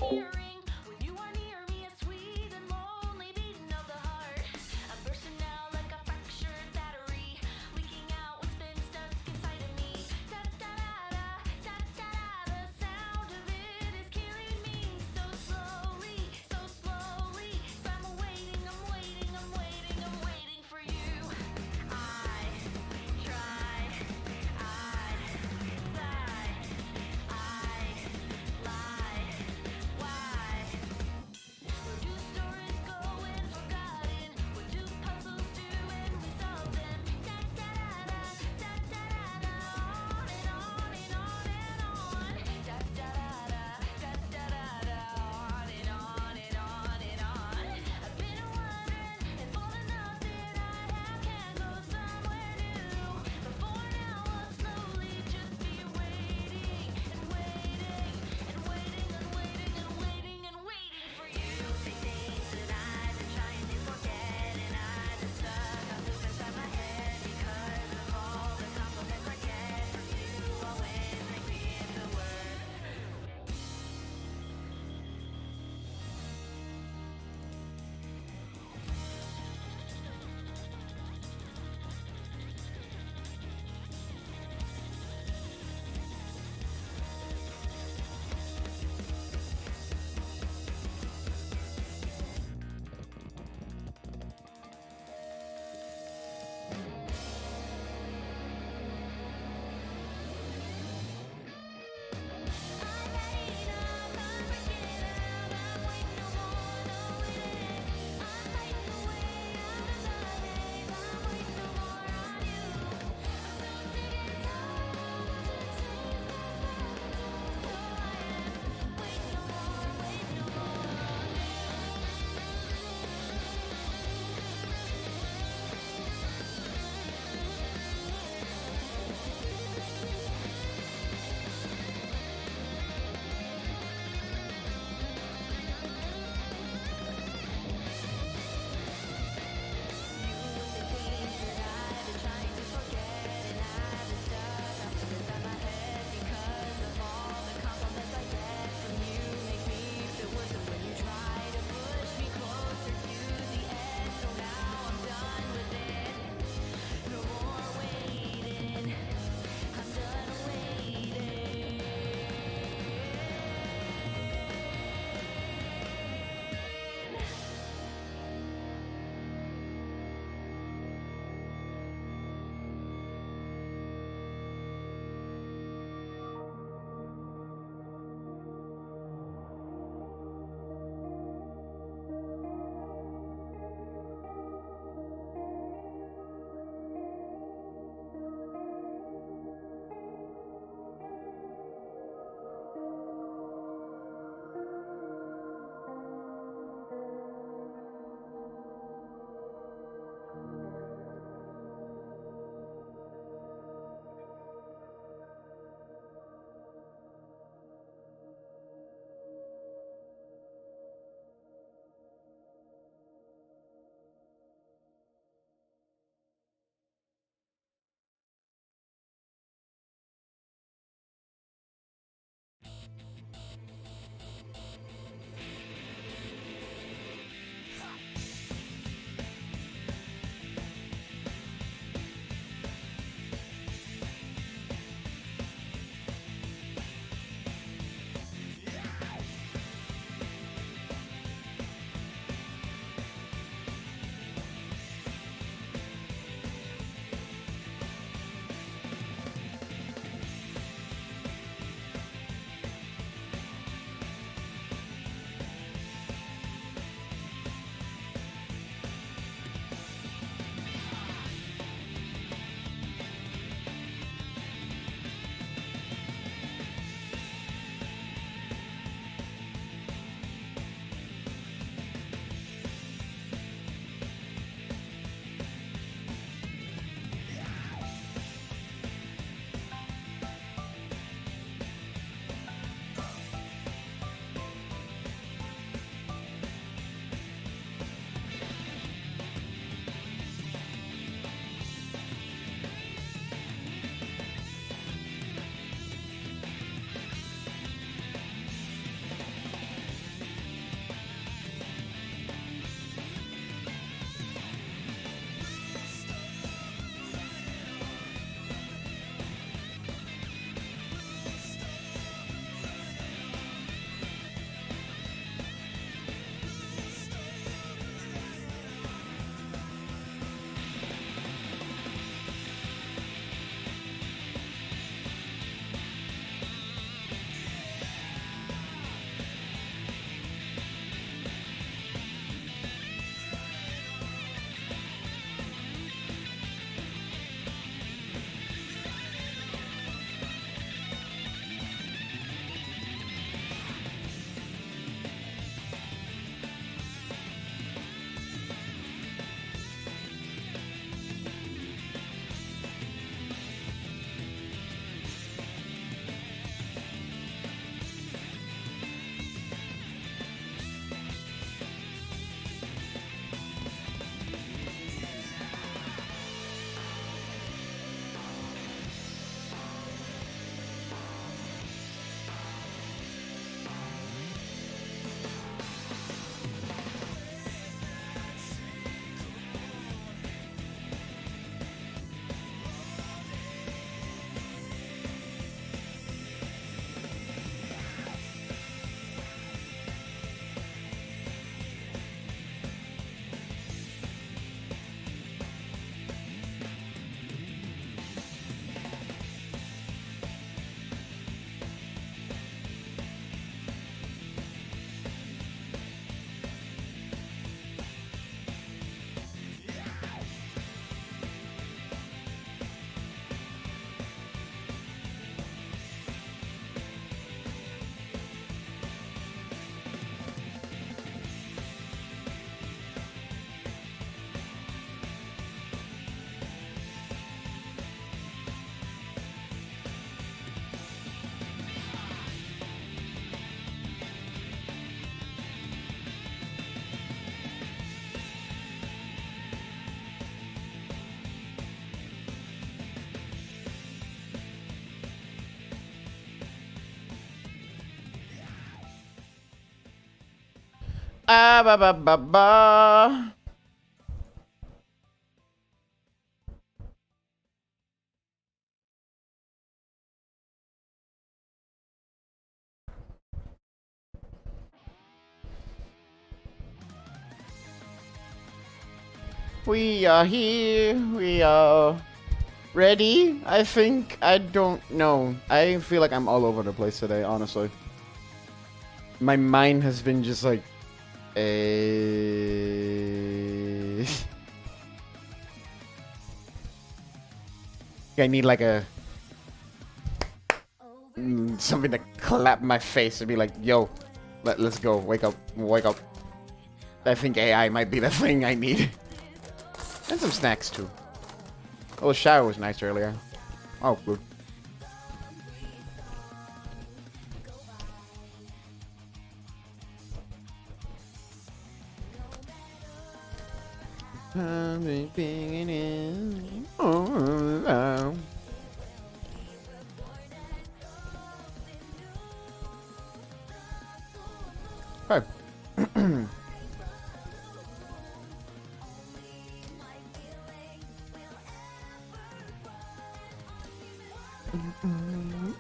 hearing when you are near me, a sweet and lonely beating of the heart. I'm bursting out like a fractured battery, leaking out what's been stuck inside of me. Da da da da, da da da. The sound of it is killing me so slowly, so slowly. So I'm waiting, I'm waiting, I'm waiting, I'm waiting for you. I try, I lie, why? Where do stories go when forgotten? What do puzzles do when we solve them? Da da da da, da da da da. On and on and on and on. Da da da da, da da da da. On and on and on and on. I've been wondering if all the nothing I have can go somewhere new. Before now, I'll slowly just be waiting and waiting and waiting and waiting and waiting and waiting for you. Say things that I've been trying to forget, and I've been stuck on loop inside my head because of all the compliments I get from you. Always make me feel worse. I've had enough, I'm breaking out, I'm waiting no more, no waiting. I'm fighting the way out of the haze, I'm waiting no more on you. I'm so sick and tired of watching days pass by the door, so I am waiting no more on you. You say things that I've been trying to forget, and I've been stuck on loop inside my head because of all the compliments I get from you. Make me feel worse than when you try to push me closer to the edge. So now I'm done with it. No more waiting. I'm done waiting. Ah, ba, ba, ba, ba. We are here. We are ready. I think. I don't know. I feel like I'm all over the place today, honestly. My mind has been just like. I need like a. Something to clap my face and be like, yo, let's go. Wake up. Wake up. I think AI might be the thing I need. And some snacks too. Oh, the shower was nice earlier. Oh, good. Okay.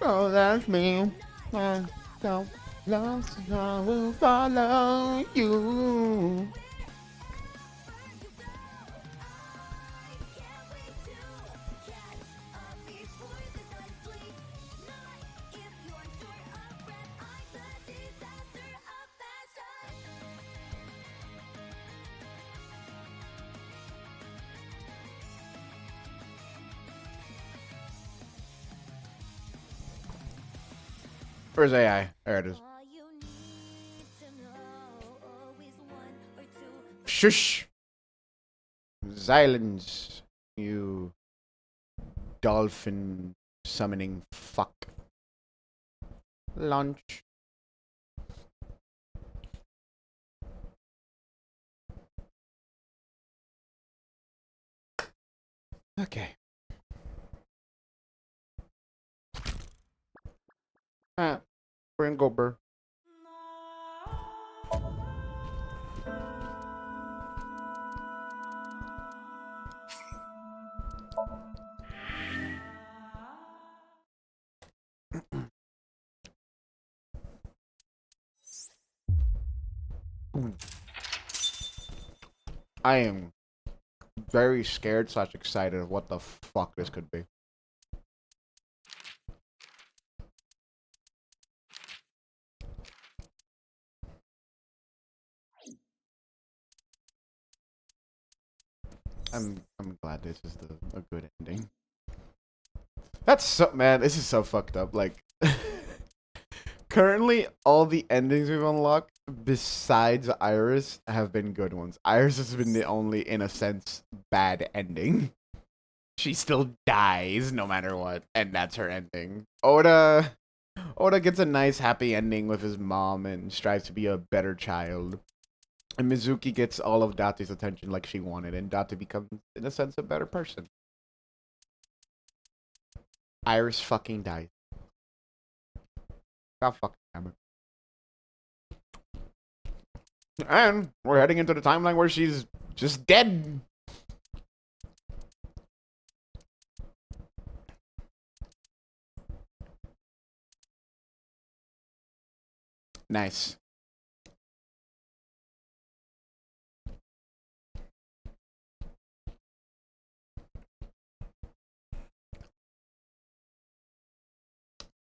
Oh, that's me. I don't lost, I will follow you. Where's AI? There it is. Shush! Silence, you dolphin summoning fuck. Lunch. Okay. Ah, we're in Gober. I am very scared slash excited of what the fuck this could be. I'm glad this is a good ending. That's so man, this is so fucked up. Like currently all the endings we've unlocked besides Iris have been good ones. Iris has been the only, in a sense, bad ending. She still dies no matter what, and that's her ending. Oda gets a nice happy ending with his mom and strives to be a better child. And Mizuki gets all of Date's attention like she wanted, and Date becomes, in a sense, a better person. Iris fucking dies. God fucking damn it. And we're heading into the timeline where she's just dead. Nice.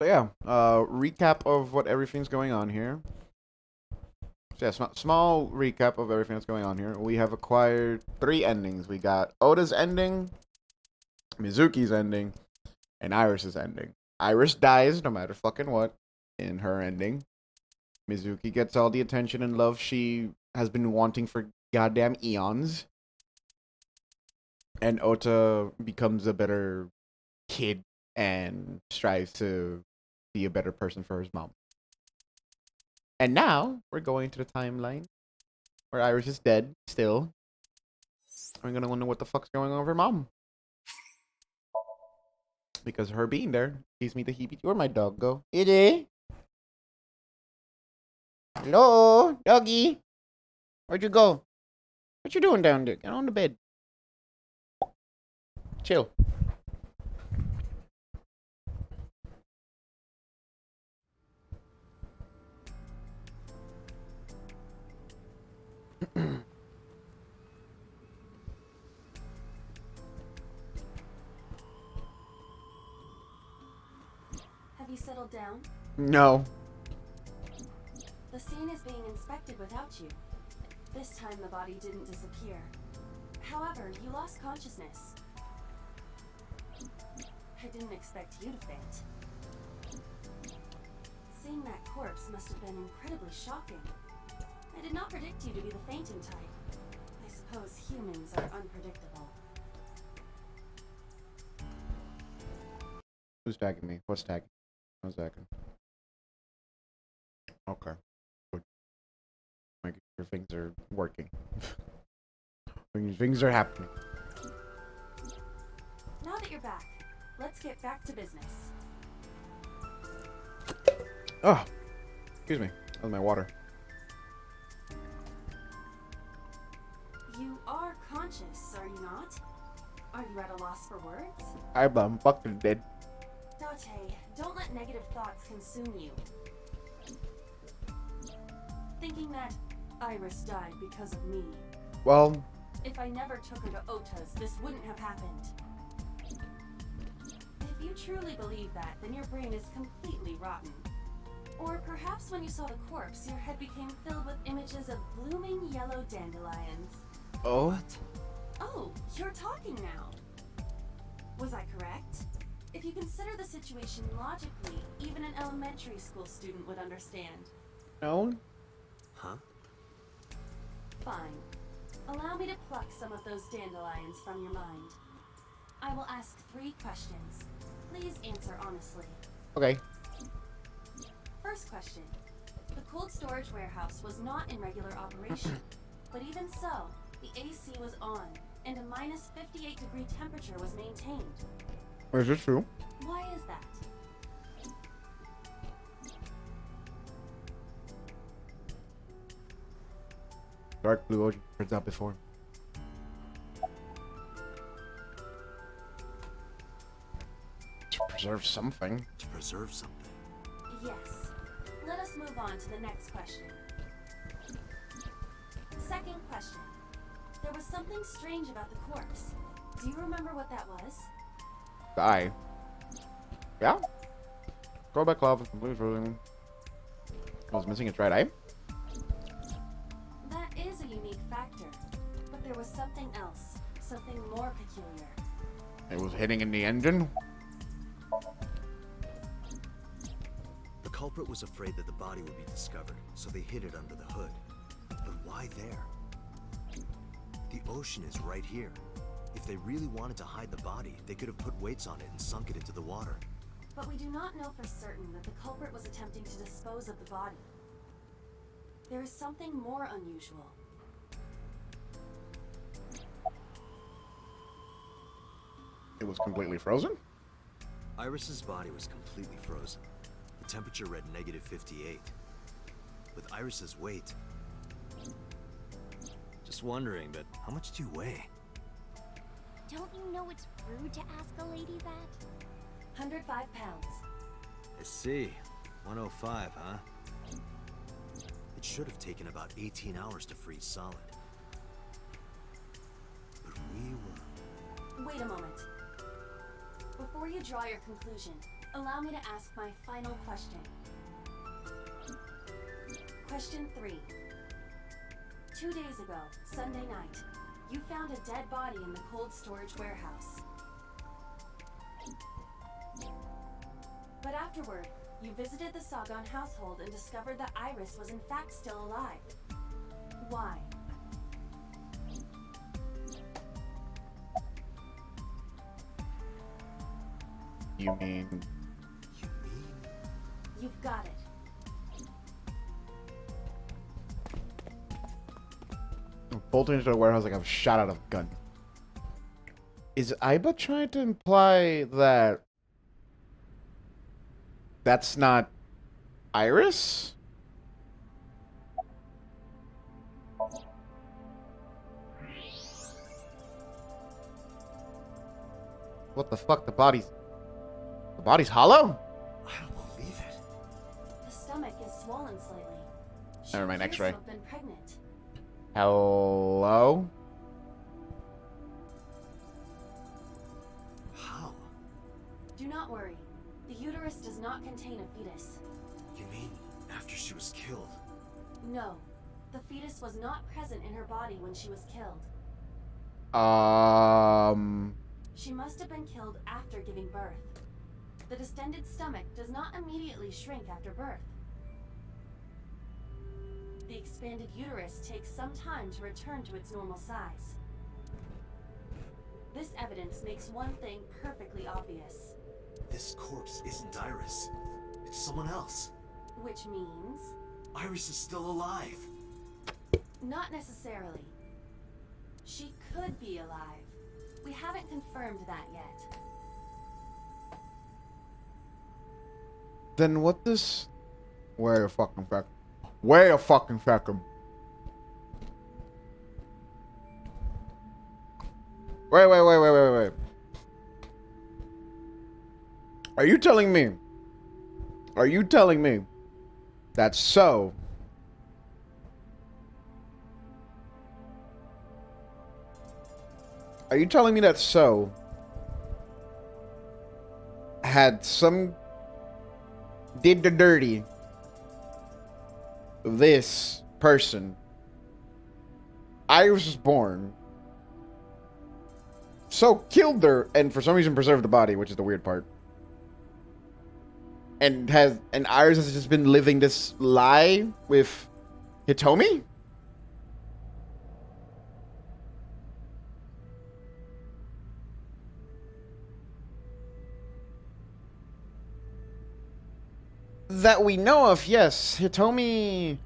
So yeah, recap of what everything's going on here. So yeah, small recap of everything that's going on here. We have acquired 3 endings. We got Oda's ending, Mizuki's ending, and Iris's ending. Iris dies no matter fucking what in her ending. Mizuki gets all the attention and love she has been wanting for goddamn eons. And Ota becomes a better kid and strives to be a better person for his mom. And now we're going to the timeline where Iris is dead still. I'm gonna wonder what the fuck's going on with her mom. Because her being there gives me the heebie. Where my dog go? It is. Hello, doggy. Where'd you go? What you doing down there? Get on the bed. Chill. Have you settled down? No. The scene is being inspected without you. This time the body didn't disappear. However, you lost consciousness. I didn't expect you to faint. Seeing that corpse must have been incredibly shocking. I did not predict you to be the fainting type. I suppose humans are unpredictable. Who's tagging me? What's tagging? Who's tagging? Okay. Good. Making sure things are working. Things are happening. Now that you're back, let's get back to business. Oh, excuse me. That was my water. You are conscious, are you not? Are you at a loss for words? I'm fucking dead. Date, don't let negative thoughts consume you. Thinking that Iris died because of me. Well, If I never took her to Ota's, this wouldn't have happened. If you truly believe that, then your brain is completely rotten. Or perhaps when you saw the corpse, your head became filled with images of blooming yellow dandelions. oh, Oh, you're talking now. Was I correct? If you consider the situation logically, even an elementary school student would understand. no. Huh? Fine. Allow me to pluck some of those dandelions from your mind. I will ask 3 questions. Please answer honestly. Okay. First question. The cold storage warehouse was not in regular operation. But even so, the AC was on, and a minus 58-degree temperature was maintained. Is this true? Why is that? Dark blue ocean. Heard that before. To preserve something. To preserve something. Yes. Let us move on to the next question. Second question. There was something strange about the corpse. Do you remember what that was? The eye. Yeah. Go back, love. Completely frozen. I was missing its right eye. That is a unique factor. But there was something else. Something more peculiar. It was hitting in the engine. The culprit was afraid that the body would be discovered, so they hid it under the hood. But why there? The ocean is right here. If they really wanted to hide the body, they could have put weights on it and sunk it into the water. But we do not know for certain that the culprit was attempting to dispose of the body. There is something more unusual. It was completely frozen. Iris's body was completely frozen. The temperature read negative 58. With Iris's weight... Just wondering, but how much do you weigh? Don't you know it's rude to ask a lady that? 105 pounds. I see. 105, huh? It should have taken about 18 hours to freeze solid. But we were... Wait a moment. Before you draw your conclusion, allow me to ask my final question. Question 3. 2 days ago, Sunday night, you found a dead body in the cold storage warehouse. But afterward, you visited the Sagan household and discovered that Iris was in fact still alive. Why? You mean? You mean? You've got it. Bolting into the warehouse like I was shot out of a gun. Is Aiba trying to imply that that's not Iris? What the fuck? The body's hollow? I don't believe it. The stomach is swollen slightly. She Never mind, appears X-ray. to have been pregnant. Hello? How? Do not worry. The uterus does not contain a fetus. You mean after she was killed? No. The fetus was not present in her body when she was killed. She She must have been killed after giving birth. The distended stomach does not immediately shrink after birth. The expanded uterus takes some time to return to its normal size. This evidence makes one thing perfectly obvious, This corpse isn't Iris. It's someone else. which means Iris is still alive. not necessarily. She could be alive. We haven't confirmed that yet. Then what this? Wait a fucking second. Wait a fucking second. Wait. Are you telling me? Are you telling me that so? Are you telling me that so had some did the dirty this person? Iris was born, so killed her, and for some reason preserved the body, which is the weird part. And Iris has just been living this lie with Hitomi? That we know of, yes. Hitomi.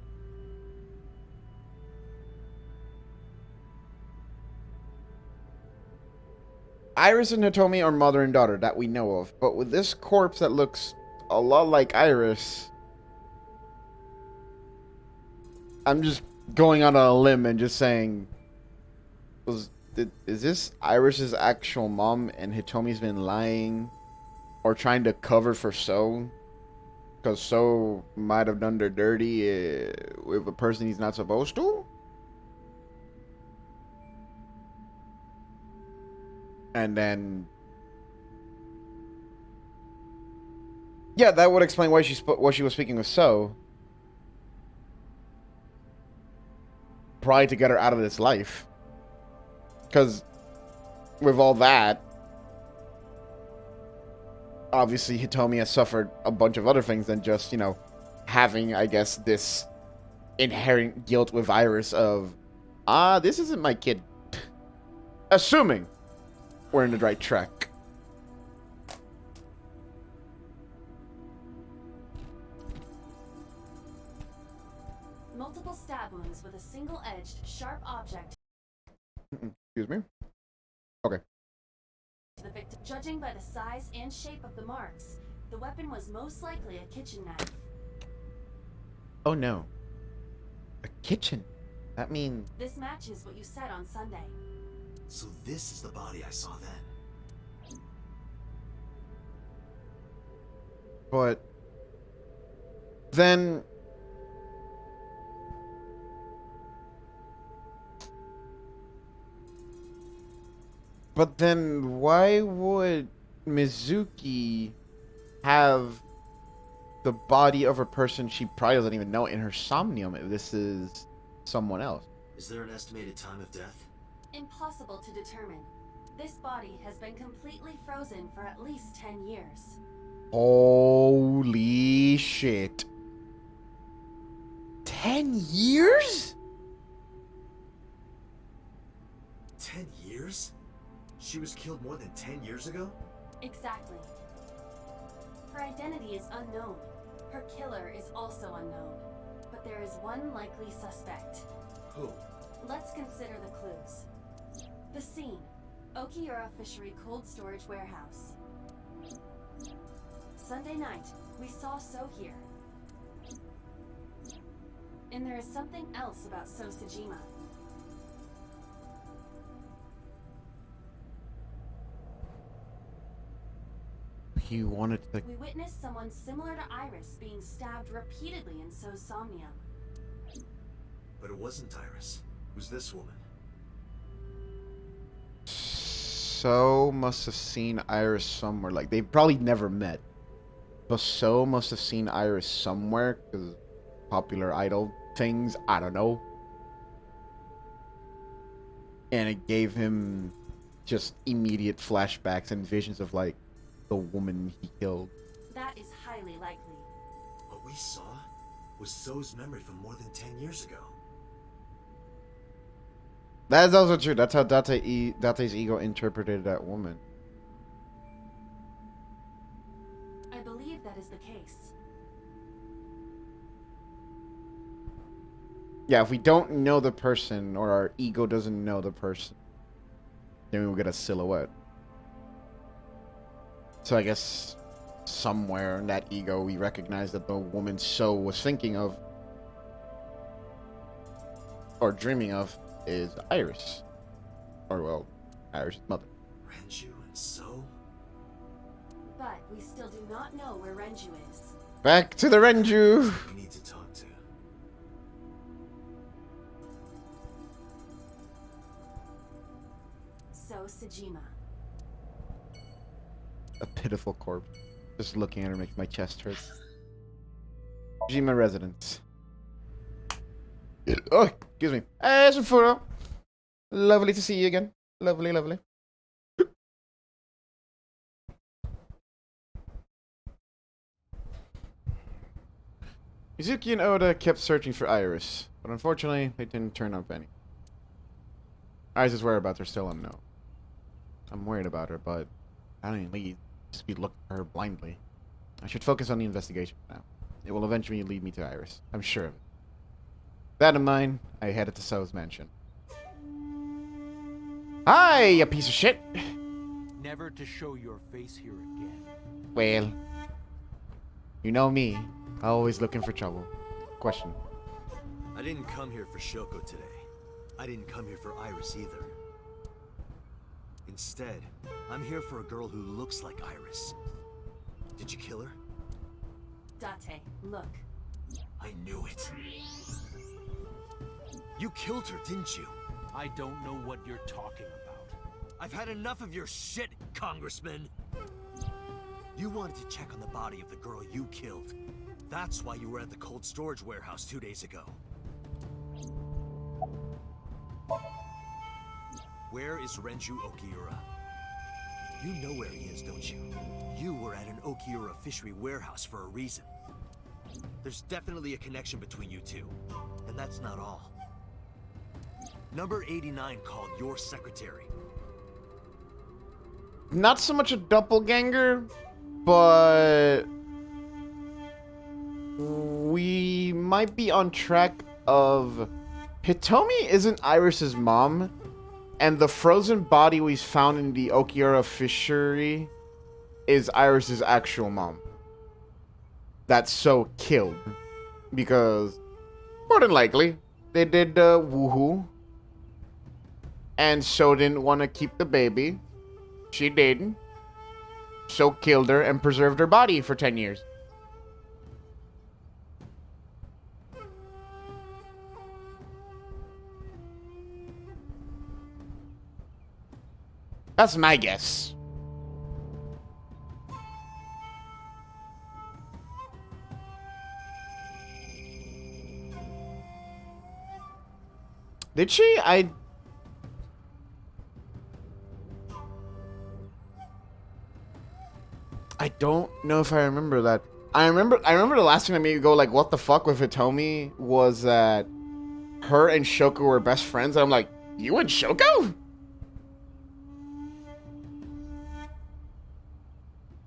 Iris and Hitomi are mother and daughter, that we know of. But with this corpse that looks a lot like Iris, I'm just going out on a limb and just saying, is this Iris's actual mom and Hitomi's been lying or trying to cover for So? Because So might have done their dirty with a person he's not supposed to? And then, yeah, that would explain why she was speaking with So. Probably to get her out of this life. Because with all that, obviously Hitomi has suffered a bunch of other things than just, you know, having, I guess, this inherent guilt with Iris of, this isn't my kid. Assuming we're in the right track. Multiple stab wounds with a single-edged, sharp object Excuse me? Okay. to the victim. Judging by the size and shape of the marks, the weapon was most likely a kitchen knife. Oh no. A kitchen? That means... This matches what you said on Sunday. So this is the body I saw then. But... Then... But then why would Mizuki have the body of a person she probably doesn't even know in her somnium if this is someone else? Is there an estimated time of death? Impossible to determine. This body has been completely frozen for at least 10 years. Holy shit. 10 years? 10 years? She was killed more than 10 years ago? Exactly. Her identity is unknown. Her killer is also unknown. But there is one likely suspect. Who? Let's consider the clues. The scene. Okiura Fishery Cold Storage Warehouse. Sunday night, we saw So here. And there is something else about So Sejima. he wanted to... We witnessed someone similar to Iris being stabbed repeatedly in So's Somnium. But it wasn't Iris. It was this woman. So must have seen Iris somewhere. Like, they probably never met. But So must have seen Iris somewhere, because popular idol things, I don't know. And it gave him just immediate flashbacks and visions of, like, the woman he killed. That is highly likely. What we saw was So's memory from more than 10 years ago. That's also true. That's how Date's ego interpreted that woman. I believe that is the case. Yeah, if we don't know the person, or our ego doesn't know the person, then we will get a silhouette. So I guess somewhere in that ego, we recognize that the woman So was thinking of, or dreaming of, is Iris. Or, well, Iris' mother. Renju and So? But we still do not know where Renju is. Back to the Renju! We need to talk to. So Sejima. A pitiful corpse. Just looking at her makes my chest hurt. Jima residence. Oh, excuse me. Hey, Safuro. Lovely to see you again. Lovely, lovely. Mizuki and Oda kept searching for Iris, but unfortunately, they didn't turn up any. Iris' whereabouts are still unknown. I'm worried about her, but I don't even lead. Just be looking for her blindly. I should focus on the investigation now. It will eventually lead me to Iris. I'm sure of it. That in mind, I headed to So's mansion. Hi, you piece of shit! Never to show your face here again. Well, you know me. Always looking for trouble. Question. I didn't come here for Shoko today. I didn't come here for Iris either. Instead, I'm here for a girl who looks like Iris. Did you kill her? Date, look. I knew it. You killed her, didn't you? I don't know what you're talking about. I've had enough of your shit, Congressman! You wanted to check on the body of the girl you killed. That's why you were at the cold storage warehouse 2 days ago. Where is Renju Okiura? You know where he is, don't you? You were at an Okiura fishery warehouse for a reason. There's definitely a connection between you two. And that's not all. Number 89 called your secretary. Not so much a doppelganger, but we might be on track of... Hitomi isn't Iris's mom, and the frozen body we found in the Okiura fishery is Iris's actual mom. That's So killed. Because, more than likely, they did woohoo. And So didn't want to keep the baby. She did. So killed her and preserved her body for 10 years. That's my guess. Did she? I don't know if I remember that. I remember the last thing that made me go like, what the fuck with Hitomi was that her and Shoko were best friends. And I'm like, you and Shoko?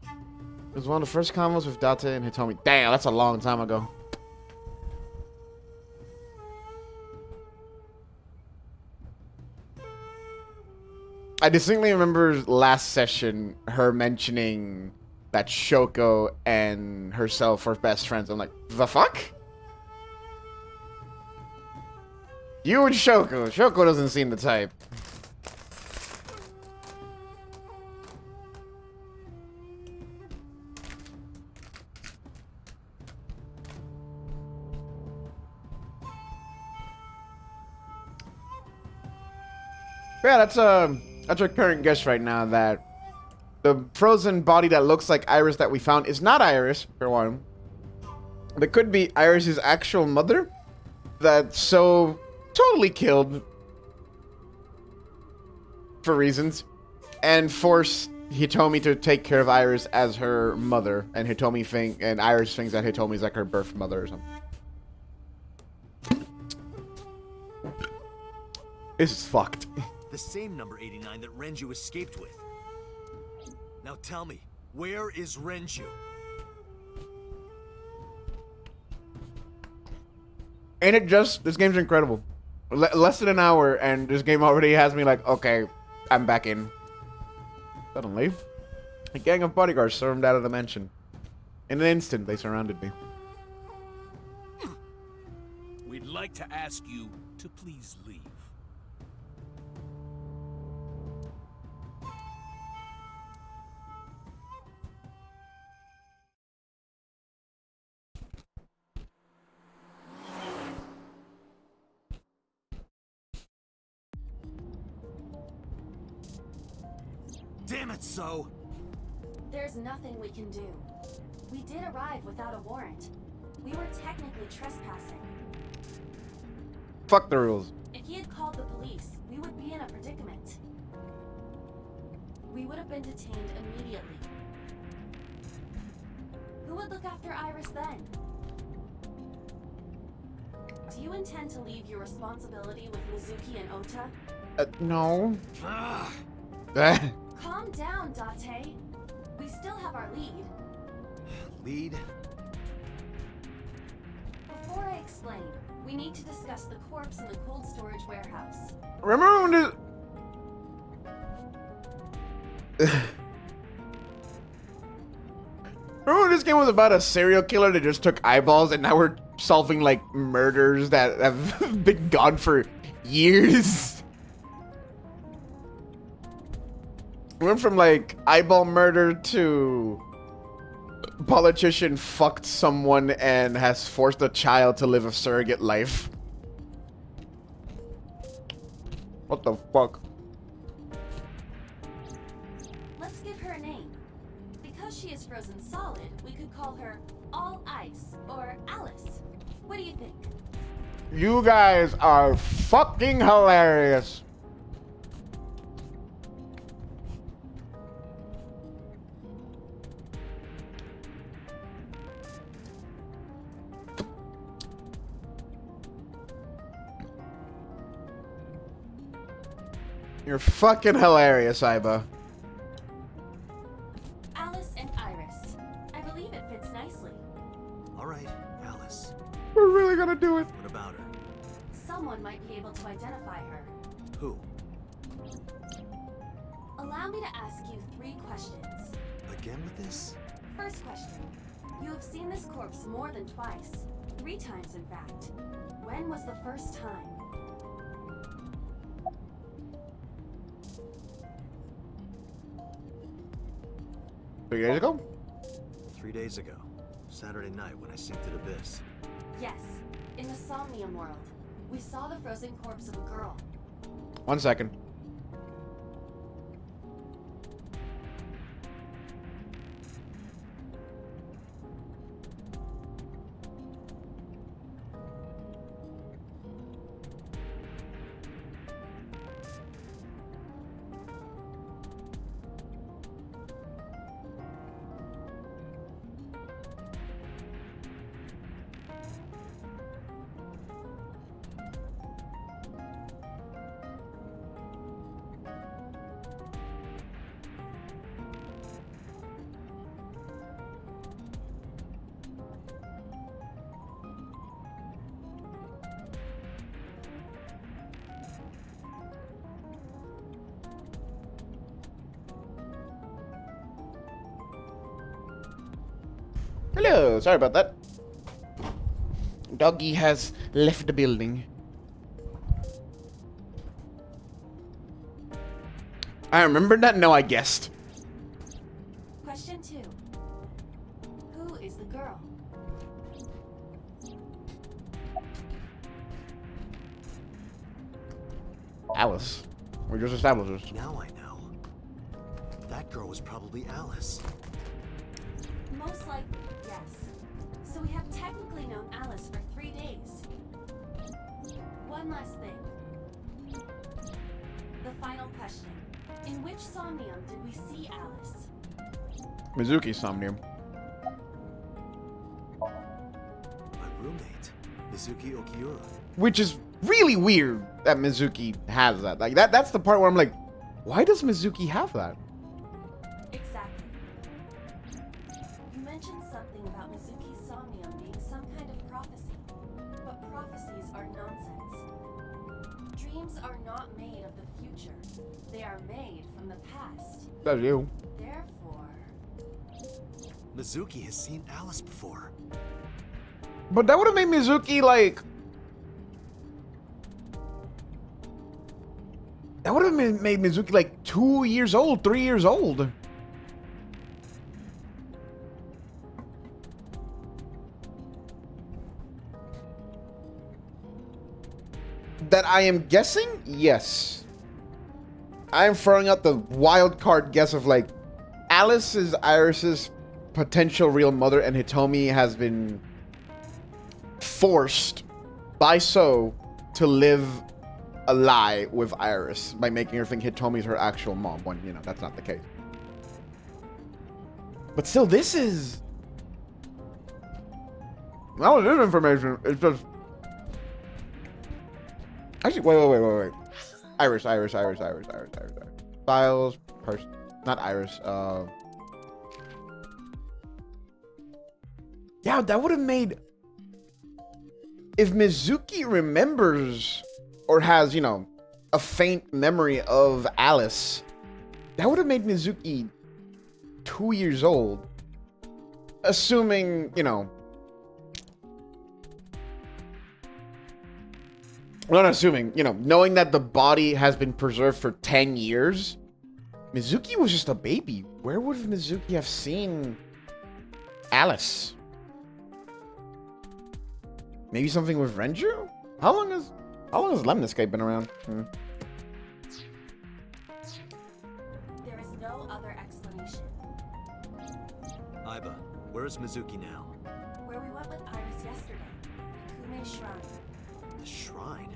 It was one of the first combos with Date and Hitomi. Damn, that's a long time ago. I distinctly remember last session her mentioning that Shoko and herself were best friends. I'm like, the fuck? You and Shoko. Shoko doesn't seem the type. Yeah, that's our current guess right now that the frozen body that looks like Iris that we found is not Iris, for one. It could be Iris's actual mother that so totally killed for reasons and forced Hitomi to take care of Iris as her mother, and Iris thinks that Hitomi is like her birth mother or something. This is fucked. The same number 89 that Renju escaped with. Now tell me, where is Renju? Ain't it just? This game's incredible. Less than an hour, and this game already has me like, okay, I'm back in. Suddenly, a gang of bodyguards stormed out of the mansion. In an instant, they surrounded me. We'd like to ask you to please leave. Damn it, So! There's nothing we can do. We did arrive without a warrant. We were technically trespassing. Fuck the rules. If he had called the police, we would be in a predicament. We would have been detained immediately. Who would look after Iris then? Do you intend to leave your responsibility with Mizuki and Ota? No. Ugh. Calm down, Date. We still have our lead. Lead? Before I explain, we need to discuss the corpse in the cold storage warehouse. Remember when Remember when this game was about a serial killer that just took eyeballs, and now we're solving like murders that have been gone for years? We went from like eyeball murder to politician fucked someone and has forced a child to live a surrogate life. What the fuck? Let's give her a name. Because she is frozen solid, we could call her All Ice or Alice. What do you think? You guys are fucking hilarious. You're fucking hilarious, Iba. Alice and Iris. I believe it fits nicely. Alright, Alice. We're really gonna do it. What about her? Someone might be able to identify her. Who? Allow me to ask you 3 questions. Again with this? First question. You have seen this corpse more than twice. 3 times, in fact. When was the first time? 3 days ago? 3 days ago. Saturday night when I synced at Abyss. Yes, in the Somnium world. We saw the frozen corpse of a girl. 1 second. Hello, sorry about that. Doggy has left the building. I remember that? No, I guessed. Question 2. Who is the girl? Alice. We just established this. Now I know. That girl was probably Alice. Most likely, yes. So we have technically known Alice for 3 days. One last thing. The final question. In which Somnium did we see Alice? Mizuki Somnium. My roommate, Mizuki Okiura. Which is really weird that Mizuki has that. Like, that's the part where I'm like, why does Mizuki have that? Exactly. You mentioned something about Mizuki's Somnium being some kind of prophecy. But prophecies are nonsense. Dreams are not made of the future. They are made from the past. That's you. Therefore... Mizuki has seen Alice before. But that would have made Mizuki like... That would have made Mizuki like 2 years old, 3 years old. That I am guessing? Yes. I am throwing out the wild card guess of like, Alice is Iris's potential real mother, and Hitomi has been forced by So to live a lie with Iris by making her think Hitomi's her actual mom, when, you know, that's not the case. But still, this is... Well, this information, it's just... Actually, wait. Iris. Files, person, not Iris, yeah, that would have made... If Mizuki remembers or has, you know, a faint memory of Alice, that would have made Mizuki 2 years old. Assuming, you know... Not assuming, you know, knowing that the body has been preserved for 10 years, Mizuki was just a baby. Where would Mizuki have seen Alice? Maybe something with Renju? How long has Lemniscape been around? There is no other explanation. Aiba, where is Mizuki now? Where we went with Iris yesterday, Kume Shrine. The shrine?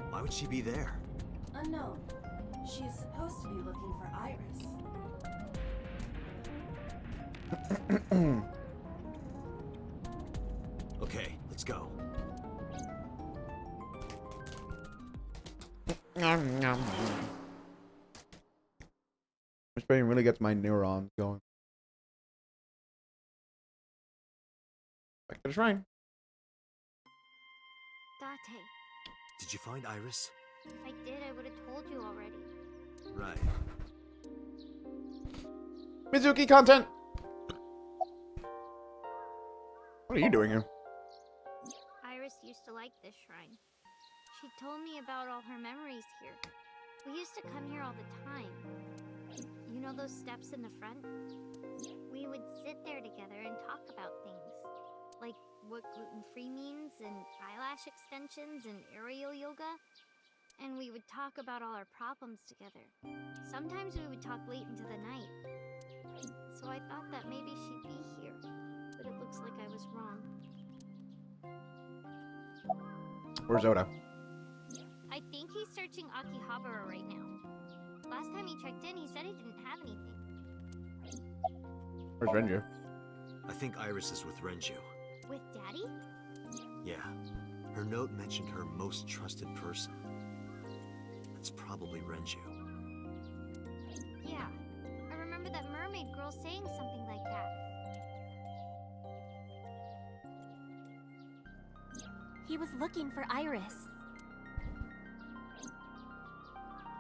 Why would she be there? Unknown. She is supposed to be looking for Iris. Okay, let's go. This brain really gets my neurons going. Back to the shrine. Date, Did you find Iris? if I did, I would have told you already. Right. Mizuki content! What are you doing here? Iris used to like this shrine. She told me about all her memories here. We used to come here all the time. You know those steps in the front? We would sit there together and talk about things. Like what gluten-free means, and eyelash extensions, and aerial yoga. And we would talk about all our problems together. Sometimes we would talk late into the night. So I thought that maybe she'd be here. But it looks like I was wrong. Where's Oda? I think he's searching Akihabara right now. Last time he checked in, he said he didn't have anything. Where's Renju? I think Iris is with Renju. With Daddy? Yeah. Her note mentioned her most trusted person. That's probably Renju. Yeah. I remember that mermaid girl saying something like that. He was looking for Iris.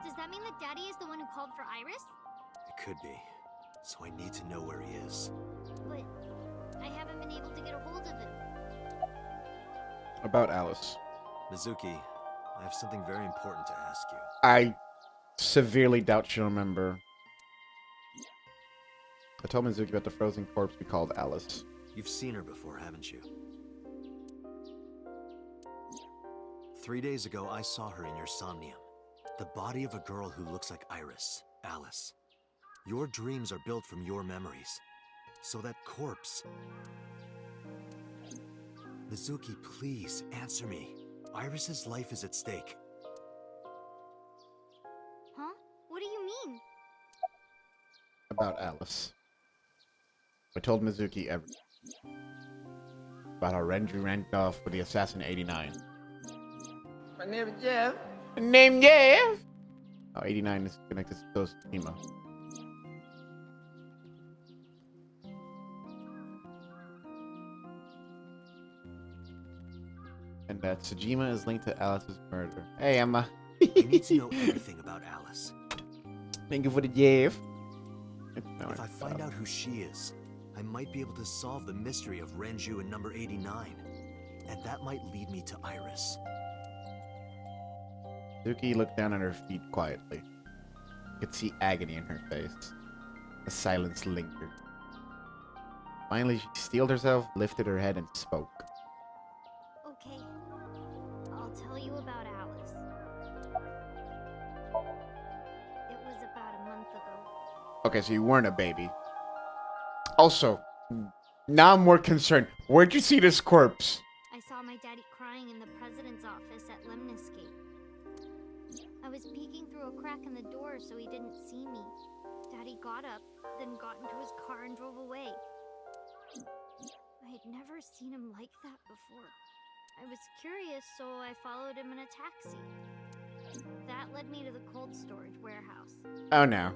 Does that mean that Daddy is the one who called for Iris? It could be. So I need to know where he is. But I haven't been able to get a hold of him. About Alice. Mizuki, I have something very important to ask you. I severely doubt she'll remember. I told Mizuki about the frozen corpse we called Alice. You've seen her before, haven't you? 3 days ago, I saw her in your Somnium. The body of a girl who looks like Iris, Alice. Your dreams are built from your memories. So that corpse... Mizuki, please, answer me. Iris's life is at stake. Huh? What do you mean? About Alice. I told Mizuki everything. About how Renju ran off with the assassin 89. My name is Jeff. Name Jeff! Oh, 89 is connected to Tsujima. And that Tsujima is linked to Alice's murder. Hey, Emma. I need to know everything about Alice. Thank you for the Jeff. If I find out who she is, I might be able to solve the mystery of Renju and number 89. And that might lead me to Iris. Suki looked down at her feet quietly. You could see agony in her face. The silence lingered. Finally, she steeled herself, lifted her head, and spoke. Okay. I'll tell you about Alice. It was about a month ago. Okay, so you weren't a baby. Also, now I'm more concerned. Where'd you see this corpse? I saw my daddy crying in the president's office at Lemniscape. I was peeking through a crack in the door so he didn't see me. Daddy got up, then got into his car and drove away. I had never seen him like that before. I was curious, so I followed him in a taxi. That led me to the cold storage warehouse. Oh no.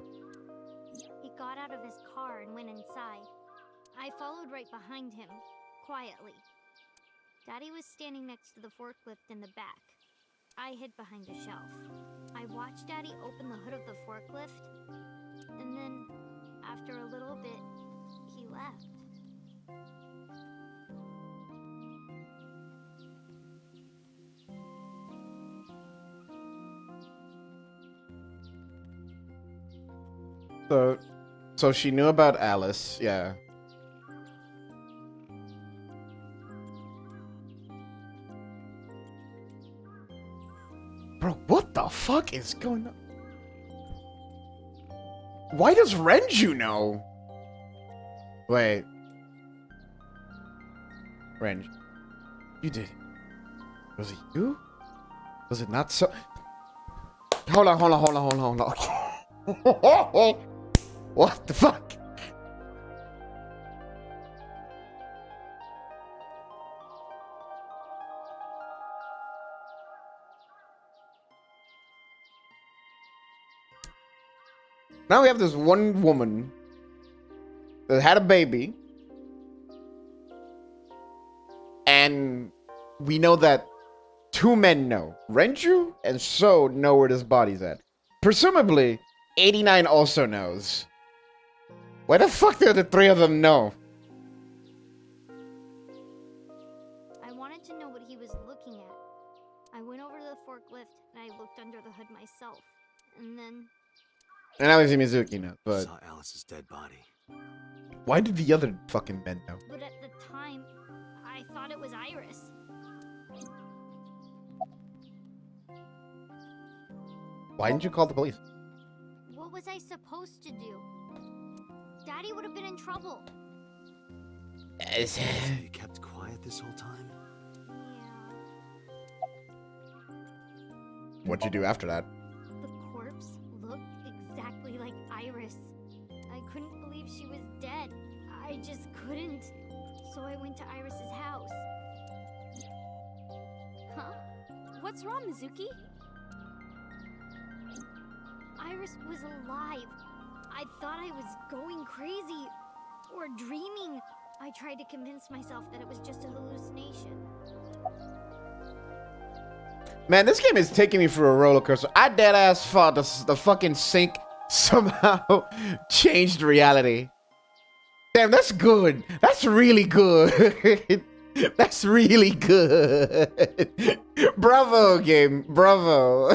He got out of his car and went inside. I followed right behind him, quietly. Daddy was standing next to the forklift in the back. I hid behind a shelf. I watched Daddy open the hood of the forklift, and then, after a little bit, he left. So she knew about Alice, yeah. Bro, what the fuck is going on? Why does Renju know? Wait. Renju. You did. Was it you? Was it not so? Hold on. What the fuck? Now we have this one woman that had a baby, and we know that two men know. Renju and So know where this body's at. Presumably, 89 also knows. Why the fuck do the three of them know? I wanted to know what he was looking at. I went over to the forklift and I looked under the hood myself. And then... And now we see Mizuki now, but Saw Alice's dead body. why did the other fucking men know? But at the time, I thought it was Iris. Why didn't you call the police? What was I supposed to do? Daddy would have been in trouble. So you kept quiet this whole time? Yeah. What'd you do after that? The corpse looked exactly like Iris. I couldn't believe she was dead. I just couldn't. So I went to Iris's house. Huh? What's wrong, Mizuki? Iris was alive. I thought I was going crazy or dreaming. I tried to convince myself that it was just a hallucination. Man, this game is taking me for a roller coaster. I dead ass thought the fucking sync somehow changed reality. Damn, that's good. That's really good. That's really good. Bravo, game. Bravo.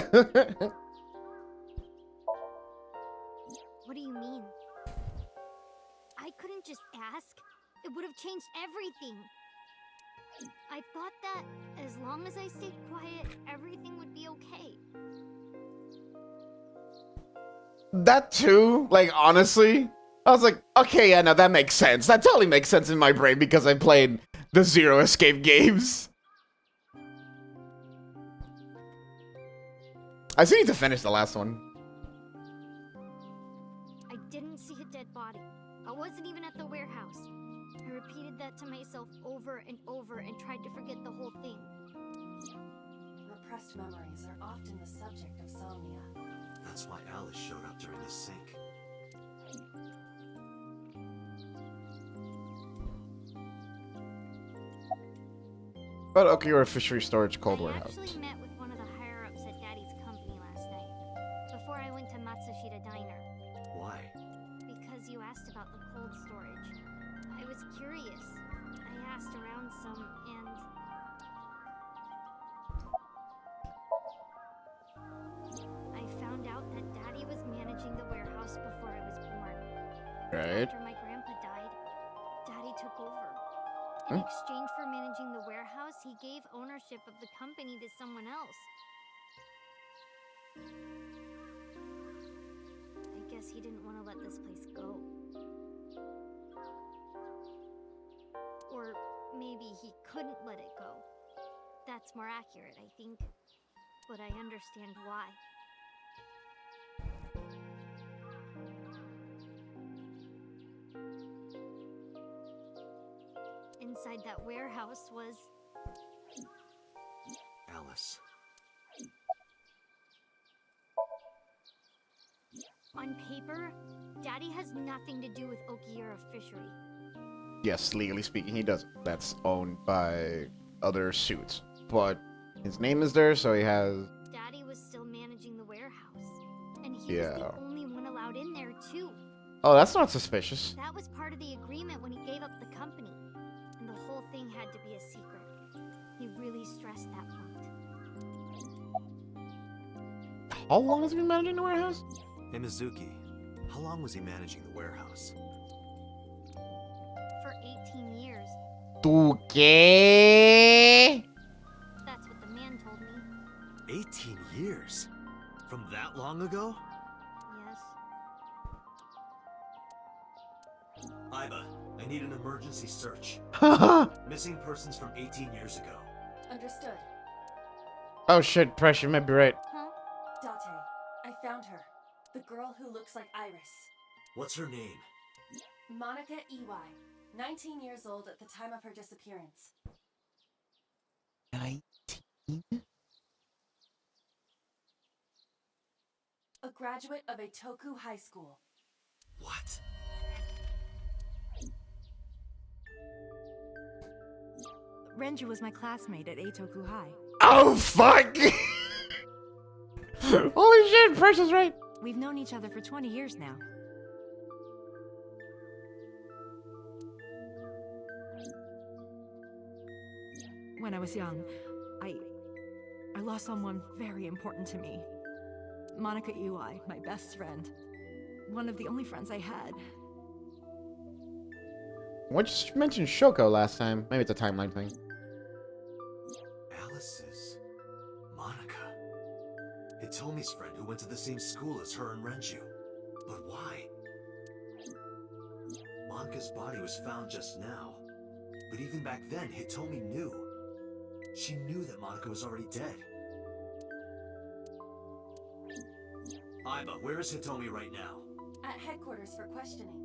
What do you mean? I couldn't just ask. It would have changed everything. I thought that as long as I stayed quiet, everything would be okay. That too, like, honestly, I was like, okay, yeah, no, that makes sense. That totally makes sense in my brain because I played the Zero Escape games. I still need to finish the last one. I didn't see a dead body. I wasn't even at the warehouse. I repeated that to myself over and over and tried to forget the whole thing. Repressed memories are often the subject of somnia. That's why Alice showed up during the sync. But okay, you're a fishery storage cold I warehouse. actually met with one of the higher-ups at Daddy's company last night, before I went to Matsushita Diner. Why? Because you asked about the cold storage. I was curious. I asked around some, and I found out that Daddy was managing the warehouse before I was born. Right. After my grandpa died, Daddy took over. In exchange for managing the warehouse, he gave ownership of the company to someone else. I guess he didn't want to let this place go. Or maybe he couldn't let it go. That's more accurate, I think. But I understand why. Inside that warehouse was Alice. on paper, Daddy has nothing to do with Okiura Fishery. Yes, legally speaking, he doesn't. That's owned by other suits. But his name is there, so he has... Daddy was still managing the warehouse. And he was Yeah. the only one allowed in there, too. Oh, that's not suspicious. That was part of the agreement when he gave up the company. And the whole thing had to be a secret. He really stressed that point. How long has he been managing the warehouse? Hey, Mizuki. How long was he managing the warehouse? For 18 years. ¿Tú qué? That's what the man told me. 18 years? From that long ago? Yes. Iba, I need an emergency search. Missing persons from 18 years ago. Understood. Oh shit, Press, you might be right. Huh? Date, I found her. The girl who looks like Iris. What's her name? Monica Ey, 19 years old at the time of her disappearance. 19? A graduate of Eitoku High School. What? Renju was my classmate at Eitoku High. Oh, fuck! Holy shit, Press is right. We've known each other for 20 years now. When I was young, I lost someone very important to me. Monica Ey, my best friend. One of the only friends I had. What you mentioned Shoko last time? Maybe it's a timeline thing. Alice's Monica. Hitomi's friend who went to the same school as her and Renju. But why? Monica's body was found just now. But even back then, Hitomi knew. She knew that Monica was already dead. Iba, where is Hitomi right now? At headquarters for questioning.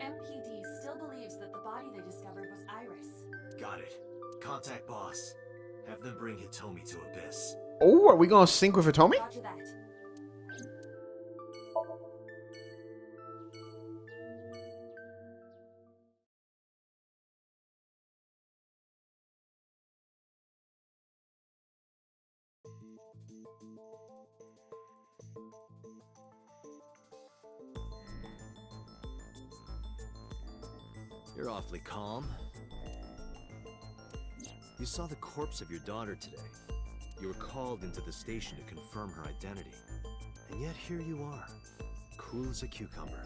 MPD still believes that the body they discovered was Iris. Got it. Contact boss. Have them bring Hitomi to Abyss. Oh, are we gonna sync with Hitomi? Roger that. You're awfully calm. You saw the corpse of your daughter today. You were called into the station to confirm her identity. And yet here you are, cool as a cucumber,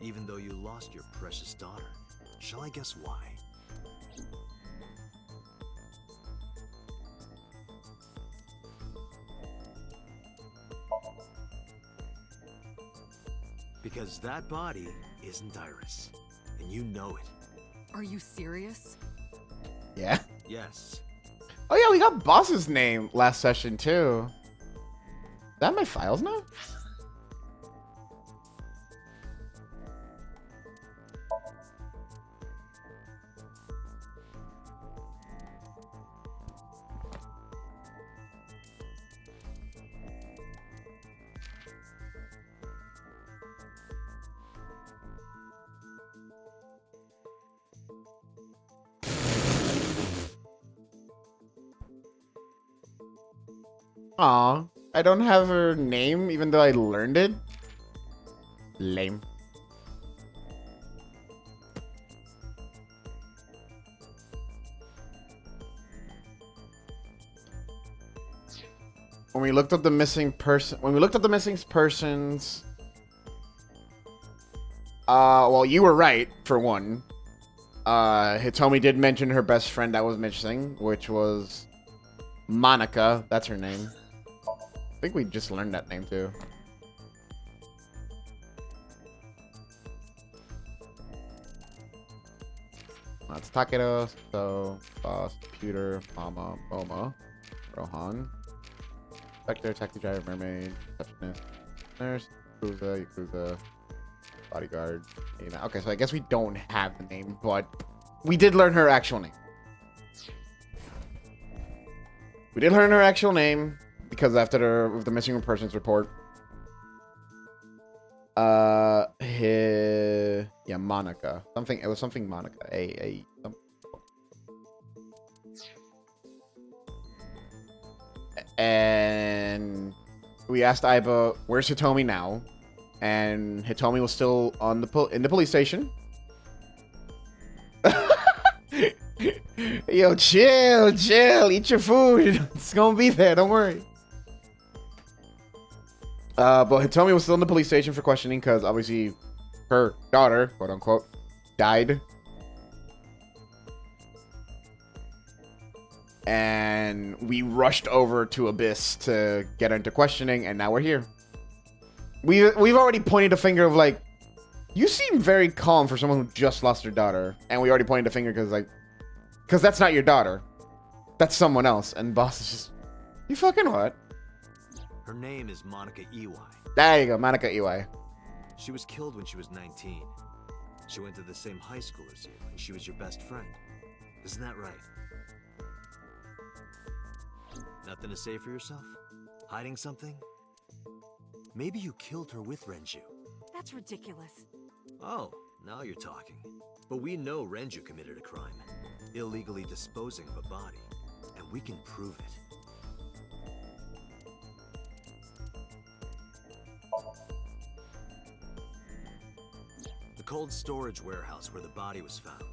even though you lost your precious daughter. Shall I guess why? Because that body isn't Iris. And you know it. Are you serious? Yeah. Yes. Oh yeah, we got Boss's name last session too. Is that in my files now? Aw, I don't have her name even though I learned it. Lame. When we looked up the missing persons, well, you were right for one. Hitomi did mention her best friend that was missing, which was Monica. That's her name. I think we just learned that name too. That's Takedo, so Boss, Computer, Mama, Moma, Rohan, Spectre, Taxi Driver, Mermaid, Receptionist, Nurse, Yakuza, Bodyguard. Okay, so I guess we don't have the name, but we did learn her actual name. We did learn her actual name because after the missing persons report, yeah, Monica. It was something Monica. And we asked Aiba, "Where's Hitomi now?" And Hitomi was still on in the police station. Yo, chill, eat your food. It's gonna be there, don't worry. But Hitomi was still in the police station for questioning because obviously her daughter, quote unquote, died. And we rushed over to Abyss to get her into questioning, and now we're here. We've already pointed a finger of like, you seem very calm for someone who just lost their daughter. And we already pointed a finger because that's not your daughter. That's someone else. And Boss is just, you fucking what? Her name is Monica Iwai. There you go, Monica Iwai. She was killed when she was 19. She went to the same high school as you, and she was your best friend. Isn't that right? Nothing to say for yourself? Hiding something? Maybe you killed her with Renju. That's ridiculous. Oh, now you're talking. But we know Renju committed a crime. Illegally disposing of a body. And we can prove it. The cold storage warehouse where the body was found.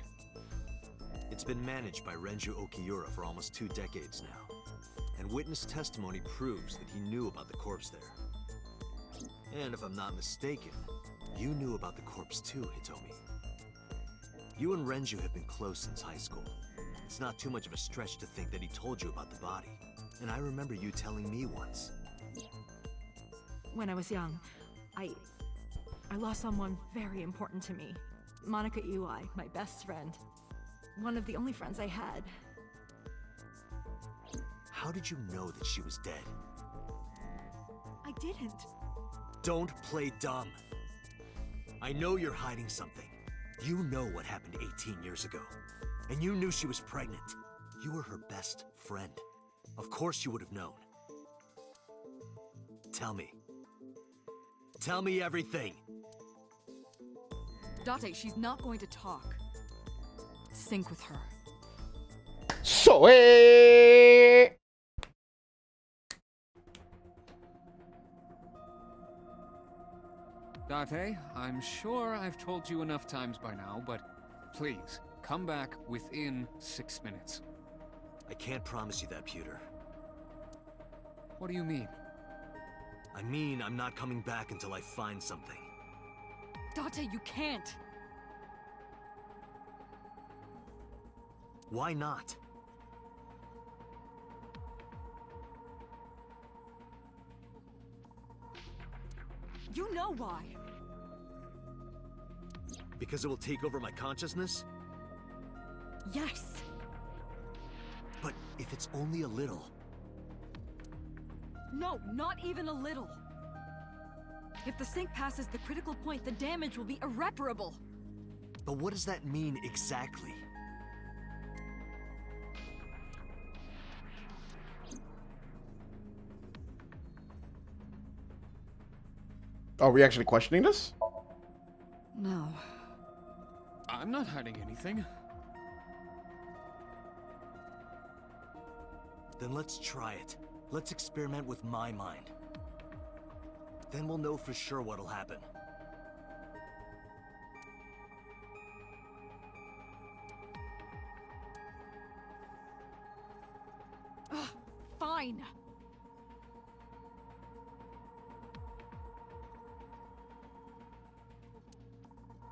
It's been managed by Renju Okiura for almost 2 decades now. And witness testimony proves that he knew about the corpse there. And if I'm not mistaken, you knew about the corpse too, Hitomi. You and Renju have been close since high school. It's not too much of a stretch to think that he told you about the body. And I remember you telling me once. When I was young, I lost someone very important to me. Monica Iwai, my best friend. One of the only friends I had. How did you know that she was dead? I didn't. Don't play dumb. I know you're hiding something. You know what happened 18 years ago. And you knew she was pregnant. You were her best friend. Of course you would have known. Tell me. Tell me everything. Date, she's not going to talk. Sync with her. Sweet. Date, I'm sure I've told you enough times by now, but please, come back within 6 minutes. I can't promise you that, Pewter. What do you mean? I mean, I'm not coming back until I find something. Date, you can't. Why not? You know why. Because it will take over my consciousness? Yes. But if it's only a little... No, not even a little. If the sync passes the critical point, the damage will be irreparable. But what does that mean exactly? Are we actually questioning this? No. I'm not hiding anything. Then let's try it. Let's experiment with my mind. Then we'll know for sure what'll happen. Ugh, fine.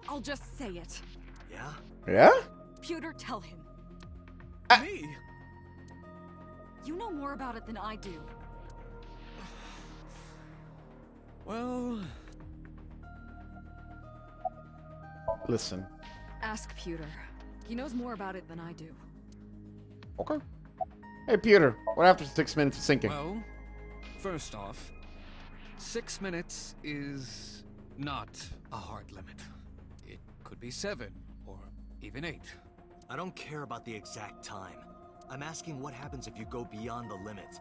I'll just say it. Yeah? Yeah? Pewter, tell him. Me? You know more about it than I do. Well, Listen. Ask Pewter. He knows more about it than I do. Okay. Hey, Peter, what after 6 minutes of sinking? well, first off, 6 minutes is not a hard limit. It could be 7 or even 8. I don't care about the exact time. I'm asking what happens if you go beyond the limit.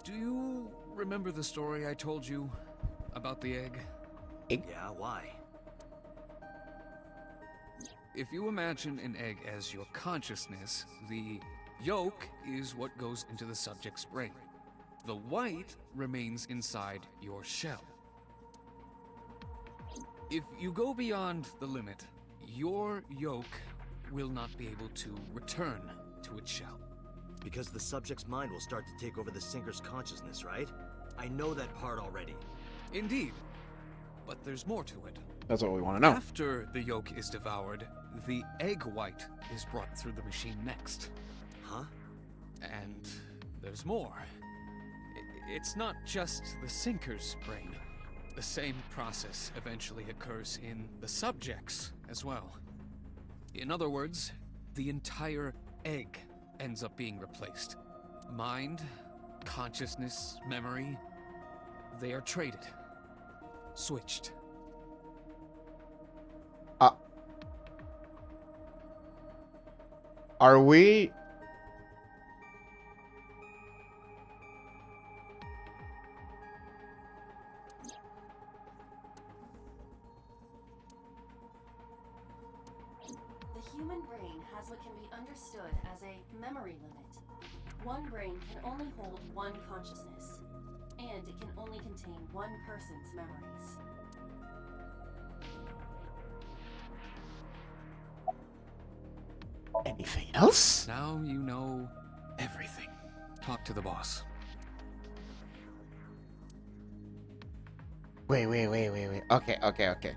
Do you remember the story I told you about the egg? Yeah, why? If you imagine an egg as your consciousness, the yolk is what goes into the subject's brain. The white remains inside your shell. If you go beyond the limit, your yolk will not be able to return to its shell. Because the subject's mind will start to take over the sinker's consciousness, right? I know that part already. Indeed, but there's more to it. That's what we want to know. After the yolk is devoured, the egg white is brought through the machine next. Huh? And there's more. It's not just the sinker's brain. The same process eventually occurs in the subject's as well. In other words, the entire egg ends up being replaced. Mind, consciousness, memory, they are traded. Switched. Are we... The human brain has what can be understood as a memory limit. One brain can only hold one consciousness, and it can only contain one person's memories. Anything else? Now you know everything. Talk to the boss. Wait. Okay.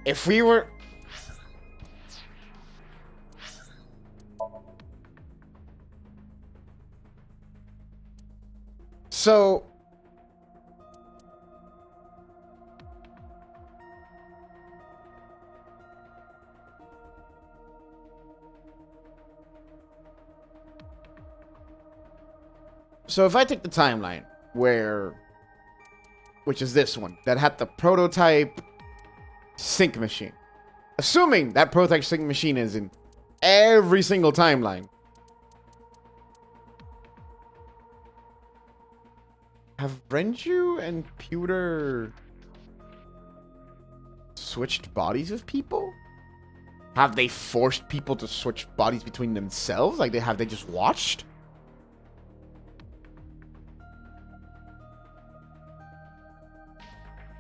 If we were... So... So if I take the timeline which is this one, that had the prototype sync machine. Assuming that prototype sync machine is in every single timeline. Have Renju and Pewter switched bodies with people? Have they forced people to switch bodies between themselves? Like, have they just watched?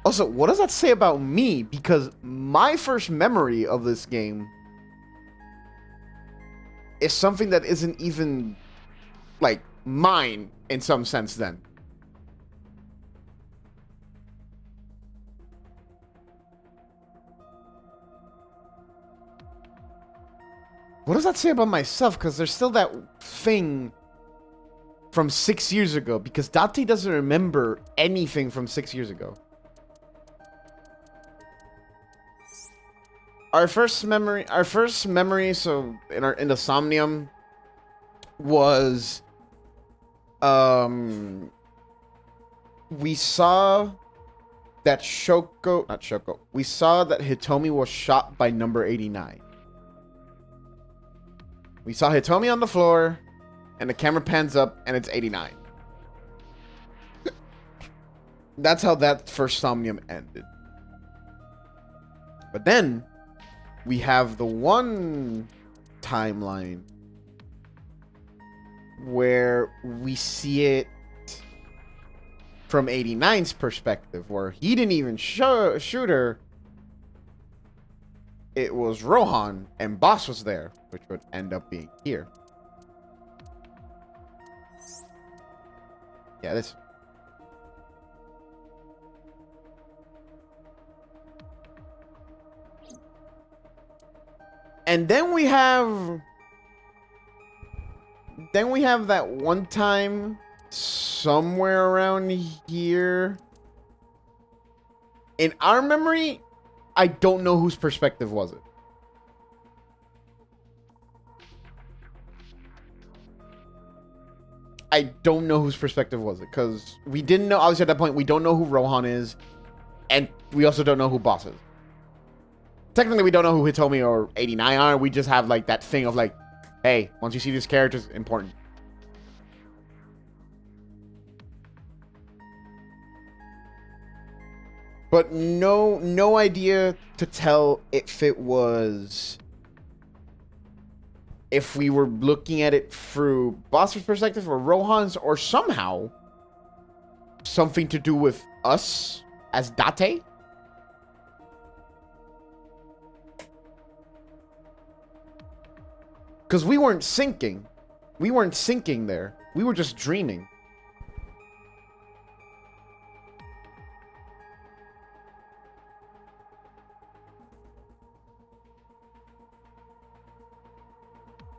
Also, what does that say about me? Because my first memory of this game is something that isn't even, like, mine in some sense then. What does that say about myself? Because there's still that thing from 6 years ago. Because Date doesn't remember anything from 6 years ago. our first memory, so in the Somnium was, we saw that we saw that Hitomi was shot by number 89. We saw Hitomi on the floor, and the camera pans up, and it's 89. That's how that first Somnium ended. But then, we have the one timeline where we see it from 89's perspective, where he didn't even shoot her. It was Rohan, and Boss was there, which would end up being here. Yeah, this. And then we have that one time somewhere around here. In our memory, I don't know whose perspective was it. I don't know whose perspective was it, because we didn't know, obviously at that point, we don't know who Rohan is, and we also don't know who Boss is. Technically, we don't know who Hitomi or 89 are, we just have, like, that thing of, like, hey, once you see these characters, important. But no idea to tell if it was... if we were looking at it through Boss's perspective or Rohan's, or somehow something to do with us as Date. Because we weren't syncing. We weren't syncing there. We were just dreaming.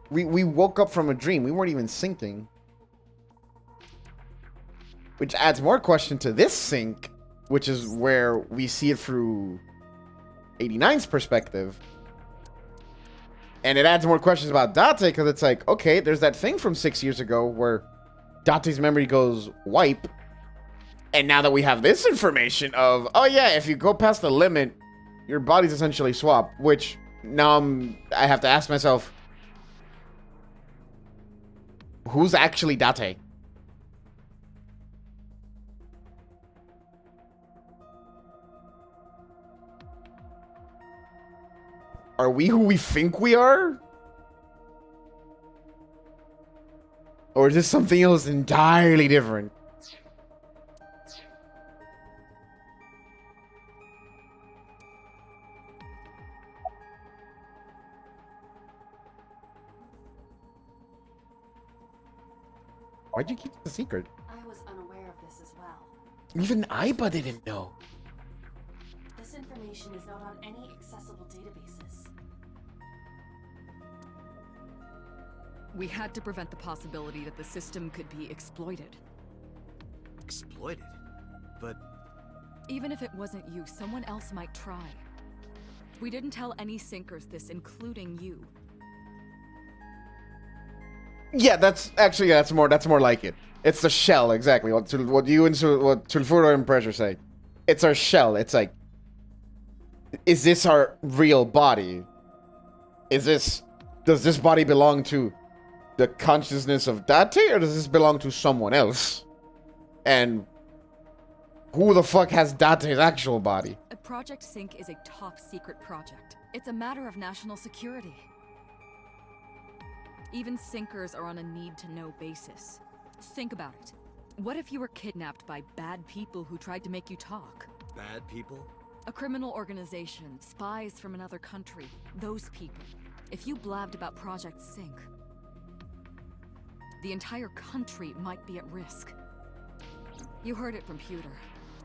We woke up from a dream. We weren't even syncing. Which adds more question to this sync, which is where we see it through 89's perspective. And it adds more questions about Date, because it's like, okay, there's that thing from 6 years ago where Date's memory goes wipe. And now that we have this information of, oh yeah, if you go past the limit, your body's essentially swapped. Which, now I have to ask myself, who's actually Date? Are we who we think we are? Or is this something else entirely different? Why'd you keep it a secret? I was unaware of this as well. Even Aiba didn't know. This information is not on any accessible databases. We had to prevent the possibility that the system could be exploited. Exploited? But Even if it wasn't you, someone else might try. We didn't tell any sinkers this, including you. Yeah, that's more like it. It's the shell, exactly. What you and what Sulfuro and Pressure say. It's our shell. It's like, is this our real body? Does this body belong to the consciousness of Date, or does this belong to someone else? And who the fuck has Date's actual body? Project Sync is a top secret project. It's a matter of national security. Even sinkers are on a need-to-know basis. Think about it. What if you were kidnapped by bad people who tried to make you talk? bad people? A criminal organization, spies from another country, those people. If you blabbed about Project Sync, the entire country might be at risk. You heard it from Pewter.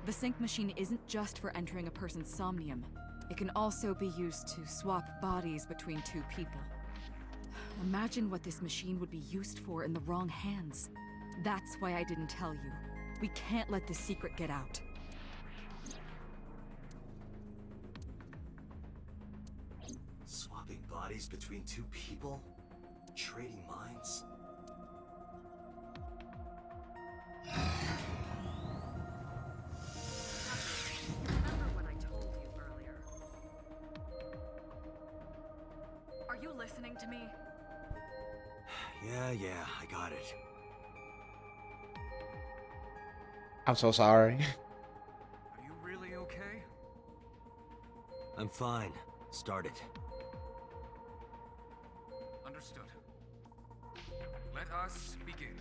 The Sync machine isn't just for entering a person's somnium. It can also be used to swap bodies between two people. Imagine what this machine would be used for in the wrong hands. That's why I didn't tell you. We can't let this secret get out. Swapping bodies between two people? Trading minds? Remember what I told you earlier? Are you listening to me? Yeah, I got it. I'm so sorry. Are you really okay? I'm fine. Start it. Understood. Let us begin.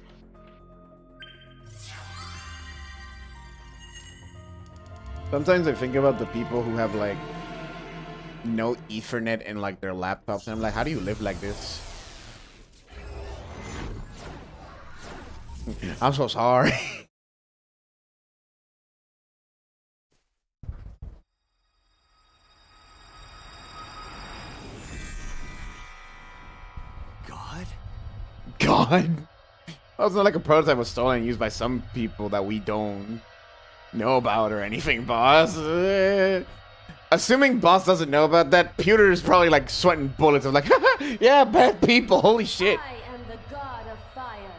Sometimes I think about the people who have like no Ethernet in like their laptops, and I'm like, how do you live like this? I'm so sorry. God? God. That was not like a prototype was stolen and used by some people that we don't know about or anything, boss. Assuming boss doesn't know about that, Pewter is probably like sweating bullets of like, yeah, bad people, holy shit. I am the god of fire.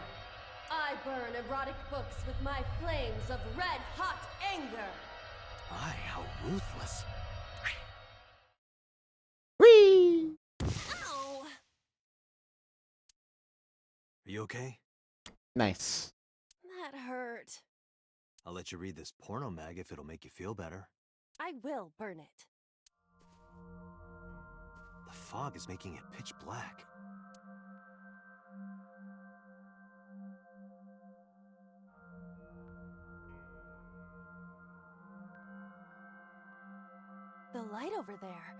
I burn erotic books with my flames of red-hot anger. My, how ruthless. Whee! Ow! Are you okay? Nice. That hurt. I'll let you read this porno mag if it'll make you feel better. I will burn it. The fog is making it pitch black. The light over there.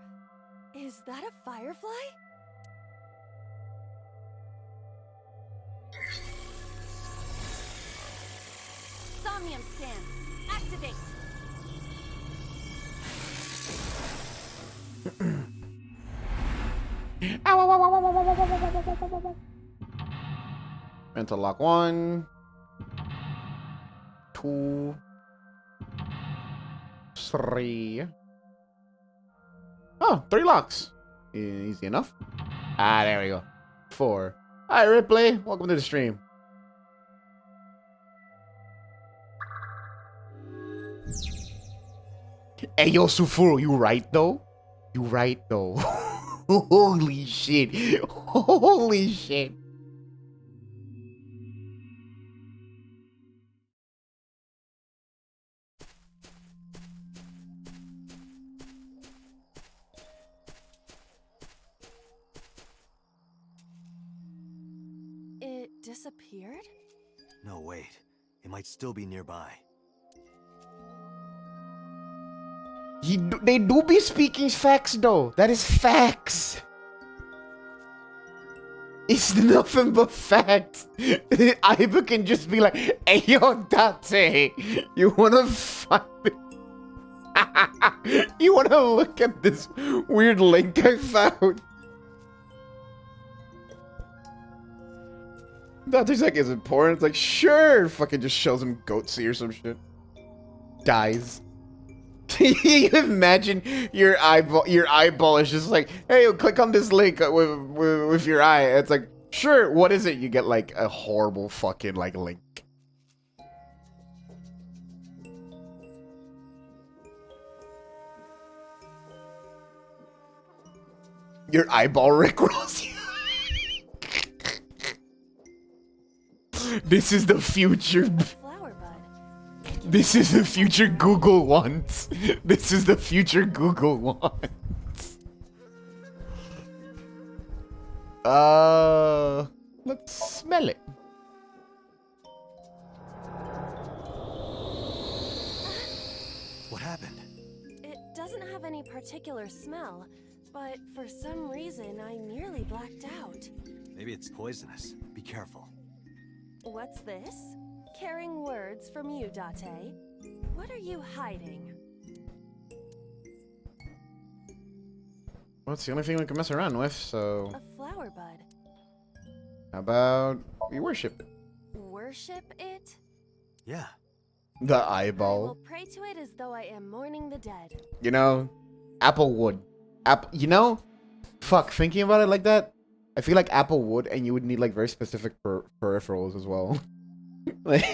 Is that a firefly? Somnium scan. Activate. Mental lock 1, 2, 3. Oh, 3 locks. Easy enough. Ah, there we go. 4. Hi, Ripley. Welcome to the stream. Hey, yo, Sufuro, you right, though? You right, though. Holy shit. Holy shit. It disappeared? No, wait. It might still be nearby. They do be speaking facts, though. That is facts. It's nothing but facts. Iba can just be like, hey, yo, Date, you wanna find it? You wanna look at this weird link I found? Date's like, is it porn? It's like, sure. Fucking just shows him Goatsy or some shit. Dies. You imagine your eyeball is just like, hey, click on this link with your eye. It's like, sure, what is it? You get like a horrible fucking like link. Your eyeball rickrolls you. This is the future. Flower bud. This is the future Google wants. This is the future Google wants. Let's smell it. What happened? It doesn't have any particular smell, but for some reason I nearly blacked out. Maybe it's poisonous. Be careful. What's this? Caring words from you, Date. What are you hiding? Well, it's the only thing we can mess around with, so A flower bud. how about we worship it? Worship it? Yeah. The I will eyeball. pray to it as though I am mourning the dead. You know, Applewood. You know, Fuck, thinking about it like that, I feel like Apple would, and you would need like very specific peripherals as well. Like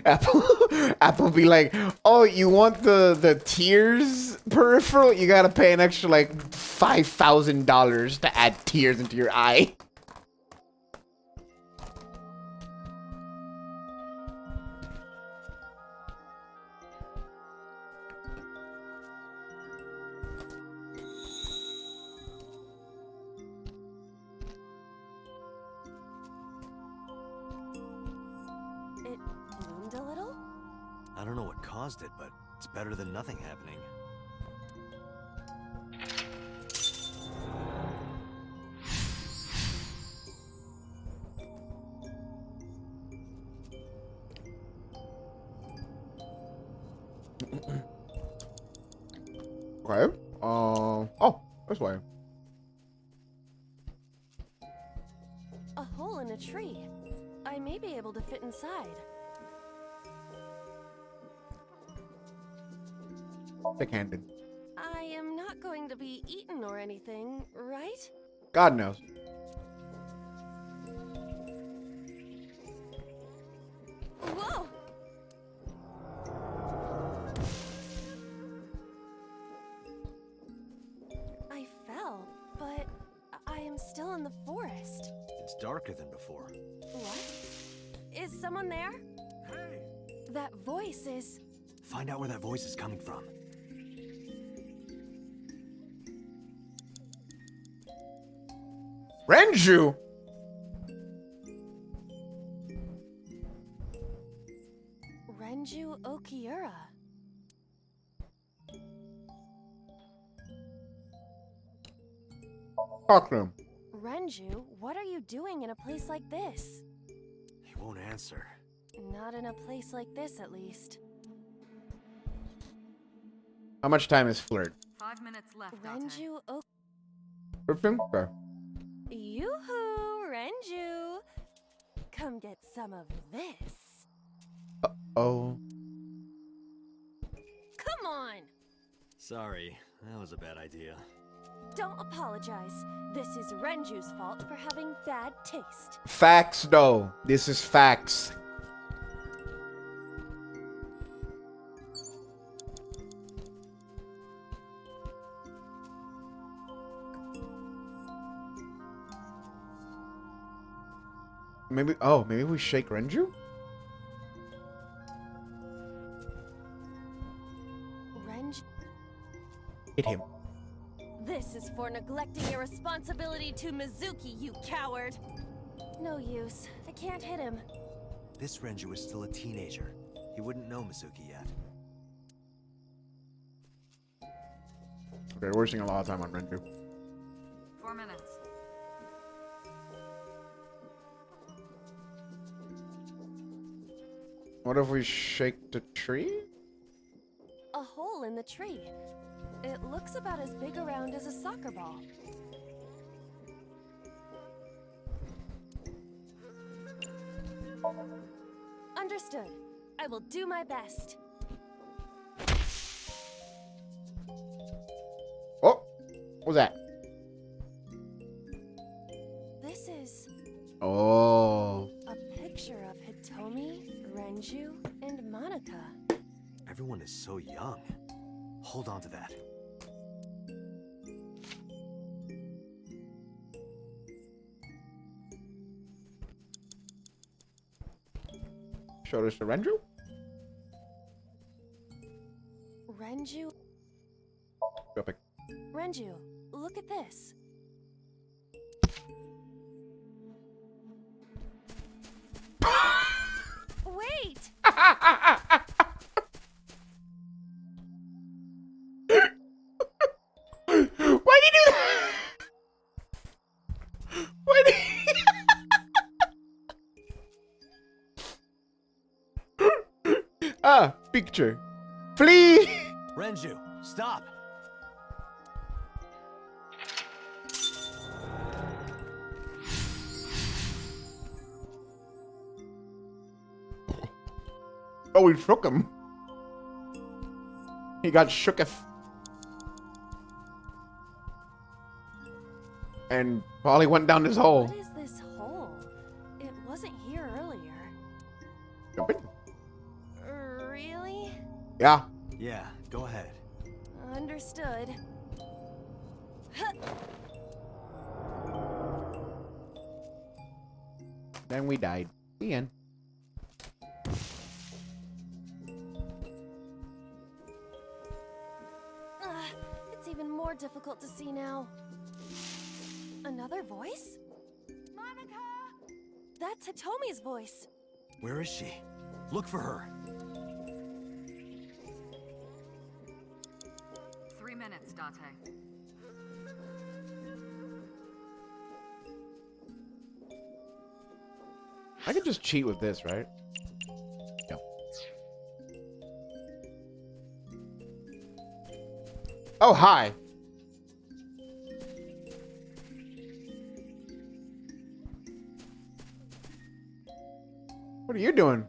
Apple be like, oh, you want the tears peripheral? You gotta pay an extra like $5,000 to add tears into your eye. It bloomed a little? I don't know what caused it, but it's better than nothing happening. Okay. Oh, this way. A hole in a tree. I may be able to fit inside. Thick-handed. I am not going to be eaten or anything, right? God knows. Whoa! I fell, but I am still in the forest. It's darker than before. What? Is someone there? Hey! That voice is... Find out where that voice is coming from. Renju! Renju Okiura. Talk to him. Renju, what are you doing in a place like this? He won't answer. Not in a place like this, at least. How much time is flirt? 5 minutes left. Renju Ok... Flirt him? Okay. Yoo-hoo, Renju! Come get some of this. Oh. Come on! Sorry, that was a bad idea. Don't apologize. This is Renju's fault for having bad taste. Facts, though. This is facts. Maybe we shake Renju? Renju... Hit him. This is for neglecting your responsibility to Mizuki, you coward! No use. I can't hit him. This Renju is still a teenager. He wouldn't know Mizuki yet. Okay, we're wasting a lot of time on Renju. 4 minutes. What if we shake the tree? A hole in the tree. It looks about as big around as a soccer ball. Understood. I will do my best. Oh! What was that? This is Oh. a picture of Hitomi, Renju, and Monica. Everyone is so young. Hold on to that. Show this to Renju? Renju, Go pick. Renju, look at this. Wait! Why'd he do that? Why did he... Ah, picture. Flee! Renju, stop! Oh, he shook him. He got shooketh. And Polly went down this hole. What is this hole? It wasn't here earlier. Stupid. Really? Yeah. Yeah, go ahead. Understood. Then we died. The end. It's even more difficult to see now. Another voice? Monica! That's Hitomi's voice. Where is she? Look for her. 3 minutes, Date. I could just cheat with this, right? Yeah. Oh, hi. What are you doing?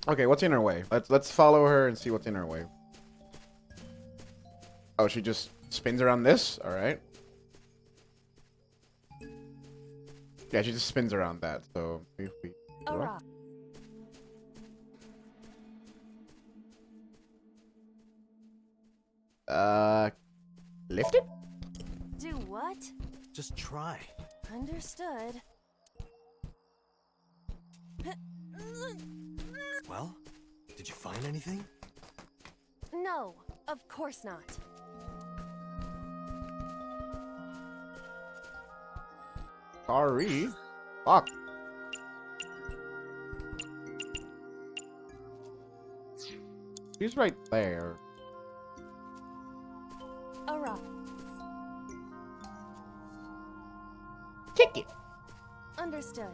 Okay, what's in her way? Let's follow her and see what's in her way. Oh, she just spins around this? Alright. Yeah, she just spins around that, so if we Alright. lift it? Do what? Just try. Understood. Well, did you find anything? No, of course not. Sorry. Fuck. She's right there. Alright. Kick it. Understood.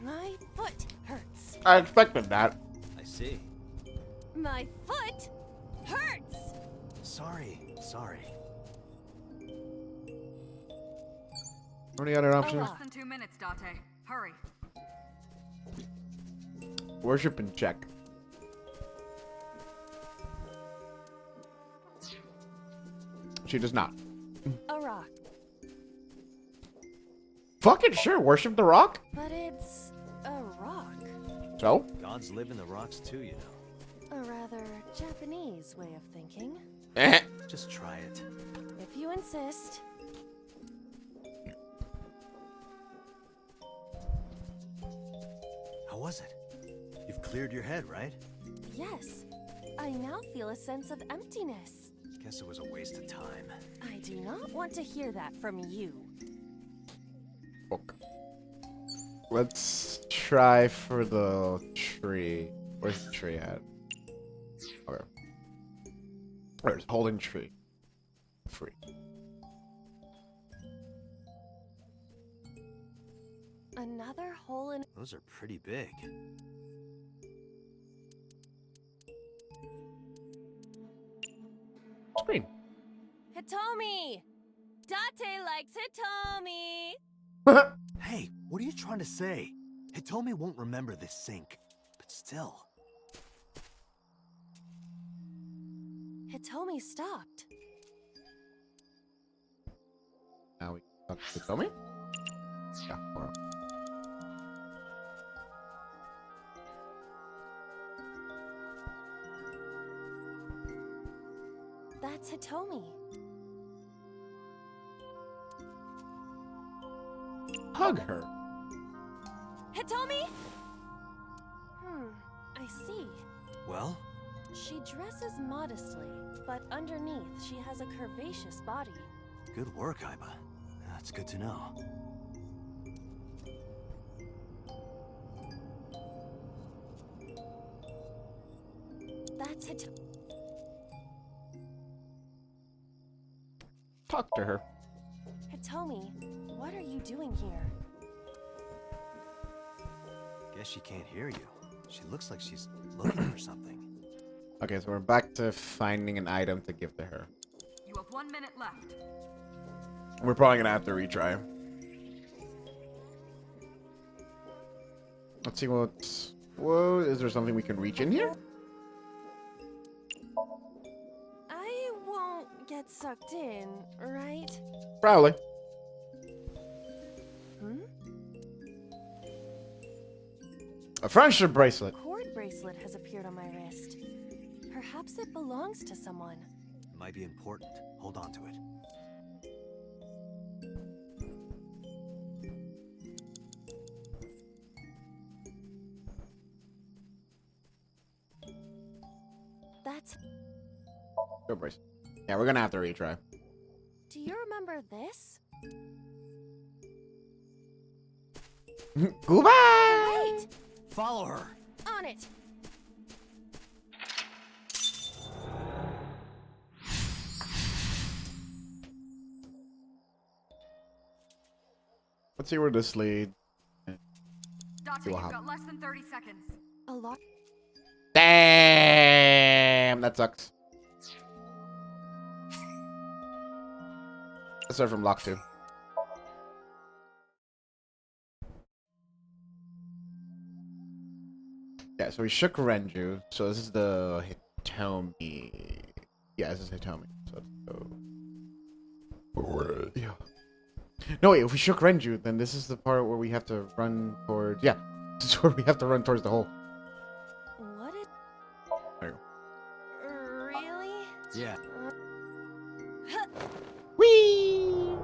My foot hurts. I expected that. I see. My foot hurts! Sorry. What are the other options? Less than 2 minutes, Date. Hurry. Worship and check. She does not. A rock. Fucking sure, worship the rock. But it's a rock. So? Gods live in the rocks too, you know. A rather Japanese way of thinking. Just try it. If you insist. How was it? You've cleared your head, right? Yes. I now feel a sense of emptiness. Guess it was a waste of time. I do not want to hear that from you. Okay. Let's try for the tree. Where's the tree at? Okay. Where's holding tree? Free. Another hole in. Those are pretty big. Screen. Hitomi! Date likes Hitomi! Hey, what are you trying to say? Hitomi won't remember this sink, but still. Hitomi stopped. Now we talk to Tommy. Yeah, hold on. That's Hitomi. Hug her. Hitomi? I see. Well, She dresses modestly, but underneath she has a curvaceous body. good work, Aiba. That's good to know. That's Hitomi. Talk to her. Hitomi, what are you doing here? Guess she can't hear you. She looks like she's looking for something. Okay, so we're back to finding an item to give to her. You have 1 minute left. We're probably gonna have to retry. Let's see what's... Whoa, is there something we can reach in here? I won't get sucked in, right? Probably. Hmm? A friendship bracelet. Cord bracelet has appeared on my wrist. Perhaps it belongs to someone. It might be important. Hold on to it. That's... Go bracelet. Yeah, we're gonna have to retry. Do you remember this? Goodbye! Wait! Follow her! On it! Let's see where this leads. Date, You've you've got got less than 30 seconds. A lot... Damn! That sucks. Let's start from lock 2. Yeah, so we shook Renju. So this is the Hitomi. Yeah, this is Hitomi. So let's go. Yeah. No, wait, if we shook Renju, then this is the part where we have to run towards... Yeah, this is where we have to run towards the hole. What is... There you go. Really? Yeah. Whee!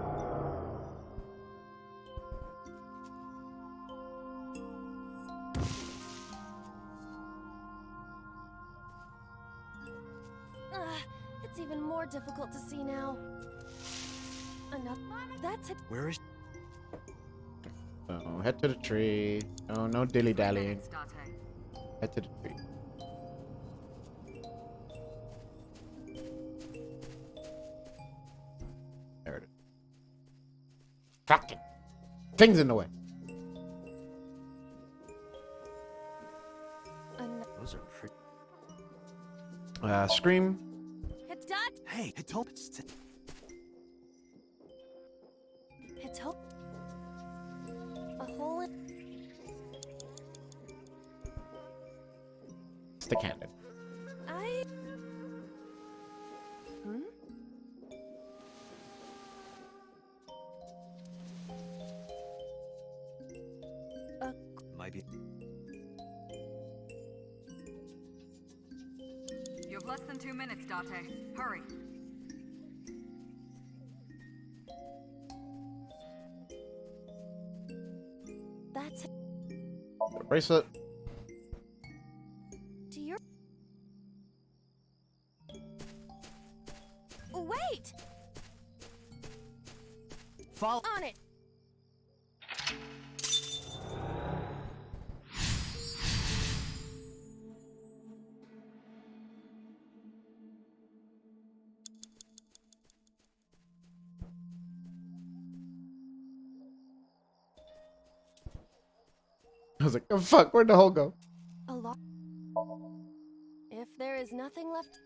It's even more difficult to see now. Enough. That's it. Where is... So, head to the tree. No, no dilly-dallying. Minutes, Date. Head to the tree. There it is. Fucking things in the way. Those are pretty... Scream. It's done. Hey, it told... It's hope. A hole in... Stick handed. I... Hmm? Might be... You have less than 2 minutes, Date. Hurry. That's it. Bracelet. Do you... Wait! Follow... On it! I was like, oh fuck, where'd the hole go? A lot. If there is nothing left...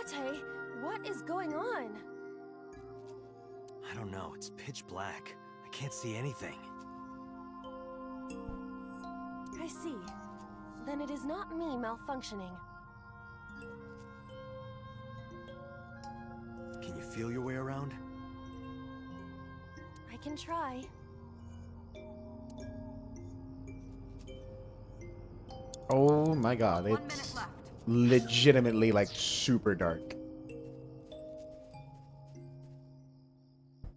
Date, what is going on? I don't know. It's pitch black. I can't see anything. I see. Then it is not me malfunctioning. Can you feel your way around? I can try. Oh my god, 1 minute it's left. legitimately like super dark.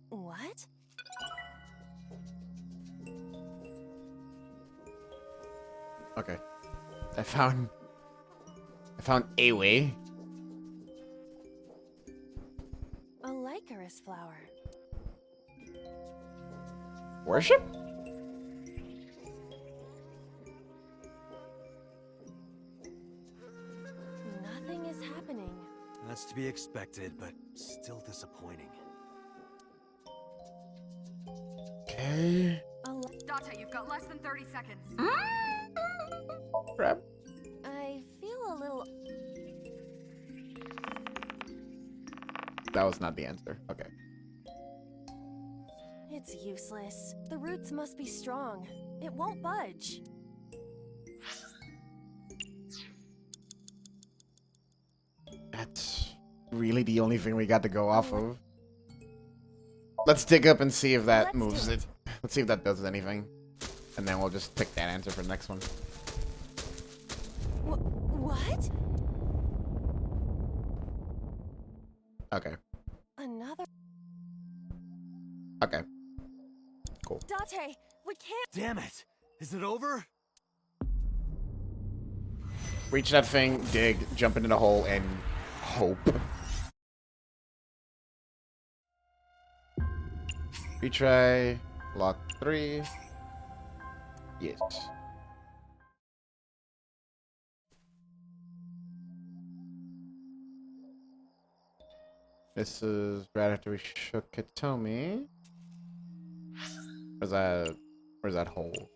What? Okay. I found a way. A Lycaris flower. Worship? Nothing is happening. That's to be expected, but still disappointing. Okay. Date, you've got less than 30 seconds. Crap. I feel a little... that was not the answer. Okay. It's useless. The roots must be strong. It won't budge. That's really the only thing we got to go off of. Let's dig up and see if that moves it. Let's see if that does anything. And then we'll just pick that answer for the next one. What? Okay. Another. Okay. Cool. Date, we can't. Damn it! Is it over? Reach that thing, dig, jump into the hole, and hope. Retry. Lock 3. Yes. This is right after we shook Hitomi. Where's that hole?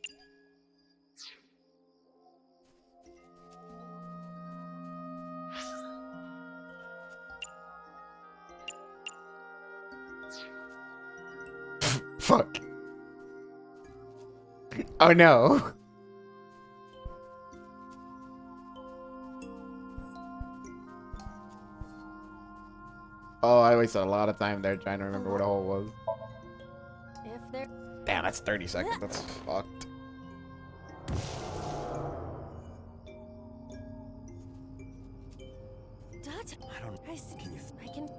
Fuck. Oh no. Oh, I wasted a lot of time there trying to remember what the hole was. If there. Damn, that's 30 seconds. That's fucked. Date. I don't. I see. Can you? I can.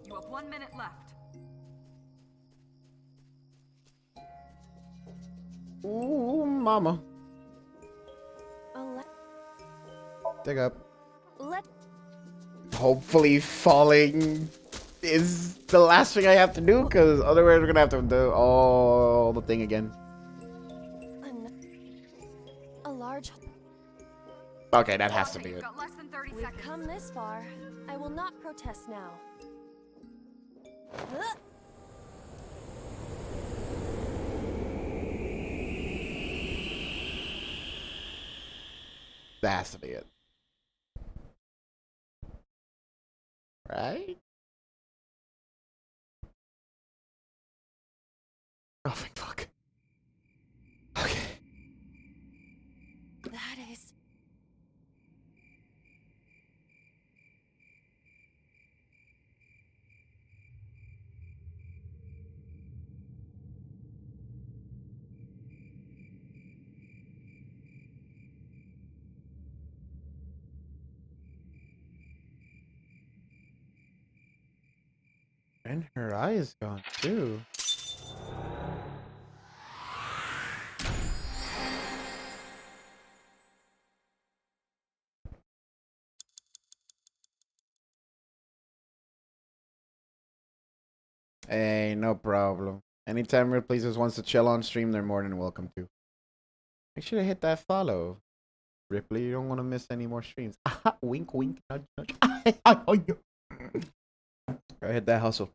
You have 1 minute left. Ooh, mama. Dig up. Let. Hopefully falling is the last thing I have to do, because otherwise we're gonna have to do all the thing again. A large. Okay, that has to be You've it. got less than 30 We've seconds. come this far. I will not protest now. Ugh. That has to be it. Right? Oh, fuck. Okay. That is. And her eye is gone too. Hey, no problem. Anytime Real Pleasers wants to chill on stream, they're more than welcome to. Make sure to hit that follow. Ripley, you don't want to miss any more streams. Wink, wink, nudge, nudge. Go hit that hustle.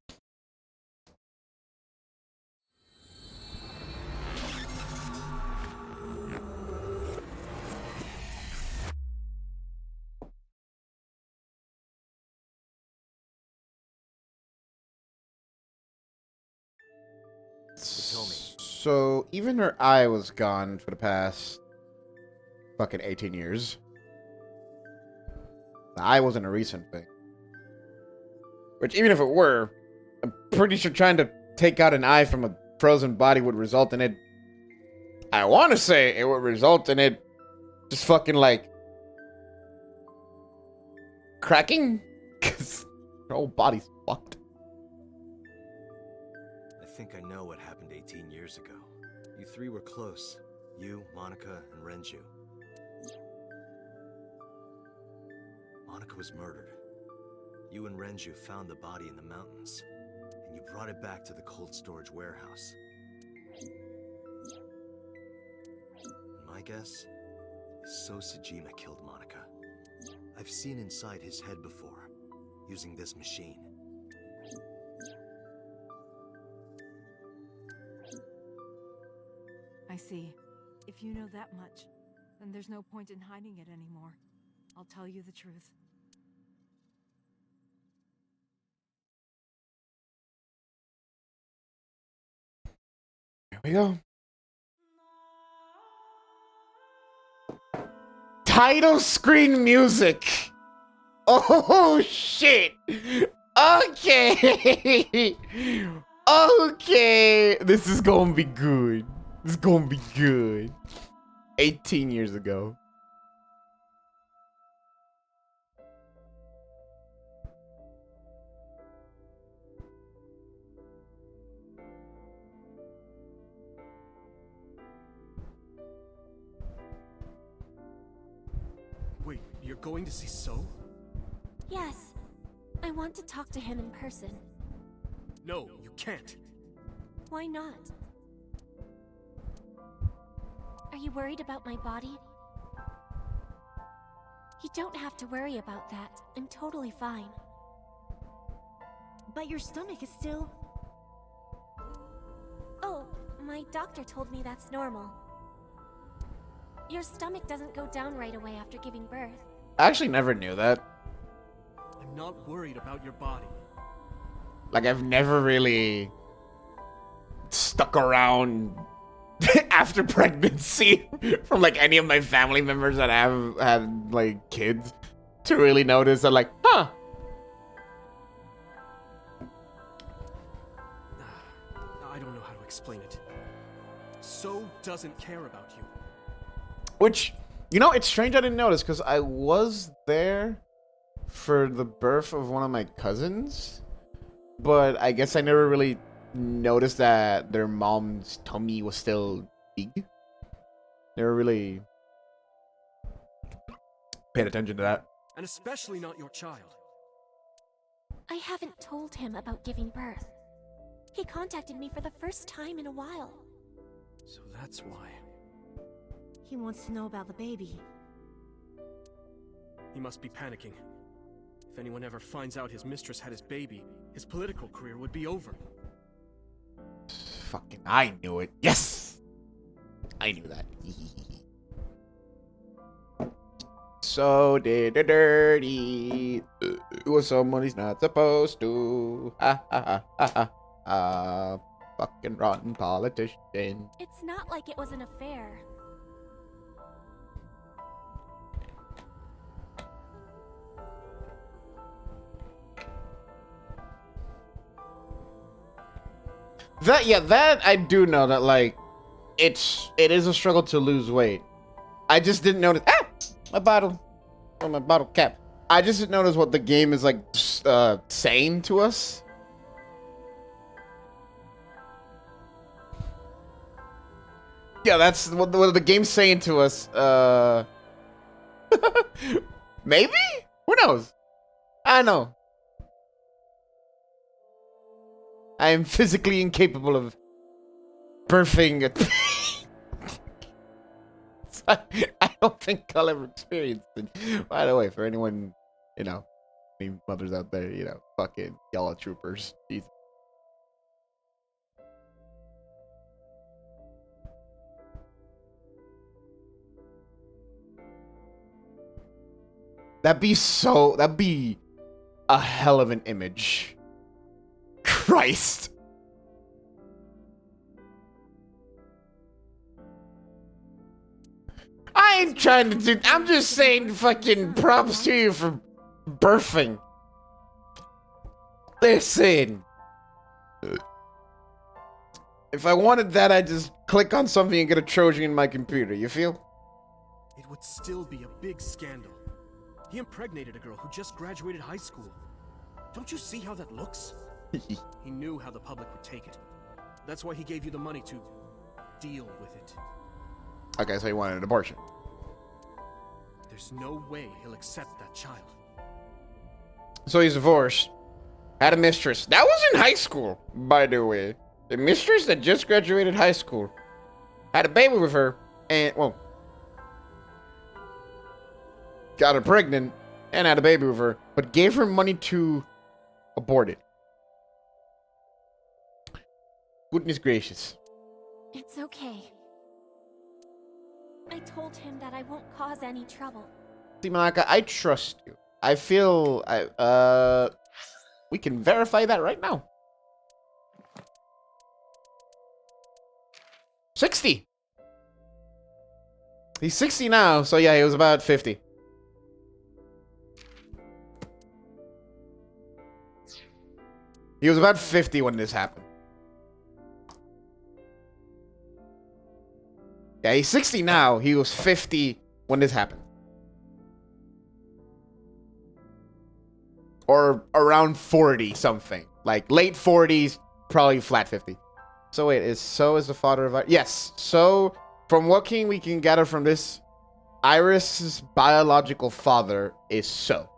So even her eye was gone for the past fucking 18 years. The eye wasn't a recent thing. Which even if it were, I'm pretty sure trying to take out an eye from a frozen body would result in it. I want to say it would result in it just fucking like cracking, because her whole body's fucked. I think I know what happened 18 years ago. You three were close. You, Monica, and Renju. Monica was murdered. You and Renju found the body in the mountains, and you brought it back to the cold storage warehouse. And my guess is So Sejima killed Monica. I've seen inside his head before, using this machine. I see. If you know that much, then there's no point in hiding it anymore. I'll tell you the truth. Here we go. Title screen music. Oh shit. Okay. Okay. This is gonna be good. This is gonna be good. 18 years ago. Wait, you're going to see So? Yes. I want to talk to him in person. No, you can't. Why not? Are you worried about my body? You don't have to worry about that. I'm totally fine. But your stomach is still... Oh, my doctor told me that's normal. Your stomach doesn't go down right away after giving birth. I actually never knew that. I'm not worried about your body. Like, I've never really stuck around after pregnancy from like any of my family members that have had like kids to really notice that, like, huh. I don't know how to explain it. So doesn't care about you. Which, you know, it's strange I didn't notice because I was there for the birth of one of my cousins, but I guess I never really noticed that their mom's tummy was still big. Never really paid attention to that. And especially not your child. I haven't told him about giving birth. He contacted me for the first time in a while. So that's why. He wants to know about the baby. He must be panicking. If anyone ever finds out his mistress had his baby, his political career would be over. Fucking, I knew it. Yes! I knew that. So dirty. Was someone he's not supposed to. Ha ha ha ha ha. Fucking rotten politician. It's not like it was an affair. That I do know that, like, it is a struggle to lose weight. I just didn't notice. Ah, my bottle, my bottle cap. I just didn't notice what the game is like saying to us. Yeah, that's what the game's saying to us. Maybe? Who knows? I know. I am physically incapable of birthing a I don't think I'll ever experience it. By the way, for anyone, you know, any mothers out there, you know, fucking y'all are troopers. Jesus. That'd be a hell of an image. Christ. I ain't trying to do, I'm just saying fucking props to you for birthing. Listen. If I wanted that, I'd just click on something and get a Trojan in my computer, you feel? It would still be a big scandal. He impregnated a girl who just graduated high school. Don't you see how that looks? He knew how the public would take it. That's why he gave you the money to deal with it. Okay, so he wanted an abortion. There's no way he'll accept that child. So he's divorced. Had a mistress. That was in high school, by the way. The mistress that just graduated high school. Had a baby with her. And, well, got her pregnant and had a baby with her. But gave her money to abort it. Goodness gracious. It's okay. I told him that I won't cause any trouble. See, Malaka, I trust you. I feel we can verify that right now. 60. He's 60 now, so yeah, he was about 50. He was about 50 when this happened. Yeah, he's 60 now. He was 50 when this happened. Or around 40 something. Like late 40s, probably flat 50. So wait, is the father of Iris? Yes. So from what we can gather from this, Iris's biological father is So.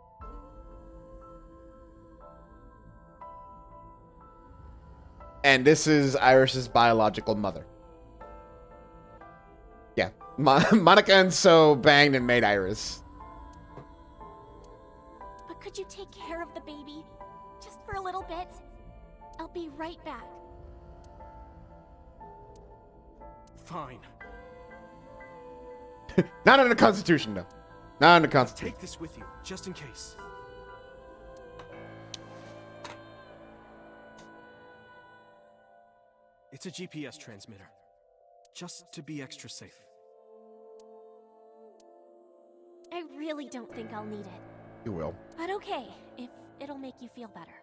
And this is Iris's biological mother. Yeah. Monica and So banged and made Iris. But could you take care of the baby? Just for a little bit? I'll be right back. Fine. Not in the Constitution, though. Not in the Constitution. Take this with you, just in case. It's a GPS transmitter. Just to be extra safe. I really don't think I'll need it. You will. But okay, if it'll make you feel better.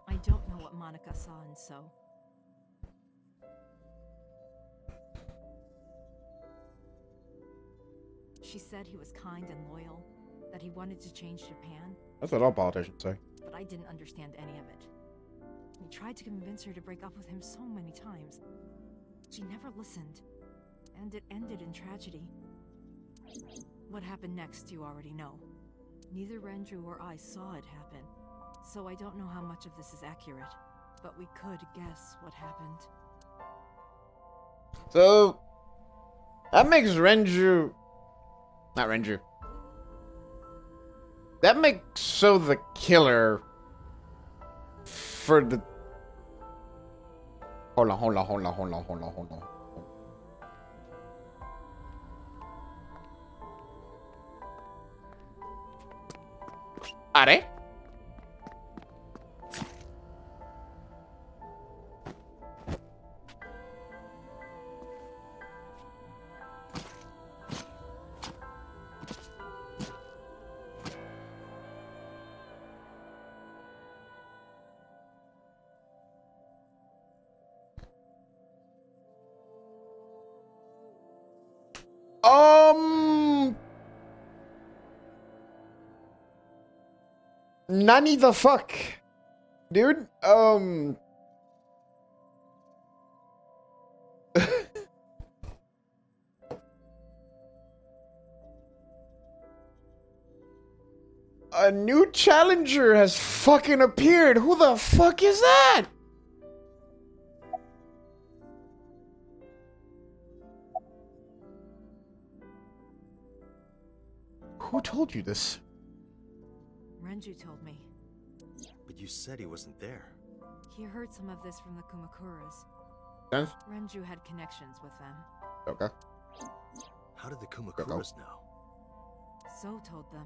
I don't know what Monica saw in So. She said he was kind and loyal, that he wanted to change Japan, That's what all politicians say. but I didn't understand any of it. He tried to convince her to break up with him so many times. She never listened, and it ended in tragedy. What happened next, you already know. Neither Renju or I saw it happen, so I don't know how much of this is accurate, but we could guess what happened. So, that makes Renju... Not Renju. That makes So the killer for the... Hold on. Are? Nani the fuck? Dude, a new challenger has fucking appeared. Who the fuck is that? Who told you this? Renju told me. But you said he wasn't there. He heard some of this from the Kumakuras. Sense? Renju had connections with them. Okay. How did the Kumakuras know? So told them.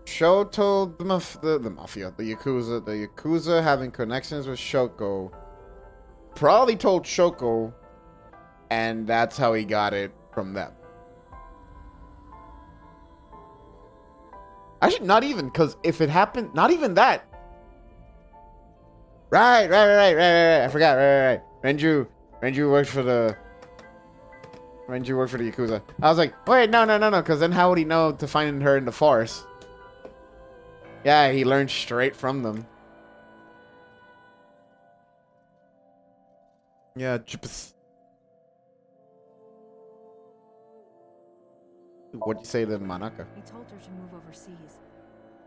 Sho told the mafia, the Yakuza having connections with Shoko. Probably told Shoko, and that's how he got it from them. Actually, not even, because if it happened, not even that. Right. I forgot. Right. Renju worked for the Yakuza. I was like, wait, no, because then how would he know to find her in the forest? Yeah, he learned straight from them. Yeah, what'd you say to Manaka? He told her to move overseas.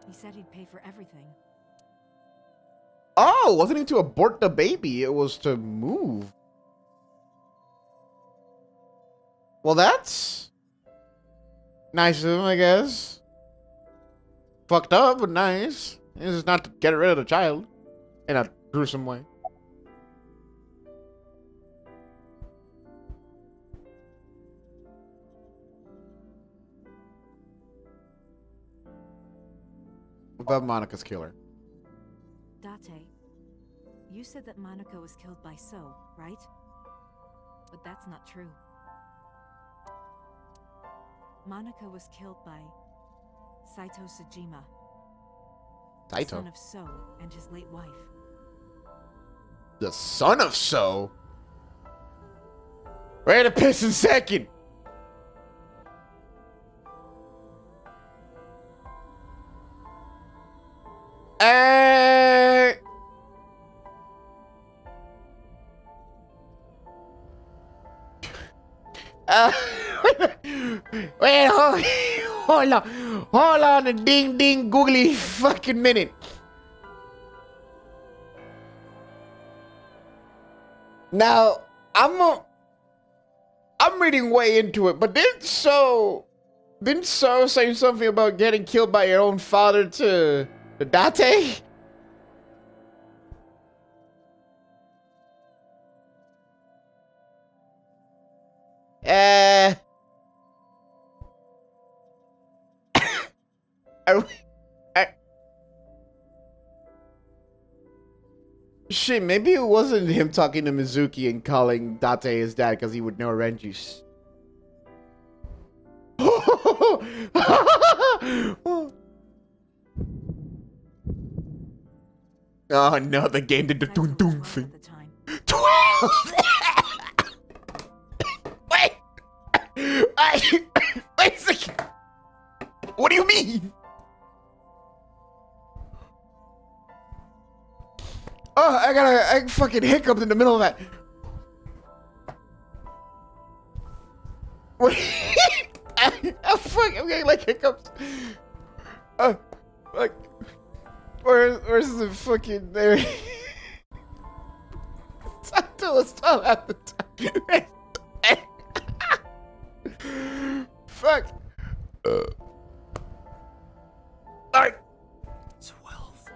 He said he'd pay for everything. Oh, it wasn't even to abort the baby. It was to move. Well, that's nice of him, I guess. Fucked up, but nice. This is not to get rid of the child in a gruesome way. about Monica's killer. Date, you said that Monica was killed by So, right? But that's not true. Monica was killed by Saito Sejima, Saito? son of So and his late wife. The son of So? Wait a pissing second. Uh, wait, hold on a ding googly fucking minute. Now, I'm reading way into it, but didn't So say something about getting killed by your own father to Date? Shit, maybe it wasn't him talking to Mizuki and calling Date his dad because he would know Renju's. Oh no, the game did the doom doom thing. 12! Wait! Wait a second! What do you mean? Oh, I fucking hiccuped in the middle of that. Wait. I'm getting like hiccups. Like, where's the fucking there? Until it's all at the time. Fuck. Alright. 12.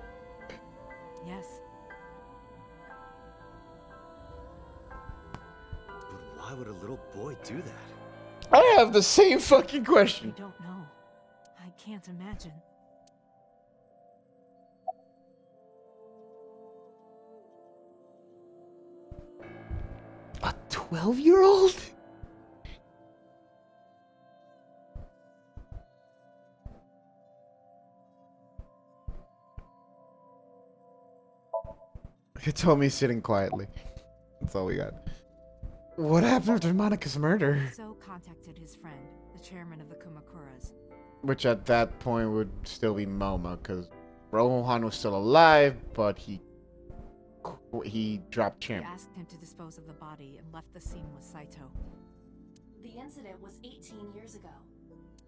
Yes. But why would a little boy do that? I have the same fucking question. I don't know. I can't imagine. A 12-year-old? He told me sitting quietly. That's all we got. What happened after Monica's murder? So contacted his friend, the chairman of the Kumakuras. Which at that point would still be Moma, because Rohan was still alive, but he dropped He Champ. asked him to dispose of the body and left the scene with Saito. The incident was 18 years ago.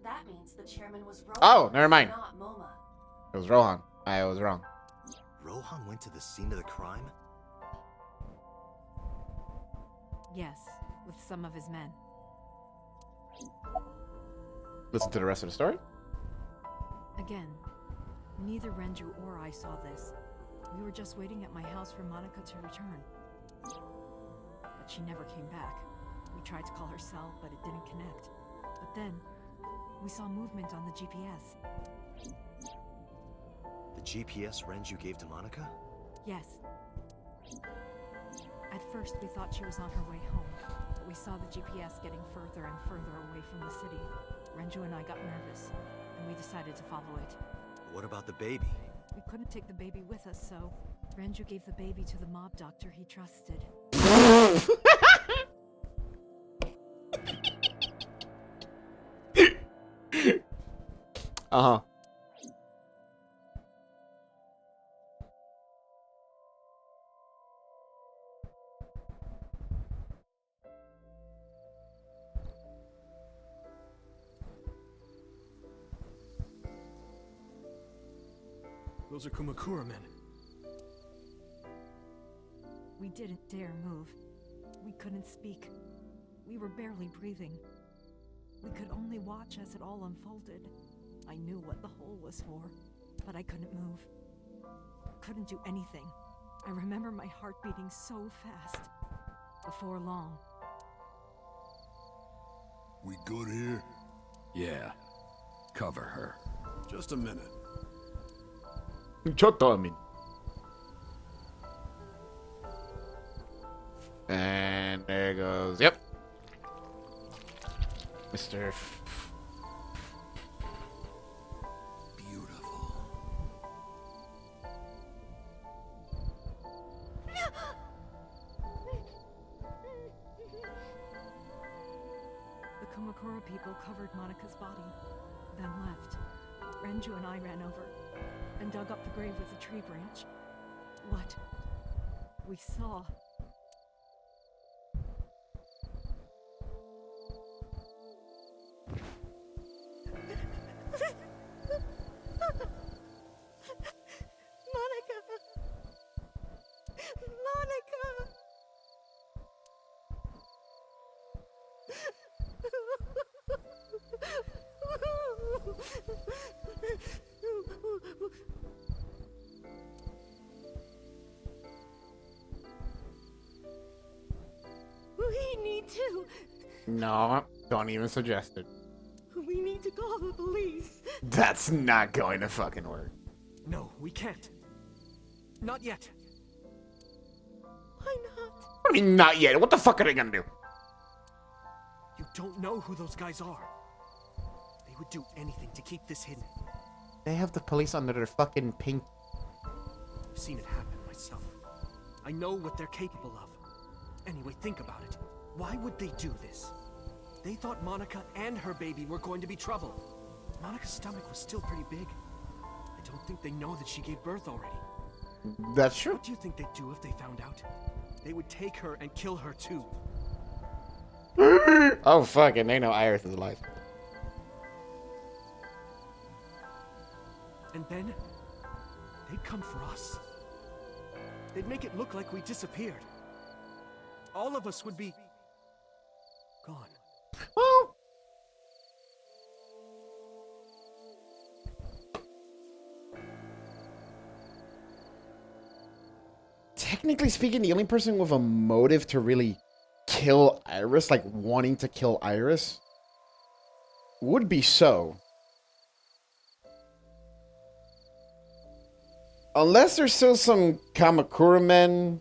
That means the chairman was Rohan, Oh, never mind. not Moma. It was Rohan. I was wrong. Rohan went to the scene of the crime? Yes, with some of his men. Listen to the rest of the story. Again, neither Renju or I saw this. We were just waiting at my house for Monica to return. But she never came back. We tried to call her cell, but it didn't connect. But then, we saw movement on the GPS. The GPS Renju gave to Monica? Yes. At first, we thought she was on her way home, but we saw the GPS getting further and further away from the city. Renju and I got nervous, and we decided to follow it. What about the baby? We couldn't take the baby with us, so Renju gave the baby to the mob doctor he trusted. Uh-huh. Those are Kumakura men. We didn't dare move. We couldn't speak. We were barely breathing. We could only watch as it all unfolded. I knew what the hole was for, but I couldn't move. Couldn't do anything. I remember my heart beating so fast. Before long. We good here? Yeah. Cover her. Just a minute. Chotomin. And there goes. Yep. Mr. Beautiful. The Kumakura people covered Monika's body, then left. Renju and I ran over and dug up the grave with a tree branch. What we saw. Monica! Monica! We need to. No, don't even suggest it. We need to call the police. That's not going to fucking work. No, we can't. Not yet. Why not? I mean, not yet. What the fuck are they gonna do? You don't know who those guys are. They would do anything to keep this hidden. They have the police under their fucking pink. I've seen it happen myself. I know what they're capable of. Anyway, think about it. Why would they do this? They thought Monica and her baby were going to be trouble. Monica's stomach was still pretty big. I don't think they know that she gave birth already. That's true. What do you think they'd do if they found out? They would take her and kill her too. Oh, fucking, they know Iris is alive. And then, they'd come for us. They'd make it look like we disappeared. All of us would be gone. Well, technically speaking, the only person with a motive to really kill Iris, like wanting to kill Iris, would be So. Unless there's still some Kamakura men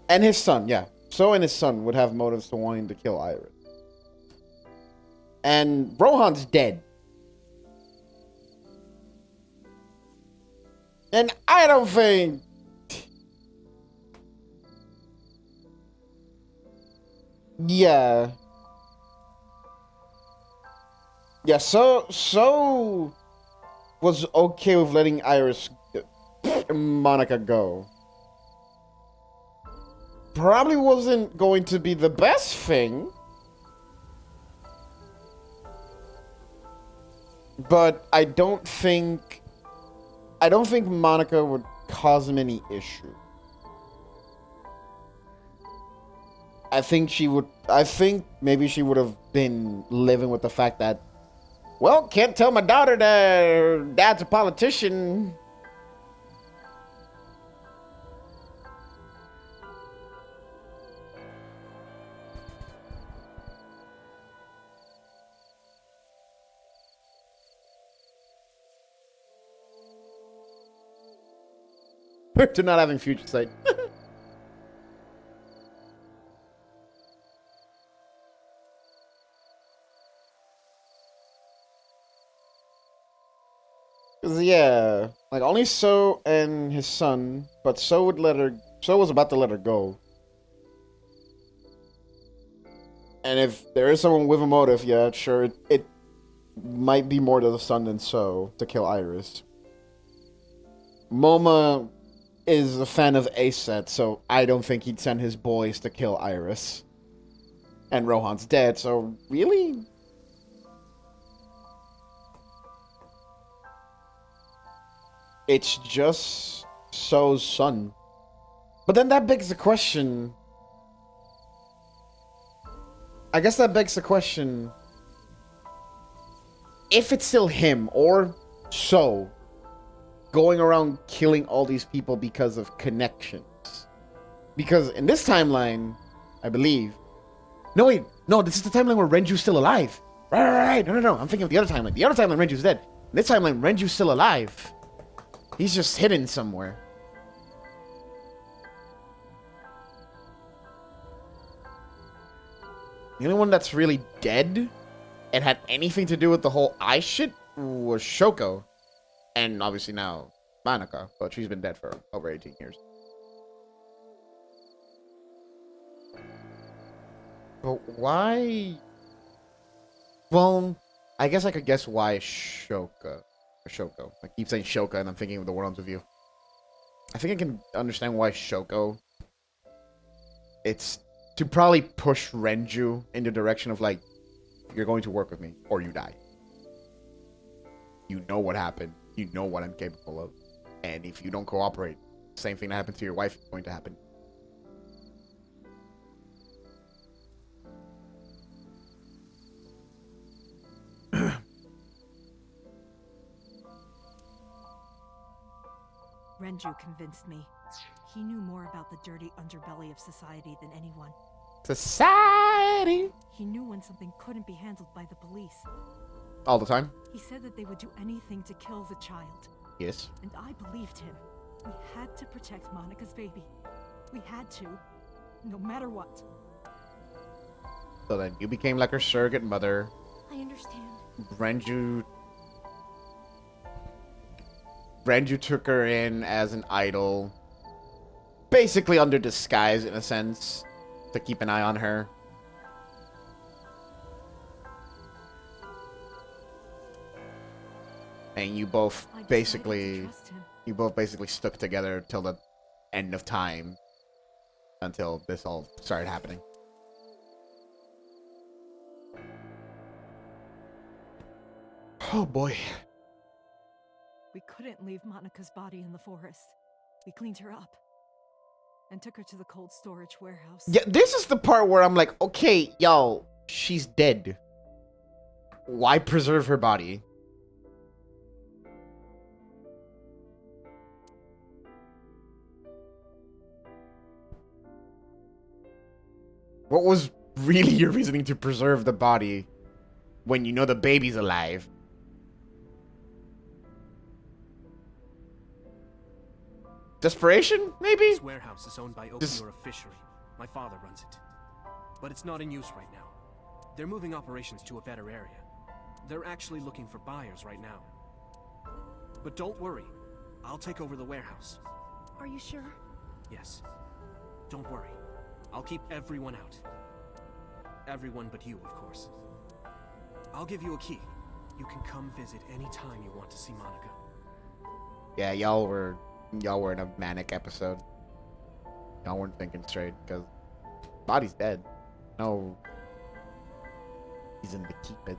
and his son, yeah. So and his son would have motives to wanting to kill Iris. And Rohan's dead. And I don't think... Yeah. Yeah, so was okay with letting Iris... Monica go. Probably wasn't going to be the best thing. But I don't think Monica would cause him any issue. I think maybe she would have been living with the fact that, well, can't tell my daughter that her dad's a politician. To not having future sight. Yeah, like only So and his son, but So was about to let her go. And if there is someone with a motive, yeah, sure, it might be more to the son than So to kill Iris. Moma is a fan of Aset, so I don't think he'd send his boys to kill Iris. And Rohan's dead, so really? It's just So's son. But then that begs the question... I guess that begs the question... If it's still him, or So... going around killing all these people because of connections. Because in this timeline, I believe... No, wait. No, this is the timeline where Renju's still alive. Right. No. I'm thinking of the other timeline. The other timeline, Renju's dead. In this timeline, Renju's still alive. He's just hidden somewhere. The only one that's really dead and had anything to do with the whole eye shit was Shoko. And obviously now Monica, but she's been dead for over 18 years. But why? Well, I guess I could guess why Shoka. Or Shoko. I keep saying Shoka and I'm thinking of the World's Review. I think I can understand why Shoko. It's to probably push Renju in the direction of like, you're going to work with me or you die. You know what happened. You know what I'm capable of. And if you don't cooperate, same thing that happened to your wife is going to happen. Renju convinced me. He knew more about the dirty underbelly of society than anyone. Society! He knew when something couldn't be handled by the police. All the time? He said that they would do anything to kill the child. Yes. And I believed him. We had to protect Monica's baby. We had to. No matter what. So then you became like her surrogate mother. I understand. Renju took her in as an idol. Basically under disguise, in a sense. To keep an eye on her. And you both basically stuck together till the end of time. Until this all started happening. Oh boy. We couldn't leave Monica's body in the forest. We cleaned her up. And took her to the cold storage warehouse. Yeah, this is the part where I'm like, okay, y'all, she's dead. Why preserve her body? What was really your reasoning to preserve the body when you know the baby's alive? Desperation, maybe? This warehouse is owned by Okiura Fishery. My father runs it. But it's not in use right now. They're moving operations to a better area. They're actually looking for buyers right now. But don't worry. I'll take over the warehouse. Are you sure? Yes. Don't worry. I'll keep everyone out. Everyone but you, of course. I'll give you a key. You can come visit anytime you want to see Monica. Yeah, y'all were in a manic episode. Y'all weren't thinking straight because body's dead. No reason to keep it.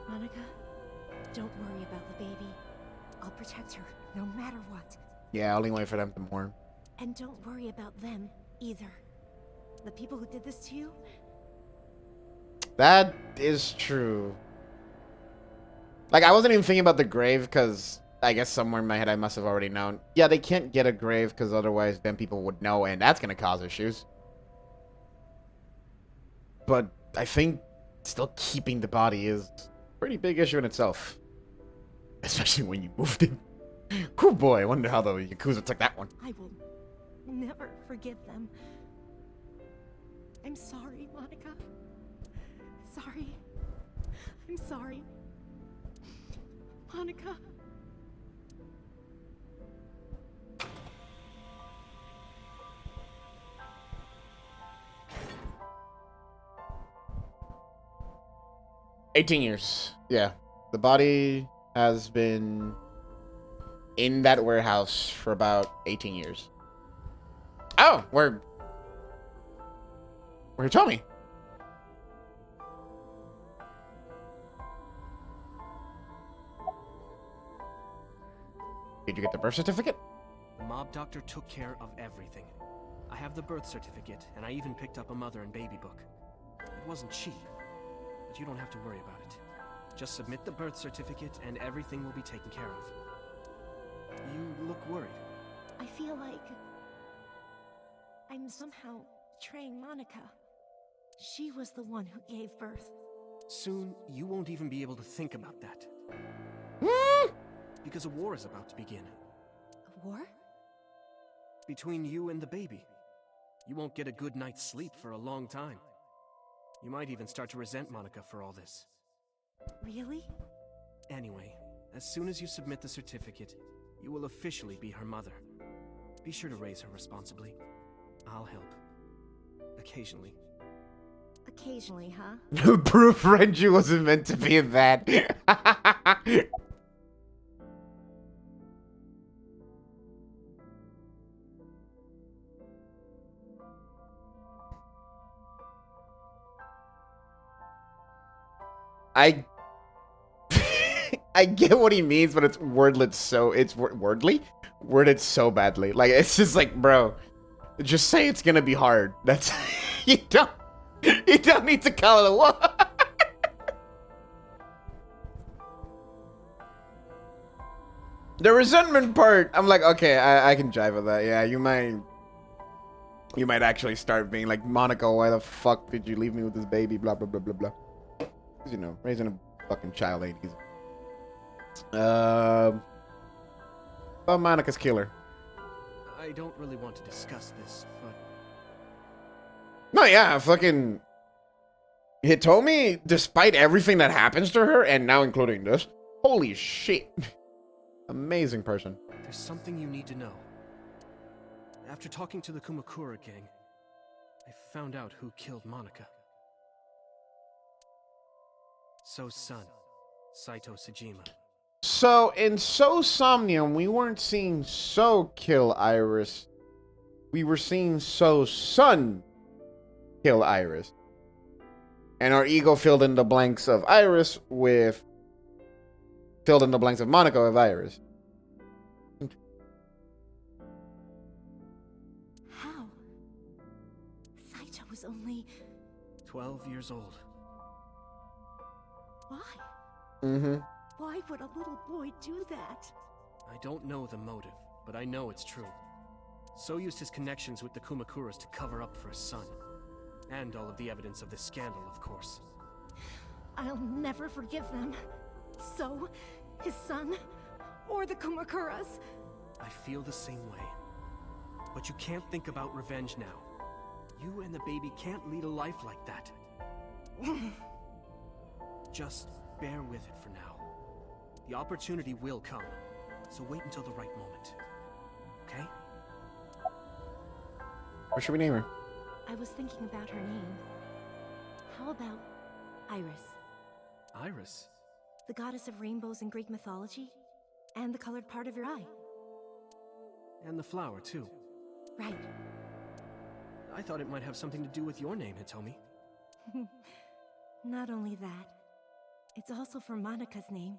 Monica, don't worry about the baby. I'll protect her, no matter what. Yeah, only way for them to mourn. And don't worry about them, either. The people who did this to you? That is true. Like, I wasn't even thinking about the grave, because I guess somewhere in my head I must have already known. Yeah, they can't get a grave, because otherwise then people would know, and that's going to cause issues. But I think still keeping the body is a pretty big issue in itself. Especially when you moved it. Cool boy, I wonder how the Yakuza took that one. I will never forgive them. I'm sorry, Monica. Sorry. I'm sorry. Monica. $18 Yeah. The body has been in that warehouse for about 18 years. Oh, where you told me? Did you get the birth certificate? The mob doctor took care of everything. I have the birth certificate, and I even picked up a mother and baby book. It wasn't cheap, but you don't have to worry about it. Just submit the birth certificate, and everything will be taken care of. You look worried. I feel like I'm somehow betraying Monica. She was the one who gave birth. Soon, you won't even be able to think about that. Because a war is about to begin. A war? Between you and the baby. You won't get a good night's sleep for a long time. You might even start to resent Monica for all this. Really? Anyway, as soon as you submit the certificate, you will officially be her mother. Be sure to raise her responsibly. I'll help. Occasionally. Occasionally, huh? Proof Renji wasn't meant to be in that. I I get what he means, but it's worded so worded so badly. Like it's just like, bro, just say it's gonna be hard. That's you don't need to call it a war. The resentment part, I'm like, okay, I can jive with that. Yeah, you might actually start being like, Monica, why the fuck did you leave me with this baby? Blah blah blah blah blah. 'Cause, you know, raising a fucking child ain't easy. But Monica's killer. I don't really want to discuss this, but No, yeah, fucking Hitomi, despite everything that happens to her, and now including this, holy shit. Amazing person. there's something you need to know. After talking to the Kumakura gang, I found out who killed Monica. So's son, Saito Sejima. So, in So Somnium, we weren't seeing So kill Iris. We were seeing So's son kill Iris. And our ego filled in the blanks of Iris with... filled in the blanks of Monica with Iris. How? Saito was only... 12 years old. Why? Mm-hmm. Why would a little boy do that? I don't know the motive, but I know it's true. So used his connections with the Kumakuras to cover up for his son. And all of the evidence of this scandal, of course. I'll never forgive them. So, his son, or the Kumakuras. I feel the same way. But you can't think about revenge now. You and the baby can't lead a life like that. Just bear with it for now. The opportunity will come, so wait until the right moment. Okay? What should we name her? I was thinking about her name. How about Iris? Iris? The goddess of rainbows in Greek mythology? And the colored part of your eye. And the flower, too. Right. I thought it might have something to do with your name, Hitomi. Not only that, it's also for Monica's name.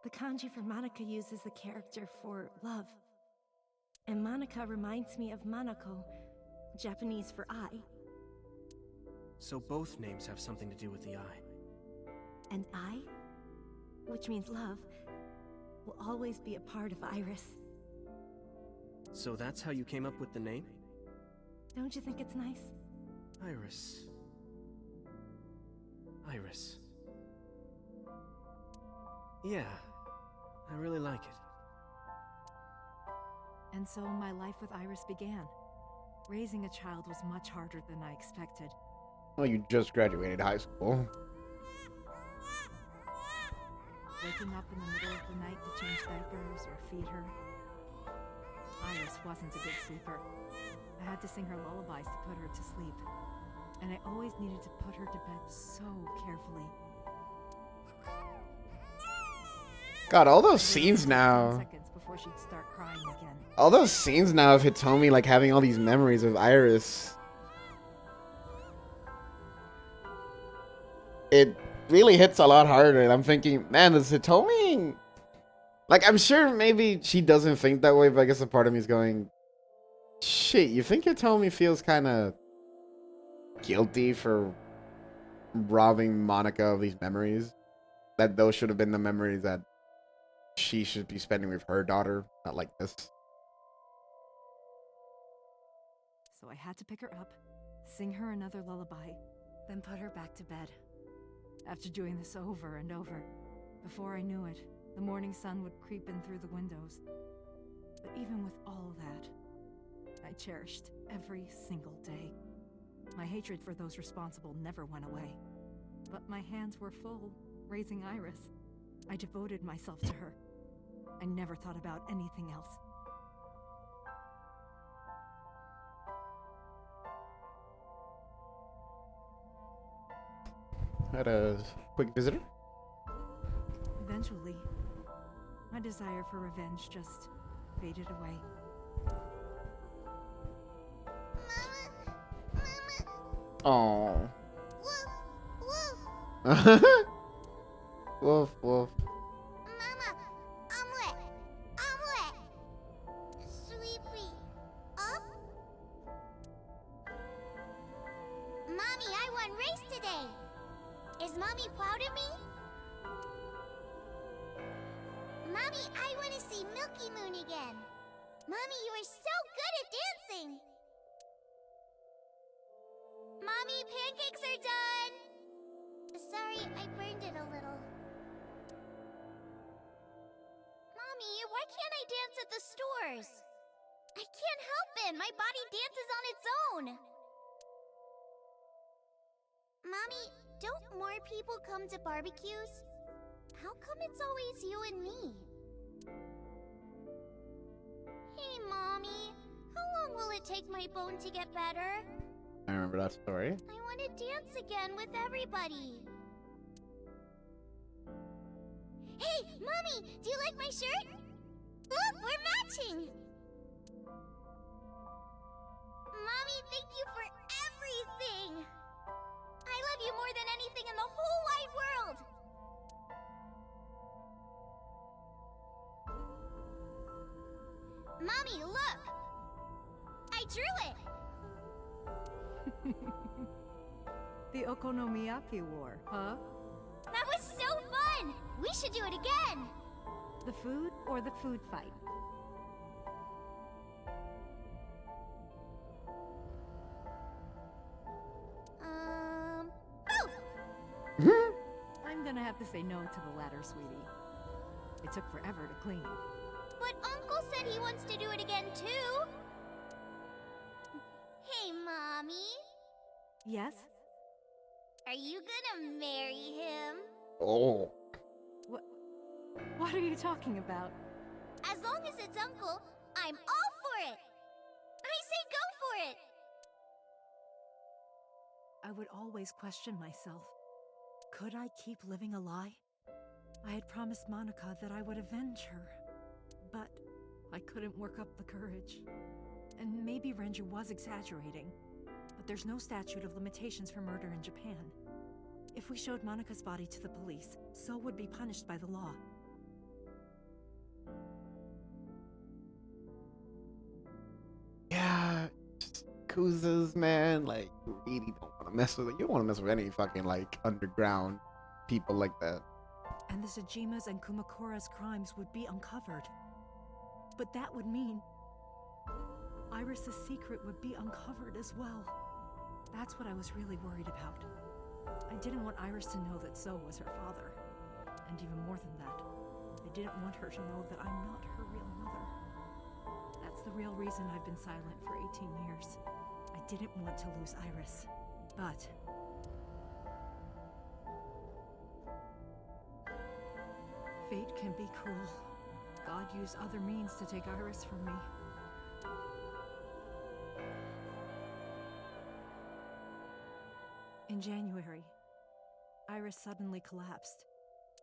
The kanji for Monica uses the character for love. And Monica reminds me of Manako, Japanese for eye. So both names have something to do with the eye. And I, which means love, will always be a part of Iris. So that's how you came up with the name? Don't you think it's nice? Iris. Iris. Yeah, I really like it. And so my life with Iris began. Raising a child was much harder than I expected. Well, you just graduated high school. Waking up in the middle of the night to change diapers or feed her. Iris wasn't a good sleeper. I had to sing her lullabies to put her to sleep. And I always needed to put her to bed so carefully. God, all those scenes now. Seconds before she'd start crying again. All those scenes now of Hitomi like having all these memories of Iris. It really hits a lot harder, and I'm thinking, man, is Hitomi... Like, I'm sure maybe she doesn't think that way, but I guess a part of me is going, shit, you think Hitomi feels kind of guilty for robbing Monica of these memories? That those should have been the memories that she should be spending with her daughter, not like this. So I had to pick her up, sing her another lullaby, then put her back to bed. After doing this over and over, Before I knew it, the morning sun would creep in through the windows. But even with all that, I cherished every single day. My hatred for those responsible never went away. But my hands were full, raising Iris. I devoted myself to her. I never thought about anything else. Had a quick visitor. Eventually, my desire for revenge just faded away. Oh. Woof, woof. Woof, woof. Mama, omelet, omelet. Sweepy, up. Mommy, I won race today. Is Mommy proud of me? Mommy, I want to see Milky Moon again. Mommy, you are so good at dancing. Mommy, pancakes are done. Sorry, I burned it a little. Mommy, why can't I dance at the stores? I can't help it. My body dances on its own. Mommy, don't more people come to barbecues? How come it's always you and me? Hey, Mommy. How long will it take my bone to get better? I remember that story. I want to dance again with everybody. Hey, Mommy, do you like my shirt? Look, we're matching. Mommy, thank you for everything. I love you more than anything in the whole wide world. Mommy, look. I drew it. The Okonomiyaki War, huh? That was so fun. We should do it again. The food or the food fight? Both. I'm gonna have to say no to the latter, sweetie. It took forever to clean. But Uncle said he wants to do it again too. Hey, Mommy. Yes? Are you gonna marry him? Oh. What are you talking about? As long as it's Uncle, I'm all for it. I say go for it. I would always question myself. Could I keep living a lie? I had promised Monica that I would avenge her, but I couldn't work up the courage. And maybe Renju was exaggerating, but there's no statute of limitations for murder in Japan. If we showed Monica's body to the police, so would be punished by the law. Yeah, just Kuzas, man. Like, you really don't want to mess with it. You don't want to mess with any fucking, like, underground people like that. And the Tsujima's and Kumakura's crimes would be uncovered. But that would mean Iris's secret would be uncovered as well. That's what I was really worried about. I didn't want Iris to know that So was her father. And even more than that, I didn't want her to know that I'm not her real mother. That's the real reason I've been silent for 18 years. I didn't want to lose Iris. But fate can be cruel. God used other means to take Iris from me. In January, Iris suddenly collapsed.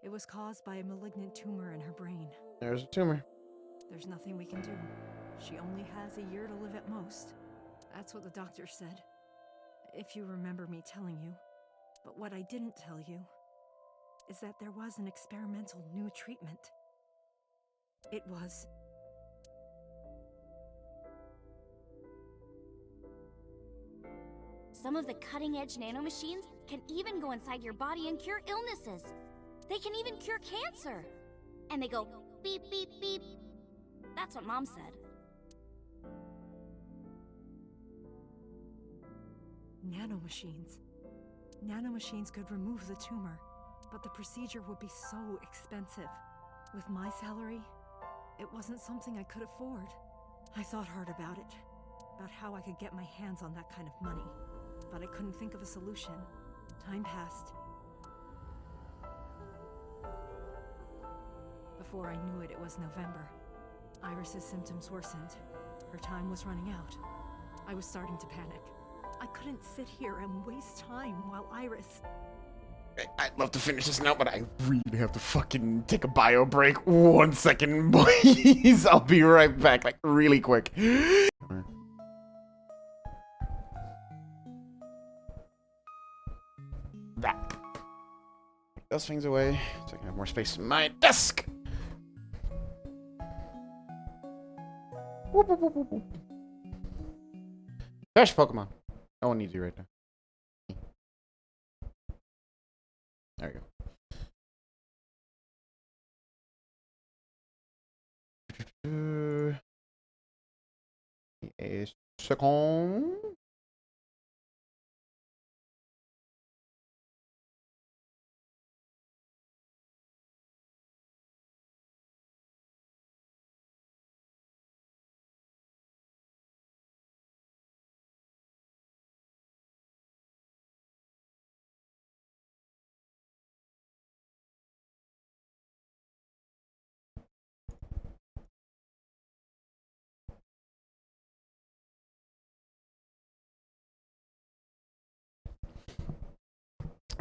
It was caused by a malignant tumor in her brain. There's a tumor. There's nothing we can do. She only has a year to live at most. That's what the doctor said. If you remember me telling you. But what I didn't tell you is that there was an experimental new treatment. It was... Some of the cutting-edge nanomachines can even go inside your body and cure illnesses. They can even cure cancer. And they go beep, beep, beep. That's what Mom said. Nanomachines. Nanomachines could remove the tumor, but the procedure would be so expensive. With my salary, it wasn't something I could afford. I thought hard about it, about how I could get my hands on that kind of money, but I couldn't think of a solution. Time passed. Before I knew it, it was November. Iris's symptoms worsened. Her time was running out. I was starting to panic. I couldn't sit here and waste time while Iris... I'd love to finish this now, but I really have to fucking take a bio break. 1 second, boys. I'll be right back, like, really quick. That. Take those things away so I can have more space in my desk. Whoop, whoop, whoop, whoop, whoop. Gosh, Pokemon. No one needs you right now. There we go. A second.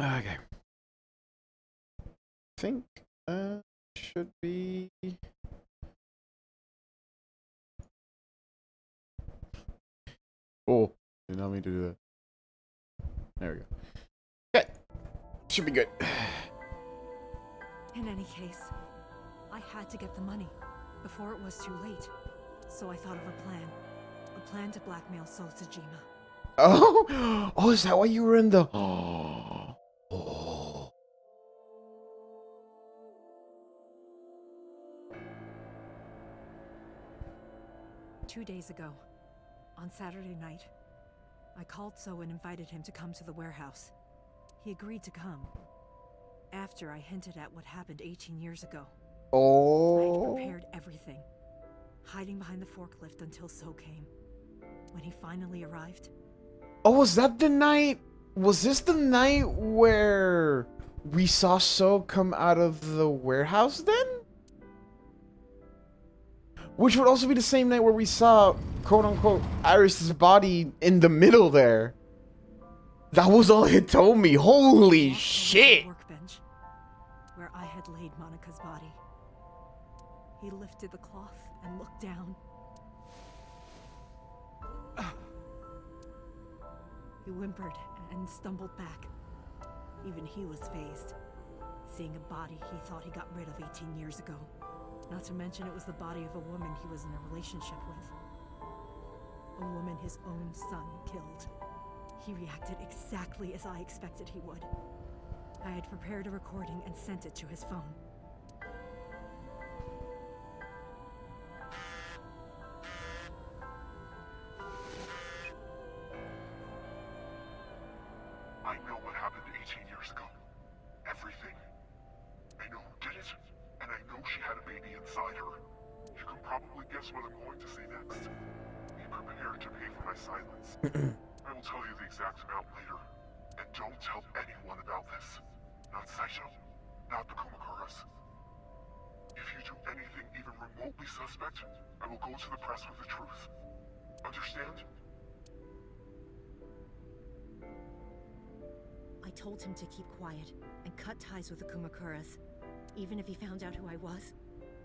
Okay. I think should be. Oh, did not mean to do that. There we go. Okay, should be good. In any case, I had to get the money before it was too late. So I thought of a plan. A plan to blackmail Soul Tsujima. Oh, oh, is that why you were in the? Oh. 2 days ago, on Saturday night, I called So and invited him to come to the warehouse. He agreed to come. After I hinted at what happened 18 years ago. Oh. I had prepared everything, hiding behind the forklift until So came. When he finally arrived... Oh, was that the night? Was this the night where we saw So come out of the warehouse then? Which would also be the same night where we saw, quote-unquote, Iris's body in the middle there. That was all it told me. Holy shit! Workbench, where I had laid Monica's body. He lifted the cloth and looked down. He whimpered and stumbled back. Even he was fazed, seeing a body he thought he got rid of 18 years ago. Not to mention it was the body of a woman he was in a relationship with. A woman his own son killed. He reacted exactly as I expected he would. I had prepared a recording and sent it to his phone. I know what happened 18 years ago. Everything. I know who did it, and I know she had a baby inside her. You can probably guess what I'm going to say next. Be prepared to pay for my silence. I will tell you the exact amount later. And don't tell anyone about this. Not Saito, not the Kumakuras. If you do anything even remotely suspect, I will go to the press with the truth. Understand? I told him to keep quiet and cut ties with the Kumakuras. Even if he found out who I was,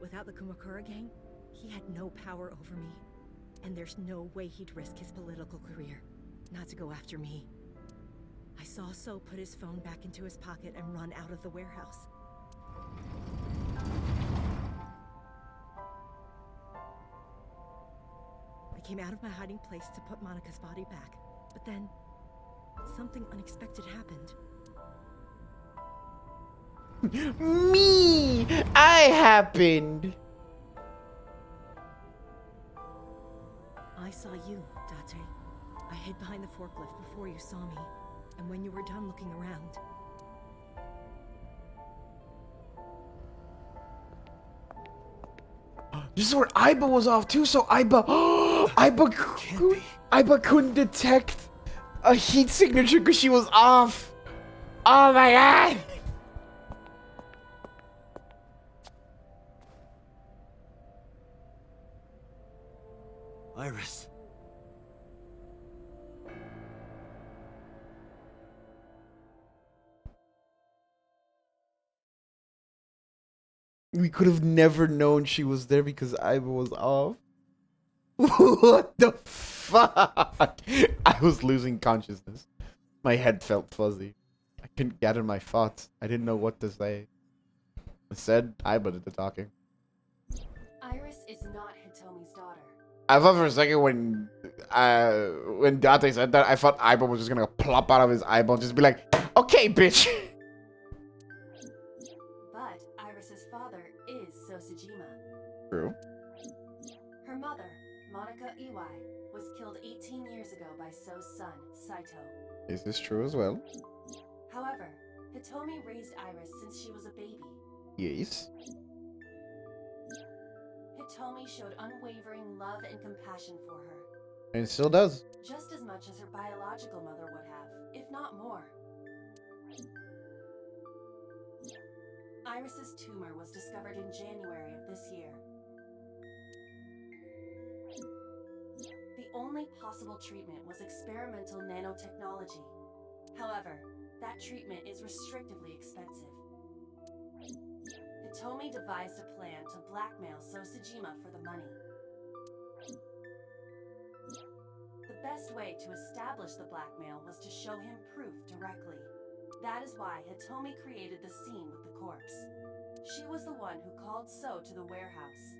without the Kumakura gang, he had no power over me. And there's no way he'd risk his political career, not to go after me. I saw So put his phone back into his pocket and run out of the warehouse. I came out of my hiding place to put Monica's body back, but then something unexpected happened. Me! I happened! I saw you, Date. I hid behind the forklift before you saw me, and when you were done looking around, This is where Aiba was off too, so Aiba couldn't detect a heat signature because she was off. Oh my god! Iris. We could have never known she was there because Aiba was off. What the fuck? I was losing consciousness. My head felt fuzzy. I couldn't gather my thoughts. I didn't know what to say. I said Aiba did the talking. Iris is not Hitomi's daughter. I thought for a second when Date said that, I thought Aiba was just gonna plop out of his eyeball and just be like, okay, bitch. But Iris's father is Sosajima. True. Her mother, Monica Iwai, was killed 18 years ago by So's son, Saito. Is this true as well? However, Hitomi raised Iris since she was a baby. Yes. Hitomi showed unwavering love and compassion for her. And it still does. Just as much as her biological mother would have, if not more. Iris's tumor was discovered in January of this year. The only possible treatment was experimental nanotechnology. However, that treatment is restrictively expensive. Hitomi devised a plan to blackmail Sosajima for the money. The best way to establish the blackmail was to show him proof directly. That is why Hitomi created the scene with the corpse. She was the one who called So to the warehouse.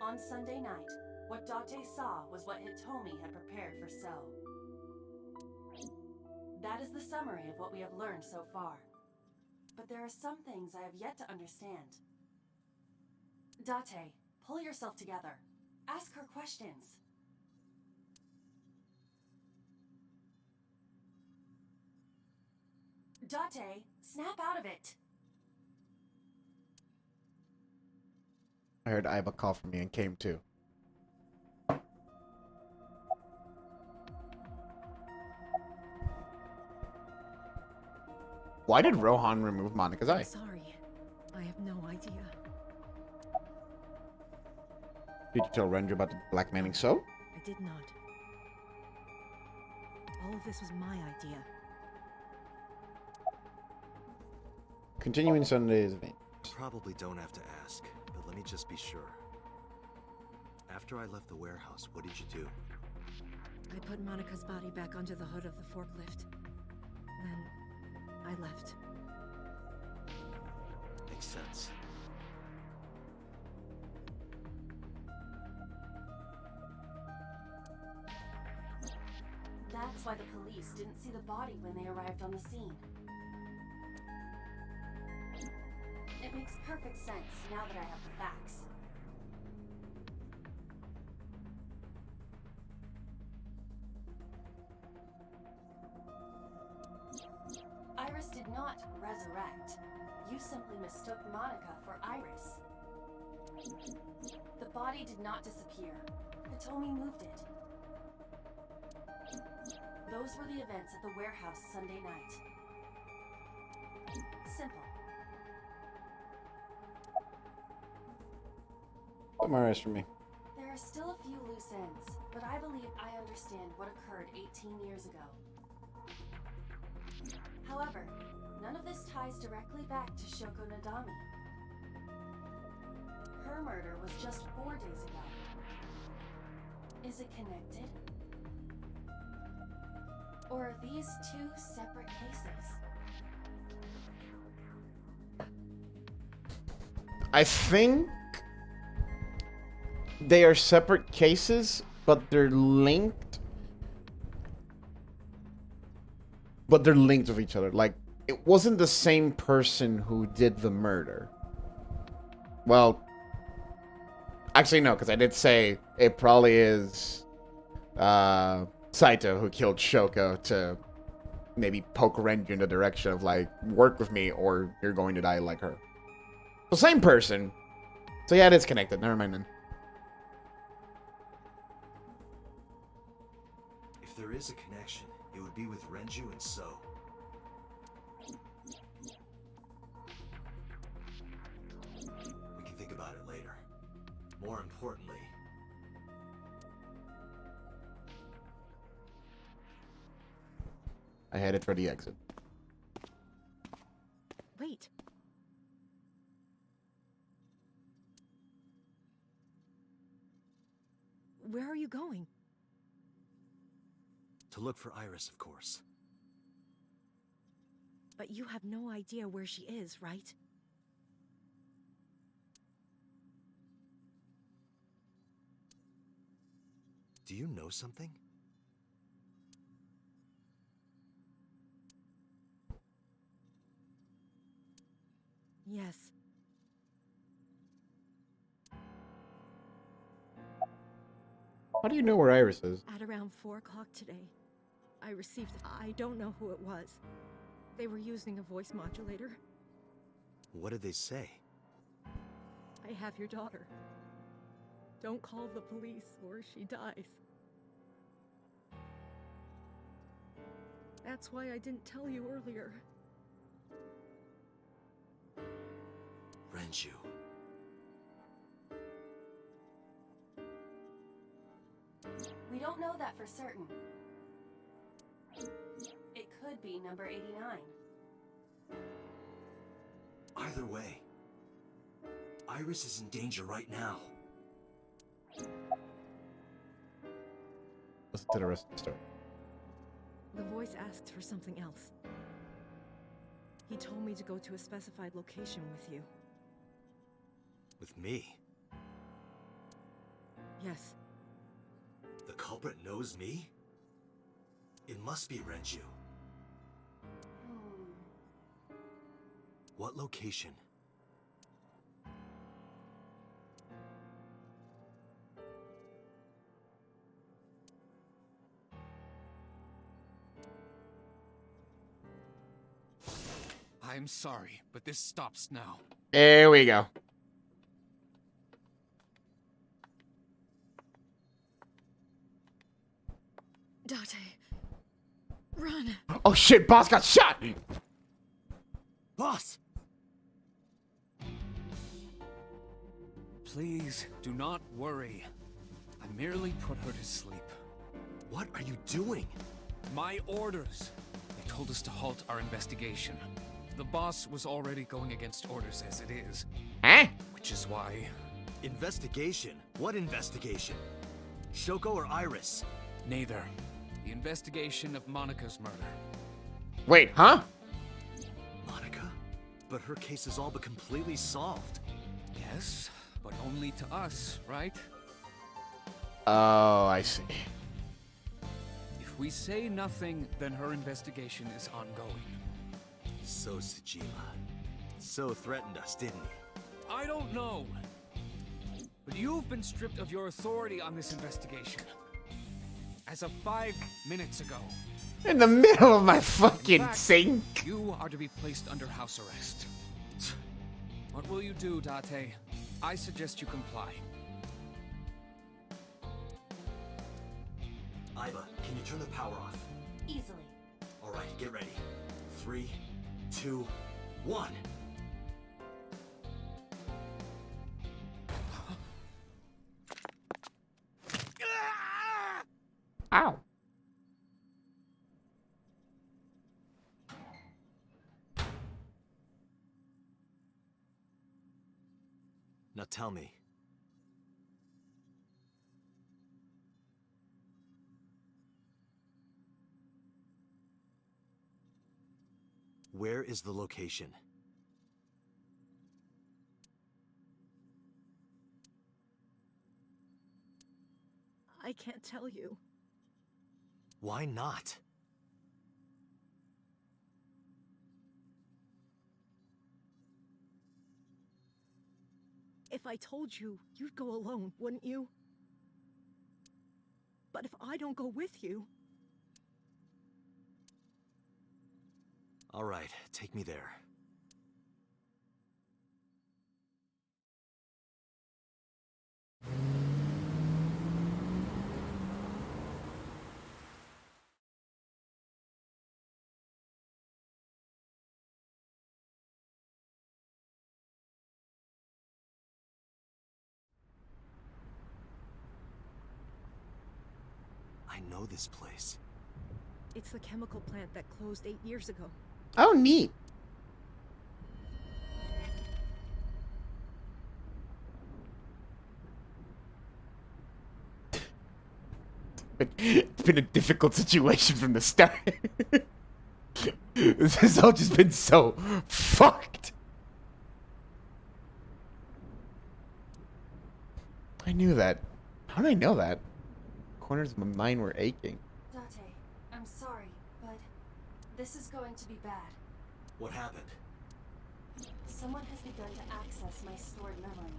On Sunday night, what Date saw was what Hitomi had prepared for So. That is the summary of what we have learned so far. But there are some things I have yet to understand. Date, pull yourself together. Ask her questions. Date, snap out of it. I heard Aiba call for me and came too. Why did Rohan remove Monica's eye? I'm sorry. I have no idea. Did you tell Renju about the blackmailing So? I did not. All of this was my idea. Continuing Sunday's event. Probably don't have to ask, but let me just be sure. After I left the warehouse, what did you do? I put Monica's body back onto the hood of the forklift. Then I left. Makes sense. That's why the police didn't see the body when they arrived on the scene. It makes perfect sense now that I have the facts. Iris did not resurrect. You simply mistook Monica for Iris. The body did not disappear. Hitomi moved it. Those were the events at the warehouse Sunday night. Simple. Summarize for me. There are still a few loose ends, but I believe I understand what occurred 18 years ago. However, none of this ties directly back to Shoko Nadami. Her murder was just 4 days ago. Is it connected? Or are these two separate cases? I think they are separate cases, but they're linked. But they're linked with each other. Like, it wasn't the same person who did the murder. Well, actually no, because I did say it probably is Saito who killed Shoko to maybe poke Renju in the direction of like, work with me or you're going to die like her. The same person. So yeah, it is connected. Never mind then. If there is a connection, it would be with Renju and So. We can think about it later. More importantly, I headed for the exit. Wait. Where are you going? to look for Iris, of course. But you have no idea where she is, right? Do you know something? Yes. How do you know where Iris is? At around 4 o'clock today, I received... I don't know who it was. They were using a voice modulator. What did they say? I have your daughter. Don't call the police or she dies. That's why I didn't tell you earlier. Renju. We don't know that for certain. It could be number 89. Either way, Iris is in danger right now. Listen to the rest of the story. The voice asked for something else. He told me to go to a specified location with you. With me? Yes. The culprit knows me? It must be Renju. What location? I'm sorry, but this stops now. There we go. Date, run! Oh shit, boss got shot! Boss! Please, do not worry. I merely put her to sleep. What are you doing? My orders. They told us to halt our investigation. The boss was already going against orders as it is. Huh? Which is why... Investigation? What investigation? Shoko or Iris? Neither. The investigation of Monika's murder. Wait, huh? Monica? But her case is all but completely solved. Yes, but only to us, right? Oh, I see. If we say nothing, then her investigation is ongoing. So Tsujima. So threatened us, didn't he? I don't know. But you've been stripped of your authority on this investigation. As of 5 minutes ago. In the middle of my fucking In fact, sink. You are to be placed under house arrest. What will you do, Date? I suggest you comply. Aiba, can you turn the power off? Easily. Alright, get ready. 3, 2, 1. Ow. Now tell me. Where is the location? I can't tell you. Why not? If I told you, you'd go alone, wouldn't you? But if I don't go with you... Alright, take me there. I know this place. It's the chemical plant that closed 8 years ago. Oh, neat. It's been a difficult situation from the start. This has all just been so fucked. I knew that. How did I know that? Corners of my mind were aching. Date, I'm sorry, but this is going to be bad. What happened? Someone has begun to access my stored memory.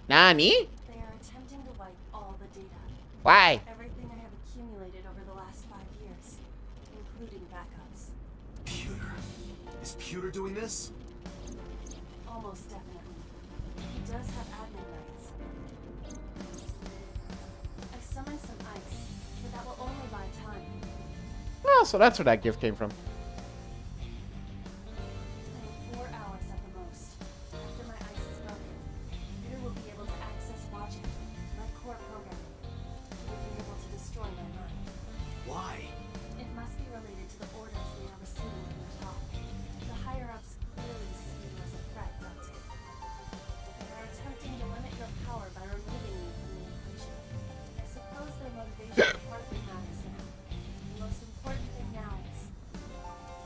Nani? They are attempting to wipe all the data. Why? Everything I have accumulated over the last 5 years, including backups. Pewter. Is Pewter doing this? Almost definitely. He does have admin rights. I summoned some ice, but that will only buy time. Oh, so that's where that gift came from. I have 4 hours at the most. After my ice is broken, Peter will be able to access logic, my core programming. He will be able to destroy my mind. Why? It must be related to the orders they are receiving from the top. The higher-ups clearly see you as a threat, don't they? They are attempting to limit your power by removing you from the equation. I suppose their motivation hardly matters now. The most important thing now is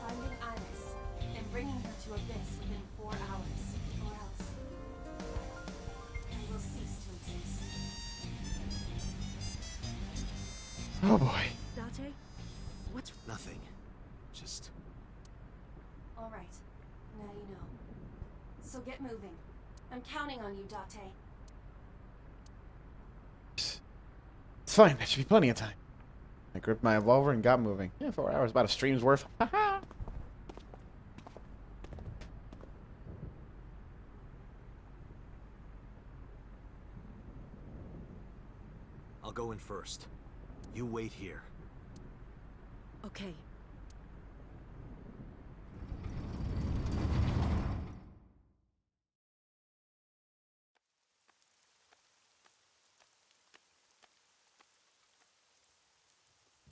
finding Iris and bringing her to Abyss within 4 hours, or else I will cease to exist. Oh boy. Date? What's... Nothing. Just... All right, now you know. So get moving. I'm counting on you, Date. It's fine. That should be plenty of time. I gripped my revolver and got moving. Yeah, 4 hours, about a stream's worth. Haha. I'll go in first. You wait here. Okay.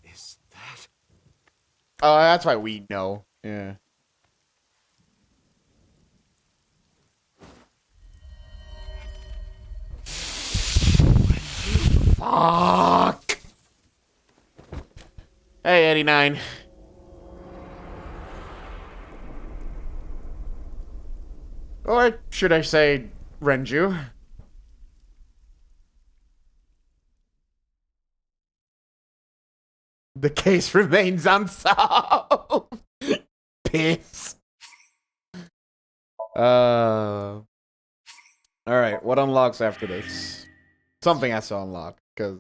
Is that... Oh, that's why we know. Yeah. Fuck. Hey, 89. Or should I say Renju? The case remains unsolved. Piss. All right, what unlocks after this? Something has to unlock, because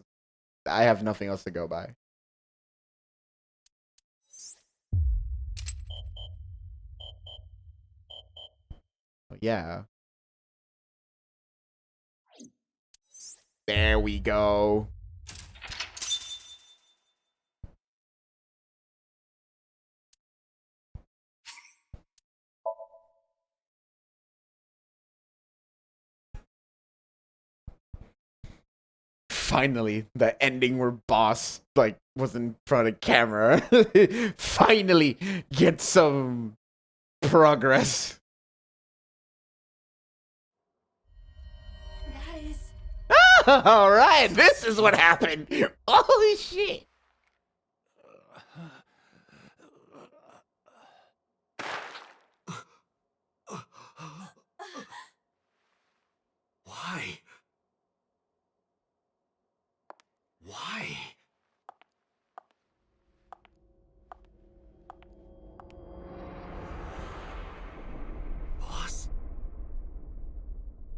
I have nothing else to go by. Yeah. There we go. Finally, the ending where Boss, like, was in front of camera. Finally get some progress. That is... Alright, this is what happened. Holy shit. Why? Why? Boss?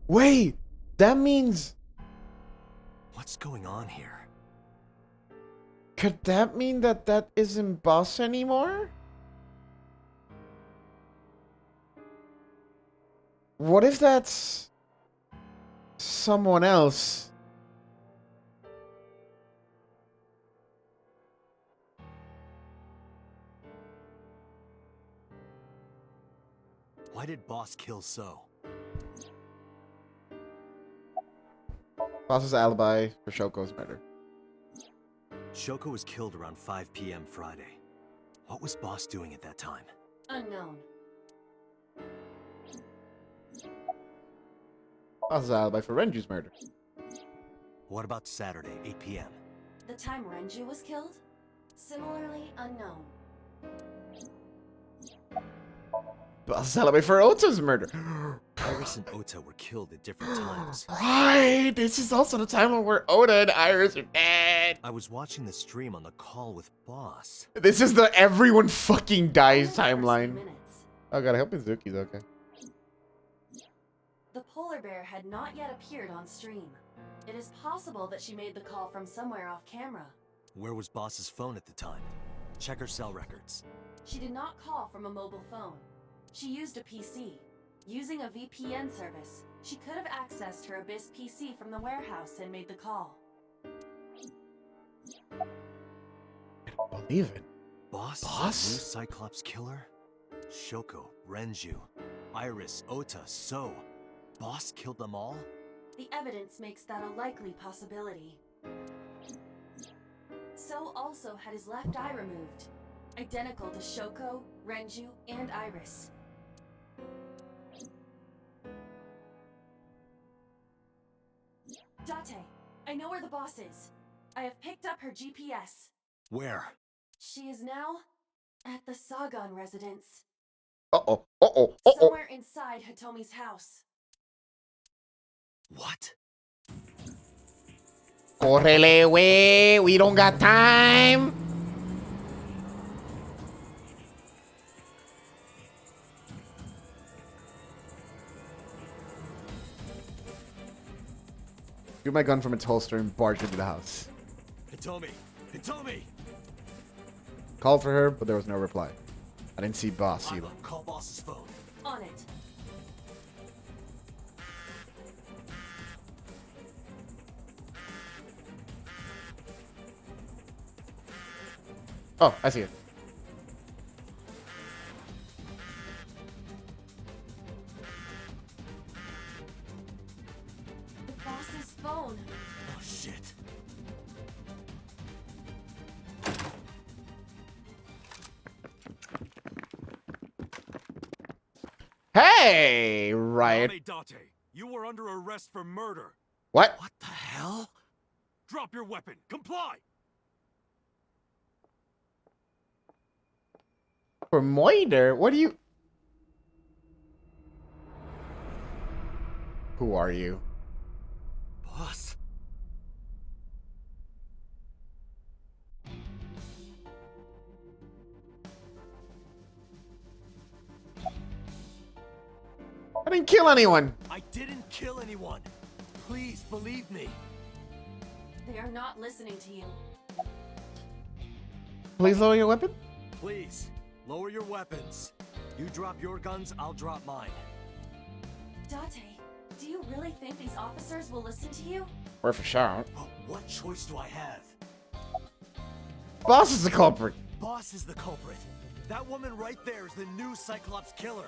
Wait, that means... What's going on here? Could that mean that that isn't Boss anymore? What if that's... someone else? Why did Boss kill So? Boss's alibi for Shoko's murder. Shoko was killed around 5 p.m. Friday. What was Boss doing at that time? Unknown. Boss's alibi for Renju's murder. What about Saturday, 8 p.m.? The time Renju was killed? Similarly unknown. Boss's alibi for Ota's murder. Iris and Ota were killed at different times. Right! This is also the time where Oda and Iris are dead. I was watching the stream on the call with Boss. This is the everyone fucking dies Only the first timeline. few minutes. Oh god, I hope Mizuki's okay. The polar bear had not yet appeared on stream. It is possible that she made the call from somewhere off camera. Where was Boss's phone at the time? Check her cell records. She did not call from a mobile phone. She used a PC. Using a VPN service, she could have accessed her Abyss PC from the warehouse and made the call. I don't believe it. Boss? Boss? The new Cyclops killer? Shoko, Renju, Iris, Ota, So. Boss killed them all? The evidence makes that a likely possibility. So also had his left eye removed, identical to Shoko, Renju, and Iris. Date, I know where the boss is. I have picked up her GPS. Where? She is now at the Sagan residence. Uh-oh, uh-oh, uh-oh. Somewhere inside Hitomi's house. What? Correle, wey. We don't got time. Drew my gun from its holster and barged into the house. Hitomi! Hitomi! Called for her, but there was no reply. I didn't see Boss either. Call Boss's phone. On it. Oh, I see it. The boss's phone. Oh, shit. Hey, Riot. Date, you were under arrest for murder. What? What the hell? Drop your weapon. Comply. For Moider? What do you... Who are you? Boss? I didn't kill anyone. I didn't kill anyone. Please believe me. They are not listening to you. Please lower your weapon. Please, lower your weapons. You drop your guns, I'll drop mine. Date, do you really think these officers will listen to you? We're for sure. But what choice do I have? Boss is the culprit. Boss is the culprit. That woman right there is the new Cyclops killer.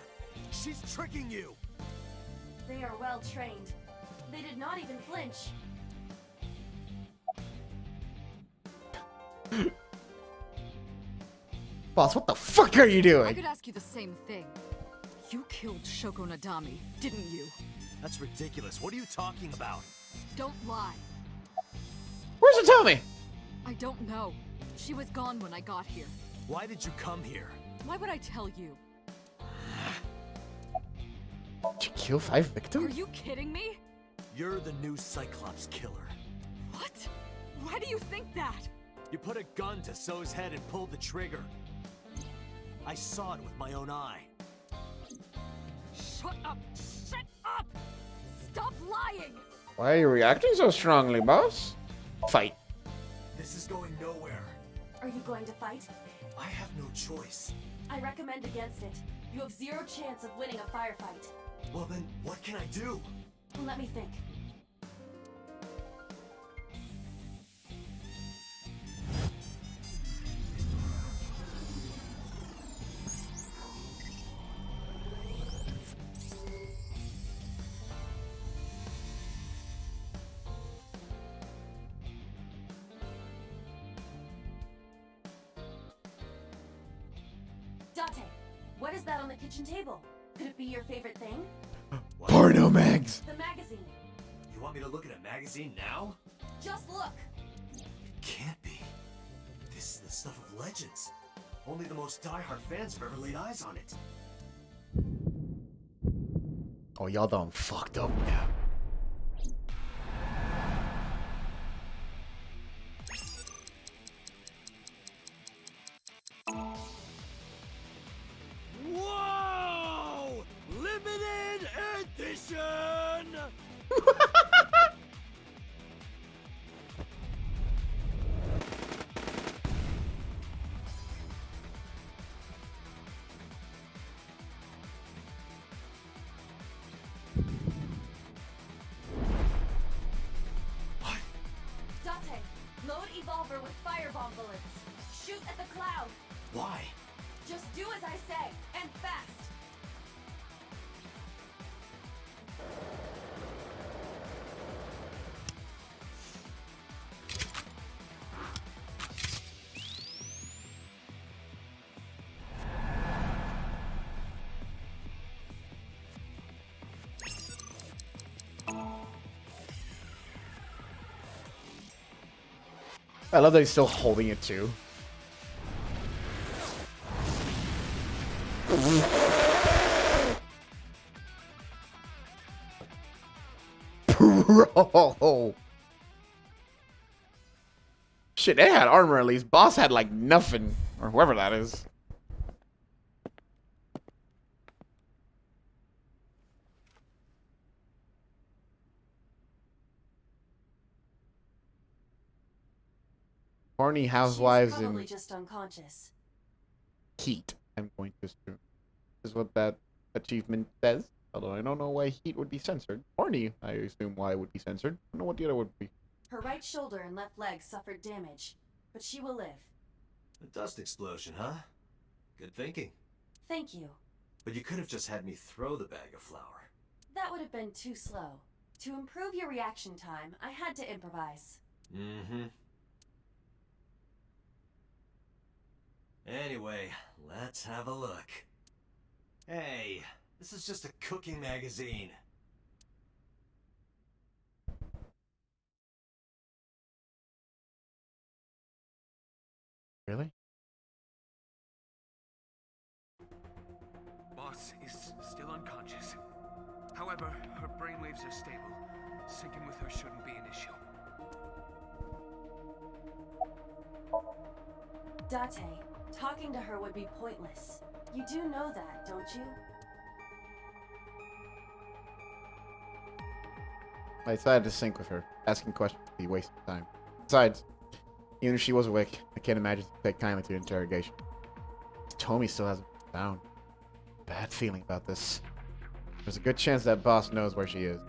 She's tricking you. They are well trained. They did not even flinch. Boss, what the fuck are you I doing? could ask you the same thing. You killed Shoko Nadami, didn't you? That's ridiculous. What are you talking about? Don't lie. Where's Hitomi? I don't know. She was gone when I got here. Why did you come here? Why would I tell you? Did you kill 5 Are victims? you kidding me? You're the new Cyclops killer. What? Why do you think that? You put a gun to So's head and pulled the trigger. I saw it with my own eye. Shut up! Shut up! Stop lying! Why are you reacting so strongly, boss? Fight. This is going nowhere. Are you going to fight? I have no choice. I recommend against it. You have zero chance of winning a firefight. Well then, what can I do? Let me think. Date, what is that on the kitchen table? Could it be your favorite thing? Porno mags. The magazine. You want me to look at a magazine now? Just look. Can't be. This is the stuff of legends. Only the most diehard fans have ever laid eyes on it. Oh, y'all done fucked up now. Whoa! Limited edition! Date, load Evolver with firebomb bullets. Shoot at the cloud. Why? Just do as I say, and fast. I love that he's still holding it too. Bro. Shit, they had armor at least. Boss had like nothing. Or whoever that is. Horny housewives She's probably in just unconscious. heat, I'm going to assume. Is what that achievement says. Although I don't know why heat would be censored. Horny, I assume why it would be censored. I don't know what the other would be. Her right shoulder and left leg suffered damage, but she will live. A dust explosion, huh? Good thinking. Thank you. But you could have just had me throw the bag of flour. That would have been too slow. To improve your reaction time, I had to improvise. Mm-hmm. Anyway, let's have a look. Hey, this is just a cooking magazine. Really? Boss is still unconscious. However, her brainwaves are stable. Syncing with her shouldn't be an issue. Date, talking to her would be pointless. You do know that, don't you? I decided to sync with her. Asking questions would be a waste of time. Besides, even if she was awake, I can't imagine she'd take kindly to the interrogation. Tommy still hasn't been found. Bad feeling about this. There's a good chance that boss knows where she is.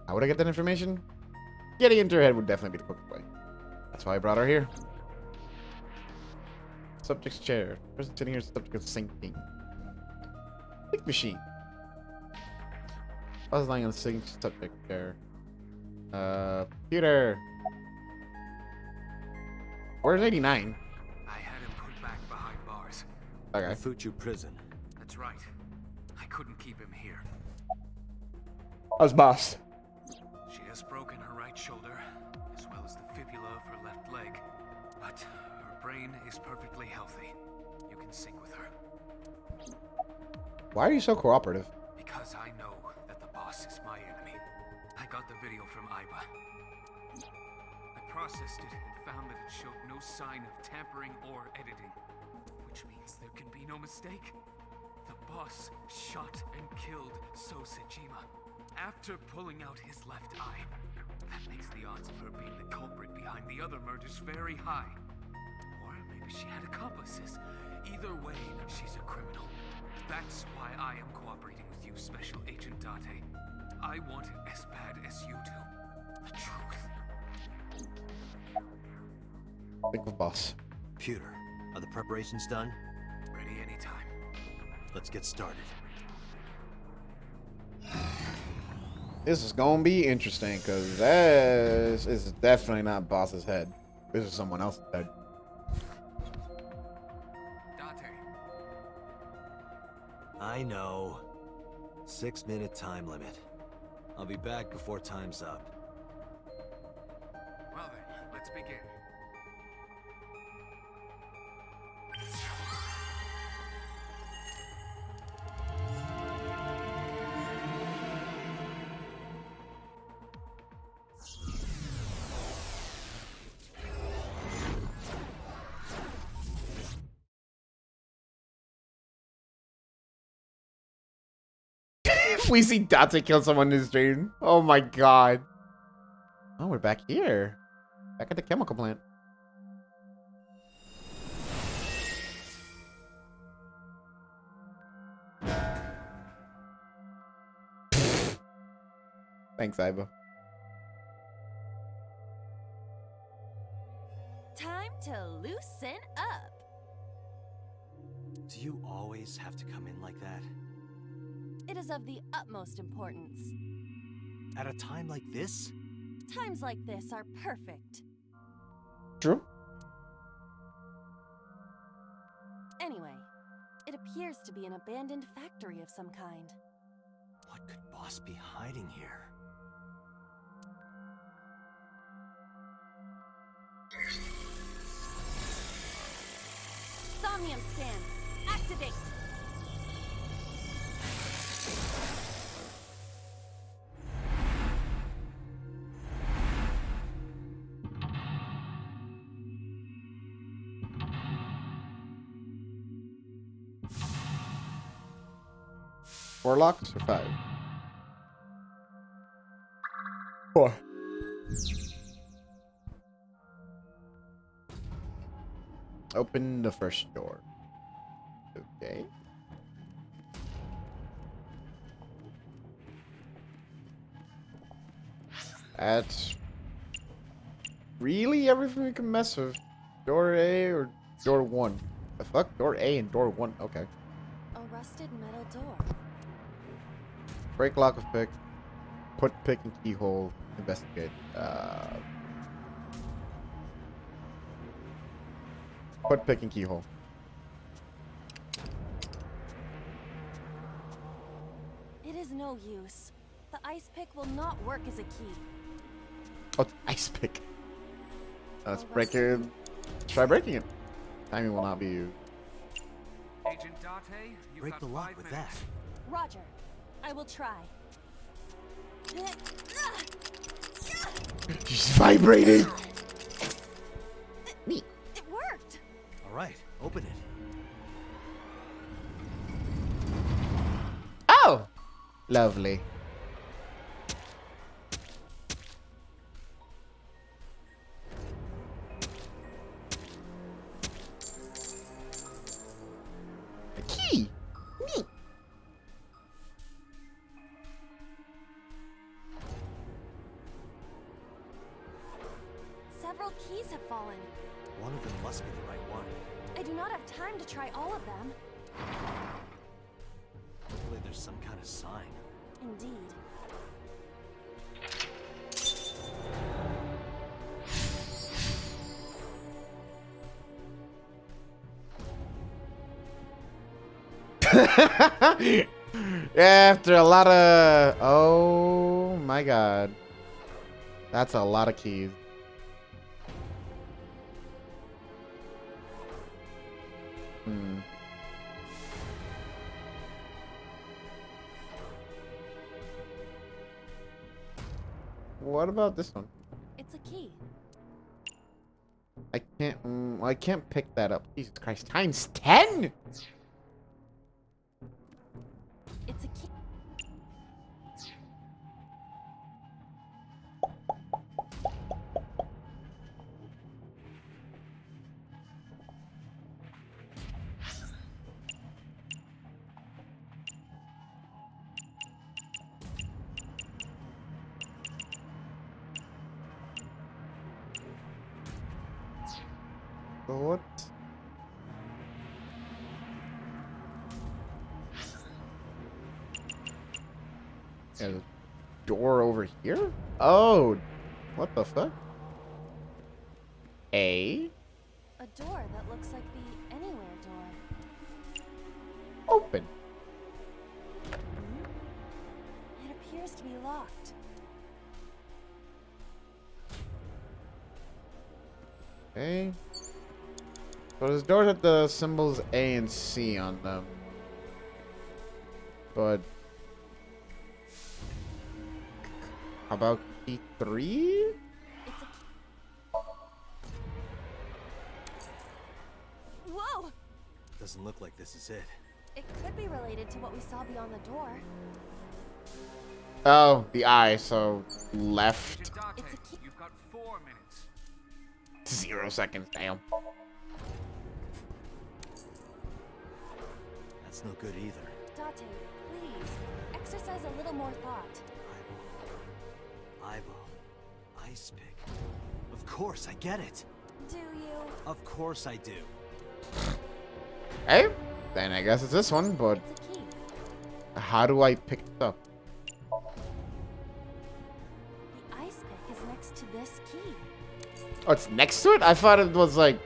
How would I get that information? Getting into her head would definitely be the quickest way. That's why I brought her here. Subject's chair. Person sitting here, subject is sinking. Think machine. I was lying on the sinking subject chair. Computer. Where's 89? I had him put back behind bars. Okay. Fuchu prison. That's right. I couldn't keep him here. How's boss? She has broken her right shoulder, as well as the fibula of her left leg. But her brain is perfectly healthy. You can sync with her. Why are you so cooperative? Because I know that the boss is my enemy. I got the video from Iba. I processed it and found that it showed no sign of tampering or editing. Which means there can be no mistake. The boss shot and killed So Sejima after pulling out his left eye. That makes the odds of her being the culprit behind the other murders very high. Or maybe she had accomplices. Either way, she's a criminal. That's why I am cooperating with you, Special Agent Date. I want it as bad as you do. The truth. Think of boss. Computer, are the preparations done? Ready anytime. Let's get started. This is gonna be interesting, because this is definitely not boss's head. This is someone else's head. Date, I know. 6-minute time limit. I'll be back before time's up. Well then, let's begin. If we see Date kill someone in this dream. Oh my god. Oh, we're back here. Back at the chemical plant. Thanks, Iva. Time to loosen up. Do you always have to come in like that? It is of the utmost importance. At a time like this? Times like this are perfect. True. Anyway, it appears to be an abandoned factory of some kind. What could Boss be hiding here? Somnium scan, activate! Four locks or 5? 4. Open the first door. Okay. That's really everything we can mess with. Door A or door 1? The fuck? Door A and door 1. Okay. A rusted metal door. Break lock of pick. Put pick in keyhole. Investigate. Put pick in keyhole. It is no use. The ice pick will not work as a key. Oh, it's ice pick. Let's break it. Try breaking it. Timing will not be used. Agent Date, you've Break got the lock 5 with minutes. that. Roger. I will try. She's vibrating. Me. It worked. All right, open it. Oh, lovely. A key. Neat. Several keys have fallen. One of them must be the right one. I do not have time to try all of them. Hopefully there's some kind of sign. Indeed. After a lot of... Oh my god. That's a lot of keys. Hmm. What about this one? It's a key. I can't pick that up. Jesus Christ. Times 10? It's a key. What? Yeah, the door over here? Oh, what the fuck? A? A door that looks like the anywhere door. Open. locked. Okay. So there's doors with the symbols A and C on them. But how about key 3? It's a key. Whoa! Doesn't look like this is it. It could be related to what we saw beyond the door. Oh, the eye. So left. It's a key. You've got 4 minutes. 0 seconds. Damn. That's no good either. Date, please. Exercise a little more thought. Eyeball. Ice pick. Of course, I get it. Do you? Of course I do. Hey, then I guess it's this one, but It's a key. how do I pick it up? The ice pick is next to this key. Oh, it's next to it? I thought it was like...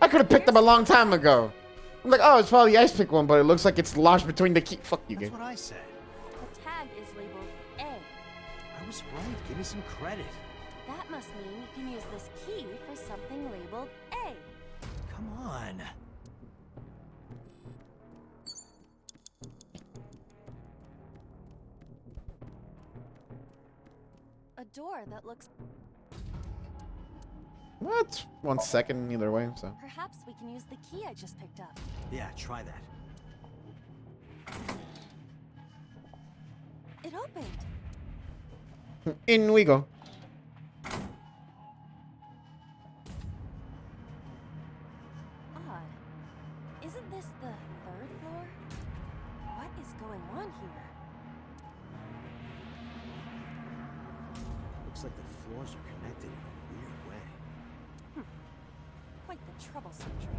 I could have picked up a long time ago. I'm like, oh, it's probably the ice pick one, but it looks like it's lodged between the key. Fuck you, That's game. what I said. The tag is labeled A. I was right. Give me some credit. That must mean you can use this key for something labeled A. Come on. A door that looks... What? 1 second either way, so. Perhaps we can use the key I just picked up. Yeah, try that. It opened. In we go. Odd. Isn't this the 3rd floor? What is going on here? Looks like the floors are connected in a weird way. Quite the troublesome dream.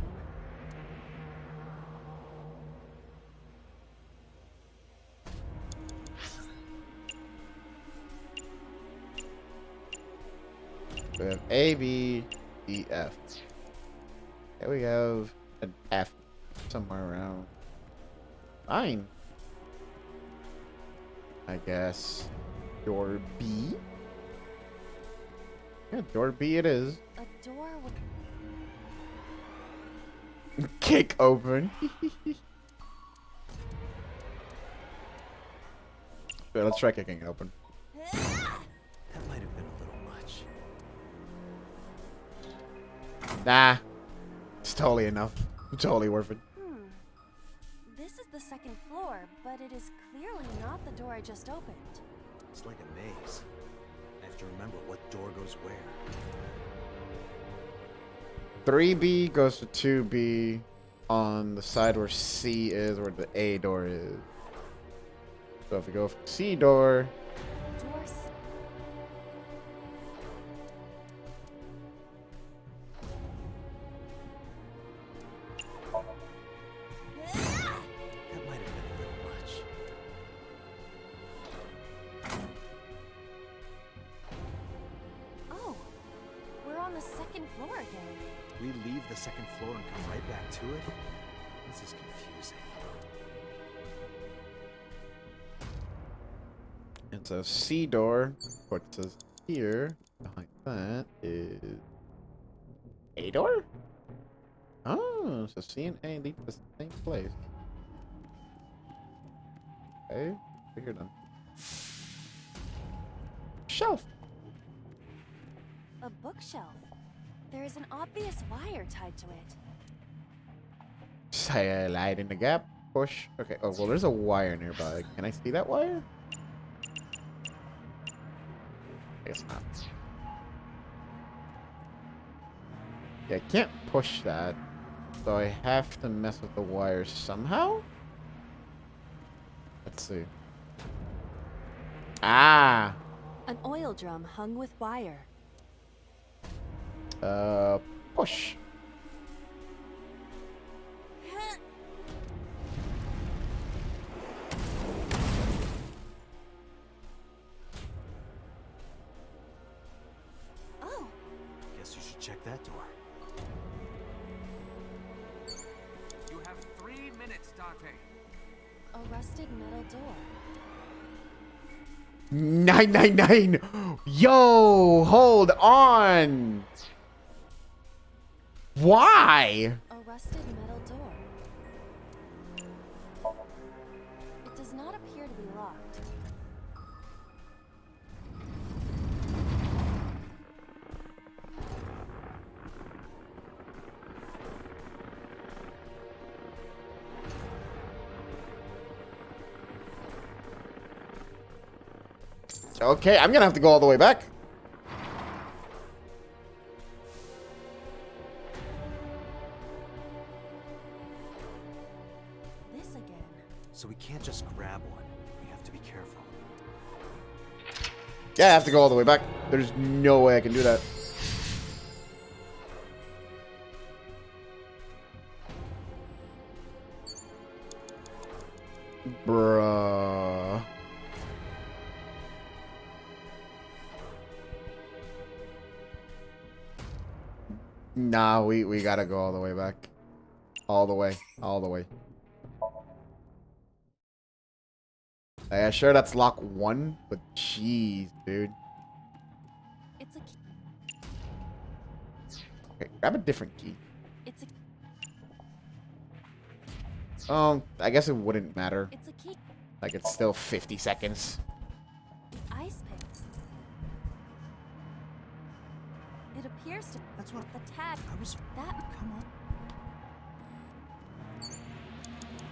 We have A, B, E, F. Here we have an F somewhere around. Fine. I guess. Door B? Yeah, door B it is. A door with... Kick open. Yeah, let's try kicking it open. That might have been a little much. Nah. It's totally enough. Totally worth it. This is the 2nd floor, but it is clearly not the door I just opened. It's like a maze. I have to remember what door goes where. 3B goes to 2B on the side where C is, where the A door is. So if we go for C door, Door C. That might have been a little much. Oh, we're on the 2nd floor again. We leave the 2nd floor and come right back to it? This is confusing. it's a C door. What says here, behind that is A door? Oh, so C and A lead to the same place. Okay, figure done. Shelf. A bookshelf. There is an obvious wire tied to it. Say a light in the gap. Push. Okay. Oh well, there's a wire nearby. Can I see that wire? I guess not. Yeah, I can't push that, so I have to mess with the wire somehow. Let's see. Ah. An oil drum hung with wire. Push. Oh, Guess you should check that door. You have 3 minutes, Date. a rusted metal door. 999. Yo, hold on. Why? A rusted metal door. It does not appear to be locked. Okay, I'm gonna have to go all the way back. This again. So we can't just grab one. We have to be careful. Yeah, I have to go all the way back. There's no way I can do that. Bruh. Nah, we gotta go all the way back. All the way. All the way. Yeah, sure that's lock 1, but jeez, dude. It's a key. Okay, grab a different key. It's a I guess it wouldn't matter. It's a key. Like, it's still 50 seconds. Ice pick. It appears to. That's what The tag. I was. That. Come on.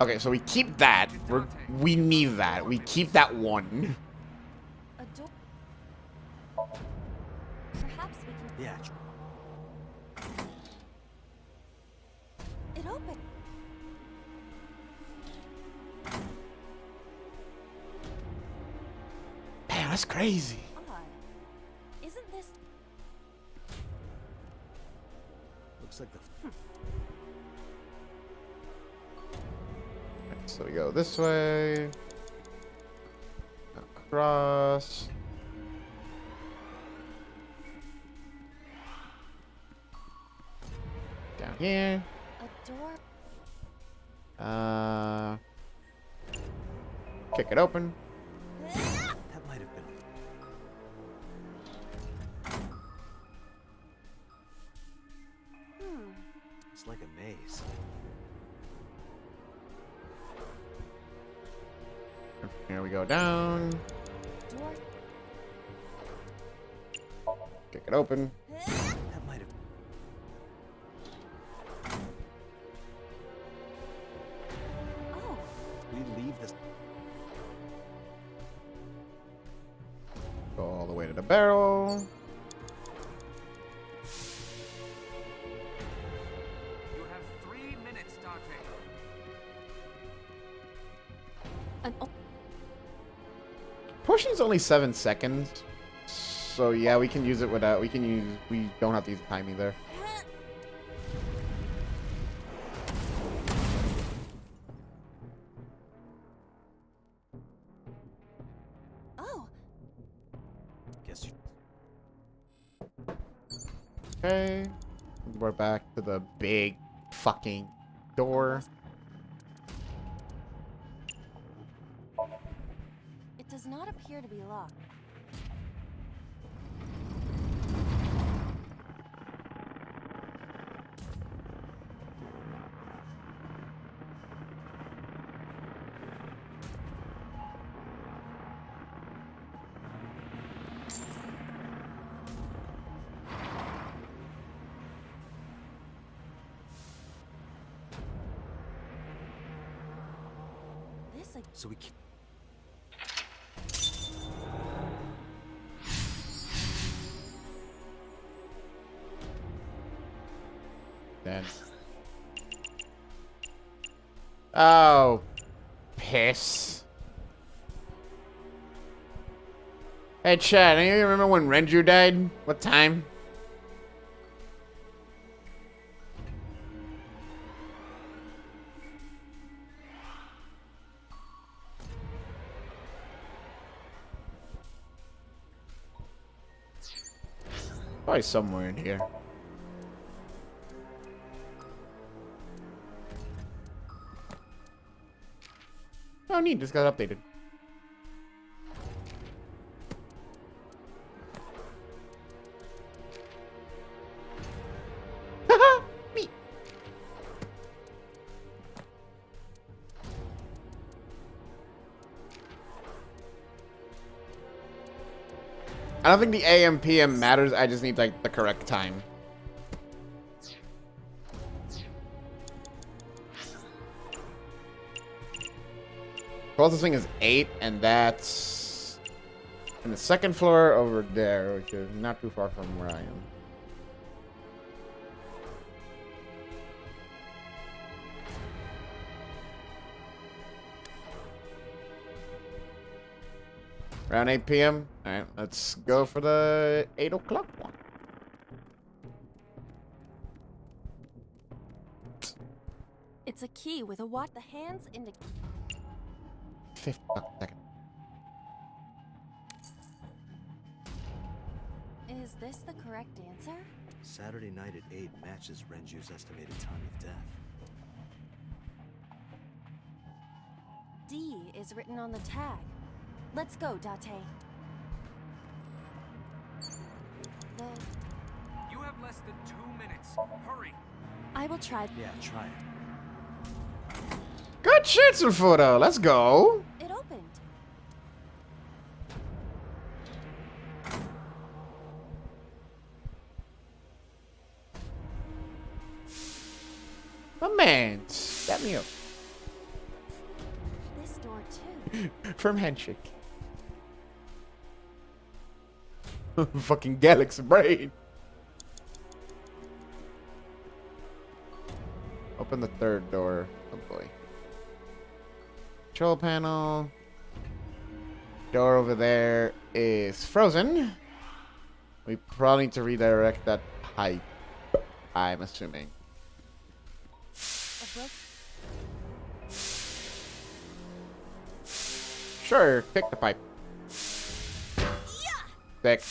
Okay, so we keep that. We need that. We keep that one. A door. Perhaps we can. Yeah. It opened. Damn, that's crazy. Odd. Isn't this? Looks like the. So we go this way. Across. Down here. A door. Kick it open. That might have been. It's like a maze. Here we go down. Door. Kick it open. That might have. Oh. We leave this. Go all the way to the barrel. You have 3 minutes, Dante. An. Pushing's only 7 seconds. So yeah, we can use it without. We don't have to use timing there. Oh. Guess you. Okay. We're back to the big fucking door. It does not appear to be locked. This again. So we can't. Then. Oh, piss. Hey, Chad, any of you remember when Renju died? What time? Probably somewhere in here. Oh, neat. This got updated. Me. I don't think the AM PM matters. I just need like the correct time. Closest thing is 8, and that's in the second floor over there, which is not too far from where I am. Around 8 p.m. Alright, let's go for the 8 o'clock one. It's a key with a what? The hands indicate. 50 seconds. Is this the correct answer? Saturday night at 8 matches Renju's estimated time of death. D is written on the tag. Let's go, Date. You have less than 2 minutes. Hurry. I will try. Yeah, try it. Good shit, Sulfudo. Let's go. It opened. My man, step me up. This door too. Firm handshake. Fucking Galaxy brain. Open the third door. Oh boy. Control panel. Door over there is frozen. We probably need to redirect that pipe, I'm assuming. Sure, pick the pipe. Pick.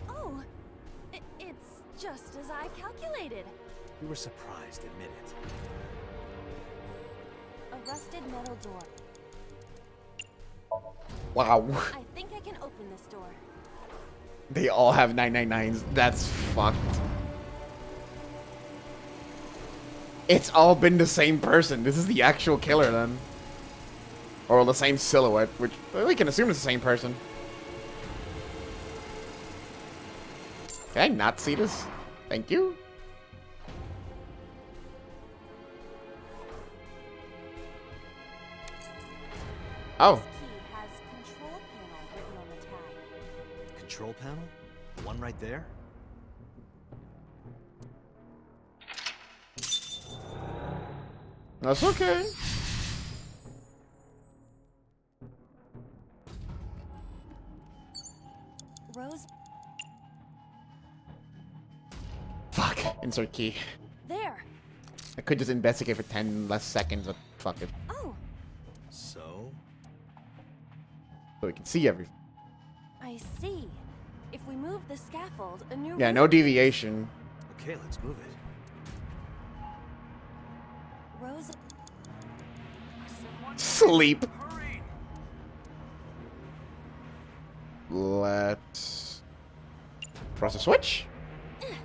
Oh, it's just as I calculated. You were surprised, admit it. A rusted metal door. Wow. I think I can open this door. They all have 999s. That's fucked. It's all been the same person. This is the actual killer then. Or the same silhouette, which we can assume it's the same person. Can I not see this? Thank you. Oh. This key has control panel written on the tag. Control panel? The one right there? That's okay. Rose. Fuck. Insert key. There. I could just investigate for 10 less seconds, but fuck it. Oh. So? So we can see everything. I see. If we move the scaffold, a new. Yeah, no deviation. Okay, let's move it. Rose. Sleep. Let's press a switch. Hey,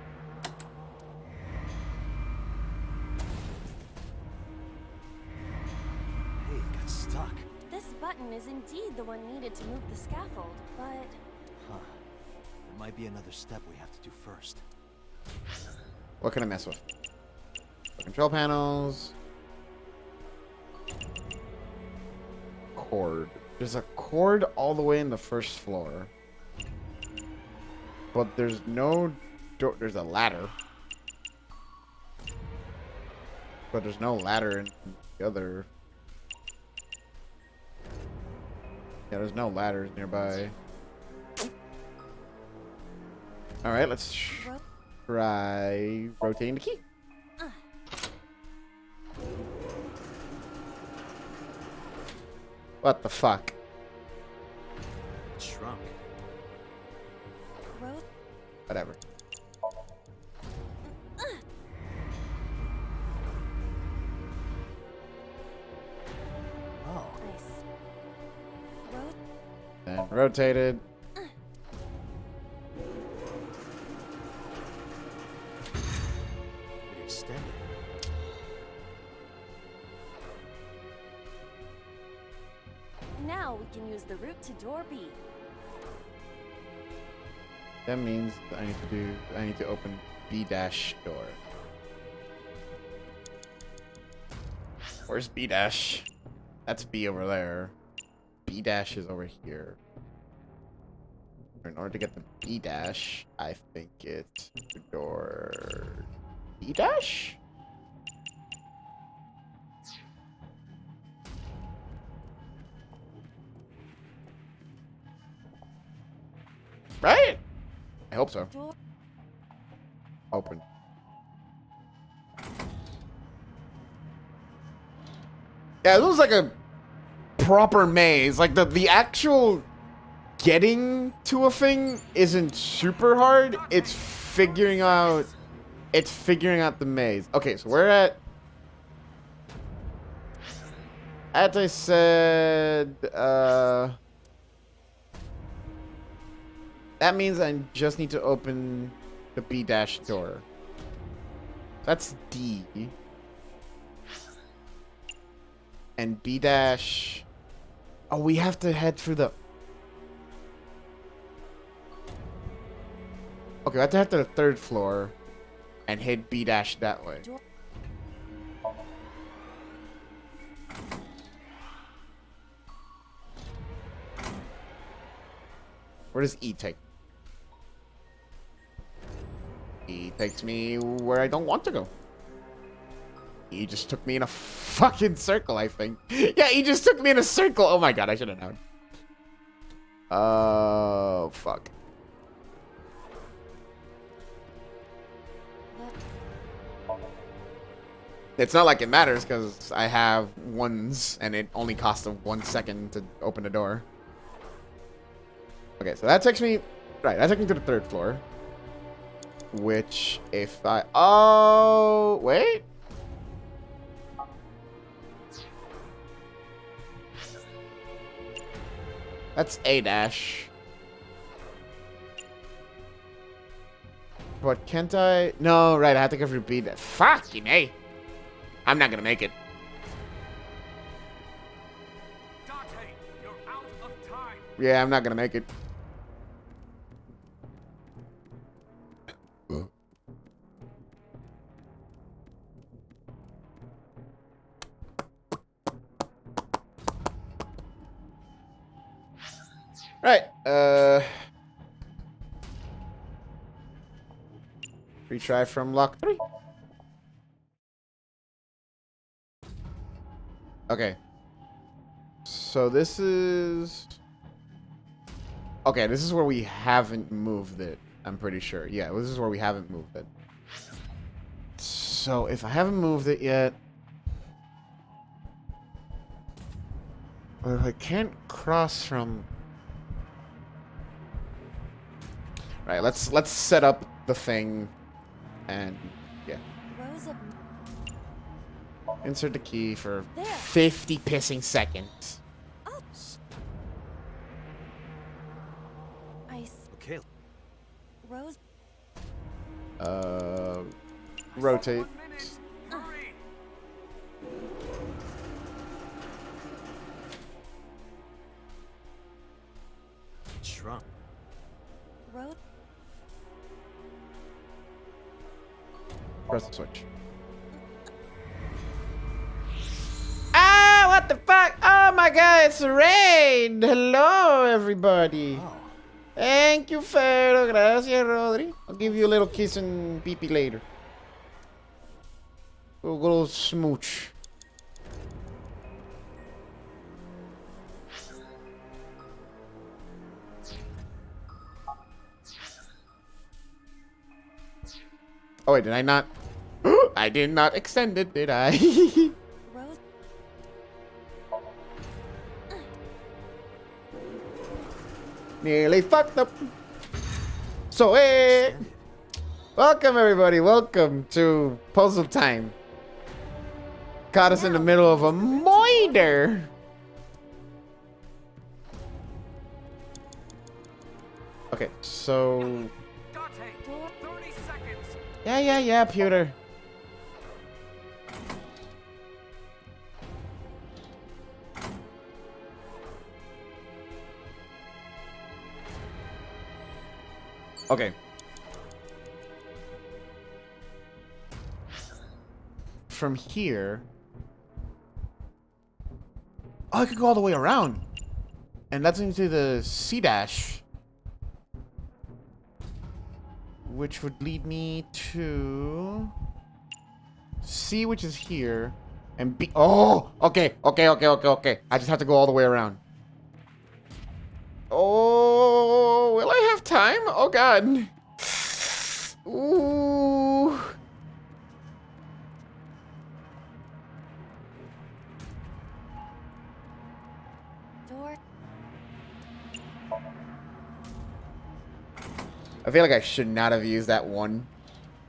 it got stuck. This button is indeed the one needed to move the scaffold, but Huh. There might be another step we have to do first. What can I mess with? Control panels. Cord. There's a cord all the way in the first floor. But there's no door. There's a ladder. But there's no ladder in the other. Yeah, there's no ladders nearby. Alright, let's try rotating the key. What the fuck? Shrunk. Rose. Whatever. Oh. Nice. Rose. And rotated. can use the route to door B. That means I need to open B dash door. Where's B dash? That's B over there. B dash is over here. In order to get the B dash, I think it's the door B dash? Right? I hope so. Open. Yeah, it looks like a proper maze. Like the actual getting to a thing isn't super hard. It's figuring out the maze. Okay, so we're at, as I said, that means I just need to open the B dash door. That's D. And B dash. Oh, we have to head through the. Okay, we have to head to the 3rd floor and hit B dash that way. Where does E take? E takes me where I don't want to go. He just took me in a fucking circle, I think. Yeah, he just took me in a circle. Oh my god, I should have known. Oh, fuck. It's not like it matters because I have ones and it only costs them 1 second to open the door. Okay, so that takes me... Right, that takes me to the 3rd floor. Which, if I... Oh, wait. That's A dash. But can't I? No, right. I have to go for B dash. Fucking A. I'm not gonna make it. Dante, you're out of time. Yeah, I'm not gonna make it. Right, retry from lock 3. Okay. So this is... Okay, this is where we haven't moved it. I'm pretty sure. Yeah, this is where we haven't moved it. So if I haven't moved it yet... Or if I can't cross from... Right, let's set up the thing, and yeah. Insert the key for 50 pissing seconds. Oh. Okay. Rose. Rotate. Shrunk. Rose. Press the switch. Ah, what the fuck? Oh my god, it's rain. Hello, everybody. Oh. Thank you, Fero. Gracias, Rodri. I'll give you a little kiss and pee-pee later. A little smooch. Oh wait, did I not? I did not extend it, did I? Rose. Nearly fucked up. So, hey! Welcome, everybody. Welcome to puzzle time. Caught us in the middle of a moider. Okay, so... Dante, 30 seconds. Yeah, Pewter. Okay. From here... Oh, I could go all the way around. And that's into the C-dash. Which would lead me to... C, which is here. And B... Oh! Okay. I just have to go all the way around. Oh, will I have time? Oh, God. Ooh. Door. I feel like I should not have used that one.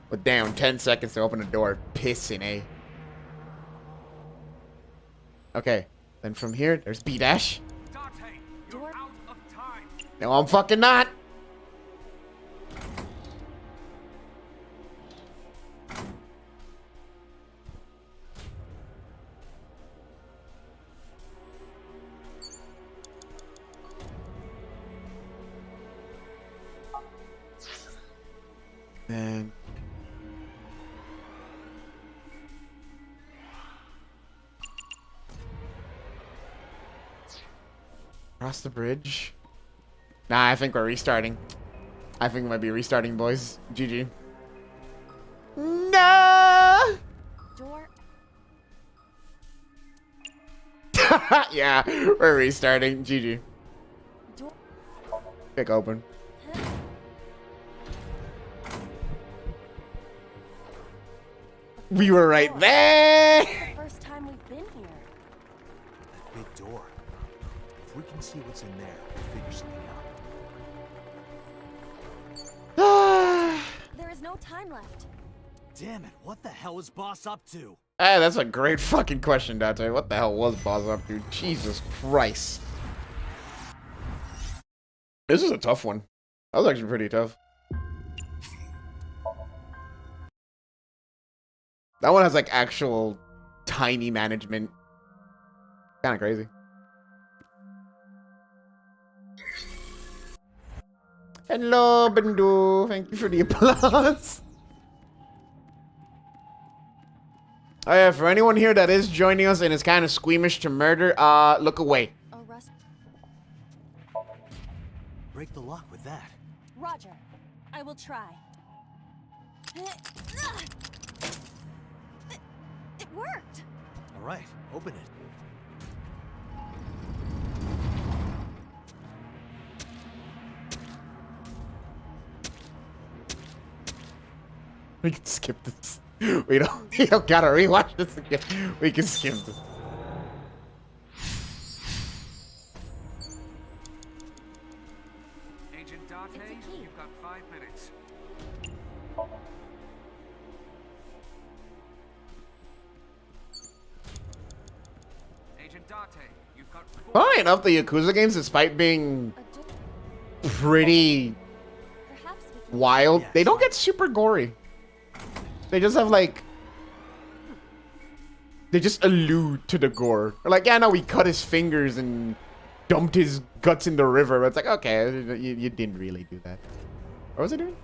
But damn, 10 seconds to open a door. Pissing, eh? Okay. Then from here, there's B-dash. Door. No, I'm fucking not. Then... Cross the bridge. Nah, I think we're restarting. I think we might be restarting, boys. GG. No! Door. Yeah, we're restarting. GG. Door. Pick open. We were right there! It's the first time we've been here. That big door. If we can see what's in there, we'll figure something out. There is no time left. Damn it, what the hell is Boss up to? Hey, that's a great fucking question, Dante. What the hell was Boss up to? Jesus Christ. This is a tough one. That was actually pretty tough. That one has like actual tiny management. Kind of crazy. Hello, Bendu. Thank you for the applause. Oh yeah, for anyone here that is joining us and is kind of squeamish to murder, look away. Oh, Russ. Break the lock with that. Roger. I will try. It worked. All right, open it. We can skip this. We don't gotta rewatch this again. We can skip this. Agent Dante, you've got 5 minutes. Agent Dante, you've got 4 Funny enough, the Yakuza games, despite being pretty Perhaps we can. wild, they don't get super gory. They just have like... They just allude to the gore. They're like, yeah, no, we cut his fingers and dumped his guts in the river. But it's like, okay, you didn't really do that. What was I doing?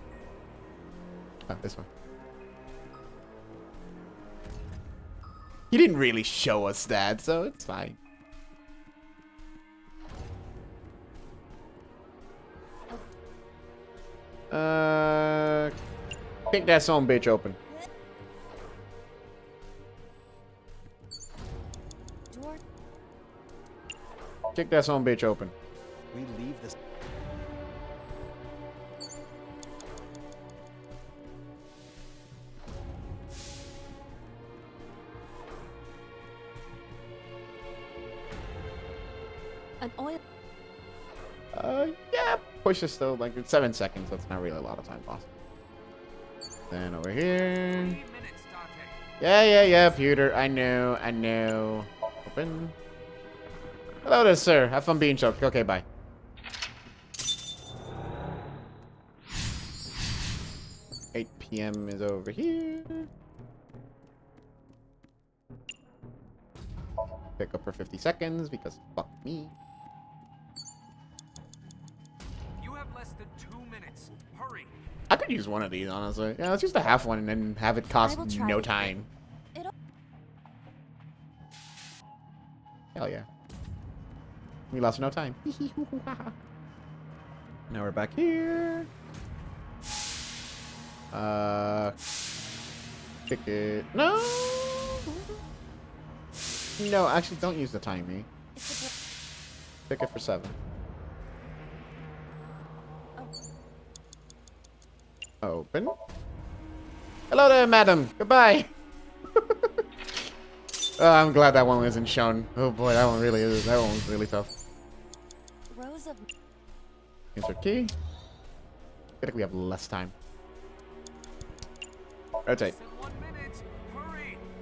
Oh, this one. He didn't really show us that, so it's fine. Kick that son bitch open. Door. Kick that son bitch open. We leave this. An oil. Yeah, push is still like 7 seconds. That's not really a lot of time lost. Then over here. Yeah, Pewter. I know. Open. Hello there, sir. Have fun being choked. Okay, bye. $8 p.m. is over here. Pick up for 50 seconds because fuck me. You have less than 2 minutes. Hurry. I could use one of these, honestly. Yeah, let's use the half one and then have it cost no time. Hell yeah. We lost no time. Now we're back here. Pick it. No! No, actually, don't use the timey. Pick it for 7. Open. Hello there, madam. Goodbye. Oh, I'm glad that one wasn't shown. Oh boy, that one really is. That one was really tough. Rows of Insert key. I feel like we have less time. Rotate.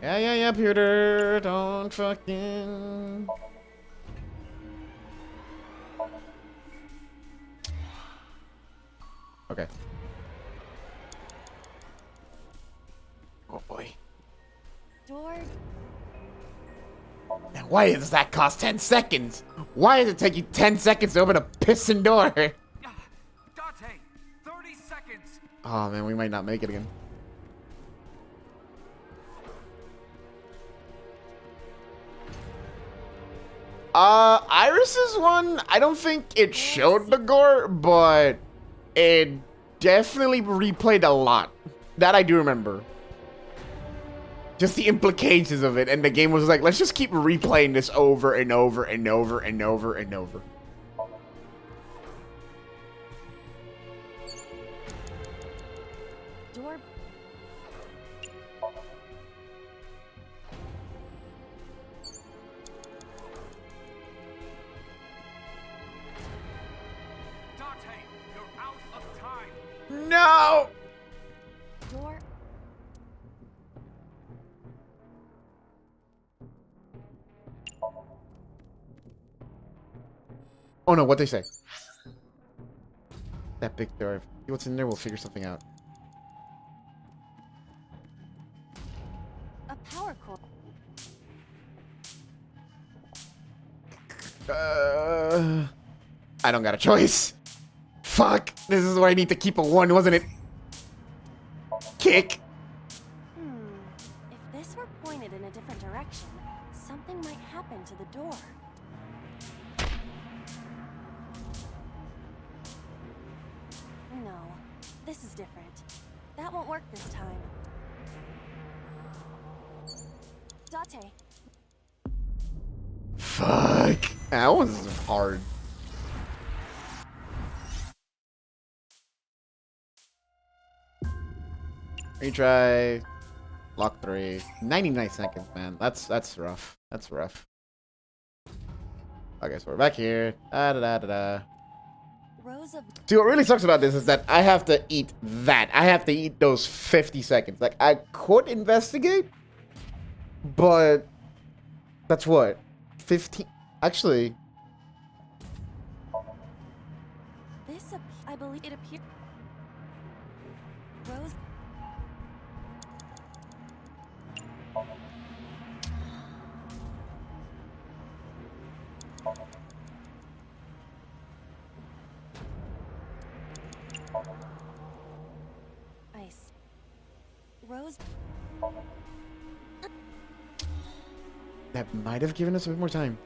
Yeah, Peter. Don't fucking. Okay. Oh boy. door. Now, why does that cost 10 seconds? Why does it take you 10 seconds to open a piston door? Dante, 30 seconds. Oh man, we might not make it again. Iris's one, I don't think it showed the gore, but it definitely replayed a lot. That I do remember. Just the implications of it, and the game was like, let's just keep replaying this over and over and over and over and over. Door. Dante, you're out of time. No! Door. Oh no, what'd they say? That big door. See what's in there, we'll figure something out. A power cord. I don't got a choice. Fuck! This is where I need to keep a 1, wasn't it? Kick! If this were pointed in a different direction, something might happen to the door. No, this is different. That won't work this time. Dante. Fuck! That was hard. Retry. Lock 3. 99 seconds, man. That's rough. That's rough. Okay, so we're back here. Rows of See, what really sucks about this is that I have to eat that. I have to eat those 50 seconds. Like, I could investigate, but that's what? 15? Actually, this. I believe it appears. Rows. Ice. Rose. that might have given us a bit more time.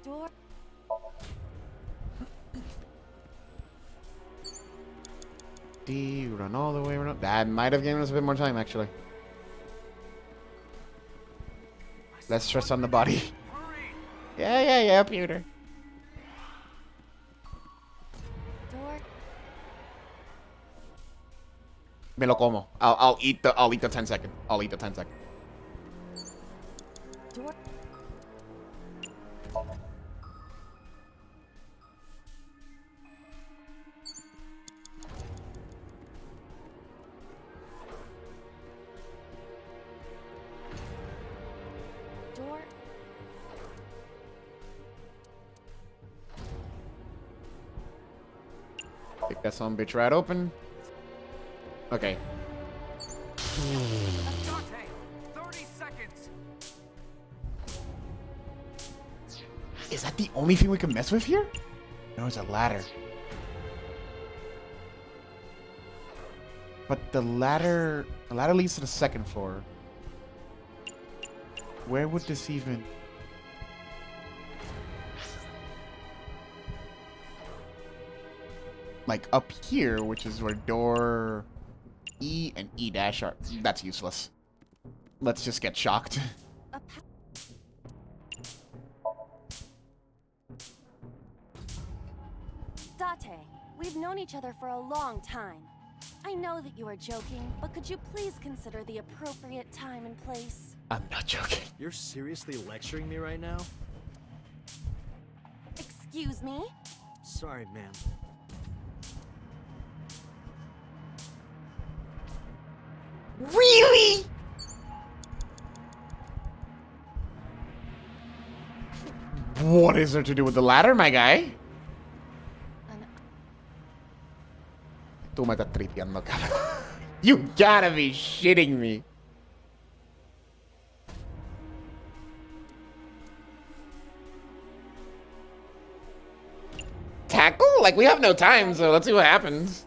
Door. D, run all the way around. That might have given us a bit more time, actually. Less stress on the body. Yeah, Peter. Door. Me lo como. I'll eat the 10 second. I'll eat the 10 second. Door. Door. Kick that son bitch right open. Okay. Is that the only thing we can mess with here? No, it's a ladder. But the ladder leads to the second floor. Where would this even... Like up here, which is where door E and E dash are. That's useless. Let's just get shocked. Date, we've known each other for a long time. I know that you are joking, but could you please consider the appropriate time and place? I'm not joking. You're seriously lecturing me right now? Excuse me? Sorry, ma'am. Really? What is there to do with the ladder, my guy? Tú me estás tripeando, cabrón. You gotta be shitting me. Tackle? Like, we have no time, so let's see what happens.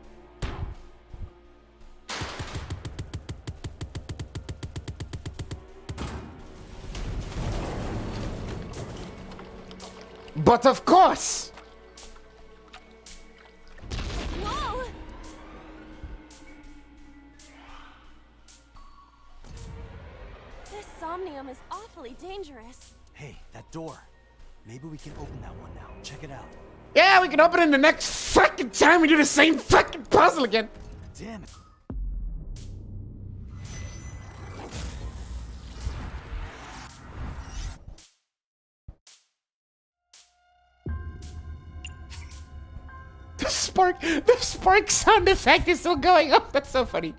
But of course! Whoa! This Somnium is awfully dangerous. Hey, that door. Maybe we can open that one now. Check it out. Yeah, we can open it the next fucking time we do the same fucking puzzle again. Damn it. The spark sound effect is still going off. That's so funny.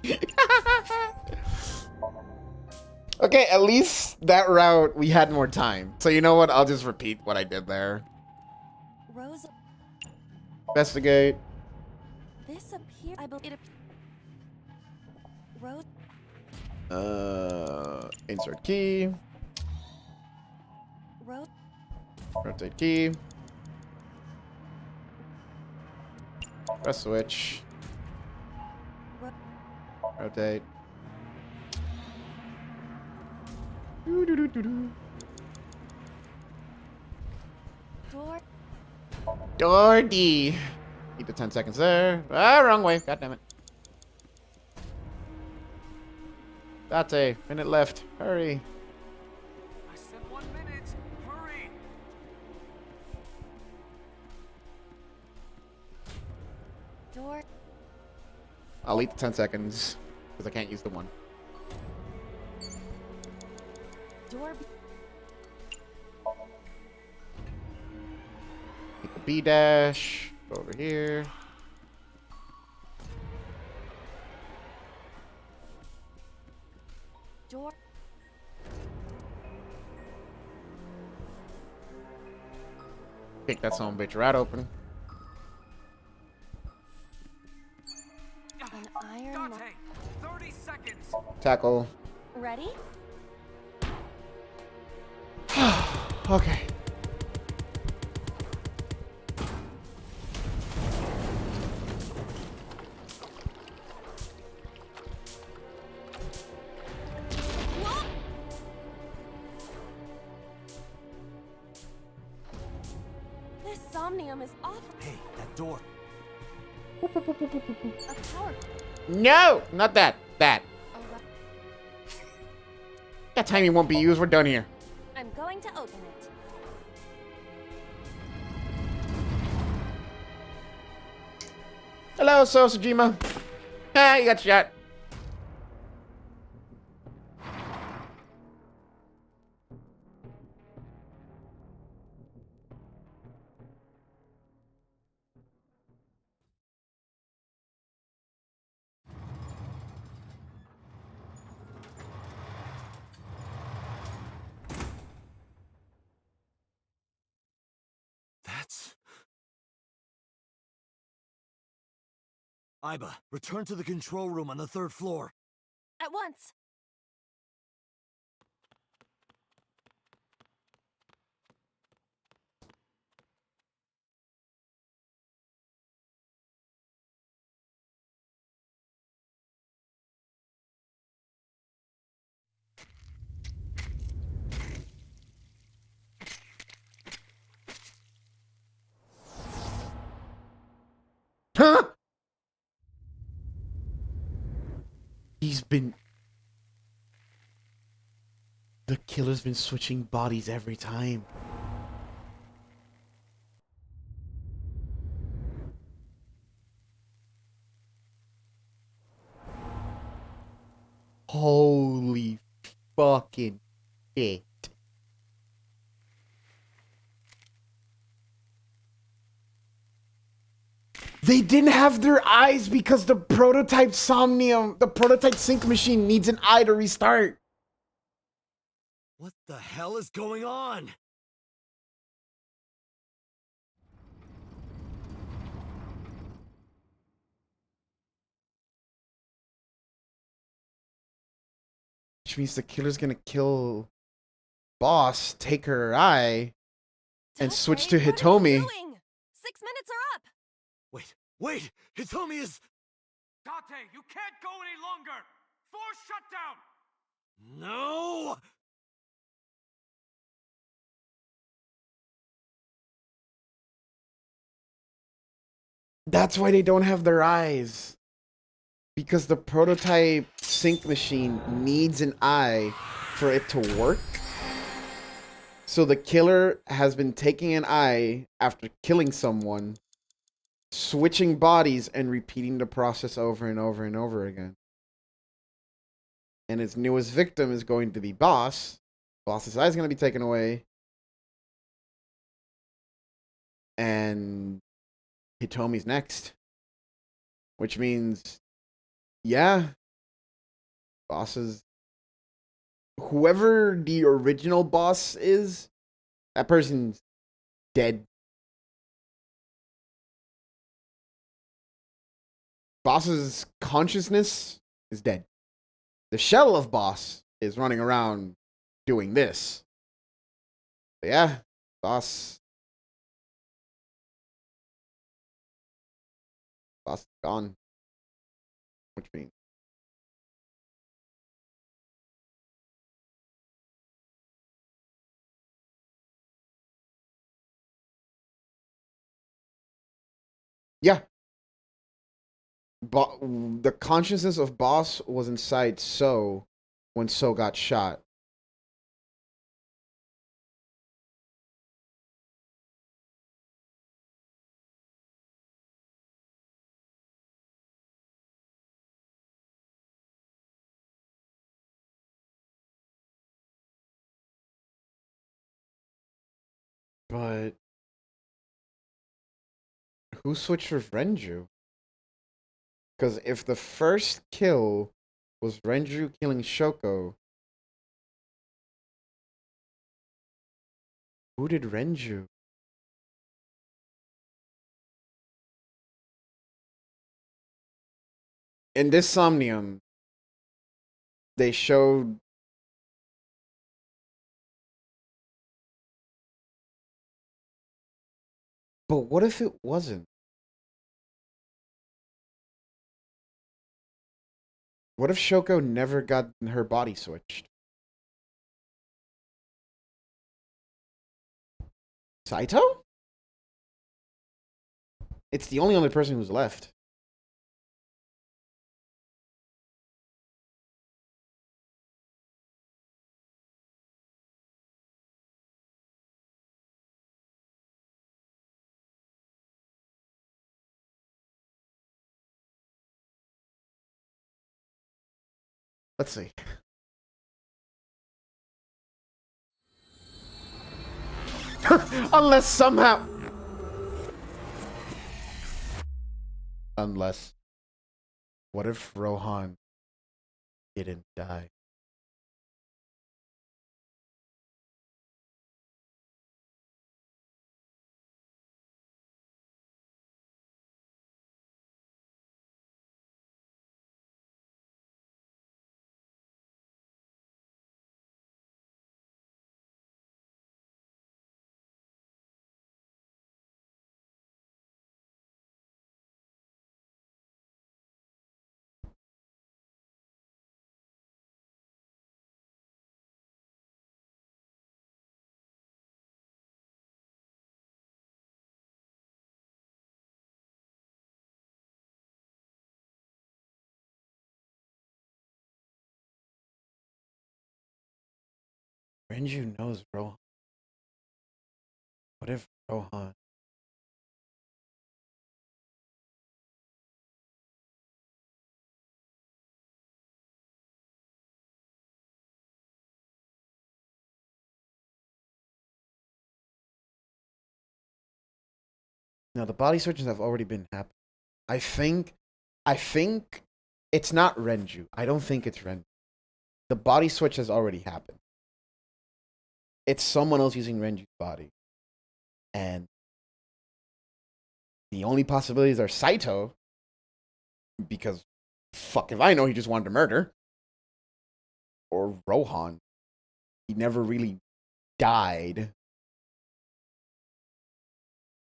Okay, at least that route we had more time. So you know what? I'll just repeat what I did there. Rosa. Investigate. This appears. I believe it. Rose. Insert key. Rose. Rotate key. Press switch. Rotate. Door. Door D. Keep the 10 seconds there. Ah, wrong way. God damn it. That's a minute left. Hurry. I said 1 minute. Hurry. Door. I'll eat the 10 seconds because I can't use the one. Door. Hit the B dash. Go over here. Door. Kick that son of a bitch right open. An iron. Dante, 30 seconds. Tackle. Ready? Okay. This Somnium is awful. Hey, that door. A power. No, not that. That. Oh, That timing won't be used. We're done here. I'm going to open it. Hello, Sosajima. Ah, you got shot. That's... Iba, return to the control room on the 3rd floor. At once. Huh? He's been... The killer's been switching bodies every time. Holy fucking shit. They didn't have their eyes because the prototype Somnium, the prototype sync machine needs an eye to restart. What the hell is going on? Which means the killer's gonna kill Boss, take her eye, and switch to Hitomi. 6 minutes are up! Wait! Hitomi is... Date, you can't go any longer! Force shutdown! No! That's why they don't have their eyes. Because the prototype sync machine needs an eye for it to work. So the killer has been taking an eye after killing someone, switching bodies, and repeating the process over and over and over again. And his newest victim is going to be Boss. Boss's eye is going to be taken away. And Hitomi's next. Which means, yeah, Boss's... Whoever the original boss is, that person's dead. Boss's consciousness is dead. The shell of Boss is running around doing this. But yeah, Boss is gone. Which means... Yeah. The consciousness of Boss was inside So when So got shot. But who switched with Renju? Because if the first kill was Renju killing Shoko, who did Renju? In this Somnium, they showed... But what if it wasn't? What if Shoko never got her body switched? Saito? It's the only other person who's left. Let's see. Unless somehow... Unless... What if Rohan didn't die? Renju knows Rohan. What if Rohan? No, the body switches have already been happening. I think it's not Renju. I don't think it's Renju. The body switch has already happened. It's someone else using Renju's body. And the only possibilities are Saito, because fuck if I know, he just wanted to murder. Or Rohan. He never really died.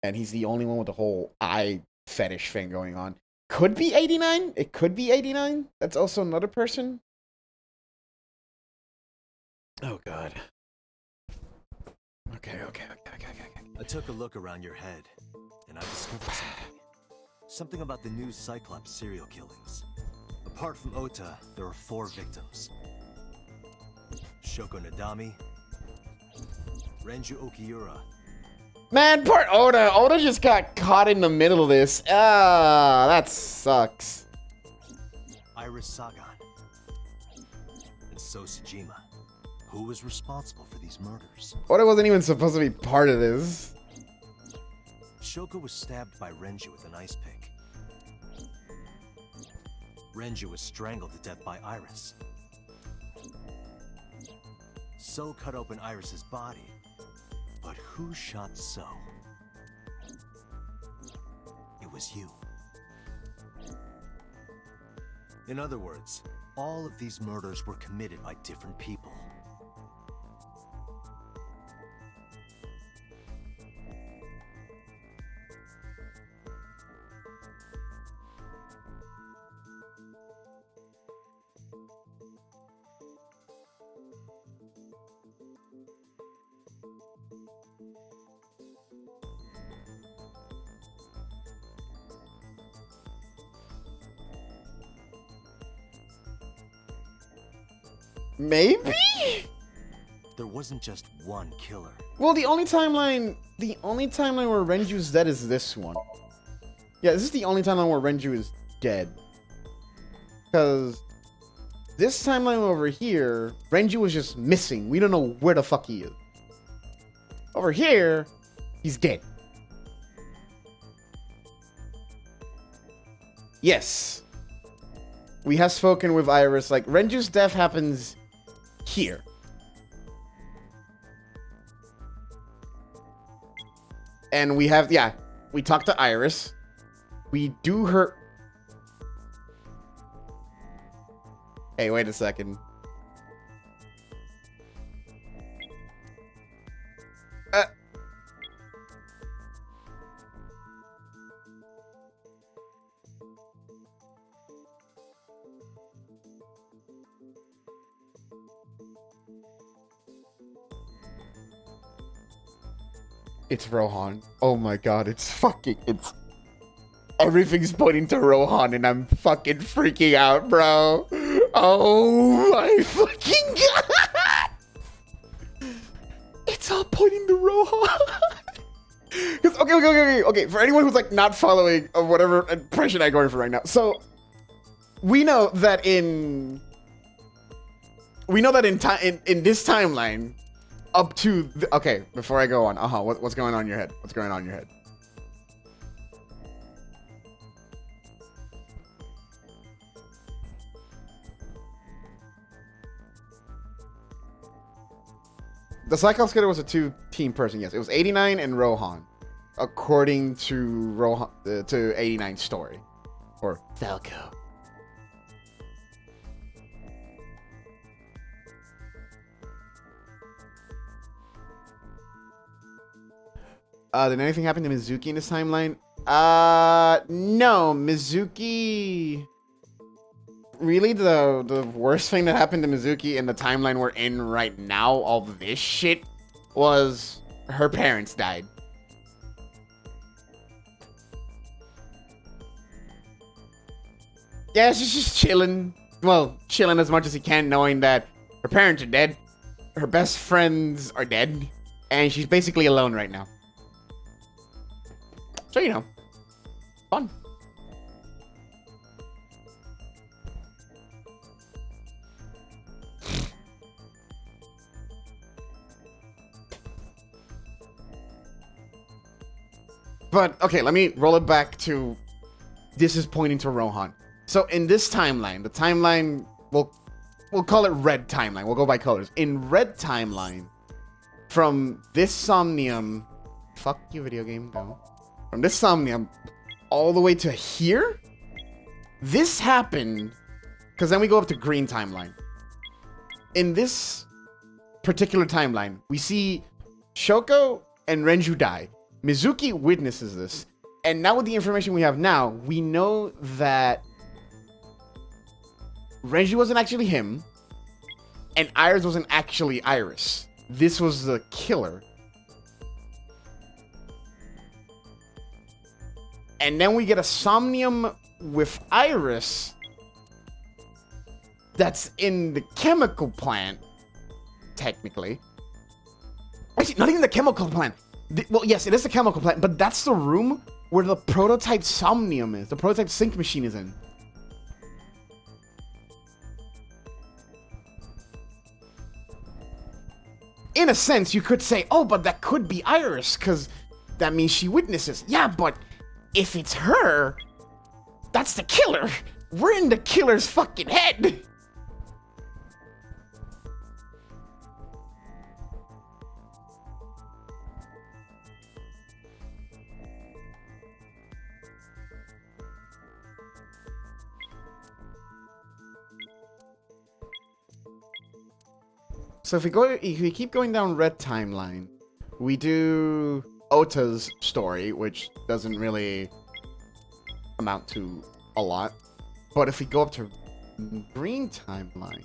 And he's the only one with the whole eye fetish thing going on. Could be 89. It could be 89. That's also another person. Oh, God. Okay. I took a look around your head, and I discovered something. Something about the new Cyclops serial killings. Apart from Ota, there are 4 victims. Shoko Nadami, Renju Okiura. Man, poor Oda. Oda just got caught in the middle of this. Ah, that sucks. Iris Sagan, and Sosajima, who was responsible for these murders. Oda wasn't even supposed to be part of this. Shoko was stabbed by Renju with an ice pick. Renju was strangled to death by Iris. So cut open Iris's body. But who shot So? It was you. In other words, all of these murders were committed by different people. Maybe? There wasn't just one killer. Well, the only timeline where Renju's dead is this one. Yeah, this is the only timeline where Renju is dead. Because this timeline over here, Renju was just missing. We don't know where the fuck he is. Over here, he's dead. Yes. We have spoken with Iris. Like, Renju's death happens here. And we have, yeah, we talked to Iris. We do her... Hey, wait a second. It's Rohan. Oh my god, it's everything's pointing to Rohan and I'm fucking freaking out, bro. Oh my fucking god. It's all pointing to Rohan. Okay. For anyone who's like not following of whatever impression I'm going for right now. So we know that in this timeline, up to okay, before I go on, what's going on in your head? What's going on in your head? The Cyclops killer was a 2-team person. Yes, it was 89 and Rohan, according to Rohan to 89's story, or Falco. Did anything happen to Mizuki in this timeline? No, Mizuki. Really, the worst thing that happened to Mizuki in the timeline we're in right now, all this shit, was her parents died. Yeah, she's just chilling. Well, chilling as much as he can, knowing that her parents are dead. her best friends are dead, and she's basically alone right now. So, you know, fun. But, okay, let me roll it back to... This is pointing to Rohan. So, in this timeline, the timeline... We'll call it red timeline. We'll go by colors. In red timeline, from this Somnium... Fuck you, video game, no. From this Somnium all the way to here, this happened... Because then we go up to green timeline. In this particular timeline, we see Shoko and Renju die. Mizuki witnesses this, and now with the information we have now, we know that Renji wasn't actually him, and Iris wasn't actually Iris. This was the killer. And then we get a Somnium with Iris that's in the chemical plant, technically. Actually, not even the chemical plant. Well, yes, it is a chemical plant, but that's the room where the prototype Somnium is. The prototype sync machine is in. In a sense, you could say, oh, but that could be Iris, because that means she witnesses. Yeah, but if it's her, that's the killer. We're in the killer's fucking head. So if we keep going down red timeline, we do Ota's story, which doesn't really amount to a lot. But if we go up to green timeline,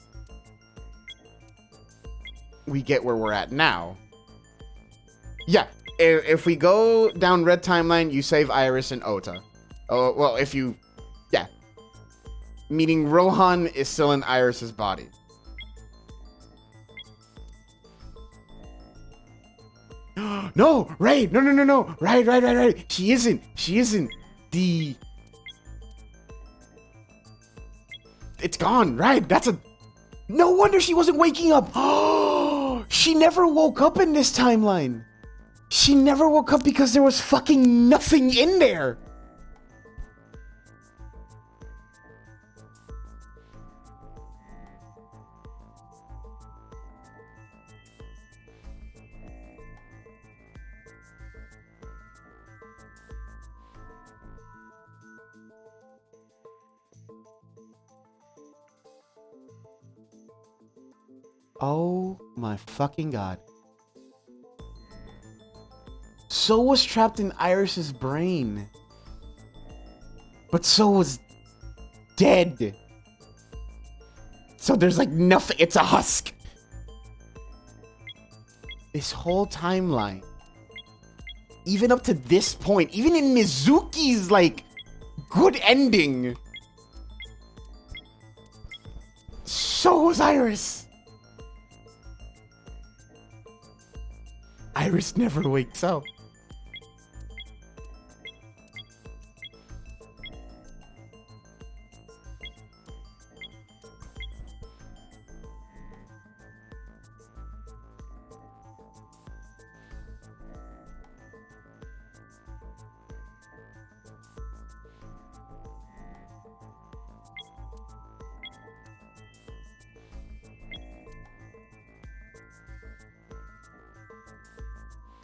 we get where we're at now. Yeah, if we go down red timeline, you save Iris and Ota. Oh, well, if you... Yeah. Meaning Rohan is still in Iris's body. No, right, no. Right. She isn't. It's gone, right? That's a... No wonder she wasn't waking up. Oh, she never woke up in this timeline. She never woke up because there was fucking nothing in there. Oh my fucking god. So was trapped in Iris's brain. But so was dead. So there's like nothing. It's a husk. This whole timeline, even up to this point, even in Mizuki's like good ending, so was Iris. Iris never wakes up.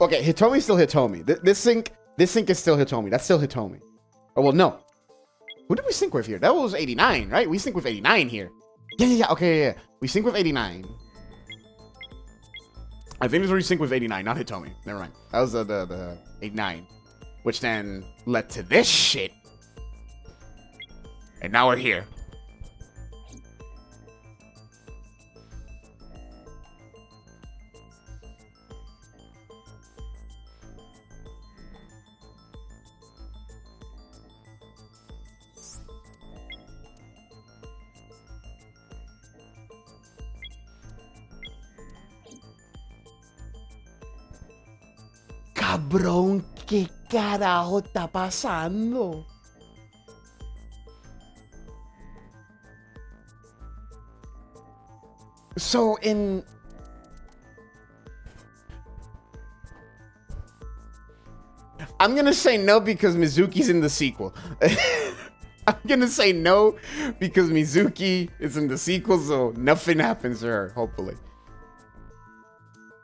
Okay, Hitomi's still Hitomi. This sync is still Hitomi. That's still Hitomi. Oh, well, no. Who did we sync with here? That was 89, right? We sync with 89 here. Yeah. Okay, yeah. We sync with 89. I think it was where we sync with 89, not Hitomi. Never mind. That was the 89. Which then led to this shit. And now we're here. Cabrón, ¿qué carajo está pasando? So I'm gonna say no because Mizuki's in the sequel. I'm gonna say no because Mizuki is in the sequel, so nothing happens to her, hopefully.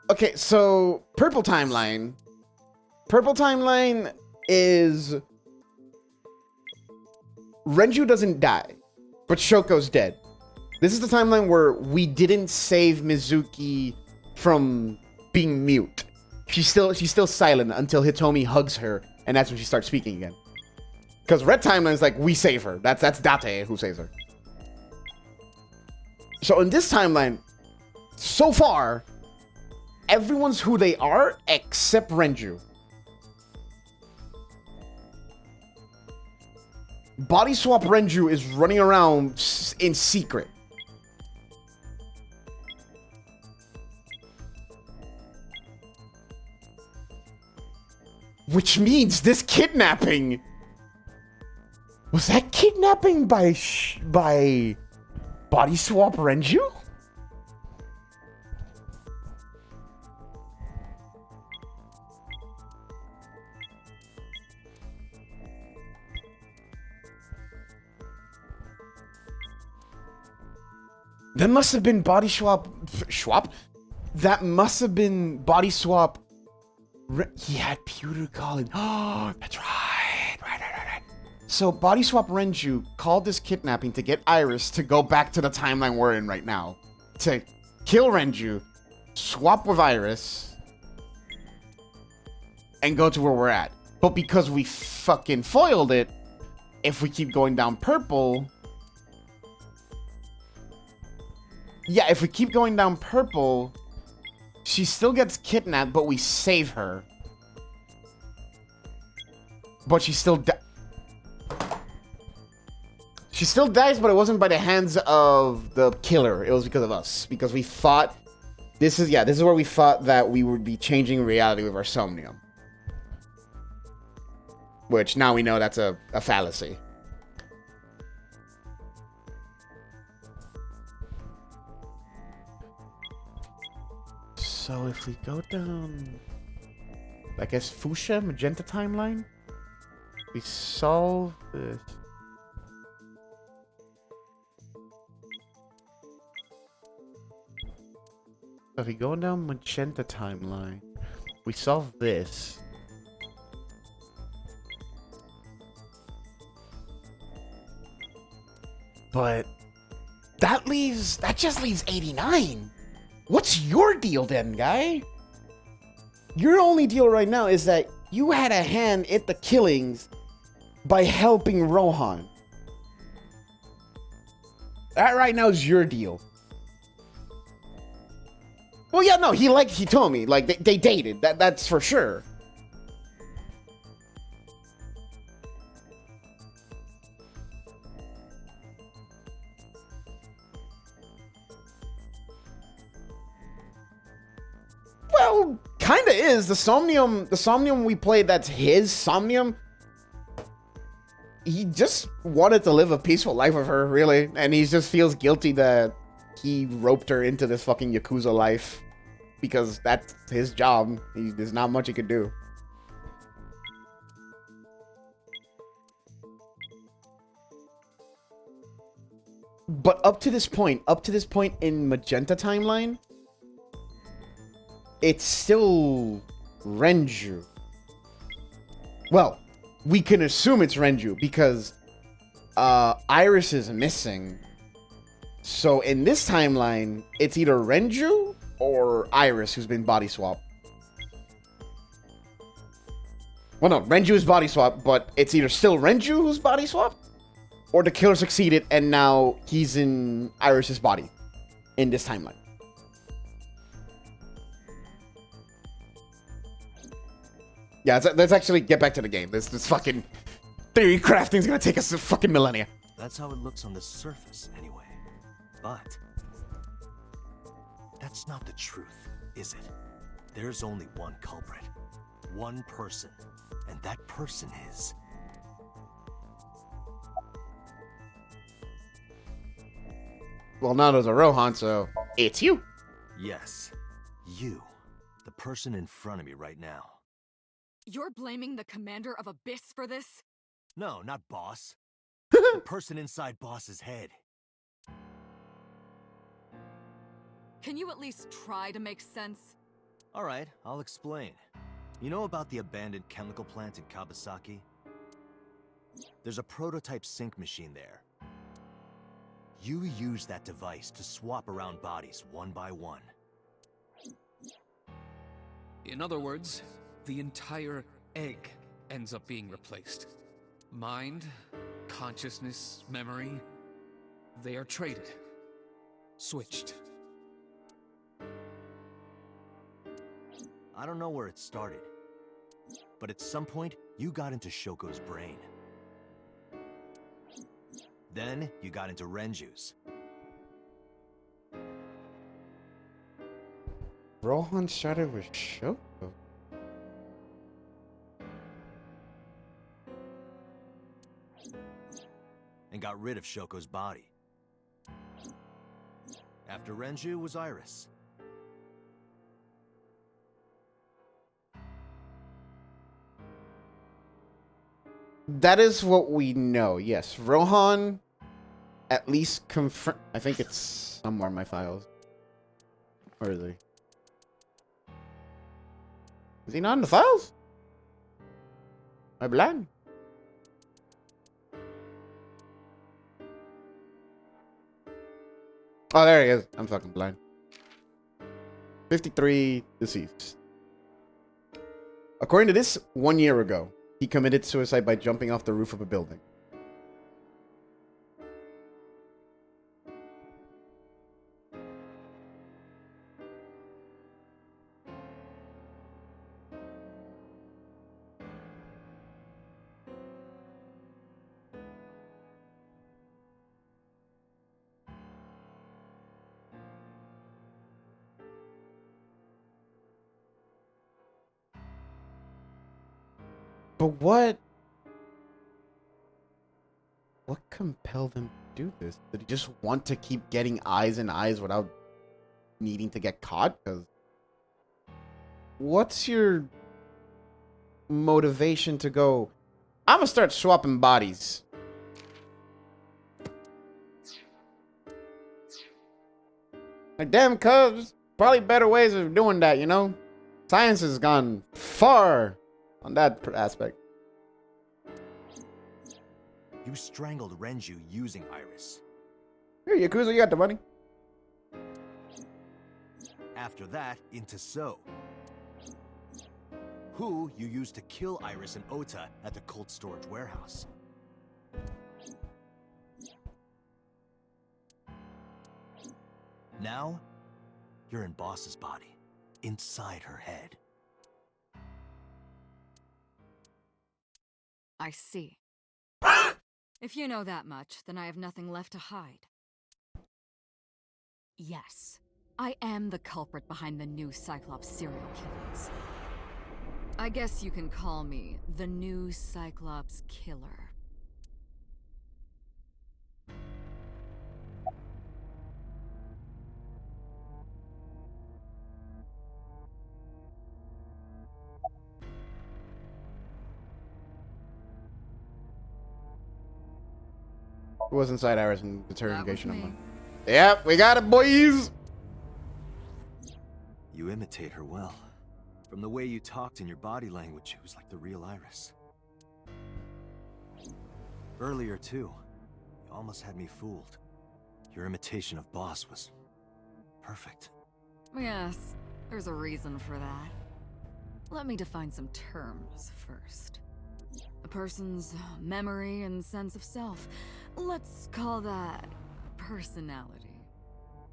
Okay, so Purple Timeline. Purple Timeline is Renju doesn't die, but Shoko's dead. This is the timeline where we didn't save Mizuki from being mute. She's still silent until Hitomi hugs her, and that's when she starts speaking again. Because Red Timeline is like, we save her. That's Date who saves her. So in this timeline, so far, everyone's who they are except Renju. Body Swap Renju is running around in secret. Which means this kidnapping... Was that kidnapping by Body Swap Renju? That must have been Body Swap... That must have been Body Swap... He had Pewter calling. Oh, that's right. Right. So Body Swap Renju called this kidnapping to get Iris to go back to the timeline we're in right now. To kill Renju, swap with Iris, and go to where we're at. But because we fucking foiled it, if we keep going down purple... Yeah, if we keep going down purple... She still gets kidnapped, but we save her. But she still She still dies, but it wasn't by the hands of the killer. It was because of us. Because we thought... This is where we thought that we would be changing reality with our Somnium. Which, now we know that's a fallacy. So if we go down, I guess Fuchsia, Magenta timeline, we solve this. So if we go down Magenta timeline, we solve this. But that just leaves 89. What's your deal then, guy? Your only deal right now is that you had a hand at the killings by helping Rohan. That right now is your deal. Well, yeah, no, he told me, like, they dated. That's for sure. Well, kinda is. The Somnium we played, that's his Somnium. He just wanted to live a peaceful life with her, really. And he just feels guilty that he roped her into this fucking Yakuza life. Because that's his job. There's not much he could do. But up to this point in Magenta timeline, it's still Renju. Well, we can assume it's Renju because Iris is missing. So in this timeline, it's either Renju or Iris who's been body swapped. Well, no, Renju is body swapped, but it's either still Renju who's body swapped, or the killer succeeded and now he's in Iris's body in this timeline. Yeah, let's actually get back to the game. This fucking theory crafting's gonna take us a fucking millennia. That's how it looks on the surface, anyway. But that's not the truth, is it? There's only one culprit. one person, and that person is... Well, now there's a Rohan, so it's you. Yes, you. The person in front of me right now. You're blaming the commander of Abyss for this? No, not Boss. The person inside Boss's head. Can you at least try to make sense? Alright, I'll explain. You know about the abandoned chemical plant in Kawasaki? There's a prototype sync machine there. You use that device to swap around bodies one by one. In other words, the entire egg ends up being replaced. Mind, consciousness, memory, they are traded. Switched. I don't know where it started, but at some point, you got into Shoko's brain. Then, you got into Renju's. Rohan started with Shoko. And got rid of Shoko's body. After Renju was Iris. That is what we know. Yes, Rohan at least confirm. I think it's somewhere in my files. Where is he? Is he not in the files? Am I blind? Oh, there he is. I'm fucking blind. 53 deceased. According to this, 1 year ago, he committed suicide by jumping off the roof of a building. But what compelled him to do this? Did he just want to keep getting eyes and eyes without needing to get caught? Because what's your motivation to go, I'm gonna start swapping bodies? Like, damn, cuz, probably better ways of doing that, you know? Science has gone far on that aspect. You strangled Renju using Iris. Here, Yakuza, you got the money. After that, into So. Who you used to kill Iris and Ota at the cold storage warehouse. Now, you're in Boss's body, inside her head. I see. If you know that much, then I have nothing left to hide. Yes, I am the culprit behind the new Cyclops serial killings. I guess you can call me the new Cyclops killer. Who was inside Iris in interrogation That of was one? me. Yep, we got it, boys. You imitate her well. From the way you talked in your body language, it was like the real Iris. Earlier, too, you almost had me fooled. Your imitation of Boss was perfect. Yes, there's a reason for that. Let me define some terms first. A person's memory and sense of self. Let's call that personality.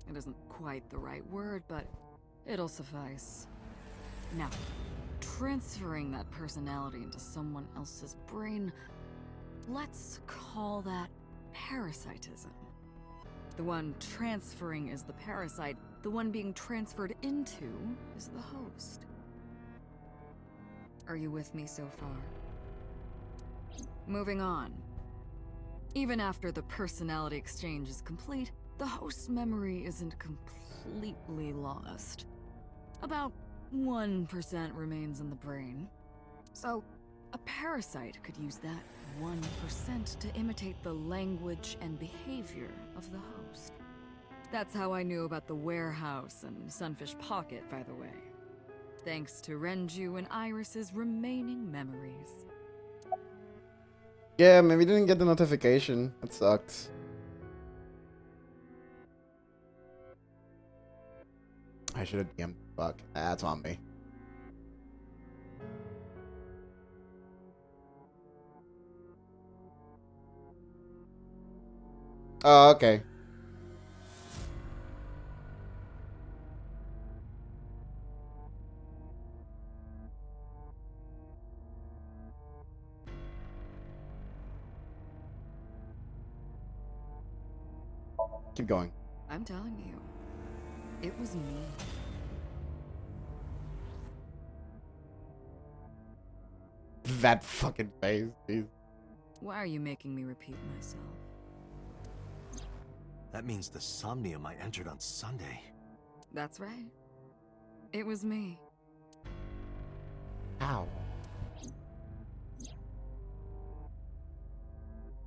It isn't quite the right word, but it'll suffice. Now, transferring that personality into someone else's brain, let's call that parasitism. The one transferring is the parasite, the one being transferred into is the host. Are you with me so far? Moving on. Even after the personality exchange is complete, the host's memory isn't completely lost. About 1% remains in the brain. So, a parasite could use that 1% to imitate the language and behavior of the host. That's how I knew about the warehouse and Sunfish Pocket, by the way. Thanks to Renju and Iris's remaining memories. Yeah, maybe didn't get the notification. That sucks. I should have DM'd. Fuck. That's on me. Oh, okay. Keep going. I'm telling you, it was me. That fucking face, dude. Why are you making me repeat myself? That means the Somnium I entered on Sunday. That's right. It was me. How?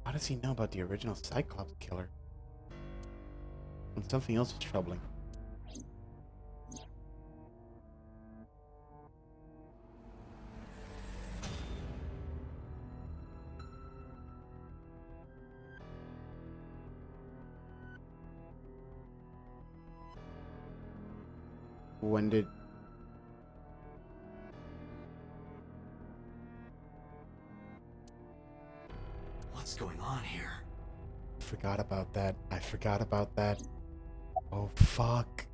How does he know about the original Cyclops killer? When something else was troubling. When did... What's going on here? Forgot about that. I forgot about that. Oh, fuck.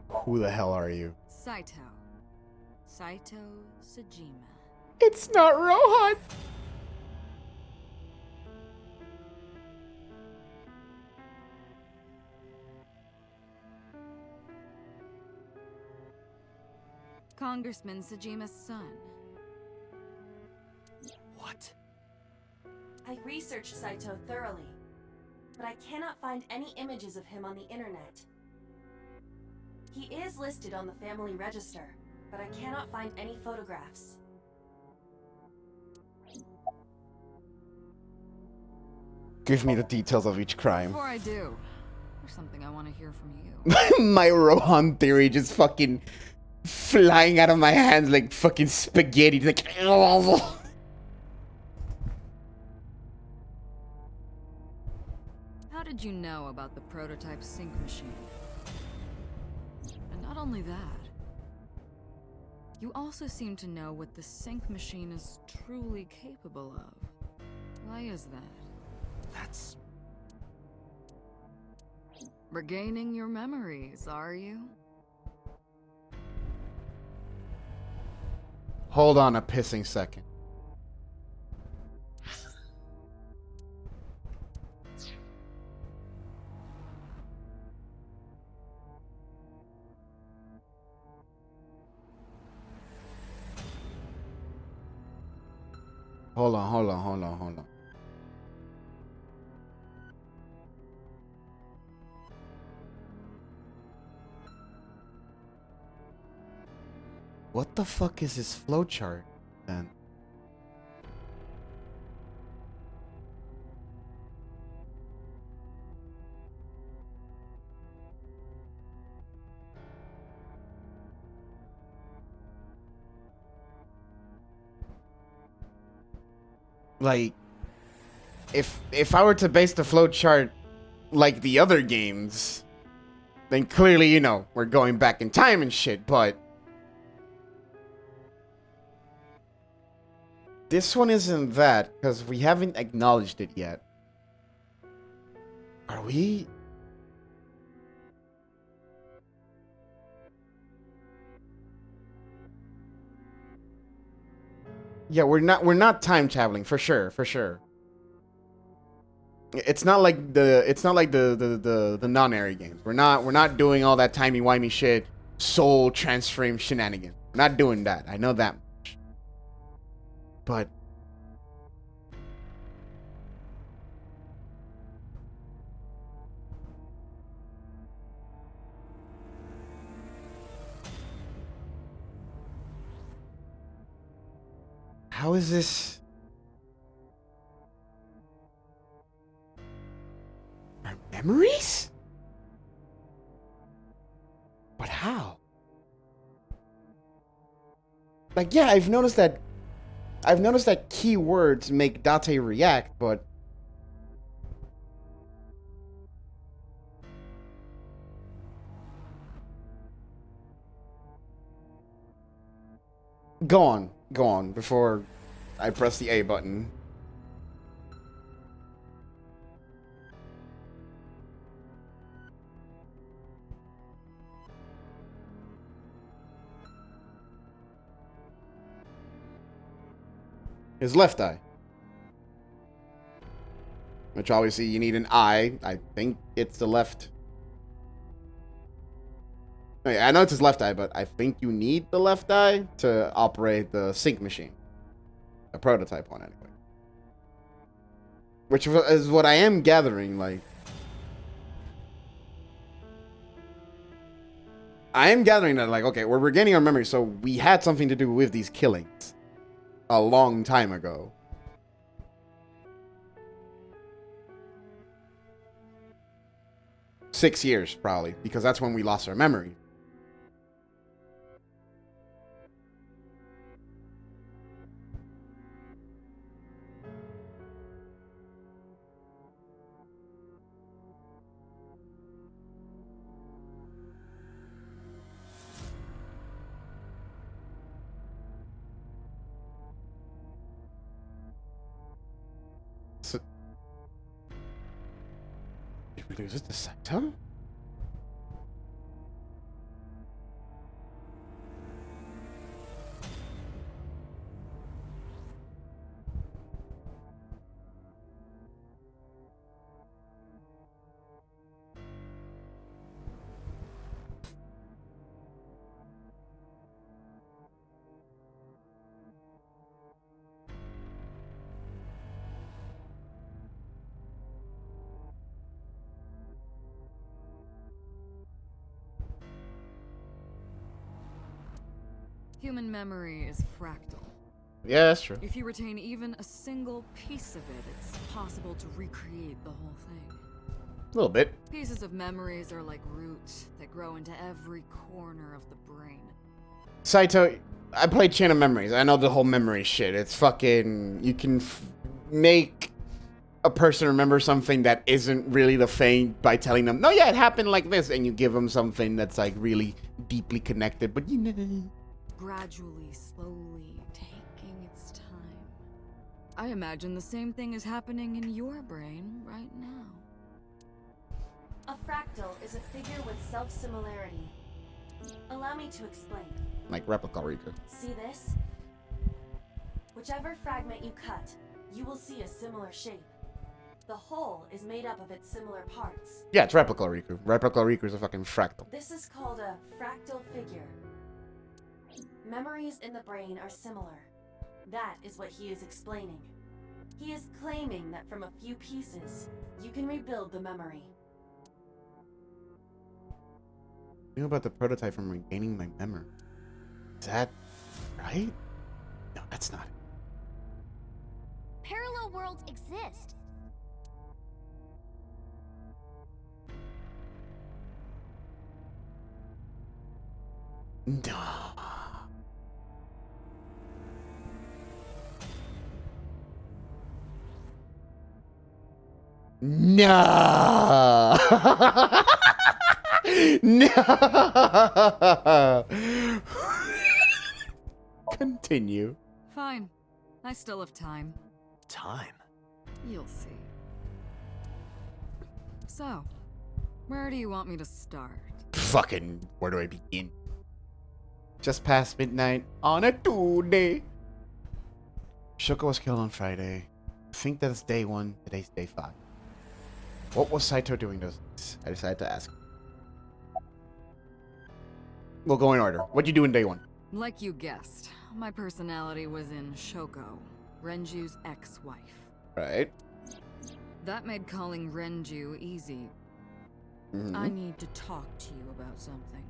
Who the hell are you? Saito. Saito Sejima. It's not Rohan! Congressman Sejima's son. What? I researched Saito thoroughly, but I cannot find any images of him on the internet. He is listed on the family register, but I cannot find any photographs. Give me the details of each crime. Before I do, there's something I want to hear from you. My Rohan theory just fucking flying out of my hands like fucking spaghetti. Like, How did you know about the prototype sync machine? And not only that, you also seem to know what the sync machine is truly capable of. Why is that? That's... Regaining your memories, are you? hold on a pissing second. Hold on. What the fuck is this flowchart then? Like, if I were to base the flowchart like the other games, then clearly, you know, we're going back in time and shit, but this one isn't that, because we haven't acknowledged it yet. Are we? Yeah, we're not time traveling for sure. It's not like the non-airy games. We're not doing all that timey-wimey shit soul transframe shenanigans. I'm not doing that. I know that much. But how is this? Our memories? But how? Like, yeah, I've noticed that keywords make Date react, but go on before I press the A button. His left eye. Which obviously you need an eye. I think it's the left. I know it's his left eye, but I think you need the left eye to operate the sync machine. A prototype one, anyway. Which is what I am gathering, like. I am gathering that, like, okay, we're regaining our memory, so we had something to do with these killings. A long time ago. $6 years, probably, because that's when we lost our memory. So, did we lose it to Saito? Human memory is fractal. Yeah, that's true. If you retain even a single piece of it, it's possible to recreate the whole thing. A little bit. Pieces of memories are like roots that grow into every corner of the brain. Saito, I played Chain of Memories. I know the whole memory shit. It's fucking... You can make a person remember something that isn't really the thing by telling them, no, yeah, it happened like this, and you give them something that's, like, really deeply connected, but you know... Gradually, slowly, taking its time. I imagine the same thing is happening in your brain right now. A fractal is a figure with self-similarity. Allow me to explain. Like replica Rika. See this? Whichever fragment you cut, you will see a similar shape. The whole is made up of its similar parts. Yeah, it's replica Riku. Replica Riku is a fucking fractal. This is called a fractal figure. Memories in the brain are similar. That is what he is explaining. He is claiming that from a few pieces, you can rebuild the memory. You know about the prototype from regaining my memory? Is that right? No, that's not it. Parallel worlds exist. No. No. No. Continue. Fine. I still have time. Time? You'll see. So, where do you want me to start? Fucking, where do I begin? Just past midnight on a Tuesday. Shoko was killed on Friday. I think that's day 1. Today's day 5. What was Saito doing those days? I decided to ask. We'll go in order. What'd you do in day 1? Like you guessed, my personality was in Shoko, Renju's ex-wife. Right. That made calling Renju easy. I need to talk to you about something.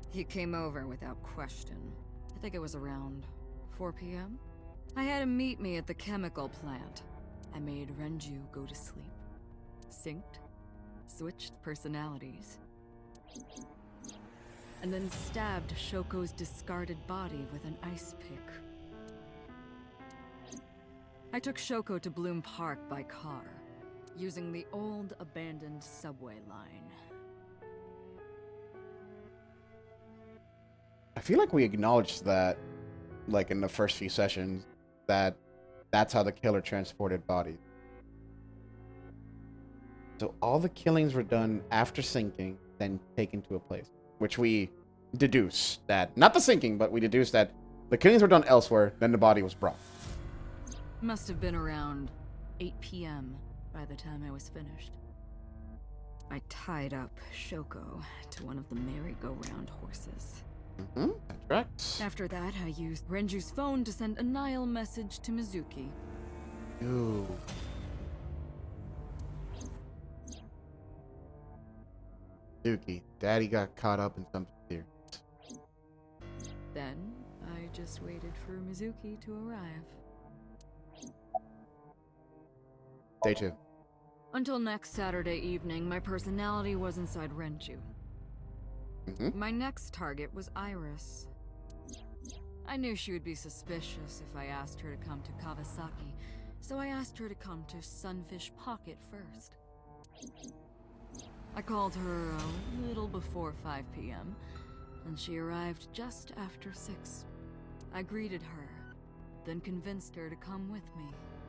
He came over without question. I think it was around 4 p.m. I had him meet me at the chemical plant. I made Renju go to sleep. Synced. Switched personalities. And then stabbed Shoko's discarded body with an ice pick. I took Shoko to Bloom Park by car, using the old abandoned subway line. I feel like we acknowledged that, like in the first few sessions, that that's how the killer transported bodies. So all the killings were done after sinking, then taken to a place, which we deduce that, not the sinking, but we deduce that the killings were done elsewhere, then the body was brought. Must have been around 8 p.m. by the time I was finished. I tied up Shoko to one of the merry-go-round horses. That tracks. After that, I used Renju's phone to send a Nile message to Mizuki. Ooh. Mizuki, Daddy got caught up in something serious. Then, I just waited for Mizuki to arrive. Day 2. Until next Saturday evening, my personality was inside Renju. My next target was Iris. I knew she would be suspicious if I asked her to come to Kawasaki, so I asked her to come to Sunfish Pocket first. I called her a little before 5 p.m., and she arrived just after 6. I greeted her, then convinced her to come with me.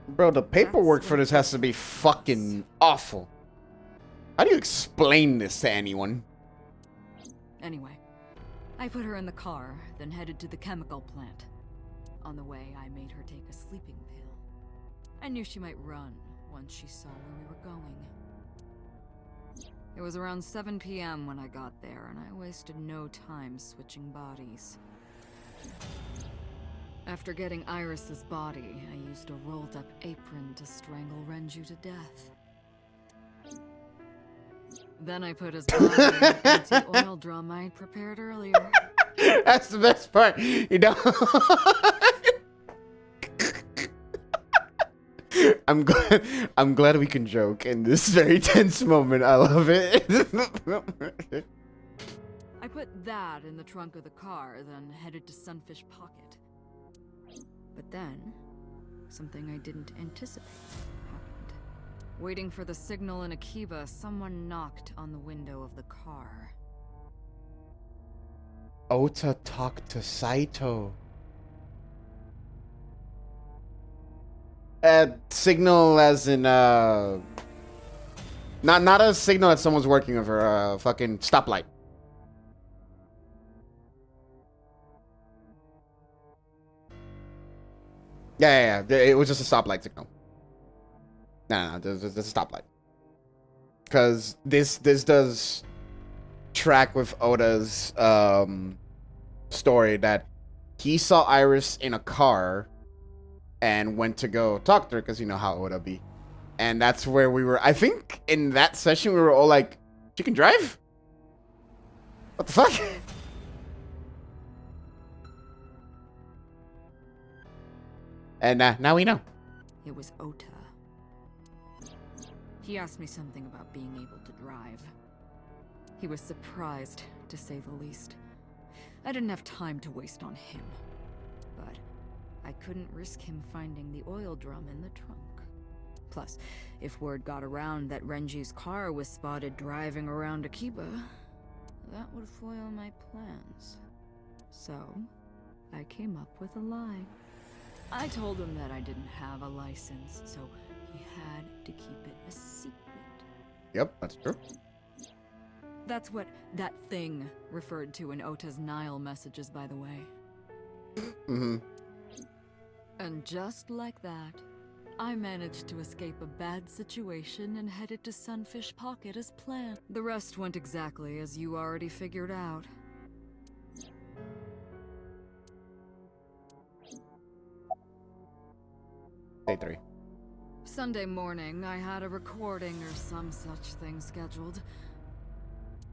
Bro, the paperwork for this has to be fucking awful. How do you explain this to anyone? Anyway, I put her in the car, then headed to the chemical plant. On the way, I made her take a sleeping pill. I knew she might run once she saw where we were going. It was around 7 p.m. when I got there, and I wasted no time switching bodies. After getting Iris's body, I used a rolled-up apron to strangle Renju to death. Then I put his body in the anti-oil drum I prepared earlier. That's the best part, you know. I'm glad we can joke in this very tense moment. I love it. I put that in the trunk of the car, then headed to Sunfish Pocket. But then, something I didn't anticipate happened. Waiting for the signal in Akiba, someone knocked on the window of the car. Ota talked to Saito. Signal as in not a signal that someone's working with her, fucking stoplight. Yeah. It was just a stoplight signal. No, there's a stoplight. Because this does track with Oda's story that he saw Iris in a car and went to go talk to her because you know how Oda be. And that's where we were. I think in that session we were all like, "She can drive? What the fuck?" And now we know. It was Ota. He asked me something about being able to drive. He was surprised, to say the least. I didn't have time to waste on him. But I couldn't risk him finding the oil drum in the trunk. Plus, if word got around that Renji's car was spotted driving around Akiba, that would foil my plans. So, I came up with a lie. I told him that I didn't have a license, so he had to keep it a secret. Yep, that's true. That's what that thing referred to in Ota's Nile messages, by the way. And just like that, I managed to escape a bad situation and headed to Sunfish Pocket as planned. The rest went exactly as you already figured out. Day 3. Sunday morning, I had a recording or some such thing scheduled.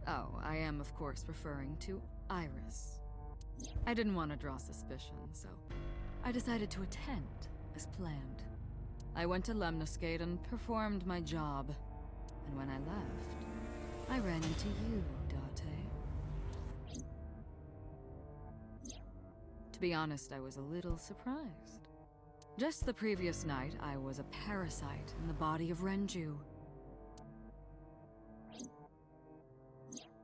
Oh, I am, of course, referring to Iris. I didn't want to draw suspicion, so I decided to attend, as planned. I went to Lemniscate and performed my job. And when I left, I ran into you, Date. To be honest, I was a little surprised. Just the previous night, I was a parasite in the body of Renju.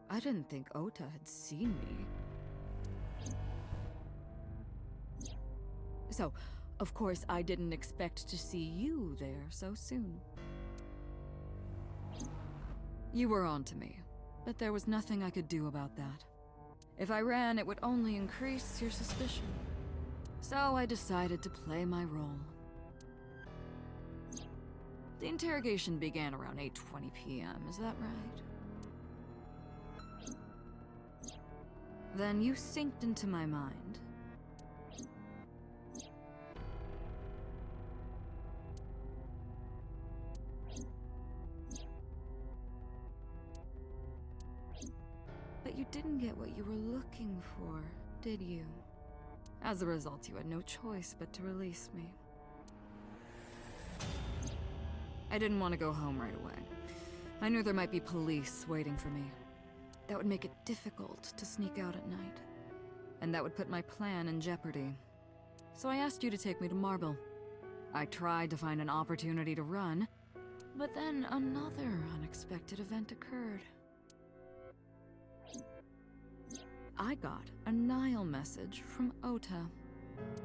I didn't think Ota had seen me. So, of course, I didn't expect to see you there so soon. You were onto me, but there was nothing I could do about that. If I ran, it would only increase your suspicion. So I decided to play my role. The interrogation began around 8:20 p.m., is that right? Then you synced into my mind. But you didn't get what you were looking for, did you? As a result, you had no choice but to release me. I didn't want to go home right away. I knew there might be police waiting for me. That would make it difficult to sneak out at night. And that would put my plan in jeopardy. So I asked you to take me to Marble. I tried to find an opportunity to run, but then another unexpected event occurred. I got a Nile message from Ota.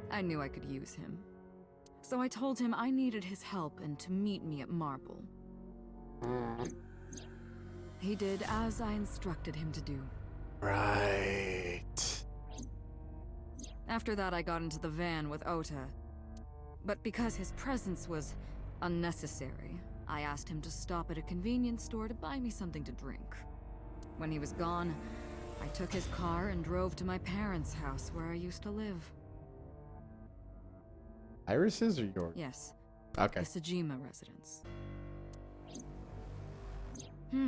I knew I could use him. So I told him I needed his help and to meet me at Marble. He did as I instructed him to do. Right. After that, I got into the van with Ota. But because his presence was unnecessary, I asked him to stop at a convenience store to buy me something to drink. When he was gone, I took his car and drove to my parents' house where I used to live. Iris's or yours? Yes. Okay. The Sejima residence.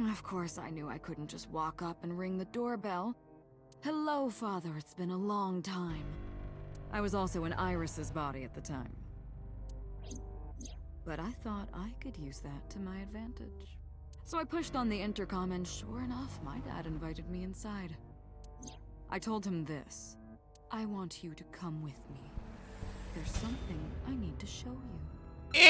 Of course, I knew I couldn't just walk up and ring the doorbell. Hello, Father, it's been a long time. I was also in Iris's body at the time. But I thought I could use that to my advantage. So I pushed on the intercom and sure enough, my dad invited me inside. I told him this. I want you to come with me. There's something I need to show you. He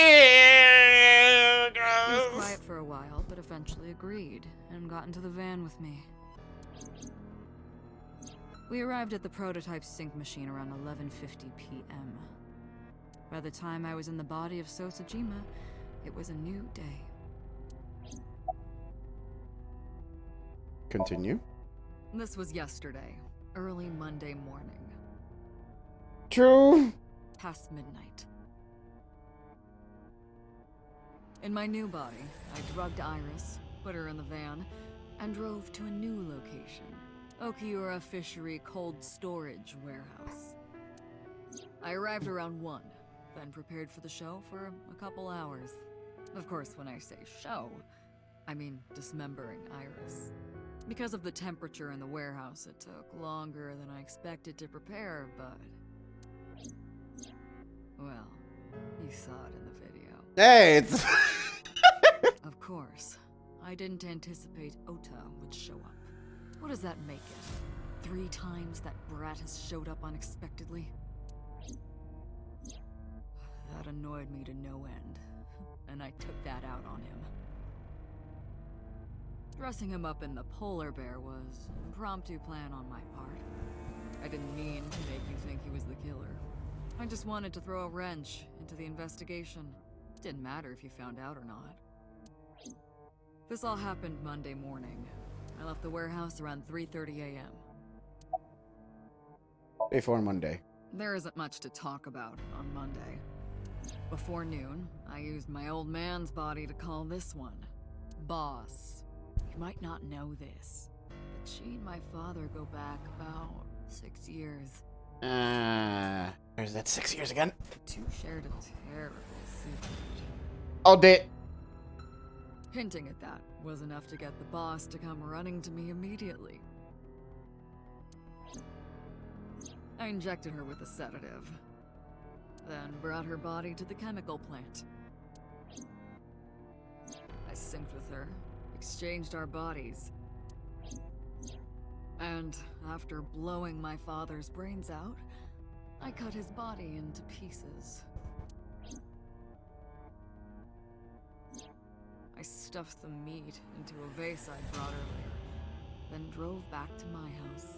was quiet for a while, but eventually agreed and got into the van with me. We arrived at the prototype sync machine around 11:50 p.m. By the time I was in the body of Sosajima, it was a new day. Continue. This was yesterday, early Monday morning. True. Past midnight. In my new body, I drugged Iris, put her in the van, and drove to a new location. Okiura Fishery Cold Storage Warehouse. I arrived around 1, then prepared for the show for a couple hours. Of course, when I say show, I mean dismembering Iris. Because of the temperature in the warehouse, it took longer than I expected to prepare, but... well, you saw it in the video. Hey, it's... Of course, I didn't anticipate Ota would show up. What does that make it? 3 times that brat has showed up unexpectedly? That annoyed me to no end, and I took that out on him. Dressing him up in the polar bear was an impromptu plan on my part. I didn't mean to make you think he was the killer. I just wanted to throw a wrench into the investigation. Didn't matter if you found out or not. This all happened Monday morning. I left the warehouse around 3:30 a.m. Before Monday. There isn't much to talk about on Monday. Before noon, I used my old man's body to call this one Boss. You might not know this, but she and my father go back about 6 years. There's that 6 years again. The two shared a terrible secret. All day. Hinting at that was enough to get the boss to come running to me immediately. I injected her with a sedative, then brought her body to the chemical plant. I synced with her, exchanged our bodies, and after blowing my father's brains out, I cut his body into pieces. I stuffed the meat into a vase I brought earlier, then drove back to my house.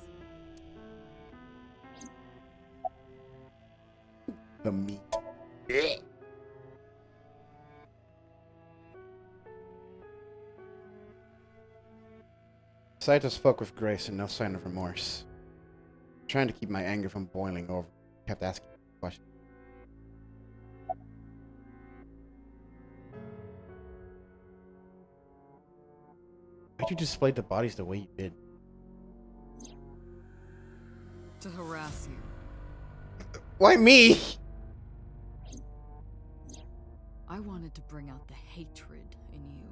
The meat. Saito spoke with grace and no sign of remorse. Trying to keep my anger from boiling over, I kept asking questions. Why'd you display the bodies the way you did? To harass you. Why me? I wanted to bring out the hatred in you.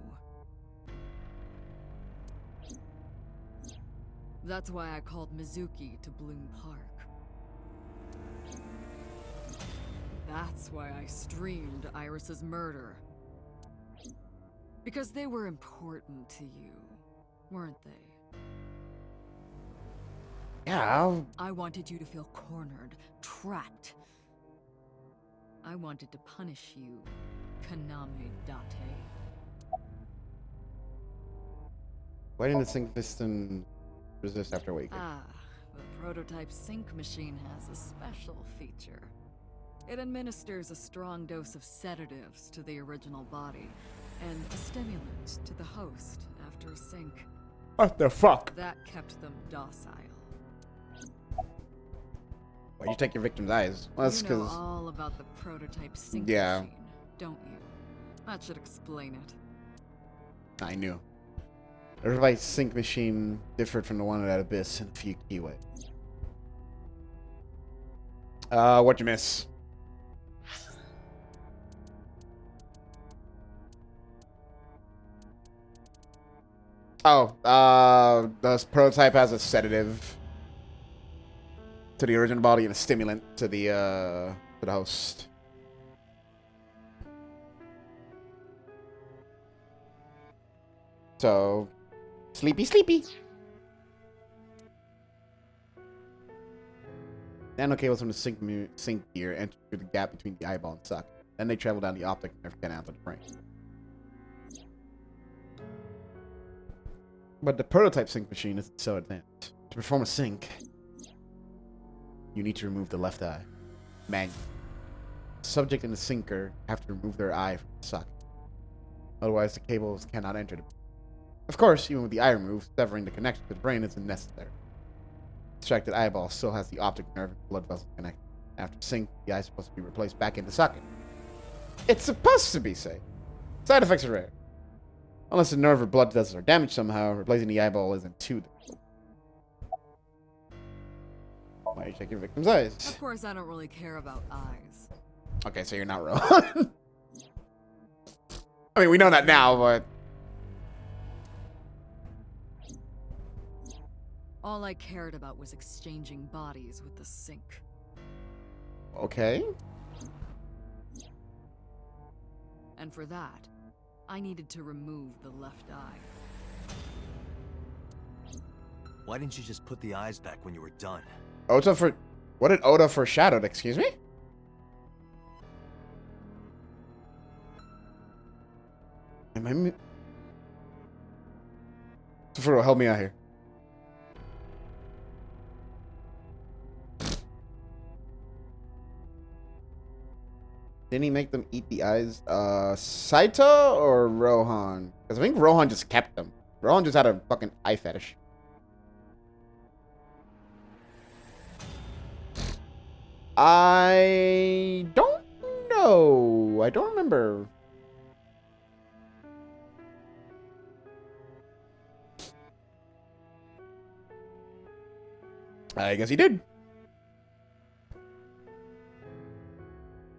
That's why I called Mizuki to Bloom Park. That's why I streamed Iris's murder. Because they were important to you, weren't they? Yeah. I wanted you to feel cornered, trapped. I wanted to punish you, Kaname Date. Why didn't the sync piston resist after waking? The prototype sync machine has a special feature. It administers a strong dose of sedatives to the original body, and a stimulant to the host after a sync. What the fuck? That kept them docile. Why'd you take your victim's eyes? Well, that's You know because... all about the prototype sync Yeah. machine, don't you? That should explain it. I knew. Everybody's sync machine differed from the one at Abyss in a few key ways. What'd you miss? Oh, the prototype has a sedative to the original body and a stimulant to the host. So, sleepy, sleepy. Nano cables from the sync gear enter through the gap between the eyeball and socket. Then they travel down the optic nerve canal to the brain. But the prototype sync machine isn't so advanced. To perform a sync, you need to remove the left eye. Manually. The subject and the syncer have to remove their eye from the socket. Otherwise, the cables cannot enter the brain. Of course, even with the eye removed, severing the connection to the brain isn't necessary. The distracted eyeball still has the optic nerve and blood vessel connected. After sync, the eye is supposed to be replaced back in the socket. It's supposed to be safe. Side effects are rare. Unless the nerve or blood vessels are damaged somehow, replacing the eyeball isn't too difficult. Why do you check your victim's eyes? Of course, I don't really care about eyes. Okay, so you're not wrong. I mean, we know that now, but... All I cared about was exchanging bodies with the sync. Okay. And for that, I needed to remove the left eye. Why didn't you just put the eyes back when you were done? Ota for... What did Oda foreshadowed? Excuse me? Am I... Sufuro, help me out here. Didn't he make them eat the eyes? Saito or Rohan? Because I think Rohan just kept them. Rohan just had a fucking eye fetish. I don't know. I don't remember. I guess he did.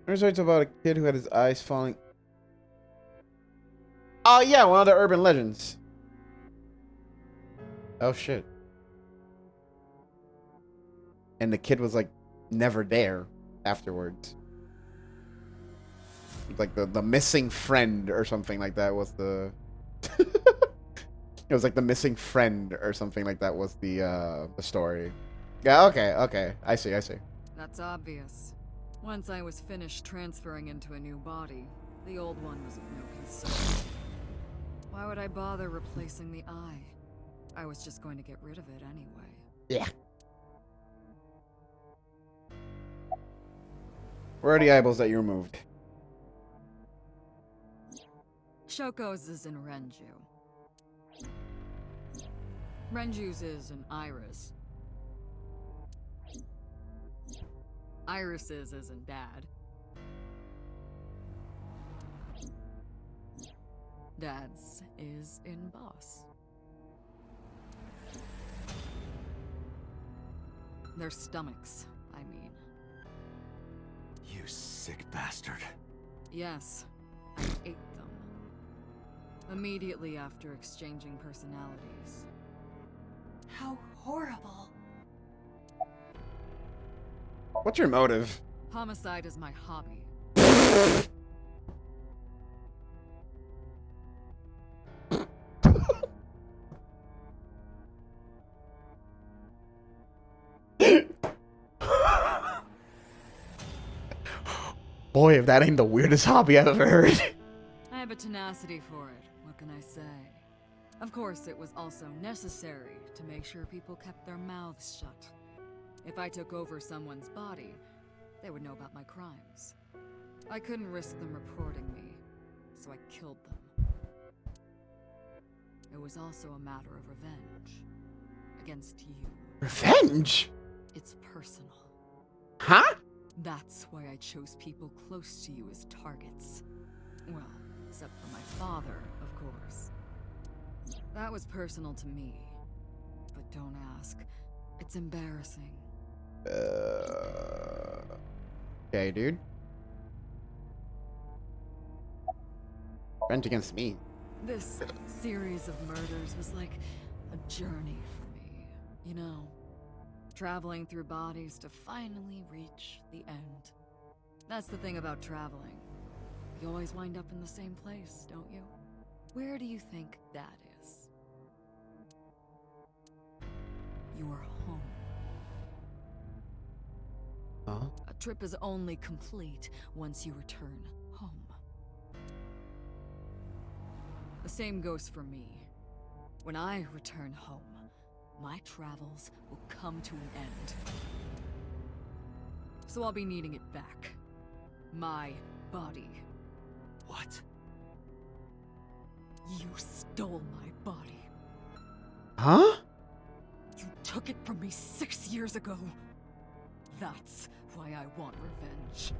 There's stories about a kid who had his eyes falling. Oh yeah, one of the urban legends. Oh shit. And the kid was like never there afterwards. Like the missing friend or something like that was the it was like the missing friend or something like that was the story. Yeah, okay. I see. That's obvious. Once I was finished transferring into a new body, the old one was of no concern. Why would I bother replacing the eye? I was just going to get rid of it anyway. Yeah. Where are the eyeballs that you removed? Shoko's is in Renju. Renju's is in Iris. Iris's is in Dad. Dad's is in Boss. Their stomachs, I mean. You sick bastard. Yes, I ate them. Immediately after exchanging personalities. How horrible. What's your motive? Homicide is my hobby. Boy, if that ain't the weirdest hobby I've ever heard. I have a tenacity for it, what can I say? Of course, it was also necessary to make sure people kept their mouths shut. If I took over someone's body, they would know about my crimes. I couldn't risk them reporting me, so I killed them. It was also a matter of revenge. Against you. Revenge? It's personal. Huh? That's why I chose people close to you as targets. Well, except for my father, of course. That was personal to me. But don't ask. It's embarrassing. Okay, dude. Revenge against me. This series of murders was like a journey for me, you know? Traveling through bodies to finally reach the end. That's the thing about traveling. You always wind up in the same place, don't you? Where do you think that is? Your home. Huh? A trip is only complete once you return home. The same goes for me. When I return home, my travels will come to an end. So I'll be needing it back. My body. What? You stole my body. Huh? You took it from me 6 years ago. That's why I want revenge.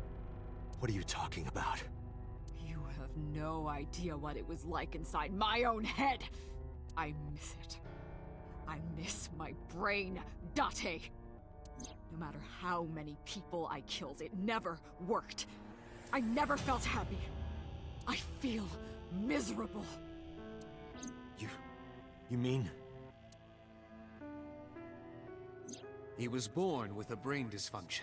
What are you talking about? You have no idea what it was like inside my own head. I miss it. I miss my brain, Date. No matter how many people I killed, it never worked. I never felt happy. I feel miserable. You mean? He was born with a brain dysfunction.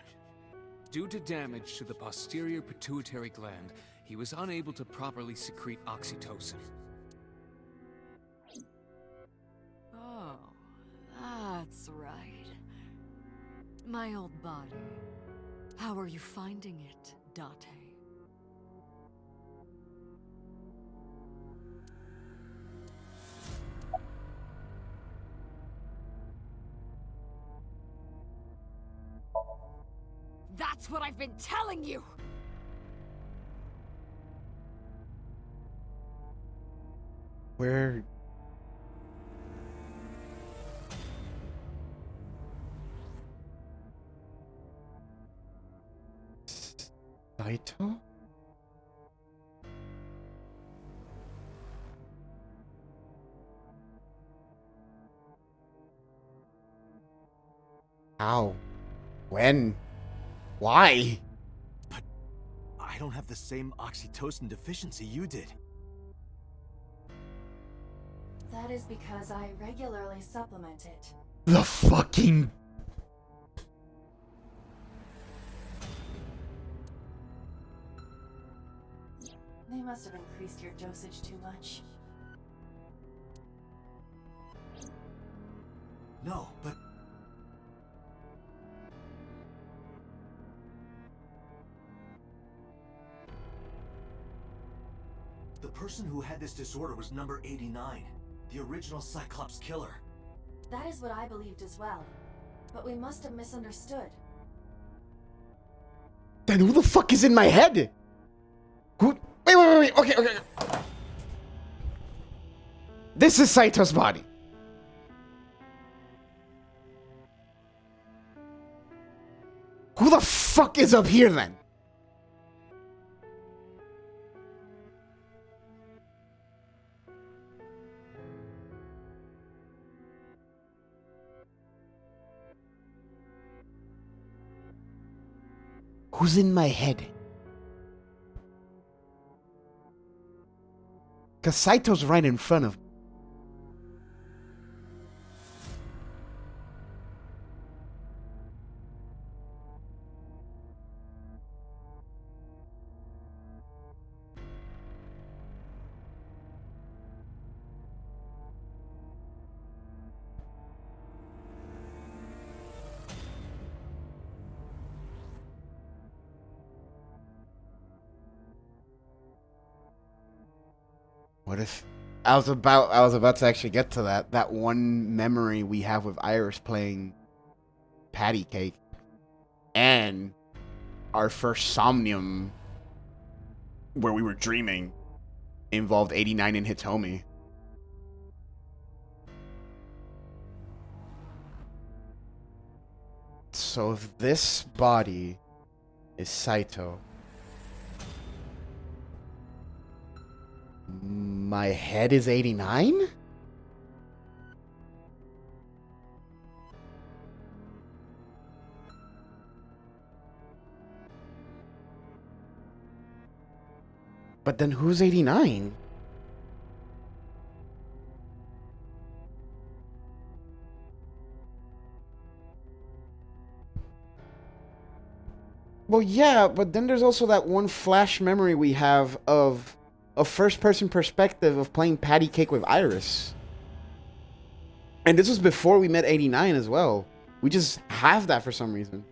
Due to damage to the posterior pituitary gland, he was unable to properly secrete oxytocin. Oh, that's right. My old body. How are you finding it, Date? That's what I've been telling you! Where? Saito? How? When? Why? I don't have the same oxytocin deficiency you did. That is because I regularly supplement it. The fucking... They must have increased your dosage too much. No, but... The person who had this disorder was number 89, the original Cyclops killer. That is what I believed as well. But we must have misunderstood. Then who the fuck is in my head? Who... Wait. Okay. This is Saito's body. Who the fuck is up here then? Who's in my head? Because Saito's right in front of me. What if I was about to actually get to that one memory we have with Iris playing patty cake and our first Somnium where we were dreaming involved 89 and Hitomi. So if this body is Saito, my head is 89? But then who's 89? Well, yeah, but then there's also that one flash memory we have of a first-person perspective of playing patty cake with Iris. And this was before we met 89 as well. We just have that for some reason.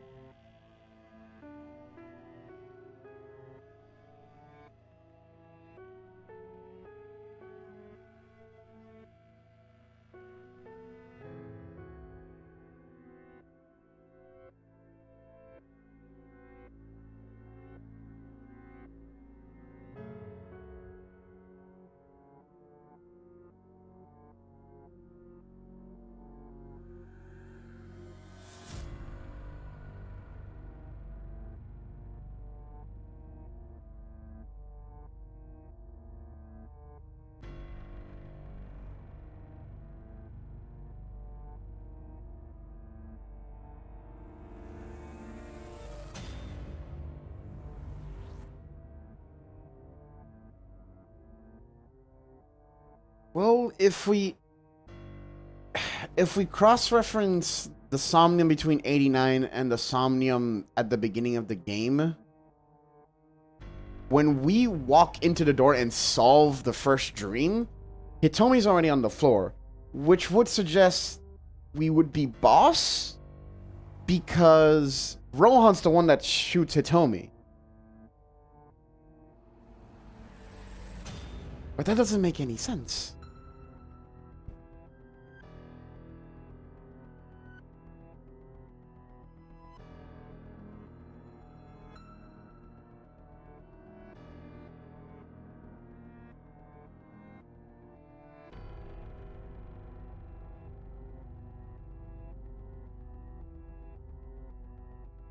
Well, if we cross-reference the Somnium between 89 and the Somnium at the beginning of the game, when we walk into the door and solve the first dream, Hitomi's already on the floor, which would suggest we would be boss because Rohan's the one that shoots Hitomi. But that doesn't make any sense.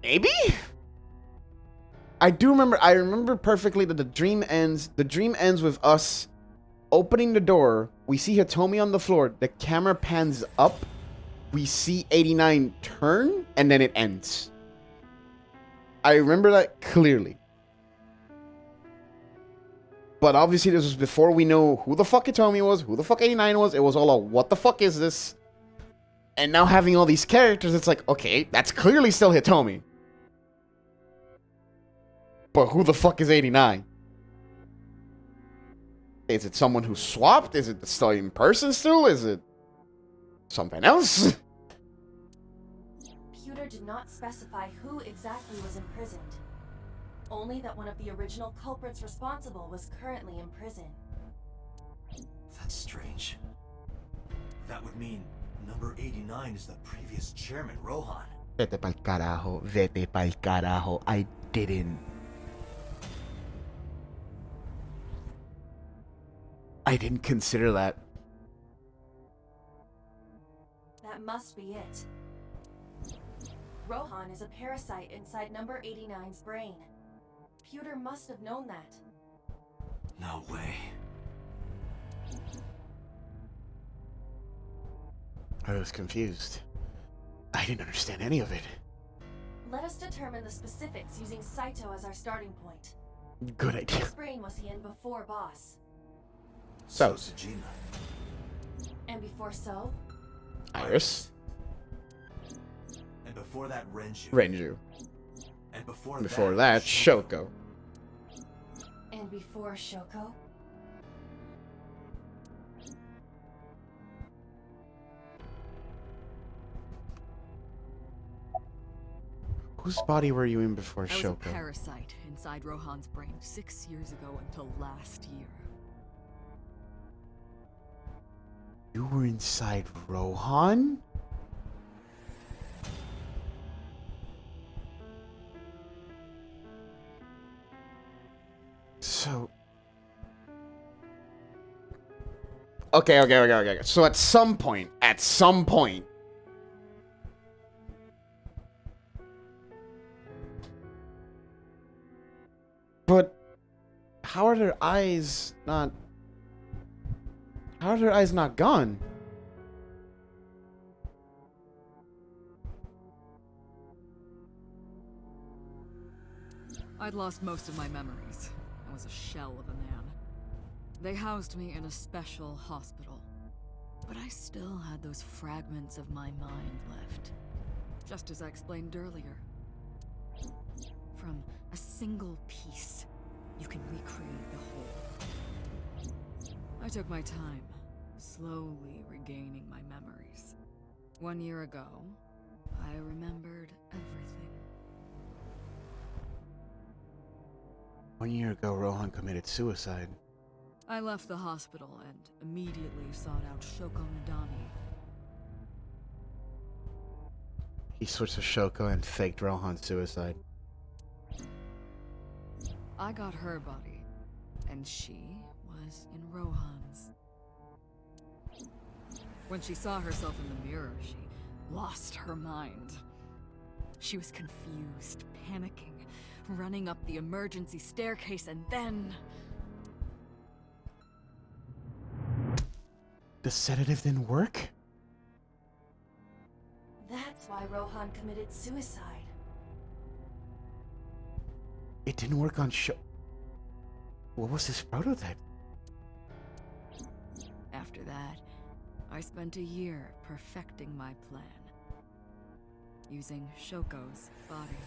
Maybe? I remember perfectly that the dream ends with us opening the door. We see Hitomi on the floor. The camera pans up. We see 89 turn, and then it ends. I remember that clearly. But obviously this was before we know who the fuck Hitomi was, who the fuck 89 was. It was all a what the fuck is this? And now having all these characters, it's like, okay, that's clearly still Hitomi. But who the fuck is 89? Is it someone who swapped? Is it the same person still? Is it something else? Pewter did not specify who exactly was imprisoned. Only that one of the original culprits responsible was currently in prison. That's strange. That would mean number 89 is the previous chairman, Rohan. Vete pa'l carajo. Vete pa'l carajo. I didn't consider that. That must be it. Rohan is a parasite inside number 89's brain. Pewter must have known that. No way. I was confused. I didn't understand any of it. Let us determine the specifics using Saito as our starting point. Good idea. Whose brain was he in before Boss? So, Sojima. And before So? Iris. And before that, Renju. Renju. And before that, Shoko. And before Shoko? Whose body were you in before I was Shoko? a parasite inside Rohan's brain 6 years ago until last year. You were inside Rohan? So... Okay. So at some point... But... How are their eyes not... How are their eyes not gone? I'd lost most of my memories. I was a shell of a man. They housed me in a special hospital. But I still had those fragments of my mind left. Just as I explained earlier. From a single piece, you can recreate the whole. I took my time, slowly regaining my memories. 1 year ago, I remembered everything. 1 year ago, Rohan committed suicide. I left the hospital and immediately sought out Shoko Nadami. He switched to Shoko and faked Rohan's suicide. I got her body, and she was in Rohan's. When she saw herself in the mirror, she lost her mind. She was confused, panicking, running up the emergency staircase, and then... The sedative didn't work? That's why Rohan committed suicide. It didn't work on What was this prototype? After that, I spent a year perfecting my plan. Using Shoko's body.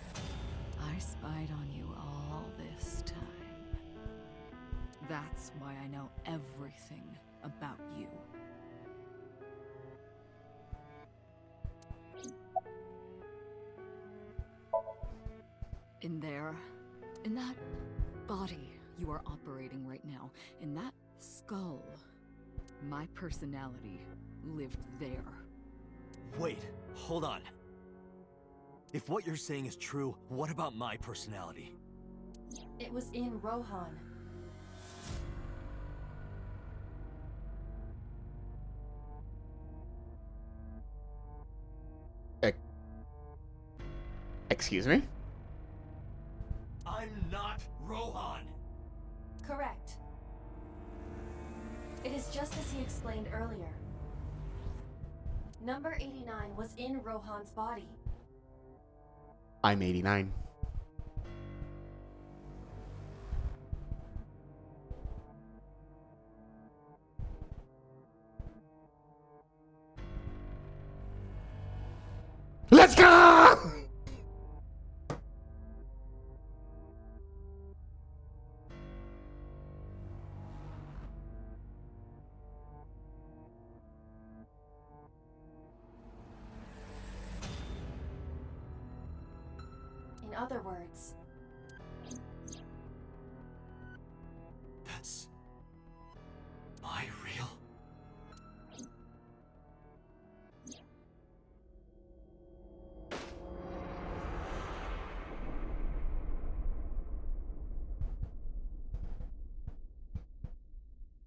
I spied on you all this time. That's why I know everything about you. In there, in that body you are operating right now, in that skull, my personality lived there. Wait, hold on. If what you're saying is true, what about my personality? It was in Rohan. Excuse me? I'm not Rohan! Correct. It is just as he explained earlier. Number 89 was in Rohan's body. I'm 89. Let's go! In other words, That's my real.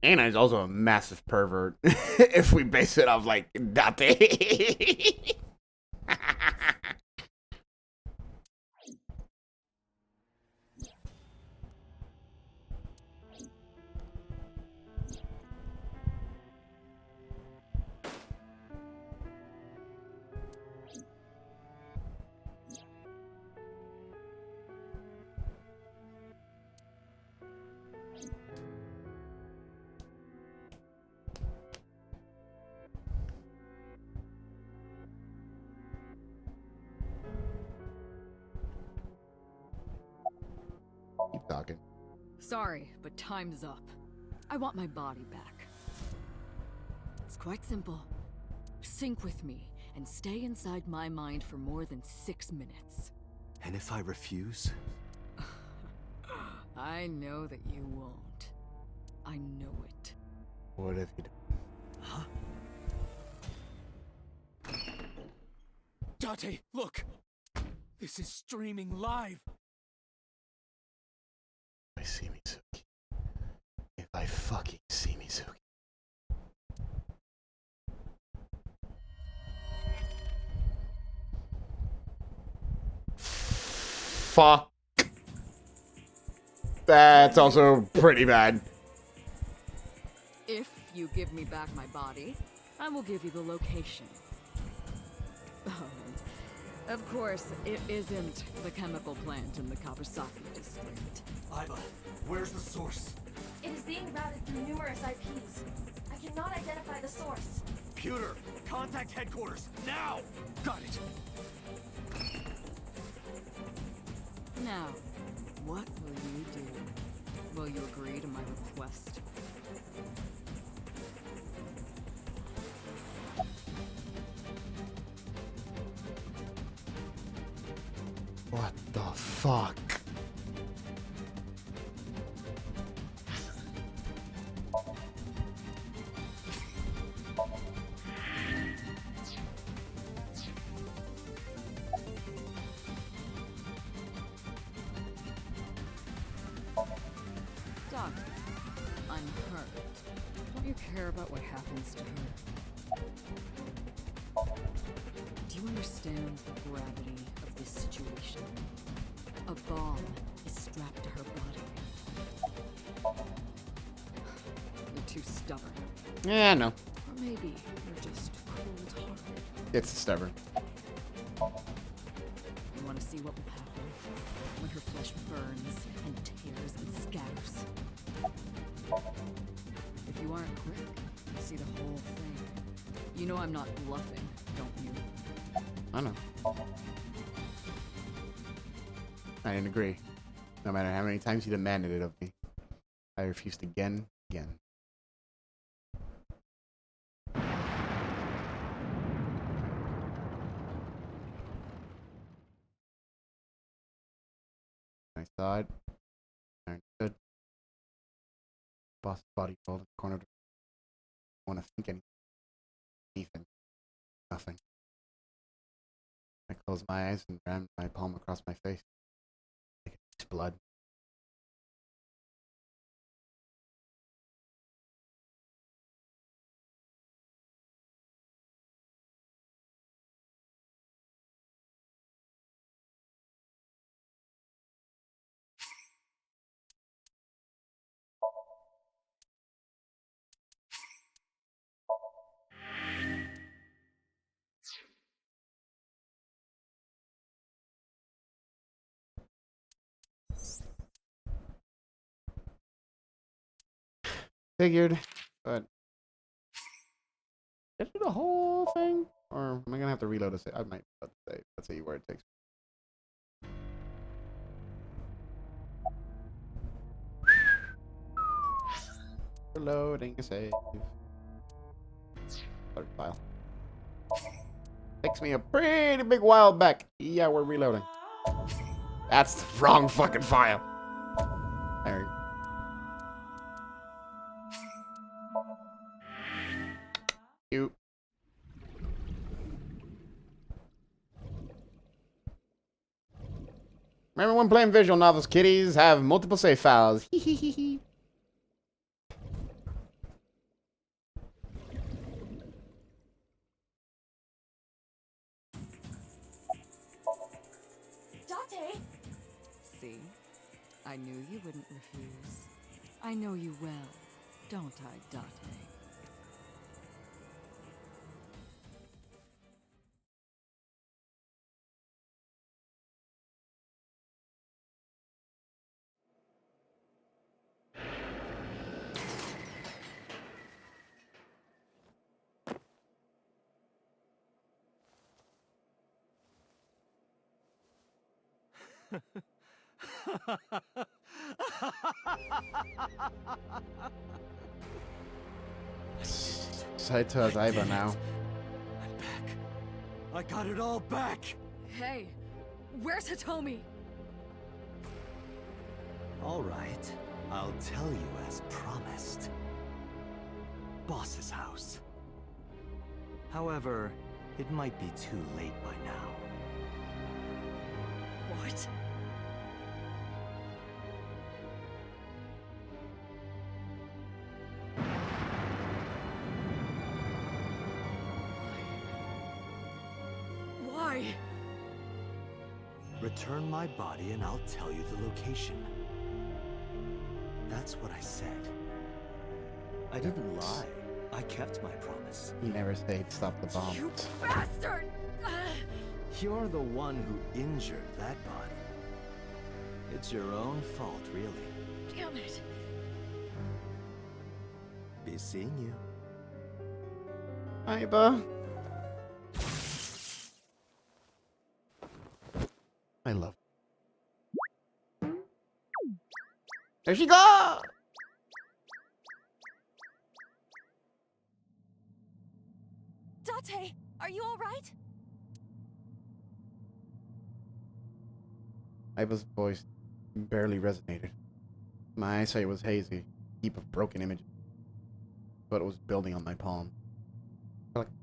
Anna is also a massive pervert. If we base it off like Date. Keep talking. Sorry, but time's up. I want my body back. It's quite simple. Sync with me and stay inside my mind for more than 6 minutes. And if I refuse? I know that you won't. I know it. What if you do? Huh? Date, look! This is streaming live! I see Mizuki. If I fucking see Mizuki. Fuck. That's also pretty bad. If you give me back my body, I will give you the location. Oh, and of course, it isn't the chemical plant in the Kawasaki district. Iva, where's the source? it is being routed through numerous IPs. I cannot identify the source. Pewter, contact headquarters, now! Got it! Now, what will you do? Will you agree to my request? What the fuck? Doctor, I'm hurt. Don't you care about what happens to her? Do you understand the gravity of this situation? A bomb is strapped to her body. You're too stubborn. Yeah, no. Or maybe you're just cold-hearted. It's stubborn. You want to see what will happen when her flesh burns and tears and scatters. If you aren't quick, you'll see the whole thing. You know I'm not bluffing, don't you? I know. I didn't agree. No matter how many times you demanded it of me, I refused again. I saw it. I understood. Boss body rolled in the corner. I want to think anything. Nothing. I closed my eyes and rammed my palm across my face. Like it's blood. Figured, but did I do the whole thing? Or am I gonna have to reload a save? I might have to save. Let's see where it takes. Reloading a save. Start file. Takes me a pretty big while back. Yeah, we're reloading. That's the wrong fucking file. There. You. Remember when playing visual novels, kiddies have multiple save files. Hehehehe. Date! See? I knew you wouldn't refuse. I know you well, don't I, Date? Saito has Aiba now. I'm back. I got it all back. Hey, where's Hitomi? All right, I'll tell you as promised. Boss's house. However, it might be too late by now. What? Why? Return my body and I'll tell you the location. That's what I said. I didn't lie. I kept my promise. He never said stop the bomb. You bastard! You're the one who injured that body. It's your own fault, really. Damn it! Be seeing you. Aiba. I love. There she go! Date, are you alright? Aiba's voice barely resonated. My eyesight was hazy, a heap of broken images. But it was building on my palm. I felt like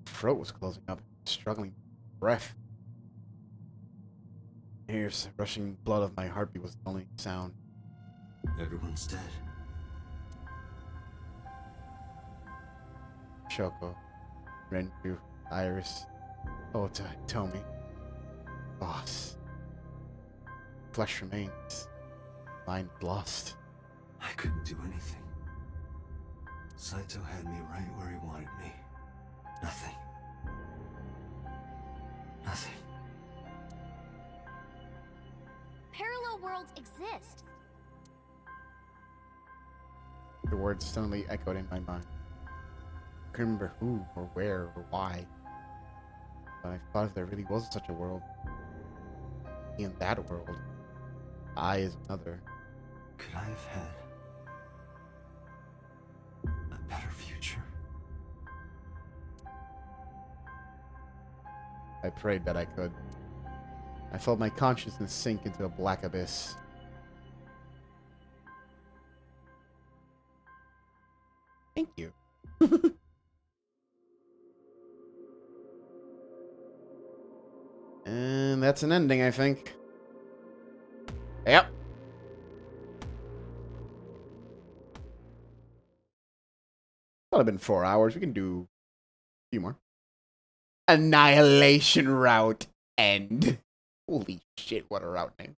my throat was closing up, struggling for breath. Here's rushing blood of my heartbeat was the only sound. Everyone's dead. Shoko, Renju, Iris, Ota, Tomi, Boss. Flesh remains. Mind lost. I couldn't do anything. Saito had me right where he wanted me. Nothing. Nothing. Parallel worlds exist. The words suddenly echoed in my mind. I couldn't remember who or where or why. But I thought if there really was such a world, in that world, I is another. Could I have had a better future? I prayed that I could. I felt my consciousness sink into a black abyss. Thank you. And that's an ending, I think. Yep. That'll have been 4 hours. We can do a few more. Annihilation route end. Holy shit, what a route name.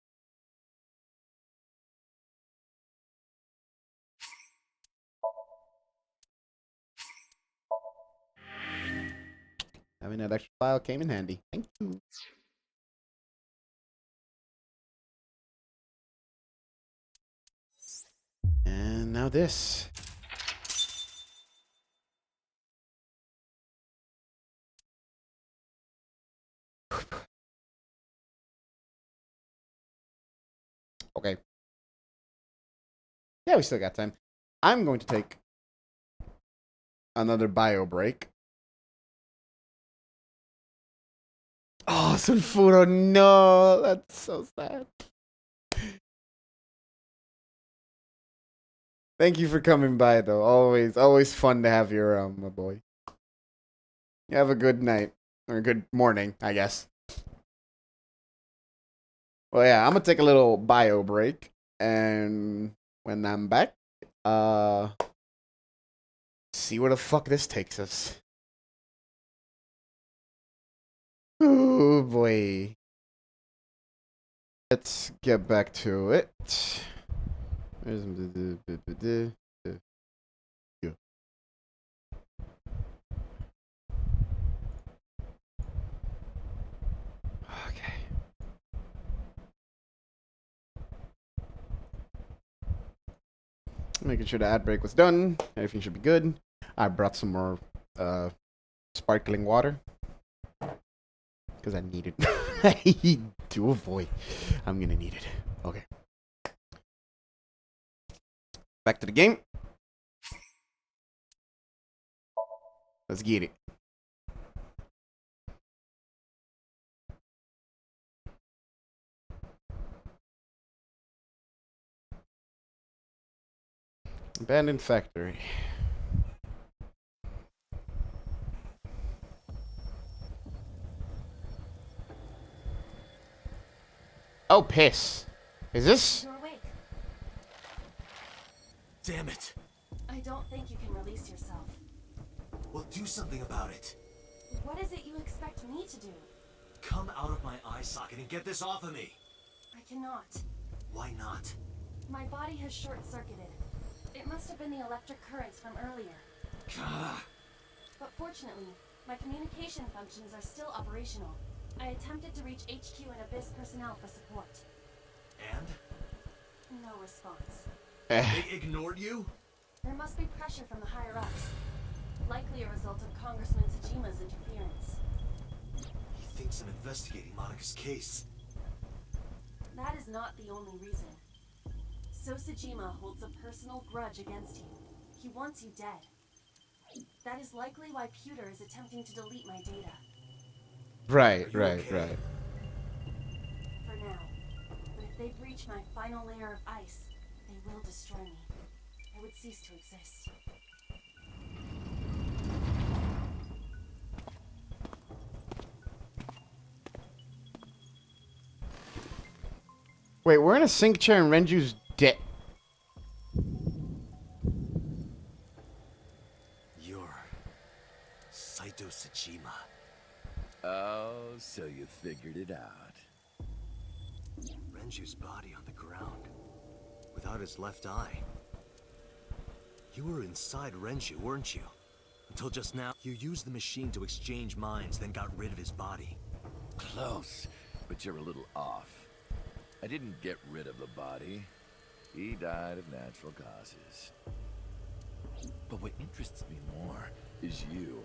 Having that extra file came in handy. Thank you. And now this. Okay. Yeah, we still got time. I'm going to take another bio break. Oh, Sulfuro, no. That's so sad. Thank you for coming by, though. Always fun to have you around, my boy. You have a good night. Or a good morning, I guess. Well, yeah, I'm gonna take a little bio break. And when I'm back, see where the fuck this takes us. Oh, boy. Let's get back to it. Okay. Making sure the ad break was done. Everything should be good. I brought some more sparkling water. Because I need it. I do, boy. I'm gonna need it. Okay. Back to the game. Let's get it. Abandoned factory. Oh, piss. Is this? You're awake. Damn it. I don't think you can release yourself. Well, do something about it. What is it you expect me to do? Come out of my eye socket and get this off of me. I cannot. Why not? My body has short-circuited. It must have been the electric currents from earlier. Gah. But fortunately, my communication functions are still operational. I attempted to reach HQ and Abyss personnel for support. And? No response. They ignored you? There must be pressure from the higher-ups. Likely a result of Congressman Tsujima's interference. He thinks I'm investigating Monika's case. That is not the only reason. So Tsushima holds a personal grudge against you. He wants you dead. That is likely why Pewter is attempting to delete my data. Right. For now. But if they breach my final layer of ice, they will destroy me. I would cease to exist. Wait, we're in a sink chair and Renju's dead. You're Saito Tsushima. Oh, so you figured it out. Renju's body on the ground, without his left eye. You were inside Renju, weren't you? Until just now, you used the machine to exchange minds, then got rid of his body. Close, but you're a little off. I didn't get rid of the body. He died of natural causes. But what interests me more is you.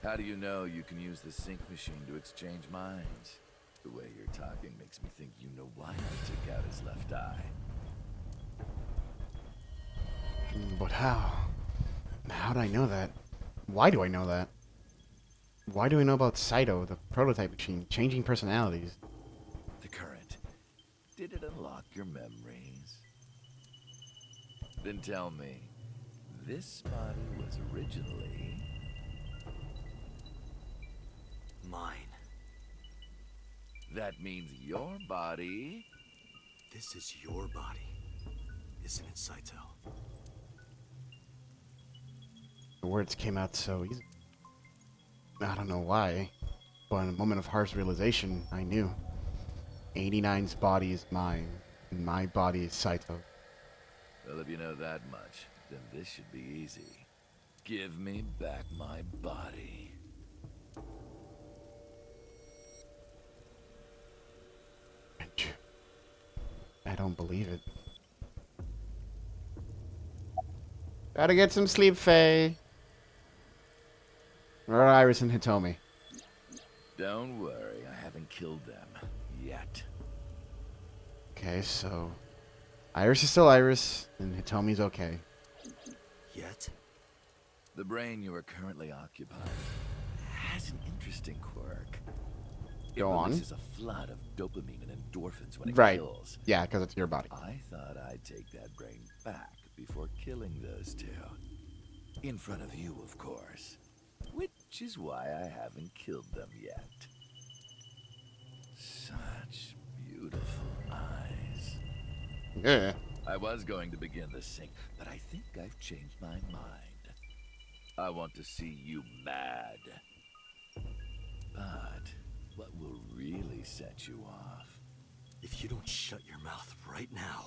How do you know you can use the sync machine to exchange minds? The way you're talking makes me think you know why I took out his left eye. But how? How do I know that? Why do I know that? Why do I know about Saito, the prototype machine, changing personalities? The current. Did it unlock your memories? Then tell me, this body was originally... mine. That means your body... This is your body, isn't it, Saito? The words came out so easy. I don't know why, but in a moment of harsh realization, I knew. 89's body is mine, and my body is Saito. Well, if you know that much, then this should be easy. Give me back my body. I don't believe it. Gotta get some sleep, Faye. Where are Iris and Hitomi? Don't worry, I haven't killed them yet. Okay, so Iris is still Iris, and Hitomi's okay. Yet? The brain you are currently occupying has an interesting quirk. It Go on. releases a flood of dopamine and endorphins when it Right. kills. Yeah, because it's your body. I thought I'd take that brain back before killing those two. In front of you, of course. Which is why I haven't killed them yet. Such beautiful eyes. Yeah. I was going to begin the sync, but I think I've changed my mind. I want to see you mad. But what will really set you off? If you don't shut your mouth right now.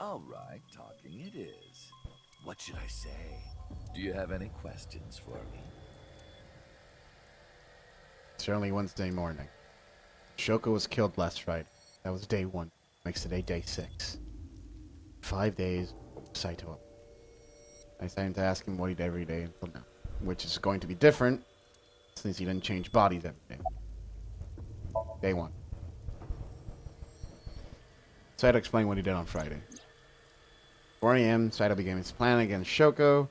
All right, talking it is. What should I say? Do you have any questions for me? It's early Wednesday morning. Shoko was killed last Friday. That was day 1. Makes today day 6. 5 days, Saito up. I decided to ask him what he did every day until now, which is going to be different since he didn't change bodies every day. Day 1. Saito explained what he did on Friday. 4 a.m., Saito began his plan against Shoko.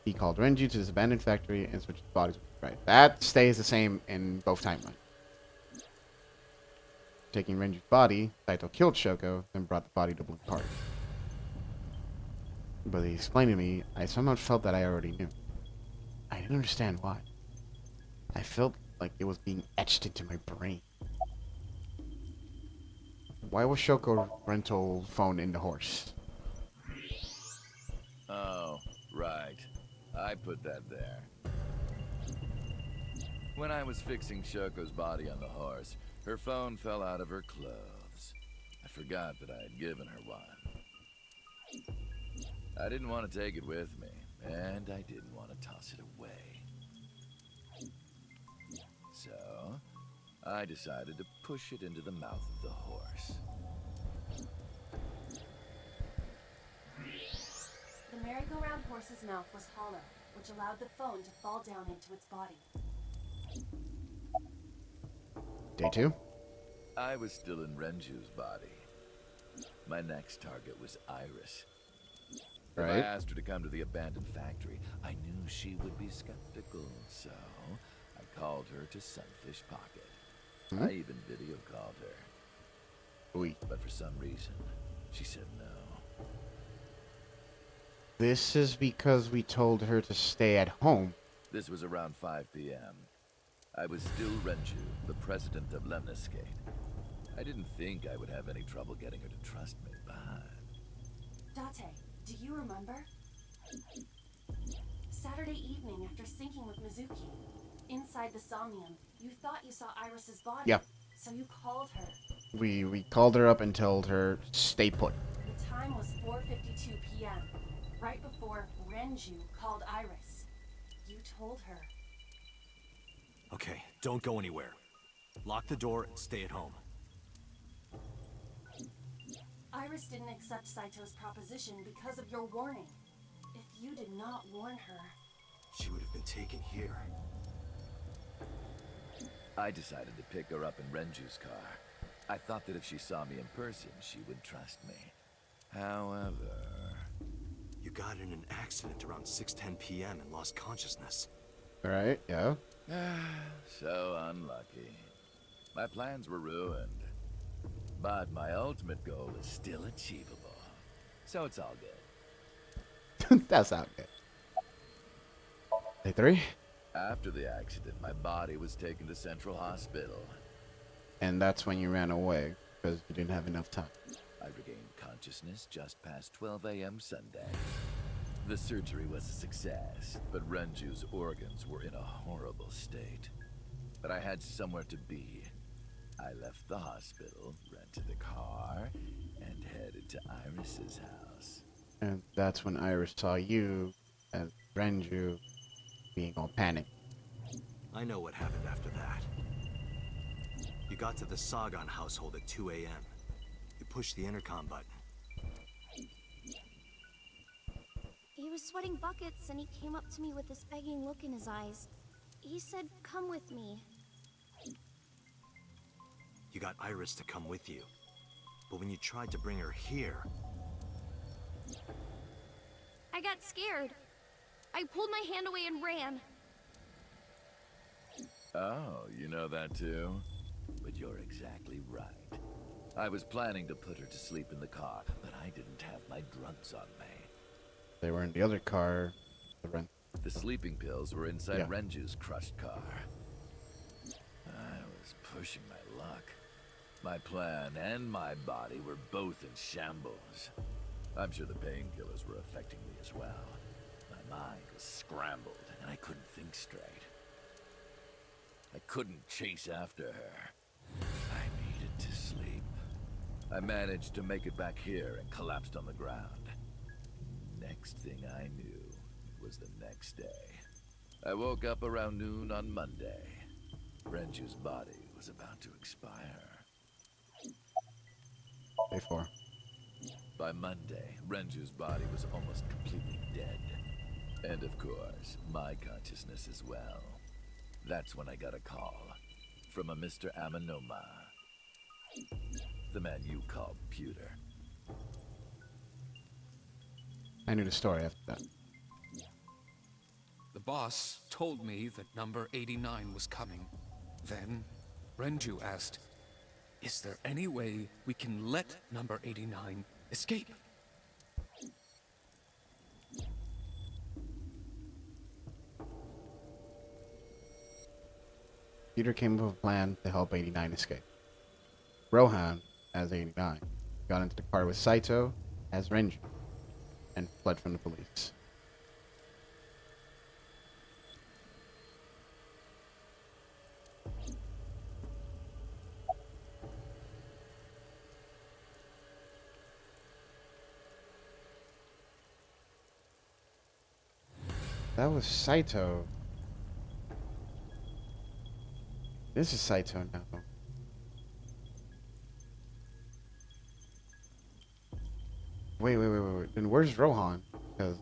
He called Renju to this abandoned factory and switched bodies with Right. That stays the same in both timelines. Taking Renju's body, Saito killed Shoko, then brought the body to Blue Park. But he explained to me, I somehow felt that I already knew. I didn't understand why. I felt like it was being etched into my brain. Why was Shoko's rental phone in the horse? Oh, right. I put that there. When I was fixing Shoko's body on the horse, her phone fell out of her clothes. I forgot that I had given her one. I didn't want to take it with me, and I didn't want to toss it away. So, I decided to push it into the mouth of the horse. The merry-go-round horse's mouth was hollow, which allowed the phone to fall down into its body. Day 2. I was still in Renju's body. My next target was Iris. If I Right. asked her to come to the abandoned factory, I knew she would be skeptical, so I called her to Sunfish Pocket. I even video called her. Oui. But for some reason, she said no. This is because we told her to stay at home. This was around 5 p.m. I was still Renju, the president of Lemniscate. I didn't think I would have any trouble getting her to trust me, but... Date, do you remember? Saturday evening after syncing with Mizuki, inside the Somnium, you thought you saw Iris's body. Yep. So you called her. We called her up and told her, stay put. The time was 4:52 p.m., right before Renju called Iris. You told her. Okay, don't go anywhere. Lock the door and stay at home. Iris didn't accept Saito's proposition because of your warning. If you did not warn her... She would have been taken here. I decided to pick her up in Renju's car. I thought that if she saw me in person, she would trust me. However... You got in an accident around 6:10 p.m. and lost consciousness. Alright, yeah. So unlucky. My plans were ruined. But my ultimate goal is still achievable. So it's all good. That's not good. Day 3. After the accident, my body was taken to Central Hospital. And that's when you ran away, because you didn't have enough time. I regained consciousness just past 12 a.m. Sunday. The surgery was a success, but Renju's organs were in a horrible state. But I had somewhere to be. I left the hospital, rented a car, and headed to Iris's house. And that's when Iris saw you as Renju being all panicked. I know what happened after that. You got to the Sagan household at 2 a.m. You pushed the intercom button. He was sweating buckets and he came up to me with this begging look in his eyes. He said, "Come with me." You got Iris to come with you. But when you tried to bring her here, I got scared. I pulled my hand away and ran. Oh, you know that too? But you're exactly right. I was planning to put her to sleep in the car, but I didn't have my drugs on me. They were in the other car. The sleeping pills were inside Yeah. Renju's crushed car. I was pushing my luck. My plan and my body were both in shambles. I'm sure the painkillers were affecting me as well. My mind was scrambled, and I couldn't think straight. I couldn't chase after her. I needed to sleep. I managed to make it back here and collapsed on the ground. Next thing I knew was the next day. I woke up around noon on Monday. Renju's body was about to expire. Day 4. By Monday, Renju's body was almost completely dead. And of course, my consciousness as well. That's when I got a call from a Mr. Amanoma. The man you called Pewter. I knew the story after that. The boss told me that number 89 was coming. Then, Renju asked, "Is there any way we can let number 89 escape?" Peter came up with a plan to help 89 escape. Rohan, as 89, got into the car with Saito as Renju and fled from the police. That was Saito. This is Saito now. Wait. Then where's Rohan? Because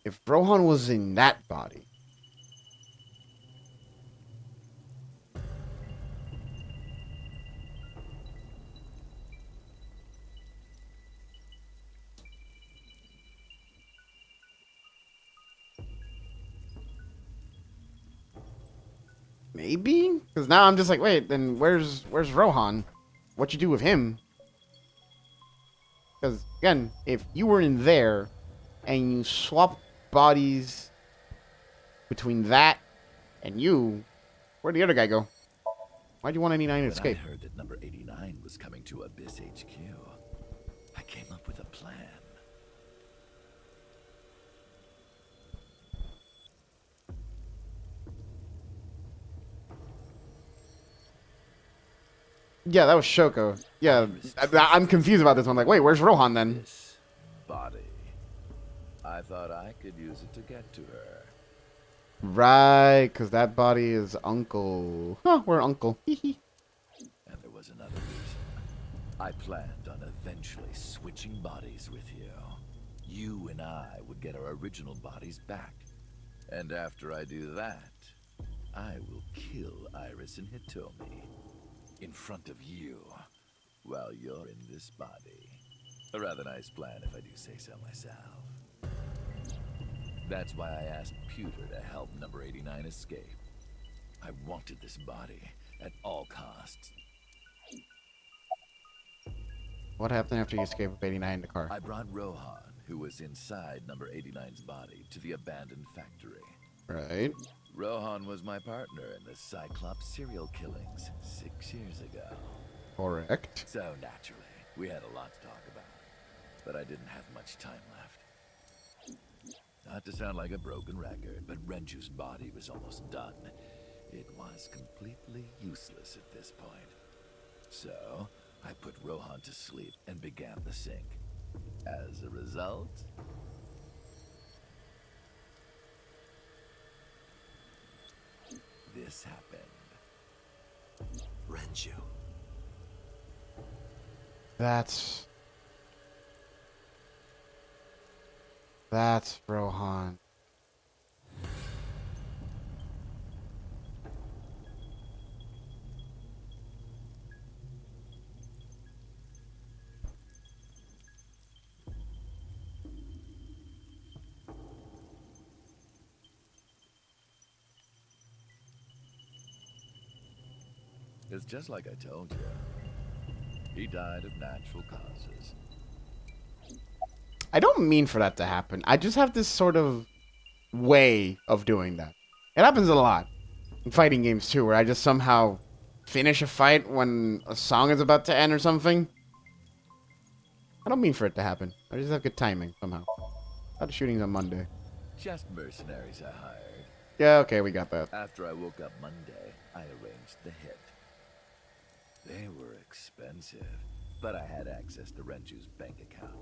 if Rohan was in that body, maybe? Because now I'm just like, wait, then where's Rohan? What you do with him? Because again, if you were in there and you swap bodies between that and you, where'd the other guy go? Why'd you want 89 to escape? When I heard that number 89 was coming to Abyss HQ, I came up with a plan. Yeah, that was Shoko. Yeah, I'm confused about this one. Like, wait, where's Rohan then? This body. I thought I could use it to get to her. Right, because that body is Uncle. Huh, we're Uncle. And there was another reason. I planned on eventually switching bodies with you. You and I would get our original bodies back. And after I do that, I will kill Iris and Hitomi in front of you while you're in this body. A rather nice plan if I do say so myself. That's why I asked Pewter to help number 89 escape. I wanted this body at all costs. What happened after you escaped with 89 in the car? I brought Rohan, who was inside number 89's body, to the abandoned factory. Right. Rohan was my partner in the Cyclops serial killings 6 years ago. Correct. So naturally, we had a lot to talk about, but I didn't have much time left. Not to sound like a broken record, but Renju's body was almost done. It was completely useless at this point. So, I put Rohan to sleep and began the sync. As a result, this happened. Renju. That's Rohan. It's just like I told you. He died of natural causes. I don't mean for that to happen. I just have this sort of way of doing that. It happens a lot in fighting games too, where I just somehow finish a fight when a song is about to end or something. I don't mean for it to happen. I just have good timing somehow. A lot of shootings on Monday. Just mercenaries I hired. Yeah, okay, we got that. After I woke up Monday, I arranged the hit. They were expensive, but I had access to Renju's bank account.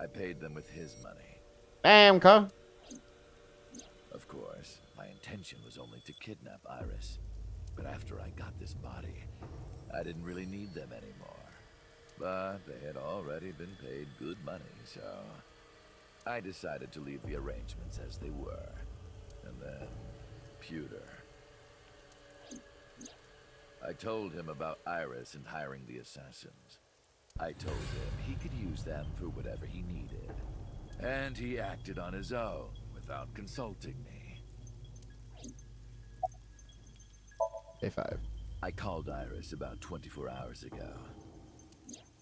I paid them with his money. Damn, cuh. Of course, my intention was only to kidnap Iris. But after I got this body, I didn't really need them anymore. But they had already been paid good money, so I decided to leave the arrangements as they were. And then, Pewter. I told him about Iris and hiring the assassins. I told him he could use them for whatever he needed. And he acted on his own, without consulting me. Day 5. I called Iris about 24 hours ago.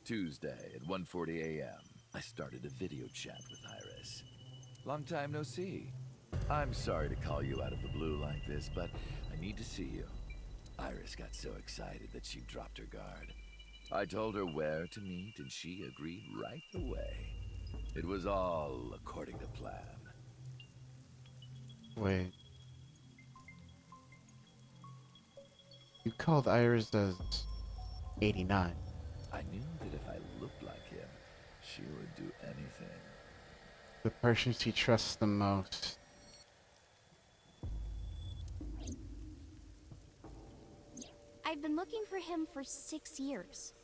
Tuesday at 1:40 a.m., I started a video chat with Iris. Long time no see. I'm sorry to call you out of the blue like this, but I need to see you. Iris got so excited that she dropped her guard. I told her where to meet, and she agreed right away. It was all according to plan. Wait. You called Iris as 89. I knew that if I looked like him, she would do anything. The person she trusts the most. I've been looking for him for 6 years.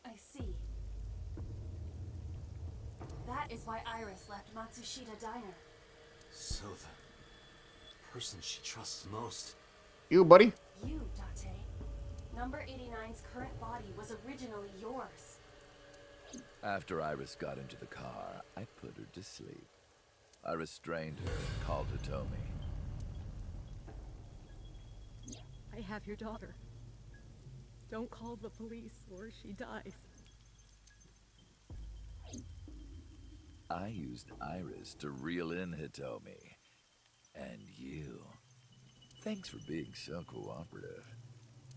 I see. That is why Iris left Matsushita Diner. So the person she trusts most. You, buddy. You, Date. Number 89's current body was originally yours. After Iris got into the car, I put her to sleep. I restrained her and called Hitomi. I have your daughter. Don't call the police or she dies. I used Iris to reel in Hitomi. And you. Thanks for being so cooperative.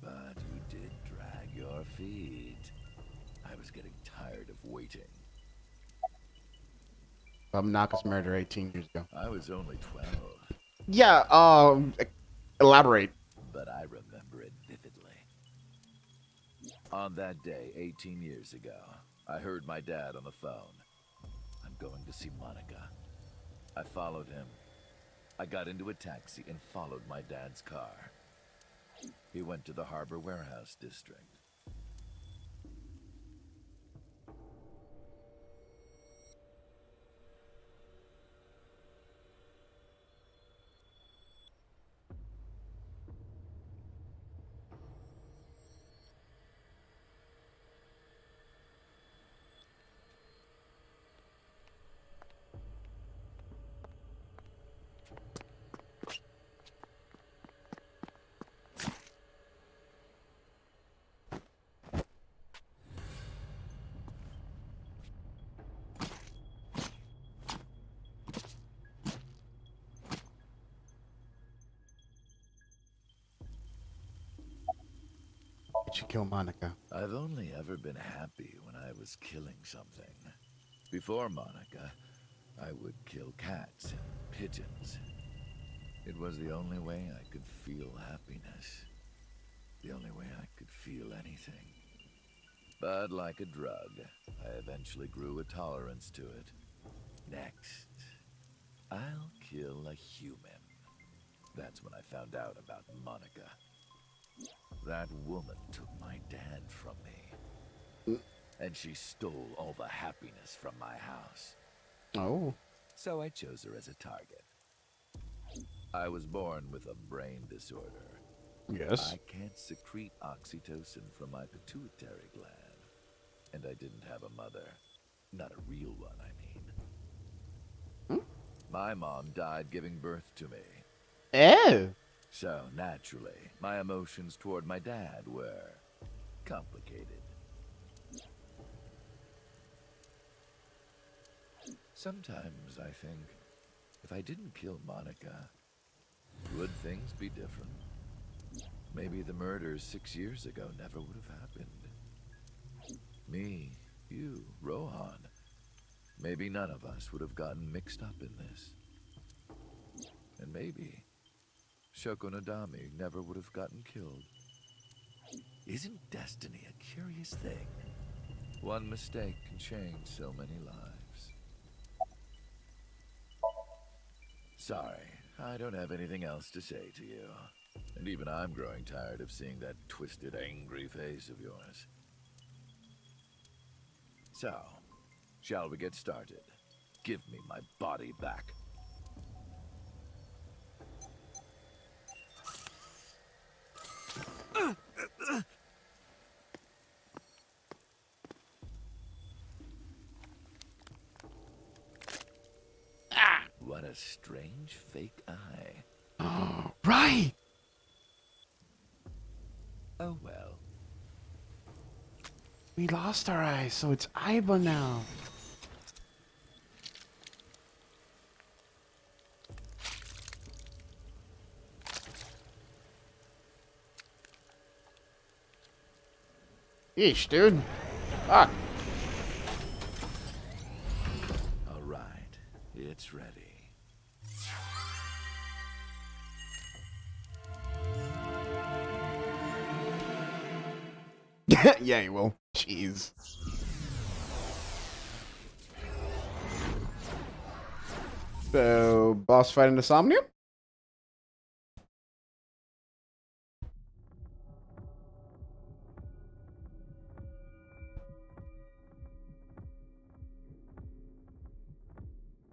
But you did drag your feet. I was getting tired of waiting. Naka's murder 18 years ago. I was only 12. Yeah, elaborate. But I remember it vividly. On that day, 18 years ago, I heard my dad on the phone. I'm going to see Monica. I followed him. I got into a taxi and followed my dad's car. He went to the Harbor Warehouse District. Did you kill Monica? I've only ever been happy when I was killing something. Before Monica, I would kill cats and pigeons. It was the only way I could feel happiness. The only way I could feel anything. But like a drug, I eventually grew a tolerance to it. Next, I'll kill a human. That's when I found out about Monica. That woman took my dad from me. And she stole all the happiness from my house. Oh. So I chose her as a target. I was born with a brain disorder. Yes. I can't secrete oxytocin from my pituitary gland. And I didn't have a mother. Not a real one, I mean. My mom died giving birth to me. Oh. So, naturally, my emotions toward my dad were complicated. Sometimes I think, if I didn't kill Monica, would things be different? Maybe the murders 6 years ago never would have happened. Me, you, Rohan. Maybe none of us would have gotten mixed up in this. And maybe Shoko Nadami never would have gotten killed. Isn't destiny a curious thing? One mistake can change so many lives. Sorry, I don't have anything else to say to you. And even I'm growing tired of seeing that twisted, angry face of yours. So, shall we get started? Give me my body back. What a strange fake eye. Right! Oh well. We lost our eyes, so it's Aiba now. Yeesh, dude. Fuck. All right, it's ready. Yeah, you will. Jeez. So, boss fight into Somnium?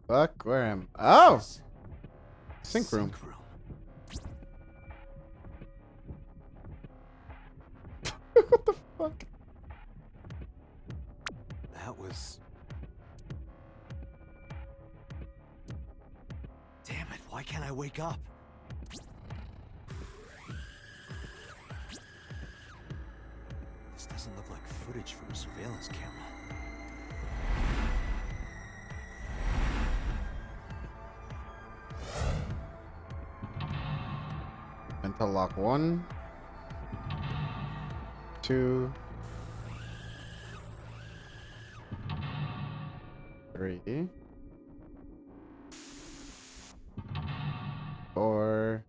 Fuck, where am I? Oh! Sync room. What the fuck? That was... Damn it, why can't I wake up? This doesn't look like footage from a surveillance camera. Mental lock 1, 2, 3, 4,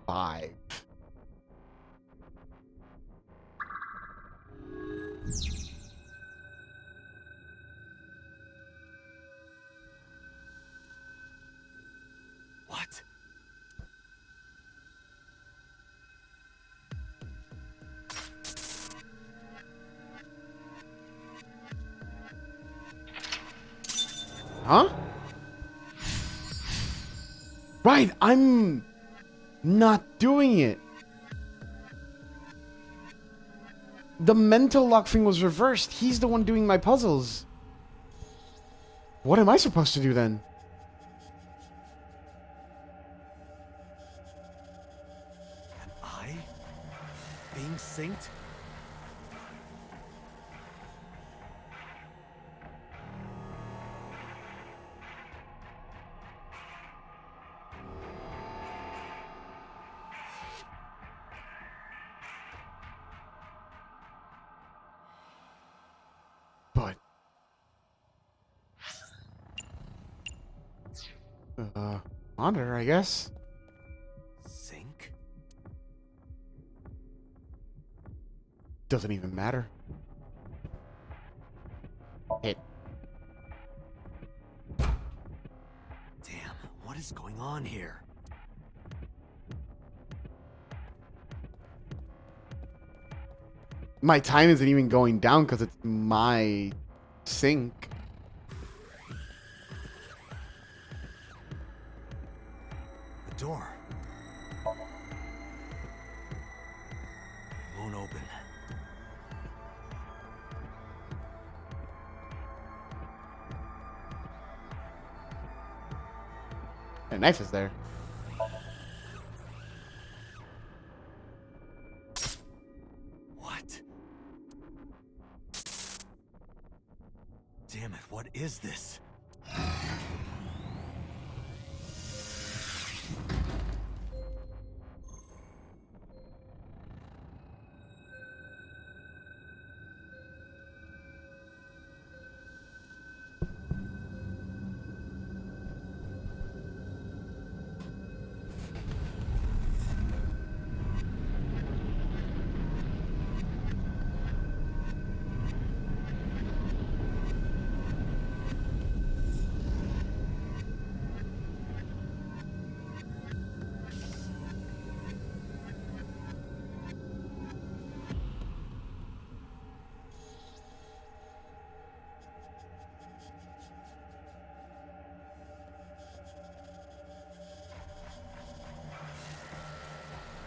5. What? Huh? Right, I'm not doing it. The mental lock thing was reversed. He's the one doing my puzzles. What am I supposed to do then? Am I being synced? But... monitor, I guess. Sync? Doesn't even matter. Hit. Damn, what is going on here? My time isn't even going down because it's my sync. The door. Won't open. The knife is there. What? Damn it, what is this?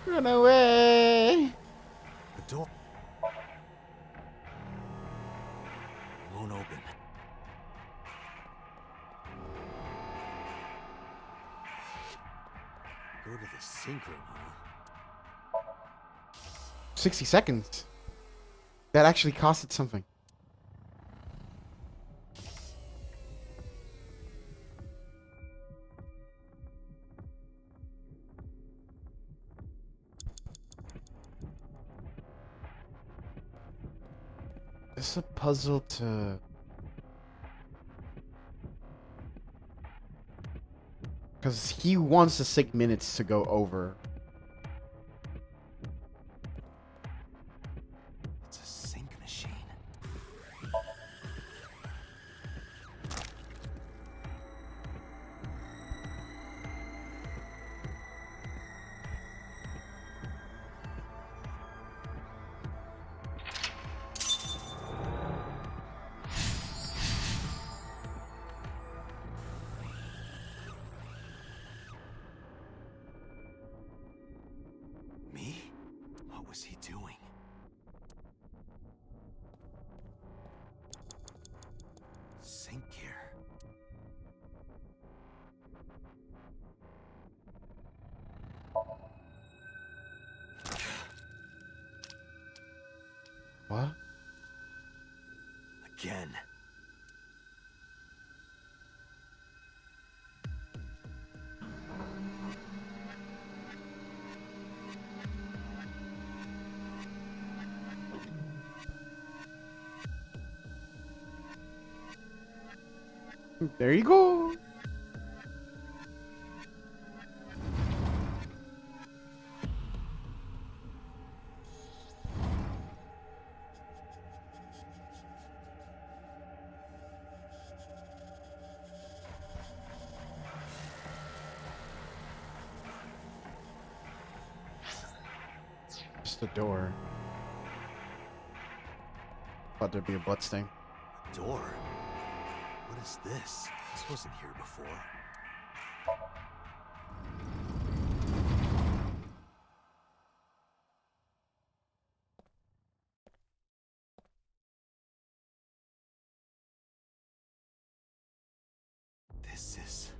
Run away! The door won't open. Go to the sink room, huh? 60 seconds. That actually costed something. It's a puzzle to... Because he wants the 6 minutes to go over. It's a sink machine. Me? What was he doing? Sink here. What? Again. There you go. Just a door. Thought there'd be a butt sting. Door? What is this? This wasn't here before. This is...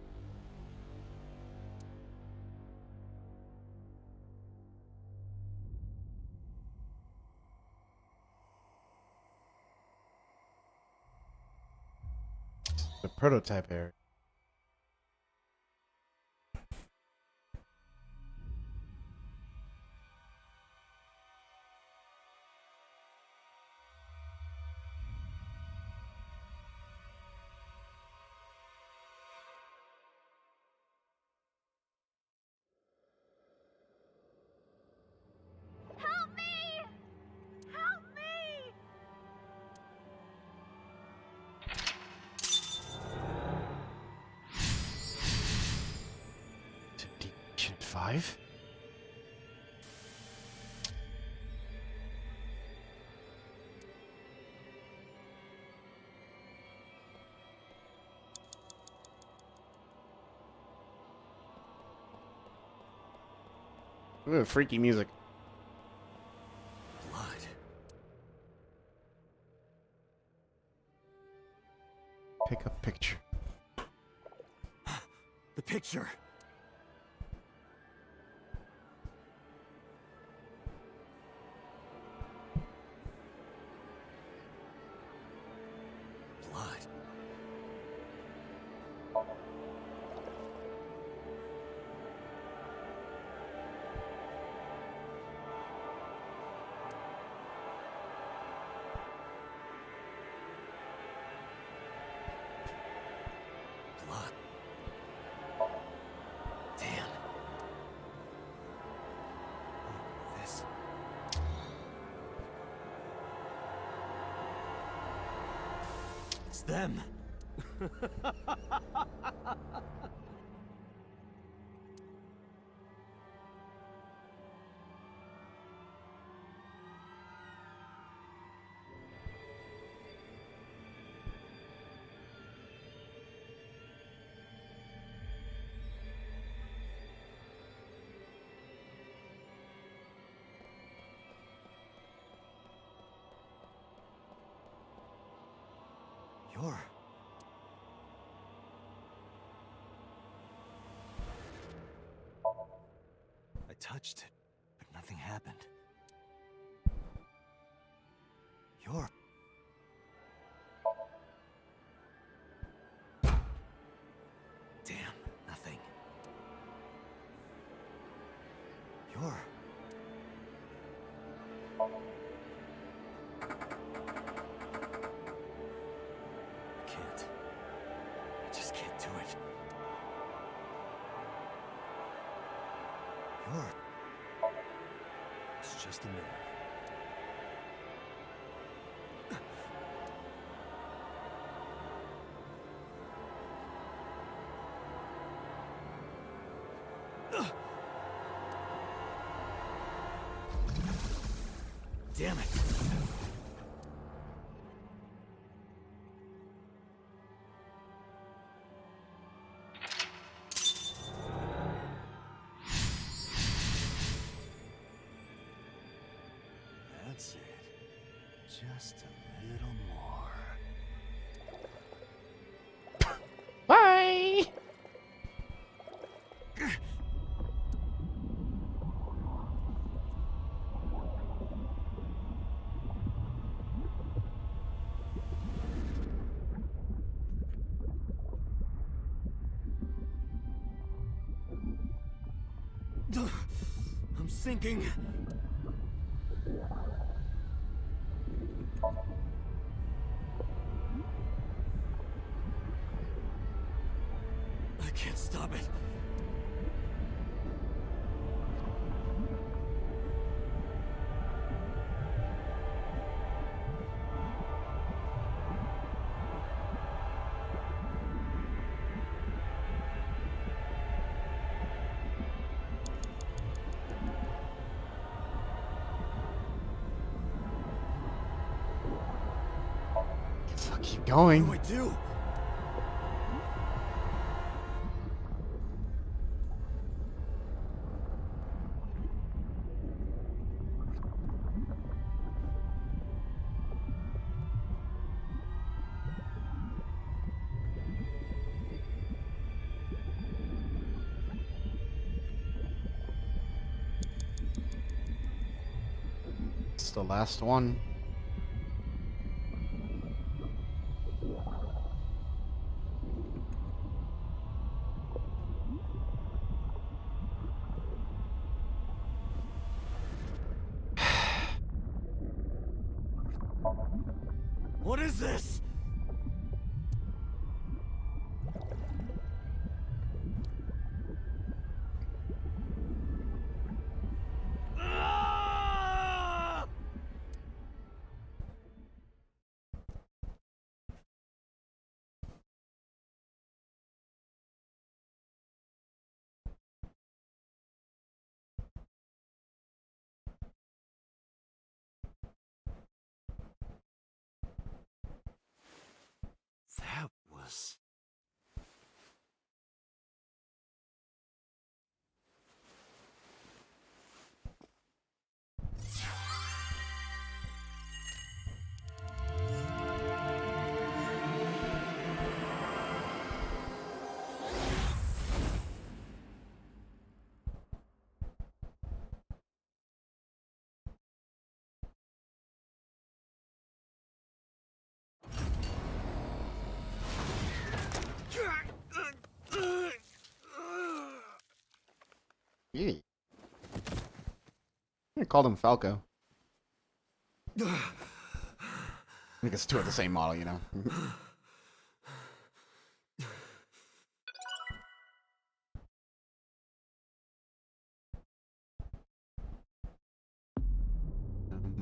The prototype area. Help me! Help me! Dimension 5? Ooh, freaky music. blood. Pick a picture. The picture. It's them. You're... I touched it, but nothing happened. You're... Damn, nothing. You're... I can't. I just can't do it. You're... It's just a nerve. Damn it. That's it. Just a little more. Bye. I'm sinking. I can't stop it. Keep going. What do I do? It's the last one. What is this? That was... Yeah. I called him Falco. I think it's two of the same model, you know.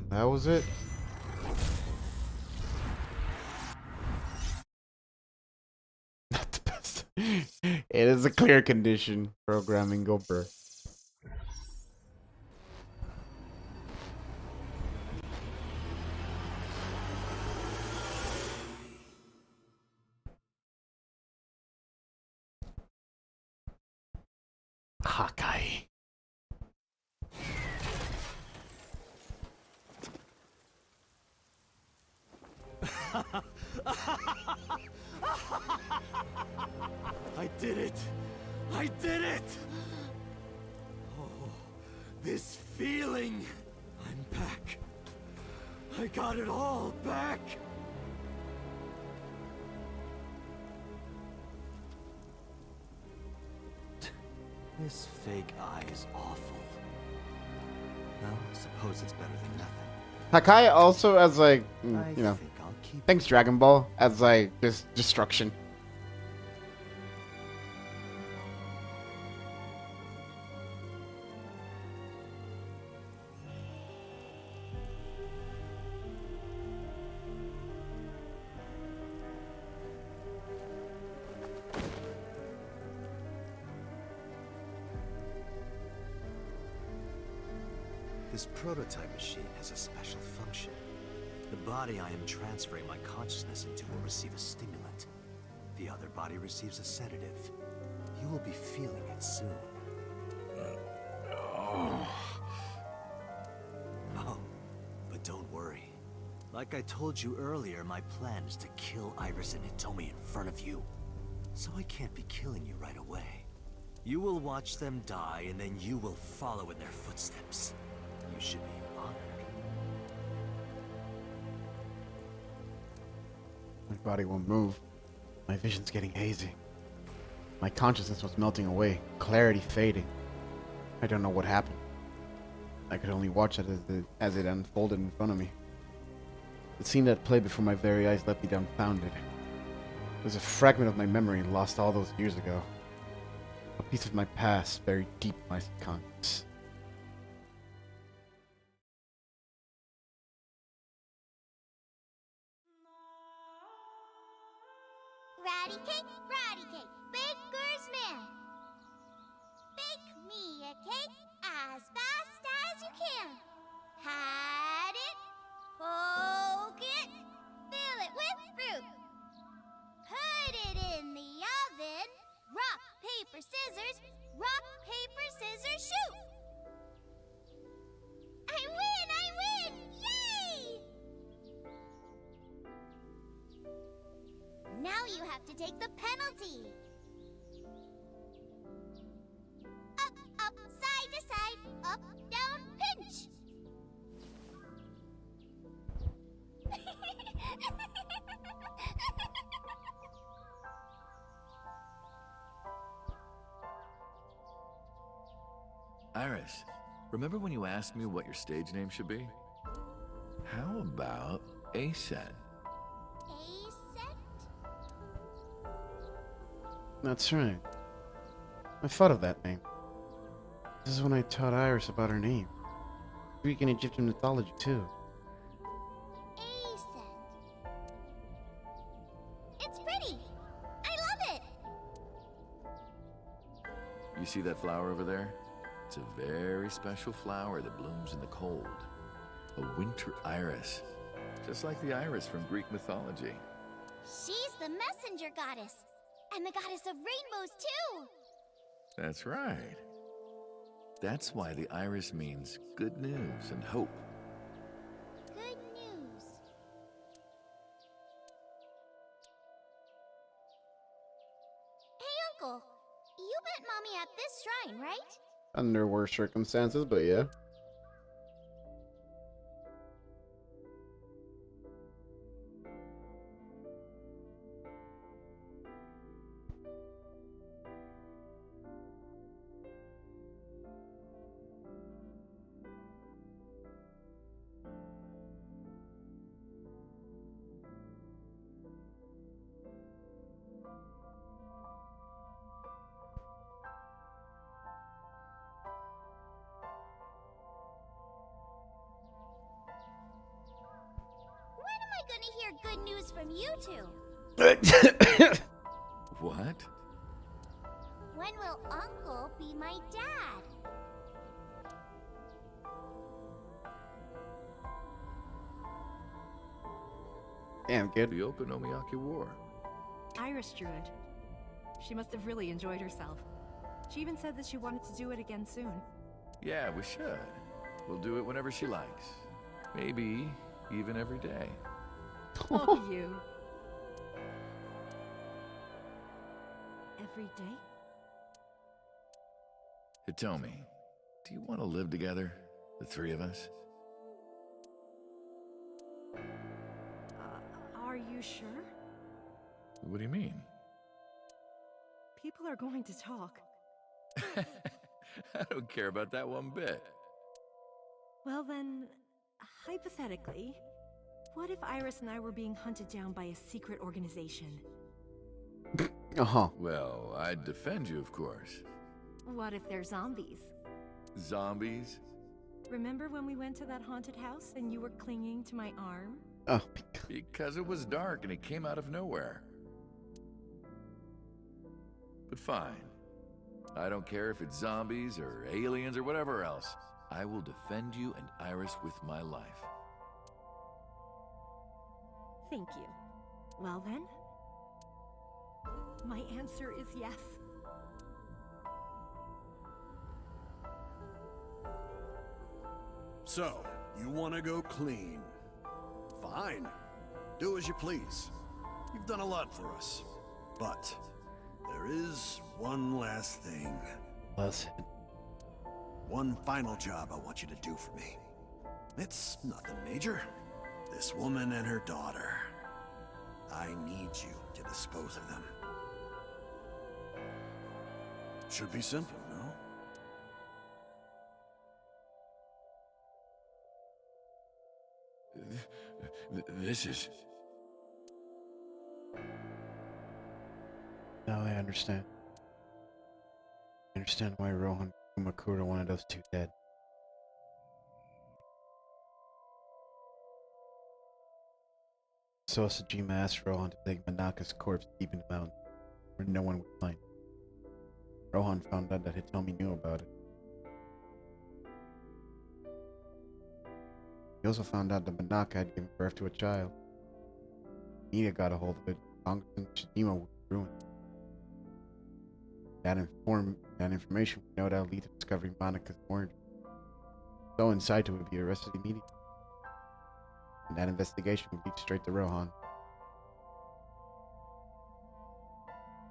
That was it. a clear condition. Programming go burr. Hawkeye. I did it! I did it! Oh, this feeling! I'm back. I got it all back! This fake eye is awful. Well, I suppose it's better than nothing. Hakai also as like, you I know, think I'll keep thanks Dragon Ball as like just destruction. This prototype machine has a special function. The body I am transferring my consciousness into will receive a stimulant. The other body receives a sedative. You will be feeling it soon. Oh, but don't worry. Like I told you earlier, my plan is to kill Iris and Hitomi in front of you. So I can't be killing you right away. You will watch them die, and then you will follow in their footsteps. You should be honored. My body won't move. My vision's getting hazy. My consciousness was melting away, clarity fading. I don't know what happened. I could only watch it as it unfolded in front of me. The scene that played before my very eyes left me dumbfounded. It was a fragment of my memory lost all those years ago. A piece of my past buried deep in my subconscious. Ratty cake, baker's man. Bake me a cake as fast as you can. Pat it, poke it, fill it with fruit. Put it in the oven. Rock, paper, scissors, shoot. I win! Yay! Now you have to take the penalty. Up, side to side, up, down, pinch. Iris, remember when you asked me what your stage name should be? How about Aset? That's right. I thought of that name. This is when I taught Iris about her name. Greek and Egyptian mythology, too. It's pretty. I love it. You see that flower over there? It's a very special flower that blooms in the cold. A winter iris. Just like the iris from Greek mythology. She's the messenger goddess. And the goddess of rainbows, too! That's right. That's why the iris means good news and hope. Good news. Hey, Uncle. You met Mommy at this shrine, right? Under worse circumstances, but yeah. Gonna hear good news from you two. What? When When will Uncle be my dad? Damn, kid. The Okonomiyaki War. Iris drew it. She must have really enjoyed herself. She even said that she wanted to do it again soon. Yeah, we should. We'll do it whenever she likes. Maybe even every day. Oh, you. Every day? Hitomi, do you want to live together? The three of us? Are you sure? What do you mean? People are going to talk. I don't care about that one bit. Well then, hypothetically, what if Iris and I were being hunted down by a secret organization? Uh-huh. Well, I'd defend you, of course. What if they're zombies? Zombies? Remember when we went to that haunted house and you were clinging to my arm? Oh. Because it was dark and it came out of nowhere. But fine. I don't care if it's zombies or aliens or whatever else. I will defend you and Iris with my life. Thank you. Well then, my answer is yes. So, you want to go clean? Fine. Do as you please. You've done a lot for us. But there is one last thing. Listen. One final job I want you to do for me. It's nothing major. This woman and her daughter. I need you to dispose of them. Should be simple, no? This is... Now I understand. I understand why Rohan Kumakura wanted us two dead. So Sajima asked Rohan to take Manaka's corpse deep in the mountain, where no one would find it. Rohan found out that Hitomi knew about it. He also found out that Manaka had given birth to a child. Nita got a hold of it. Congressman Shijima would ruin it. That information would no doubt lead to discovering Monika's origin. So Saito would be arrested immediately. And that investigation would lead straight to Rohan.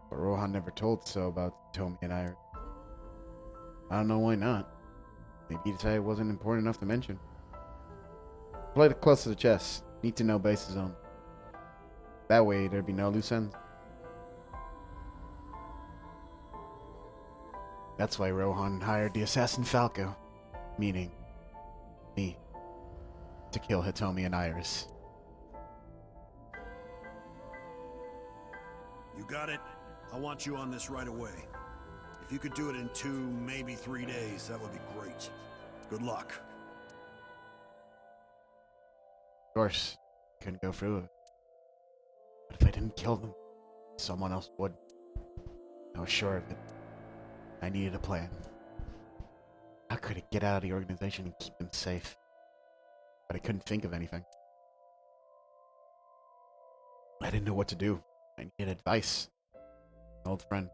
But Rohan never told So about Tomi and Iris. I don't know why not. Maybe he decided it wasn't important enough to mention. Play it close to the chest. Need to know bases on. That way there'd be no loose ends. That's why Rohan hired the assassin Falco, meaning me, to kill Hitomi and Iris. You got it. I want you on this right away. If you could do it in 2, maybe 3 days, that would be great. Good luck. Of course, couldn't go through it. But if I didn't kill them, someone else would. I was sure of it. I needed a plan. How could I get out of the organization and keep them safe? But I couldn't think of anything. I didn't know what to do. I needed advice. An old friend.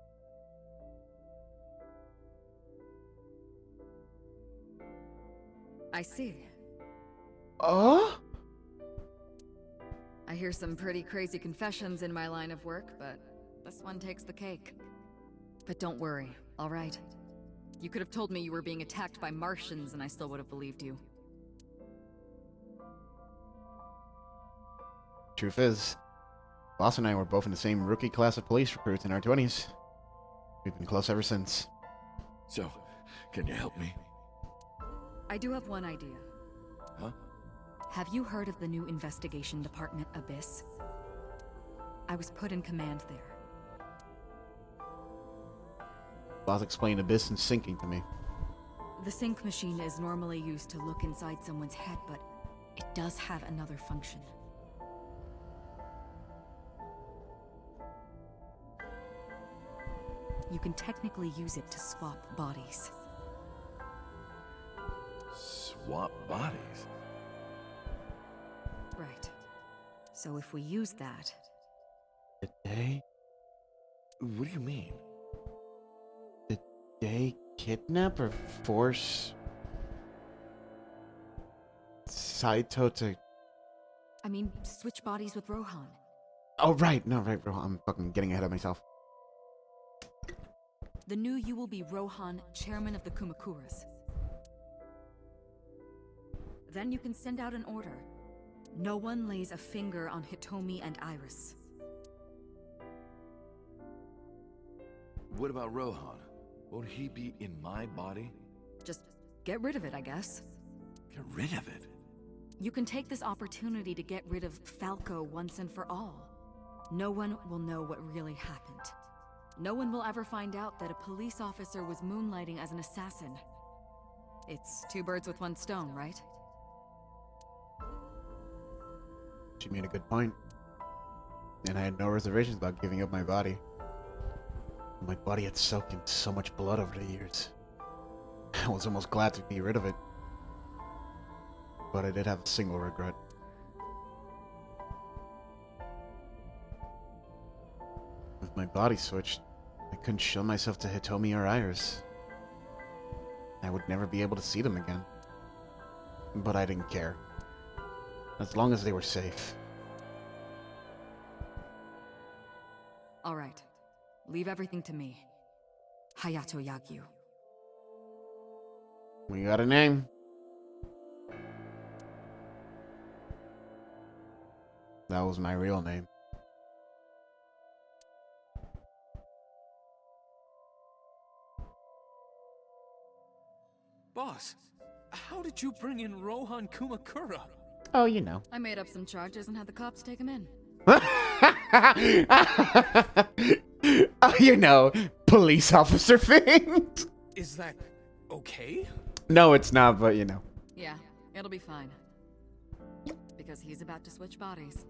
I see. Oh? I hear some pretty crazy confessions in my line of work, but this one takes the cake. But don't worry, all right? You could have told me you were being attacked by Martians and I still would have believed you. Truth is, Boss and I were both in the same rookie class of police recruits in our 20s. We've been close ever since. So, can you help me? I do have one idea. Huh? Have you heard of the new investigation department, Abyss? I was put in command there. Boss explained Abyss and sinking to me. The sync machine is normally used to look inside someone's head, but it does have another function. you can technically use it to swap bodies. Swap bodies? Right. So if we use that... Did they? What do you mean? Did they kidnap or force Saito to... I mean, switch bodies with Rohan. Oh, right. No, right, bro. I'm fucking getting ahead of myself. The new you will be Rohan, chairman of the Kumakuras. Then you can send out an order. No one lays a finger on Hitomi and Iris. What about Rohan? Won't he be in my body? Just get rid of it, I guess. Get rid of it? You can take this opportunity to get rid of Falco once and for all. No one will know what really happened. No one will ever find out that a police officer was moonlighting as an assassin. It's 2 birds with 1 stone, right? She made a good point. And I had no reservations about giving up my body. My body had soaked in so much blood over the years. I was almost glad to be rid of it. But I did have a single regret. With my body switched, I couldn't show myself to Hitomi or Iris. I would never be able to see them again. But I didn't care. As long as they were safe. All right. Leave everything to me. Hayato Yagyu. We got a name. That was my real name. Boss, how did you bring in Rohan Kumakura? Oh, you know. I made up some charges and had the cops take him in. Oh, you know, police officer things. Is that okay? No, it's not, but you know. Yeah, it'll be fine. Because he's about to switch bodies.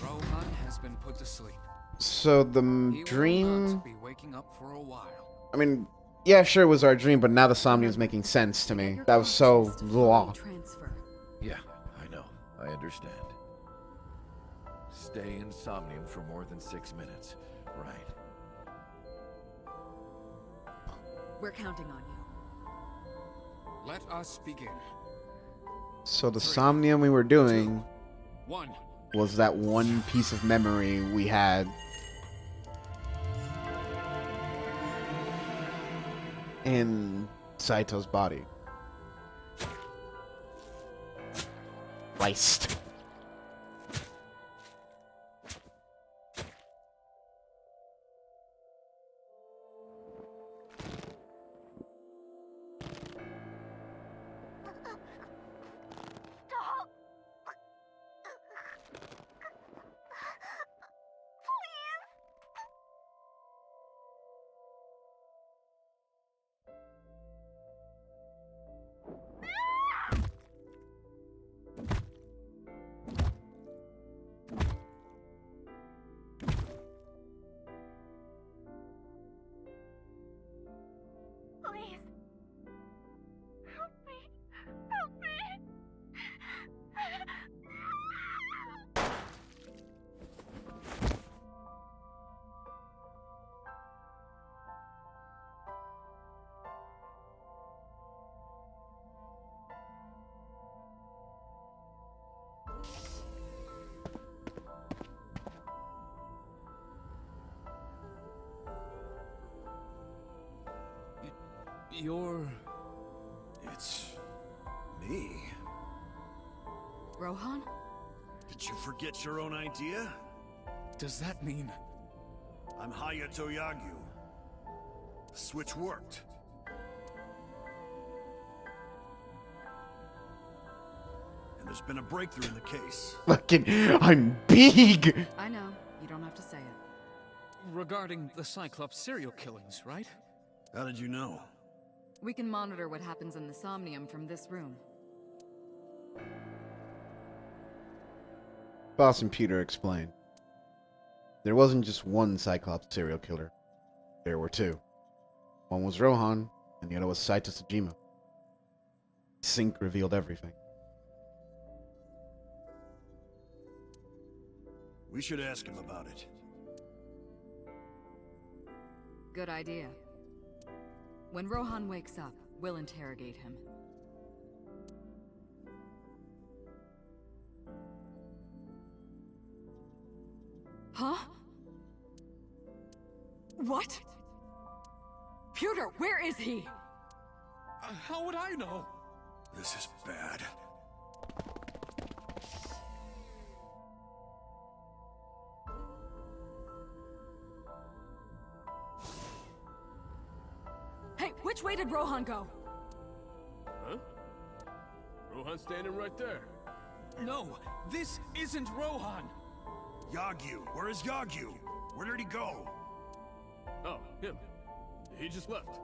Rohan has been put to sleep. So the He will dream... not be waking up for a while. I mean, yeah, sure, it was our dream, but now the Somnium's making sense to me. That was so blah. Yeah, I know. I understand. Stay in Somnium for more than 6 minutes. Right. We're counting on you. Let us begin. So the Somnium we were doing 1. was that one piece of memory we had. In Saito's body. Christ. Stop! Please. Help me. Help me. You're... It's... me. Rohan? Did you forget your own idea? Does that mean... I'm Hayato Yagyu. The switch worked. And there's been a breakthrough in the case. Fucking, I'm big! I know. You don't have to say it. Regarding the Cyclops serial killings, right? How did you know? We can monitor what happens in the Somnium from this room. Boss and Peter explained. There wasn't just one Cyclops serial killer. There were two. One was Rohan, and the other was Saito Tsujima. Sync revealed everything. We should ask him about it. Good idea. When Rohan wakes up, we'll interrogate him. Huh? What? Pewter, where is he? How would I know? This is bad. Hey, which way did Rohan go? Huh? Rohan's standing right there. No, this isn't Rohan. Yagyu, where is Yagyu? Where did he go? Oh, him. He just left.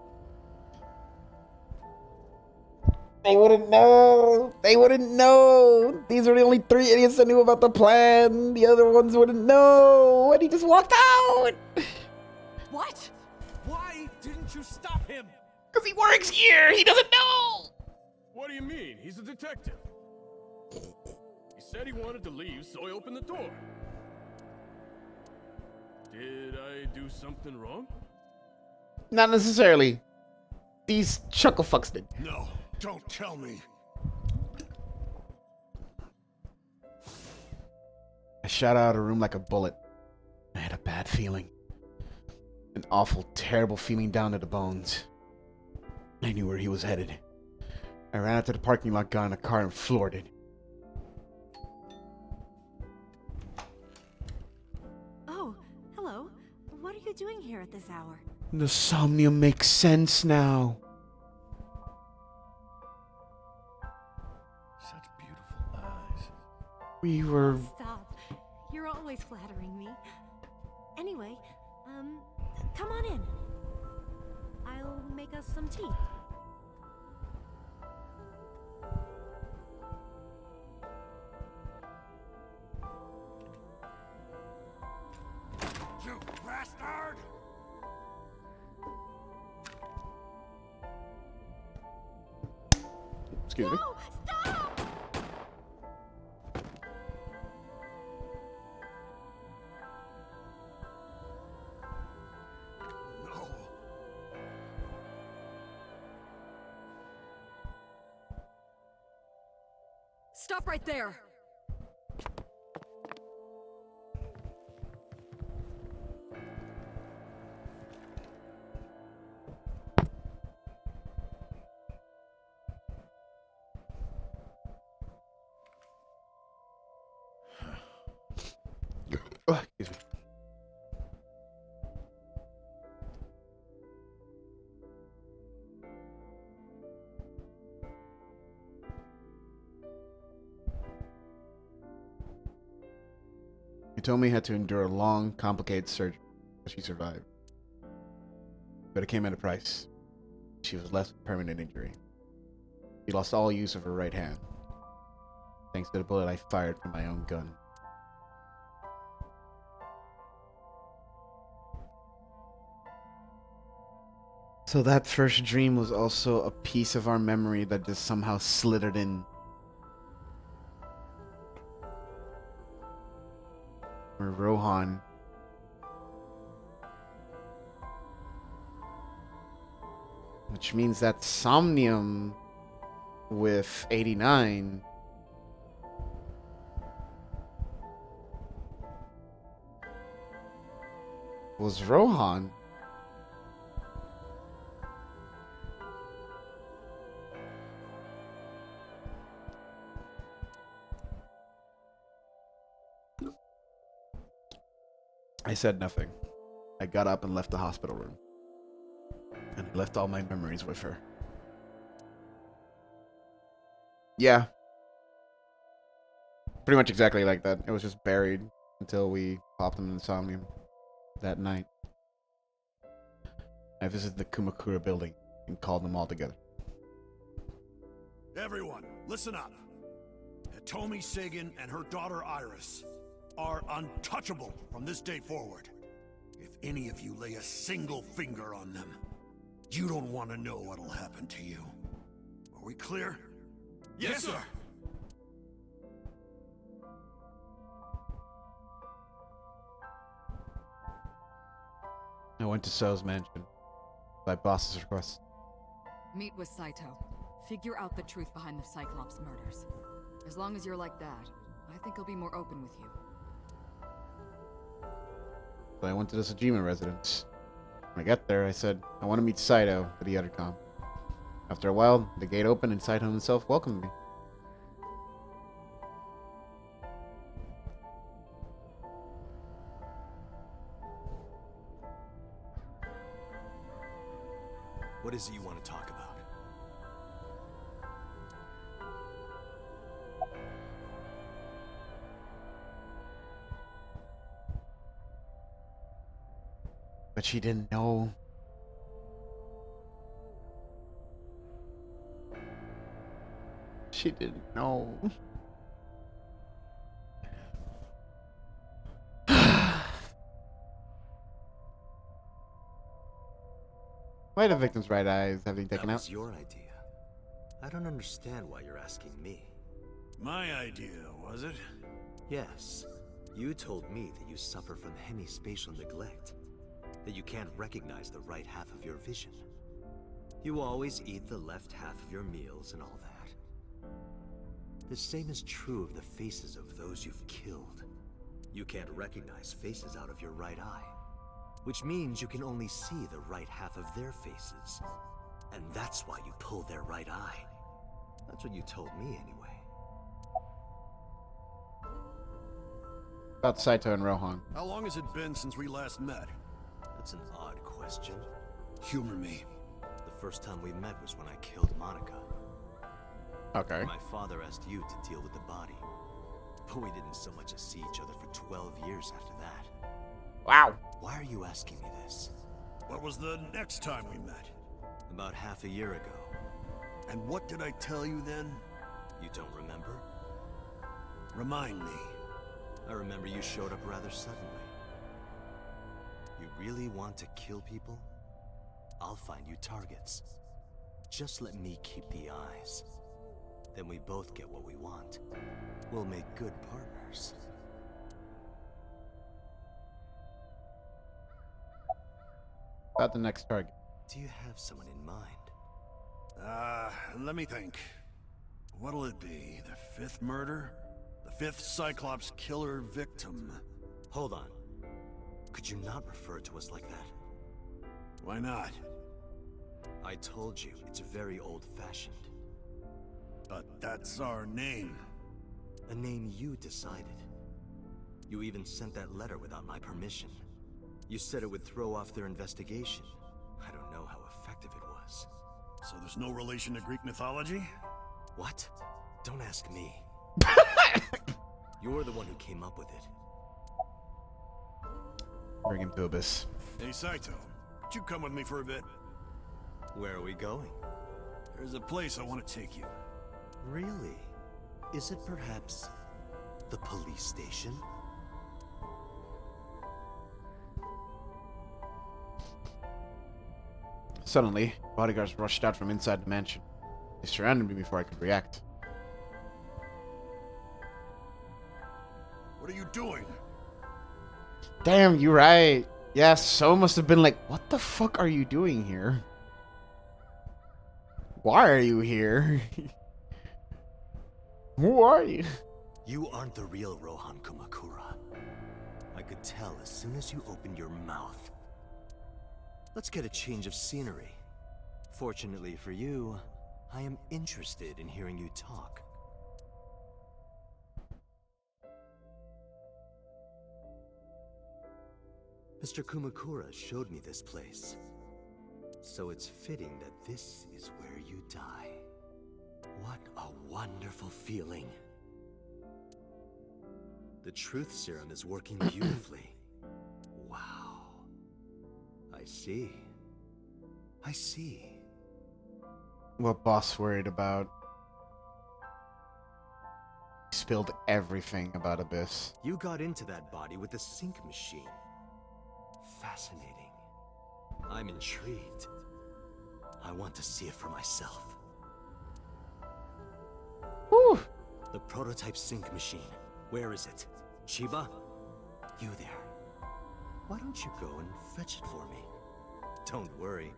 They wouldn't know. They wouldn't know. These are the only three idiots that knew about the plan. The other ones wouldn't know. And he just walked out. What? Why didn't you stop him? Because he works here. He doesn't know. What do you mean? He's a detective. He said he wanted to leave, so I opened the door. Did I do something wrong? Not necessarily. These chuckle fucks did. No, don't tell me. I shot out of the room like a bullet. I had a bad feeling. An awful, terrible feeling down to the bones. I knew where he was headed. I ran out to the parking lot, got in a car, and floored it. Oh, hello. What are you doing here at this hour? The Somnium makes sense now. Such beautiful eyes. We were... Stop. You're always flattering me. Anyway, come on in. I'll make us some tea. You bastard! Excuse me. No! Stop! No. Stop right there! Oh, excuse me. He told me he had to endure a long, complicated surgery, but she survived. But it came at a price. She was left with permanent injury. She lost all use of her right hand, thanks to the bullet I fired from my own gun. So that first dream was also a piece of our memory that just somehow slithered in. Where Rohan which means that Somnium with 89 was Rohan. I said nothing. I got up and left the hospital room. And I left all my memories with her. Yeah. Pretty much exactly like that. It was just buried until we popped them in Somnium that night. I visited the Kumakura building and called them all together. Everyone, listen up. Hitomi Sagan and her daughter Iris. are untouchable from this day forward. If any of you lay a single finger on them, you don't want to know what'll happen to you. Are we clear? Yes, sir. I went to So's mansion by boss's request. Meet with Saito. Figure out the truth behind the Cyclops murders. As long as you're like that, I think he'll be more open with you. So I went to the Sajima residence. When I got there, I said, I want to meet Saito for the Edicom. After a while, the gate opened and Saito himself welcomed me. What is it you want to talk about? But she didn't know. She didn't know. Why the victim's right eye have been taken That out? was your idea. I don't understand why you're asking me. My idea, was it? Yes. You told me that you suffer from hemispatial neglect. That you can't recognize the right half of your vision. You always eat the left half of your meals and all that. The same is true of the faces of those you've killed. You can't recognize faces out of your right eye. Which means you can only see the right half of their faces. And that's why you pull their right eye. That's what you told me anyway. About Saito and Rohan. How long has it been since we last met? That's an odd question. Humor me. The first time we met was when I killed Monica. Okay. My father asked you to deal with the body. But we didn't so much as see each other for 12 years after that. Wow. Why are you asking me this? What was the next time we met? About half a year ago. And what did I tell you then? You don't remember? Remind me. I remember you showed up rather suddenly. You really want to kill people? I'll find you targets. Just let me keep the eyes. Then we both get what we want. We'll make good partners. About the next target. Do you have someone in mind? Let me think. What'll it be? The 5th murder? The 5th Cyclops killer victim? Hold on. Could you not refer to us like that? Why not? I told you, it's very old-fashioned. But that's our name. A name you decided. You even sent that letter without my permission. You said it would throw off their investigation. I don't know how effective it was. So there's no relation to Greek mythology? What? Don't ask me. You're the one who came up with it. Bring him to Abyss. Hey, Saito. Could you come with me for a bit? Where are we going? There's a place I want to take you. Really? Is it perhaps the police station? Suddenly, bodyguards rushed out from inside the mansion. They surrounded me before I could react. What are you doing? Damn, you're right. Yeah, So must have been like, what the fuck are you doing here? Why are you here? Who are you? You aren't the real Rohan Kumakura. I could tell as soon as you opened your mouth. Let's get a change of scenery. Fortunately for you, I am interested in hearing you talk. Mr. Kumakura showed me this place. So it's fitting that this is where you die. What a wonderful feeling. The truth serum is working beautifully. Wow. I see. I see. What boss worried about? He's spilled everything about Abyss. You got into that body with the sync machine. Fascinating. I'm intrigued. I want to see it for myself. Whew. The prototype sync machine. Where is it? Chiba? You there. Why don't you go and fetch it for me? Don't worry.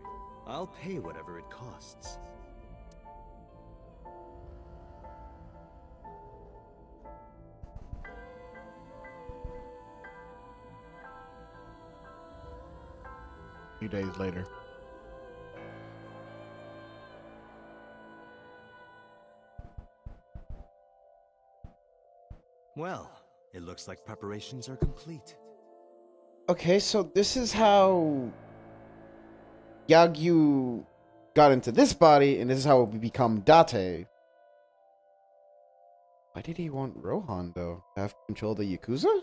I'll pay whatever it costs. A few days later. Well, it looks like preparations are complete. Okay, so this is how Yagyu got into this body, and this is how we become Date. Why did he want Rohan, though? To have control of the Yakuza?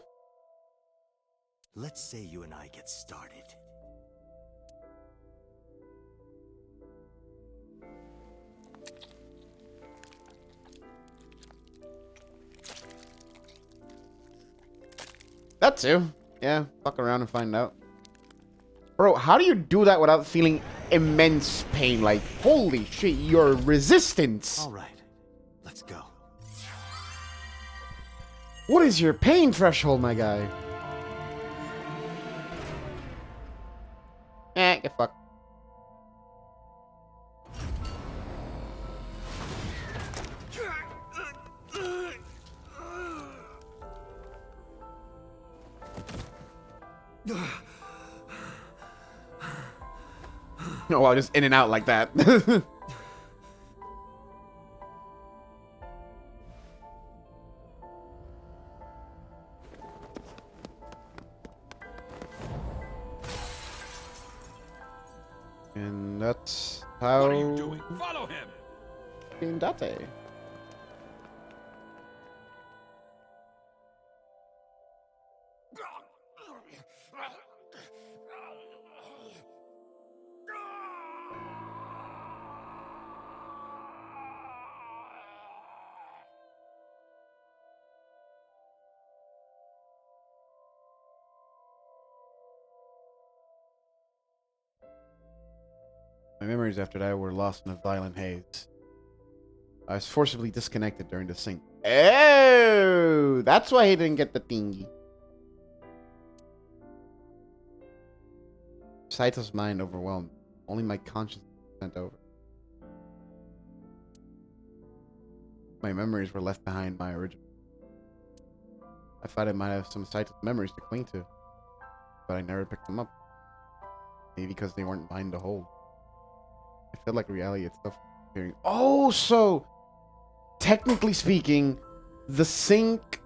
Let's say you and I get started. That too. Yeah, fuck around and find out. Bro, how do you do that without feeling immense pain? Like, holy shit, your resistance. All right, let's go. What is your pain threshold, my guy? Get fucked. Oh, wow, just in and out like that. And that's how... What are you doing? Follow him! Being Date. My memories after that were lost in a violent haze. I was forcibly disconnected during the sync. Oh, that's why he didn't get the thingy. Saito's mind overwhelmed. Only my conscience was sent over. My memories were left behind my original. I thought I might have some Saito's memories to cling to, but I never picked them up. Maybe because they weren't mine to hold. I felt like reality itself was appearing. Oh, so technically speaking, the sync.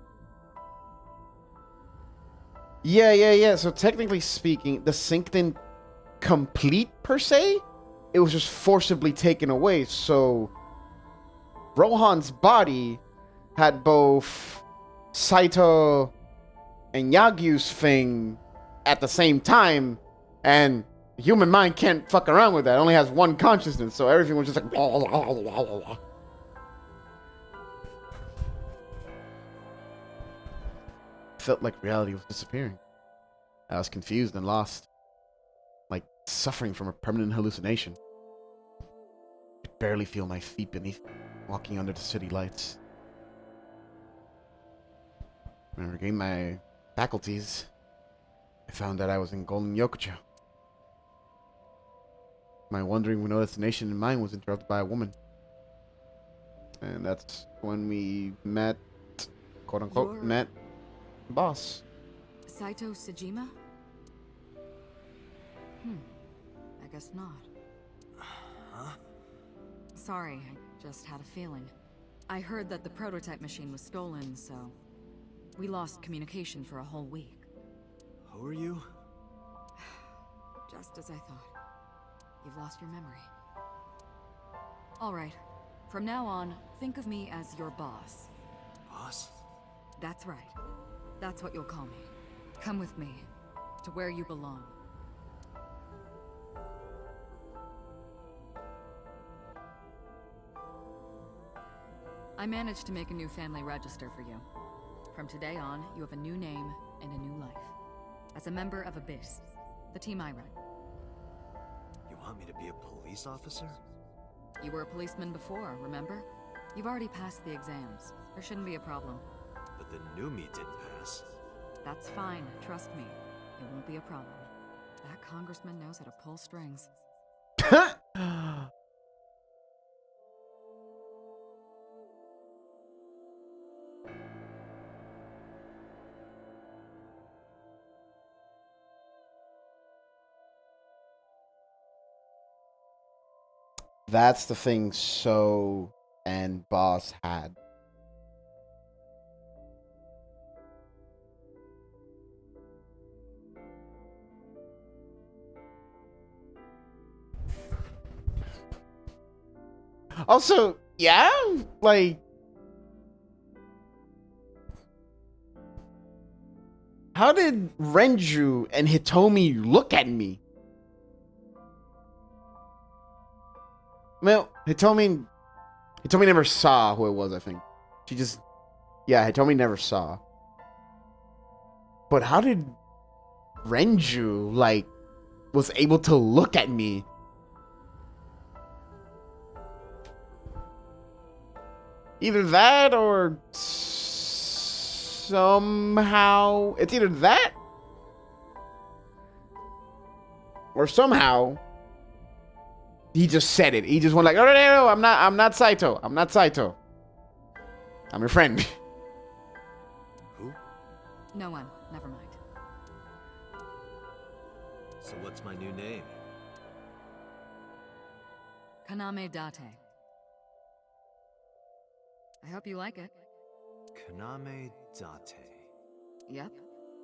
Yeah. So technically speaking, the sync didn't complete per se. It was just forcibly taken away. So Rohan's body had both Saito and Yagyu's thing at the same time, and the human mind can't fuck around with that. It only has one consciousness, so everything was just like blah, blah, blah, blah, blah. Felt like reality was disappearing. I was confused and lost, like suffering from a permanent hallucination. I could barely feel my feet beneath me, walking under the city lights. When I regained my faculties, I found that I was in Golden Yokucho. My wandering with no destination in mind was interrupted by a woman. And that's when we met, quote unquote, met the boss. Saito Sejima? I guess not. Huh? Sorry, I just had a feeling. I heard that the prototype machine was stolen, so we lost communication for a whole week. Who are you? Just as I thought. You've lost your memory. All right. From now on, think of me as your boss. Boss? That's right. That's what you'll call me. Come with me, to where you belong. I managed to make a new family register for you. From today on, you have a new name and a new life. As a member of Abyss, the team I run. You want me to be a police officer? You were a policeman before, remember? You've already passed the exams. There shouldn't be a problem. But the new me didn't pass. That's fine, trust me. It won't be a problem. That congressman knows how to pull strings. That's the thing So and Boss had. Also, yeah, like, how did Renju and Hitomi look at me? Well, Hitomi never saw who it was, I think. She just, yeah, Hitomi never saw. But how did Renju, like, was able to look at me? Either that or somehow, it's either that or somehow he just said it. He just went like, "Oh no, I'm not Saito. I'm not Saito. I'm your friend." Who? No one, never mind. So what's my new name? Kaname Date. I hope you like it. Kaname Date. Yep.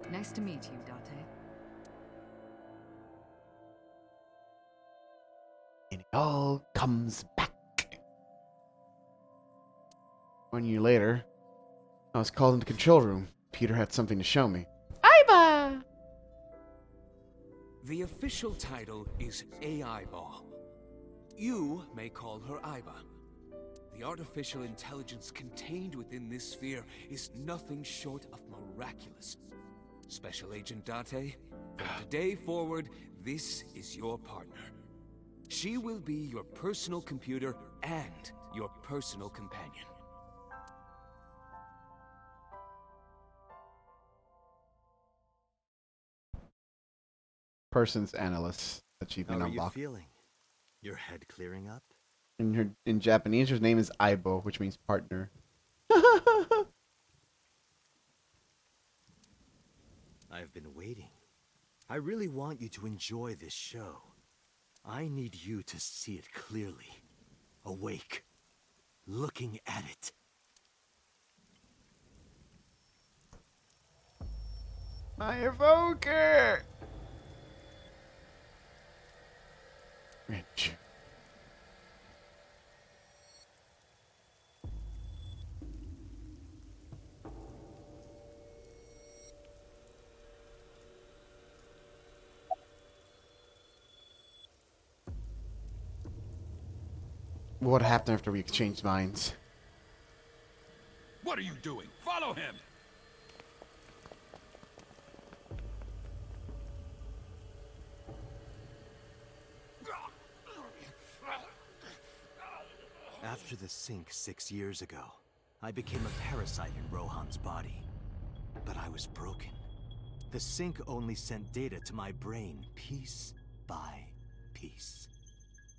Nice to meet you, Date. And it all comes back. 1 year later, I was called into the control room. Peter had something to show me. Aiba! The official title is AI Ball. You may call her Aiba. The artificial intelligence contained within this sphere is nothing short of miraculous. Special Agent Date, from today forward, this is your partner. She will be your personal computer and your personal companion. Person's analyst achievement How are you unlocked. feeling? Your head clearing up? In Japanese, her name is Aibo, which means partner. I've been waiting. I really want you to enjoy this show. I need you to see it clearly. Awake. Looking at it. My evoker! Rich. What happened after we exchanged minds? What are you doing? Follow him! After the sink 6 years ago, I became a parasite in Rohan's body. But I was broken. The sink only sent data to my brain piece by piece.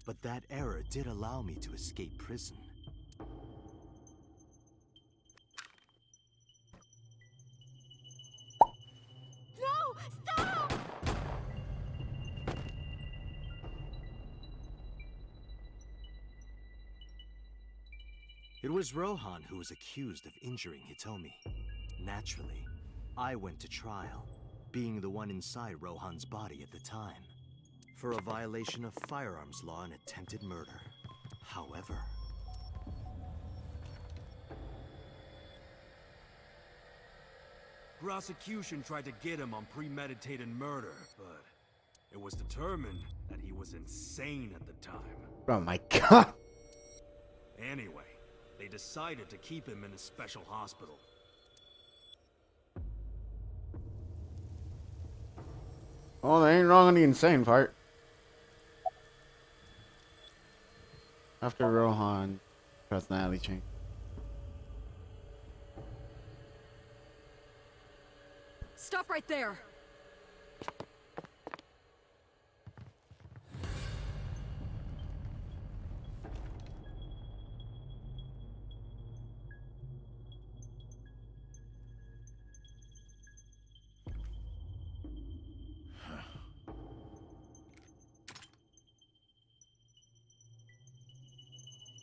But that error did allow me to escape prison. No! Stop! It was Rohan who was accused of injuring Hitomi. Naturally, I went to trial, being the one inside Rohan's body at the time, for a violation of firearms law and attempted murder. However, Prosecution tried to get him on premeditated murder, but it was determined that he was insane at the time. Oh my god. Anyway, They decided to keep him in a special hospital. Oh, they ain't wrong on the insane part. After Rohan, personality change. Stop right there!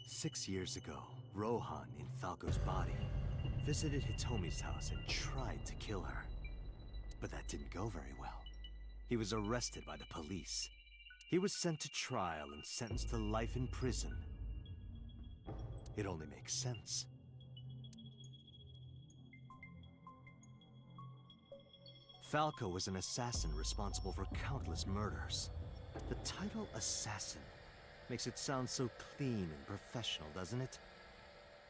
Six years ago, Rohan, in Falco's body, visited Hitomi's house and tried to kill her. But that didn't go very well. He was arrested by the police. He was sent to trial and sentenced to life in prison. It only makes sense. Falco was an assassin responsible for countless murders. The title assassin makes it sound so clean and professional, doesn't it?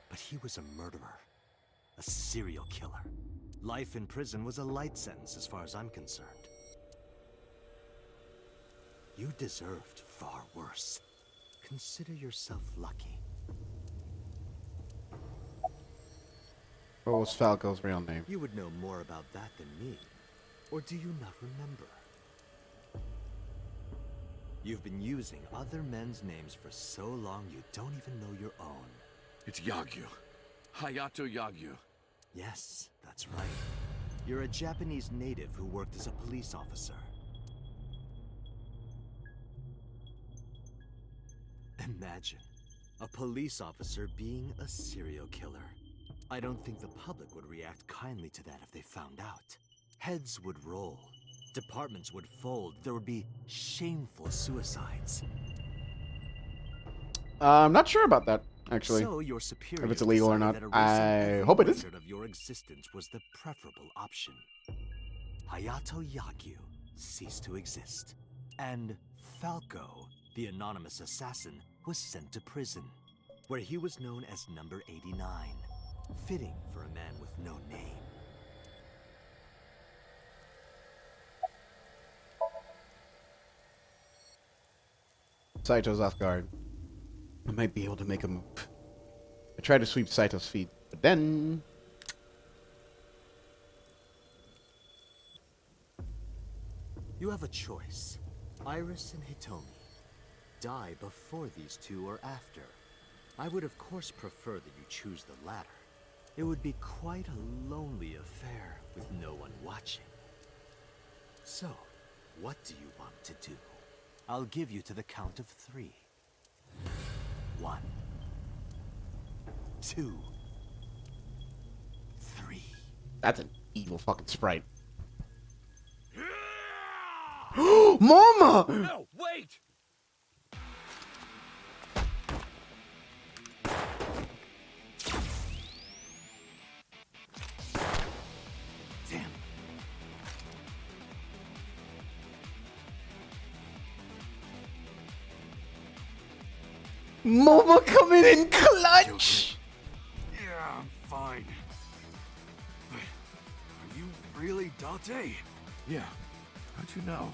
But he was a murderer. A serial killer. Life in prison was a light sentence as far as I'm concerned. You deserved far worse. Consider yourself lucky. What was Falco's real name? You would know more about that than me. Or do you not remember? You've been using other men's names for so long you don't even know your own. It's Yagyu. Hayato Yagyu. Yes, that's right. You're a Japanese native who worked as a police officer. Imagine a police officer being a serial killer. I don't think the public would react kindly to that if they found out. Heads would roll. Departments would fold. There would be shameful suicides. I'm not sure about that, actually. So your superior if it's illegal or not. decided that erasing I hope it every is. record of your existence was the preferable option. Hayato Yagyu ceased to exist. And Falco, the anonymous assassin, was sent to prison, where he was known as Number 89. Fitting for a man with no name. Saito's off guard. I might be able to make a move. I tried to sweep Saito's feet, but then... You have a choice. Iris and Hitomi. Die before these two or after. I would of course prefer that you choose the latter. It would be quite a lonely affair with no one watching. So, what do you want to do? I'll give you to the count of 3. 1, 2, 3. That's an evil fucking sprite. Mama! No, wait! Damn. Mama coming in clutch! Yeah, I'm fine. But are you really Date? Yeah. How'd you know?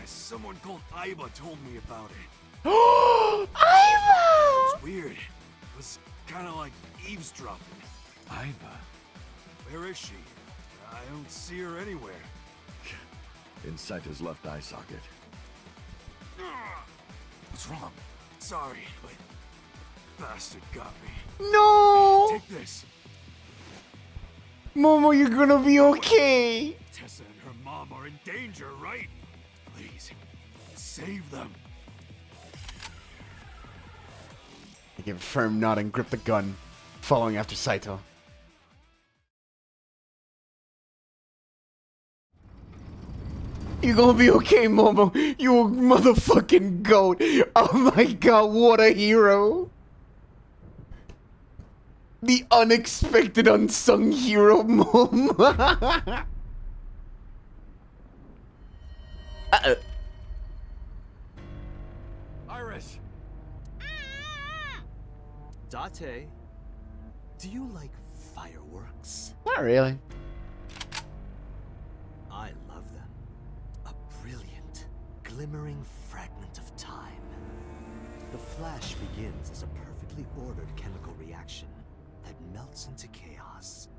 Someone called Aiba told me about it. Aiba! It's weird. It was kind of like eavesdropping. Aiba? Where is she? I don't see her anywhere. Inside his left eye socket. What's wrong? Sorry, but bastard got me. No! Take this. Mama, you're gonna be okay. Tessa and her mom are in danger, right? Please, save them. I give a firm nod and grip the gun, following after Saito. You're gonna be okay, Momo. You a motherfucking goat. Oh my god, what a hero. The unexpected unsung hero, Momo. Iris! Date, Do you like fireworks? Not really. I love them. A brilliant, glimmering fragment of time. The flash begins as a perfectly ordered chemical reaction that melts into chaos.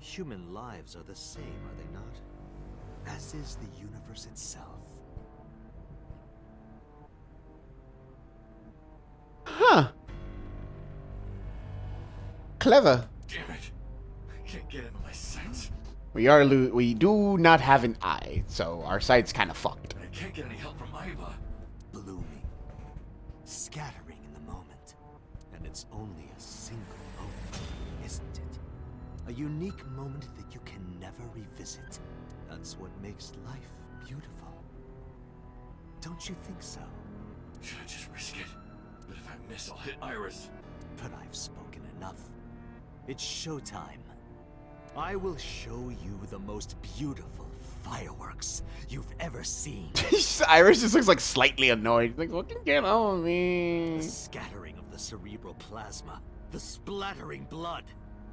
Human lives are the same, are they not? As is the universe itself. Huh. Clever. Damn it. I can't get into my sights. We do not have an eye, so our sight's kind of fucked. I can't get any help from Iba. Blooming. Scattering in the moment. And it's only a single moment, isn't it? A unique moment that you can never revisit. That's what makes life beautiful. Don't you think so? Should I just risk it? But if I miss, I'll hit Iris. But I've spoken enough. It's showtime. I will show you the most beautiful fireworks you've ever seen. Iris just looks like slightly annoyed. Like, fucking get on me. The scattering of the cerebral plasma. The splattering blood.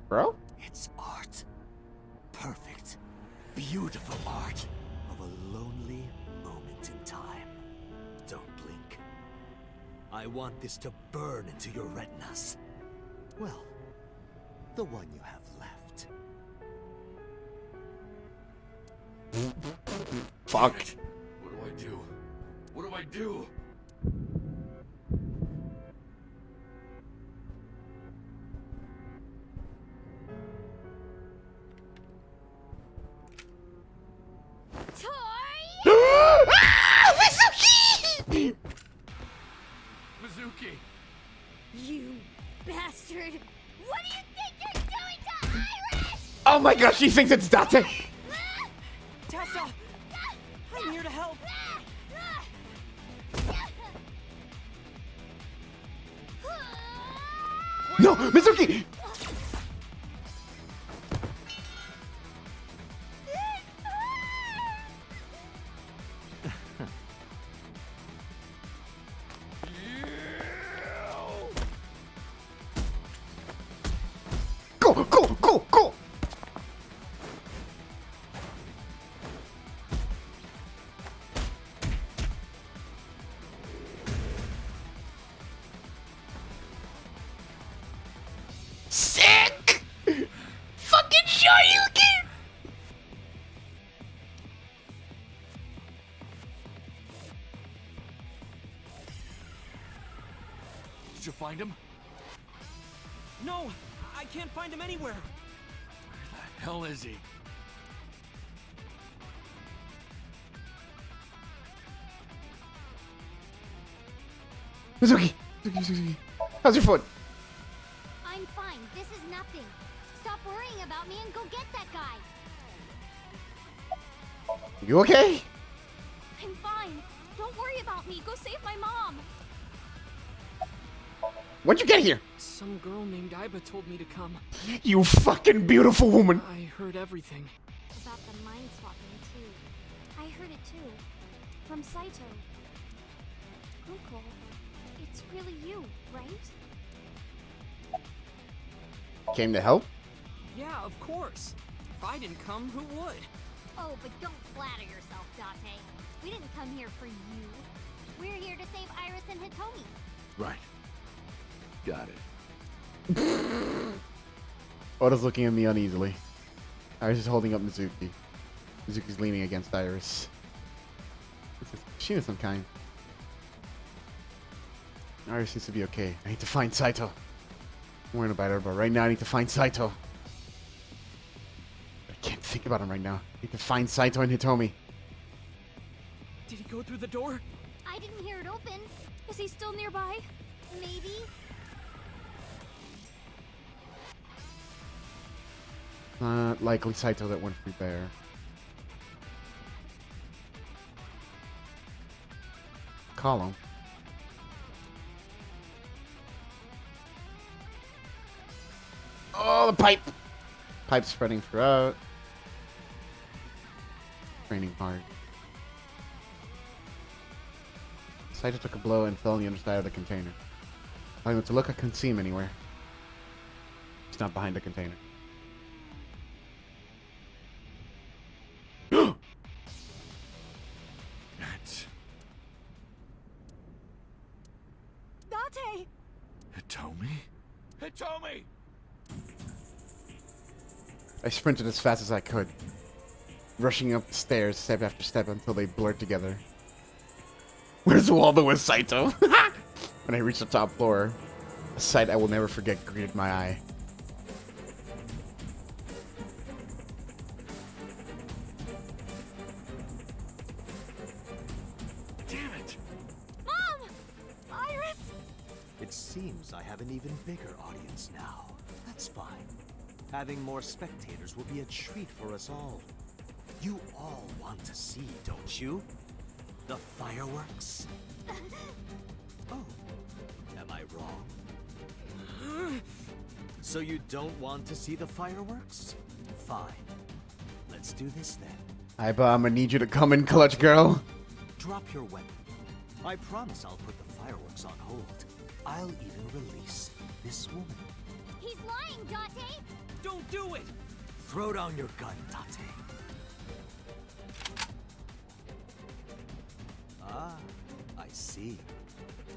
Bro? It's art. Perfect, beautiful art of a lonely moment in time. Don't blink. I want this to burn into your retinas. Well, the one you have left. Fuck. What do I do? What do I do? Mizuki! You bastard! What do you think you're doing to Iris? Oh my gosh, she thinks it's Date. Tessa! I'm here to help! No, Mizuki! Go, go, go, go! Sick! Fucking Shoryuken! Did you find him? No! I can't find him anywhere! Where the hell is he? Mizuki! Mizuki. How's your foot? I'm fine. This is nothing. Stop worrying about me and go get that guy. You okay? I'm fine. Don't worry about me. Go save my mom. When'd you get here? Some girl named Iba told me to come. You fucking beautiful woman. I heard everything. About the mind swapping, too. I heard it too. From Saito. Uncle, it's really you, right? Came to help? Yeah, of course. If I didn't come, who would? Oh, but don't flatter yourself, Date. We didn't come here for you. We're here to save Iris and Hitomi. Right. Got it. Oda's looking at me uneasily. Iris is holding up Mizuki. Mizuki's leaning against Iris. She is some kind. Iris seems to be okay. I need to find Saito. I'm worrying about her, but right now I need to find Saito. I can't think about him right now. I need to find Saito and Hitomi. Did he go through the door? I didn't hear it open. Is he still nearby? Maybe. Not likely Saito that went through there. Call him. Oh, the pipe! Pipe spreading throughout. Raining hard. Saito took a blow and fell on the underside of the container. I went to look, I couldn't see him anywhere. not behind the container. Date! Hitomi? Hitomi! I sprinted as fast as I could, rushing up the stairs step after step until they blurred together. Where's Waldo with Saito? When I reached the top floor, a sight I will never forget greeted my eye. Damn it! Mom! Iris! It seems I have an even bigger audience now. That's fine. Having more spectators will be a treat for us all. You all want to see, don't you? The fireworks? Oh, am I wrong? So you don't want to see the fireworks? Fine. Let's do this then. Aiba, I'm gonna need you to come in clutch, girl. Drop your weapon. I promise I'll put the fireworks on hold. I'll even release this woman. He's lying, Date! Don't do it! Throw down your gun, Date. Ah, I see.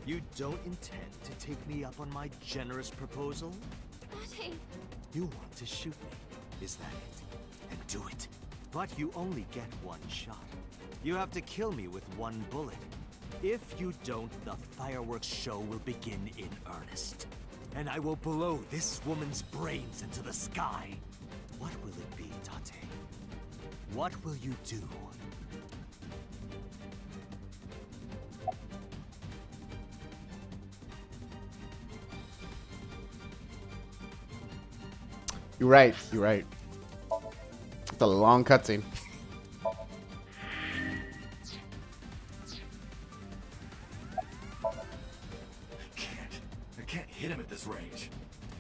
You don't intend to take me up on my generous proposal? Date! You want to shoot me, is that it? And do it. But you only get one shot. You have to kill me with one bullet. If you don't, the fireworks show will begin in earnest. And I will blow this woman's brains into the sky. What will it be, Date? What will you do? You're right. You're right. It's a long cutscene. I can't hit him at this range.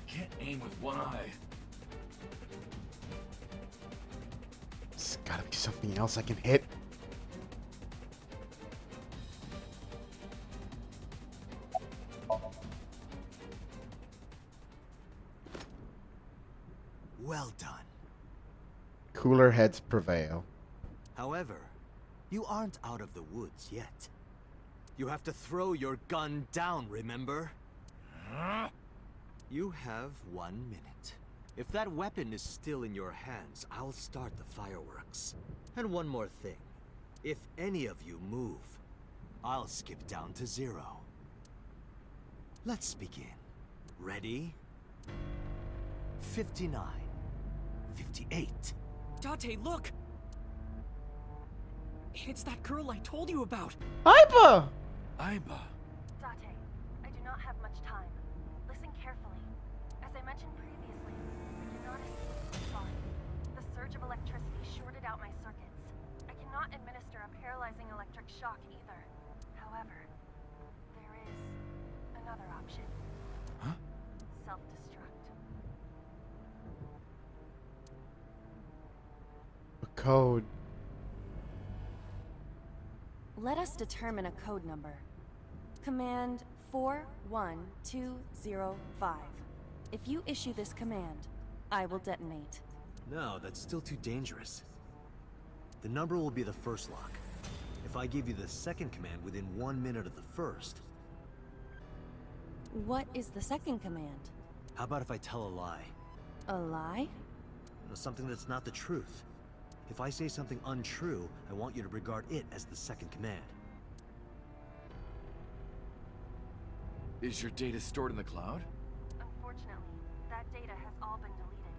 I can't aim with one eye. There's gotta be something else I can hit. Well done. Cooler heads prevail. However, you aren't out of the woods yet. You have to throw your gun down, remember? You have 1 minute. If that weapon is still in your hands, I'll start the fireworks. And one more thing. If any of you move, I'll skip down to 0. Let's begin. Ready? 59. 58. Date, look! It's that girl I told you about! Aiba! Aiba. Date, I do not have much time. Listen carefully. As I mentioned previously, I cannot escape this body. The surge of electricity shorted out my circuits. I cannot administer a paralyzing electric shock either. However, there is another option. Huh? Self-destruct. A code. Let us determine a code number. Command 41205. If you issue this command, I will detonate. No, that's still too dangerous. The number will be the first lock. If I give you the second command within 1 minute of the first... What is the second command? How about if I tell a lie? A lie? Something that's not the truth. If I say something untrue, I want you to regard it as the second command. Is your data stored in the cloud? Unfortunately, that data has all been deleted.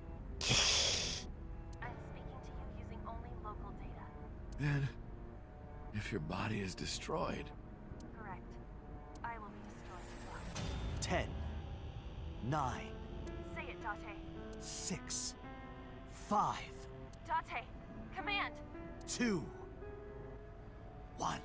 I'm speaking to you using only local data. Then, if your body is destroyed... Correct. I will be destroyed as well. 10, 9, Say it, Date. 6, 5, Date, command! 2, 1.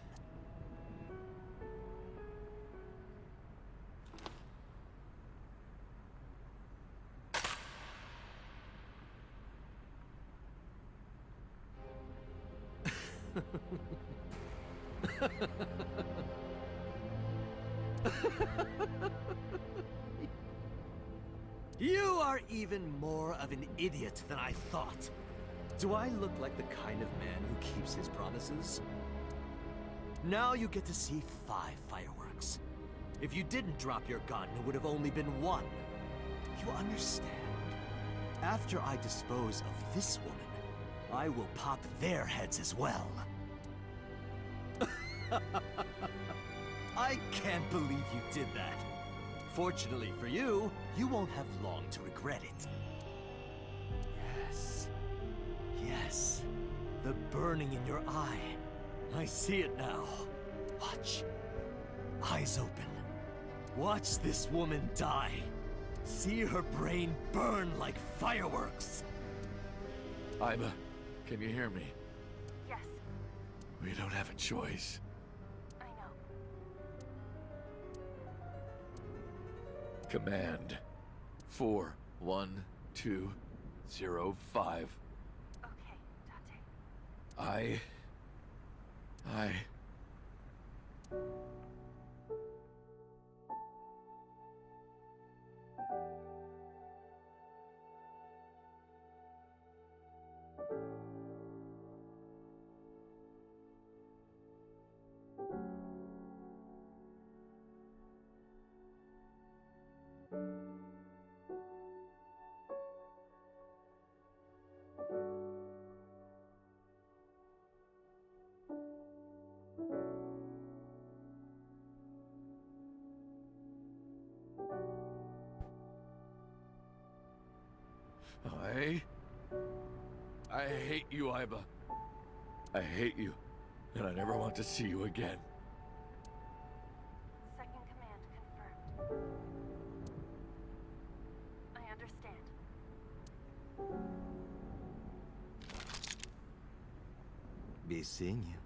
You are even more of an idiot than I thought. Do I look like the kind of man who keeps his promises? Now you get to see 5 fireworks. If you didn't drop your gun, it would have only been 1. You understand? After I dispose of this woman, I will pop their heads as well. I can't believe you did that. Fortunately for you, you won't have long to regret it. Yes. Yes. The burning in your eye. I see it now. Watch. Eyes open. Watch this woman die. See her brain burn like fireworks. Iba, can you hear me? Yes, We don't have a choice. I know. Command 41205. Okay, Dante. I... I hate you, Iba. I hate you, and I never want to see you again. Second command confirmed. I understand. Be seeing you.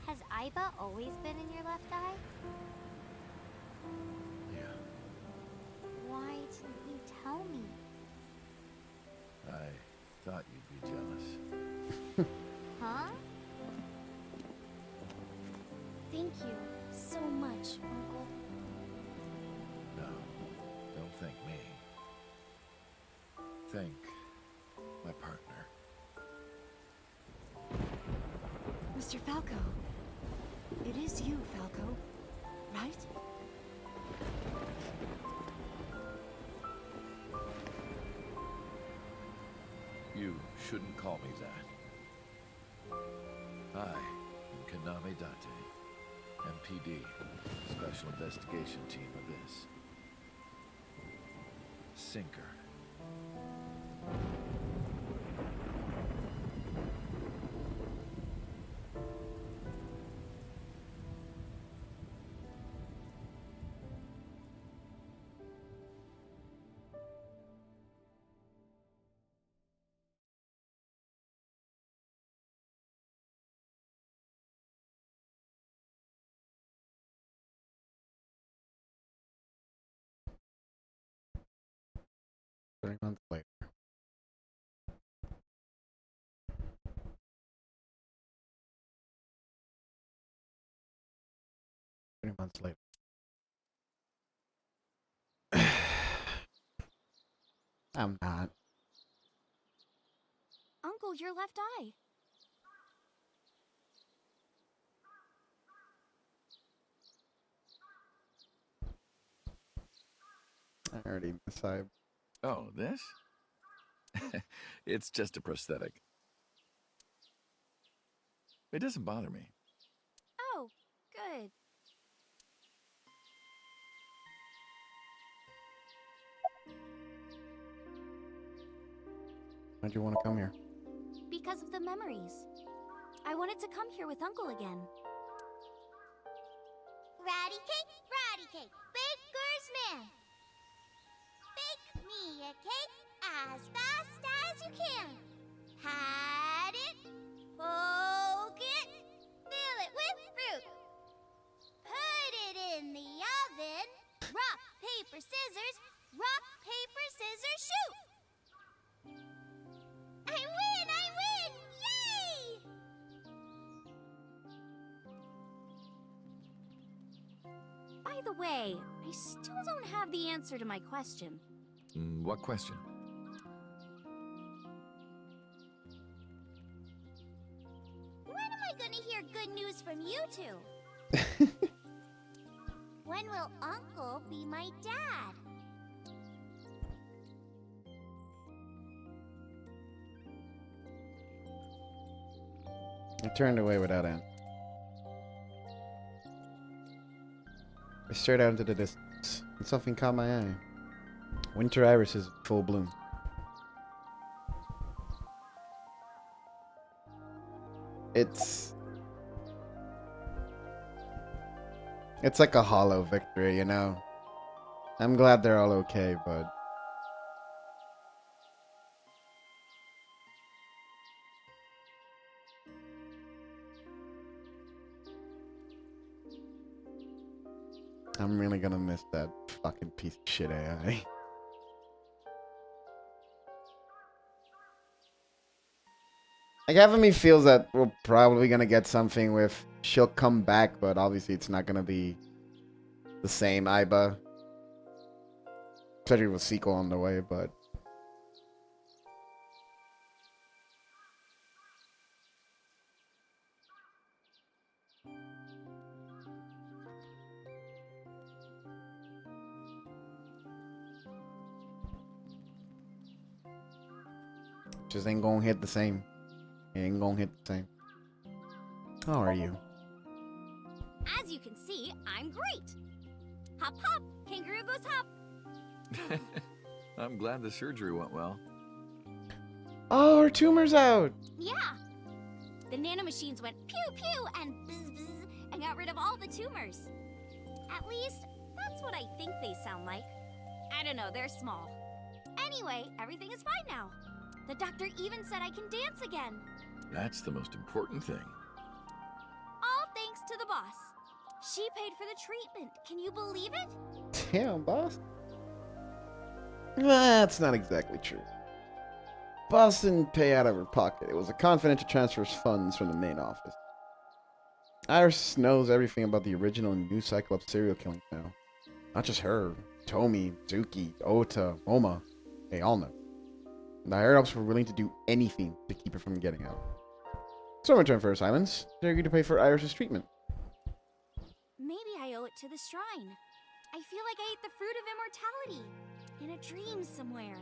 Has Iba always been in your left eye? Yeah, Why didn't you tell me? I thought you'd be jealous. Huh? Thank you so much, Uncle. No, don't thank me. Thank my partner. Mr. Falco. It is you, Falco. Right? You shouldn't call me that. I am Kaname Date, MPD, Special Investigation Team of this. Sinker. Months later. Months later. I'm not. Uncle, your left eye. I already decided. Oh, this? It's just a prosthetic. It doesn't bother me. Oh, good. Why'd you want to come here? Because of the memories. I wanted to come here with Uncle again. Ratty cake, baker's man. Bake me a cake as fast as you can. Pat it, poke it, fill it with fruit. Put it in the oven. Rock, paper, scissors. Rock, paper, scissors, shoot. I win! Yay! By the way, I still don't have the answer to my question. What question? When am I gonna hear good news from you two? When will Uncle be my dad? I turned away without answer. I stared out into the distance, and something caught my eye. Winter iris is in full bloom. It's like a hollow victory, you know? I'm glad they're all okay, but I'm really gonna miss that fucking piece of shit AI. Like, half of me feels that we're probably gonna get something with she'll come back, but obviously it's not gonna be the same Iba. Especially with a sequel on the way, but just ain't gonna hit the same. It ain't gonna hit the same. How are you? As you can see, I'm great. Hop, hop, kangaroo goes hop. I'm glad the surgery went well. Oh, her tumor's out! Yeah. The nanomachines went pew pew and bzz bzz and got rid of all the tumors. At least, that's what I think they sound like. I don't know, they're small. Anyway, everything is fine now. The doctor even said I can dance again. That's the most important thing. All thanks to the boss. She paid for the treatment. Can you believe it? Damn, boss. That's not exactly true. Boss didn't pay out of her pocket. It was a confidential transfer of funds from the main office. Iris knows everything about the original and new Cyclops serial killings now. Not just her. Tomi, Zuki, Ota, Moma. They all know. And the higher ups were willing to do anything to keep her from getting out. So in return for her silence, they agreed to pay for Iris's treatment. Maybe I owe it to the shrine. I feel like I ate the fruit of immortality. In a dream somewhere.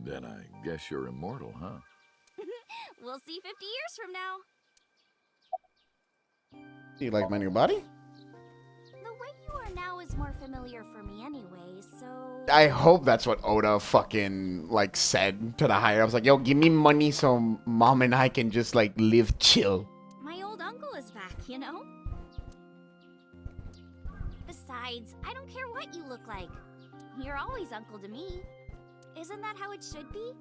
Then I guess you're immortal, huh? We'll see 50 years from now. Do you like my new body? The way you are now is more familiar for me anyway, so... I hope that's what Oda fucking, like, said to the higher ups. Like, yo, give me money so mom and I can just, like, live chill. My old uncle is back, you know? Besides, I don't care what you look like. You're always uncle to me. Isn't that how it should be?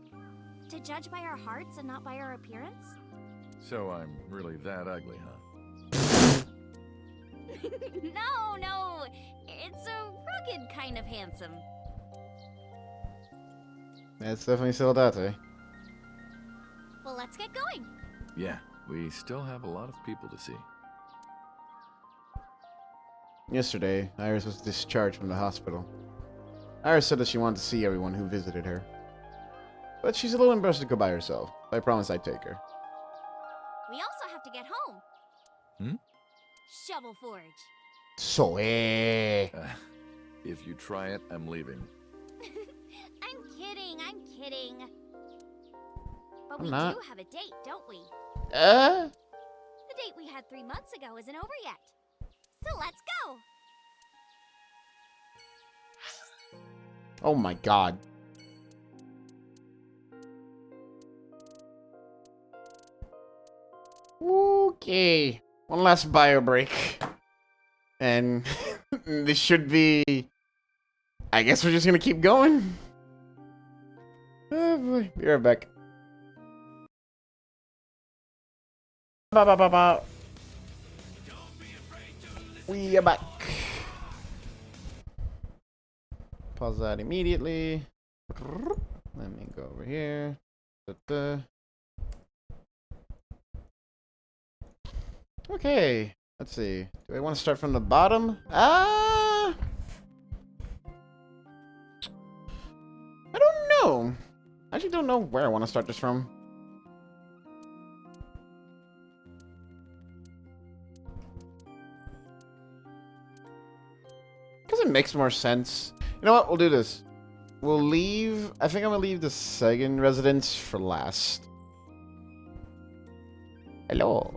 To judge by our hearts and not by our appearance? So I'm really that ugly, huh? No. It's a rugged kind of handsome. That's definitely still that, eh? Well, let's get going. Yeah, we still have a lot of people to see. Yesterday, Iris was discharged from the hospital. Iris said that she wanted to see everyone who visited her. But she's a little embarrassed to go by herself. I promised I'd take her. We also have to get home. Shovel Forge. So, If you try it, I'm leaving. I'm kidding. But I'm we not. do have a date, don't we? Uh? The date we had 3 months ago isn't over yet. So let's go. Oh my god. Okay. One last bio break. And this should be... I guess we're just gonna keep going. Oh boy. Be right back. Ba ba ba ba. We are back. Pause that immediately. Let me go over here. Okay, let's see. Do I want to start from the bottom? I don't know. I actually don't know where I want to start this from. Because it makes more sense. You know what? We'll do this. We'll leave... I think I'm going to leave the second residence for last. Hello.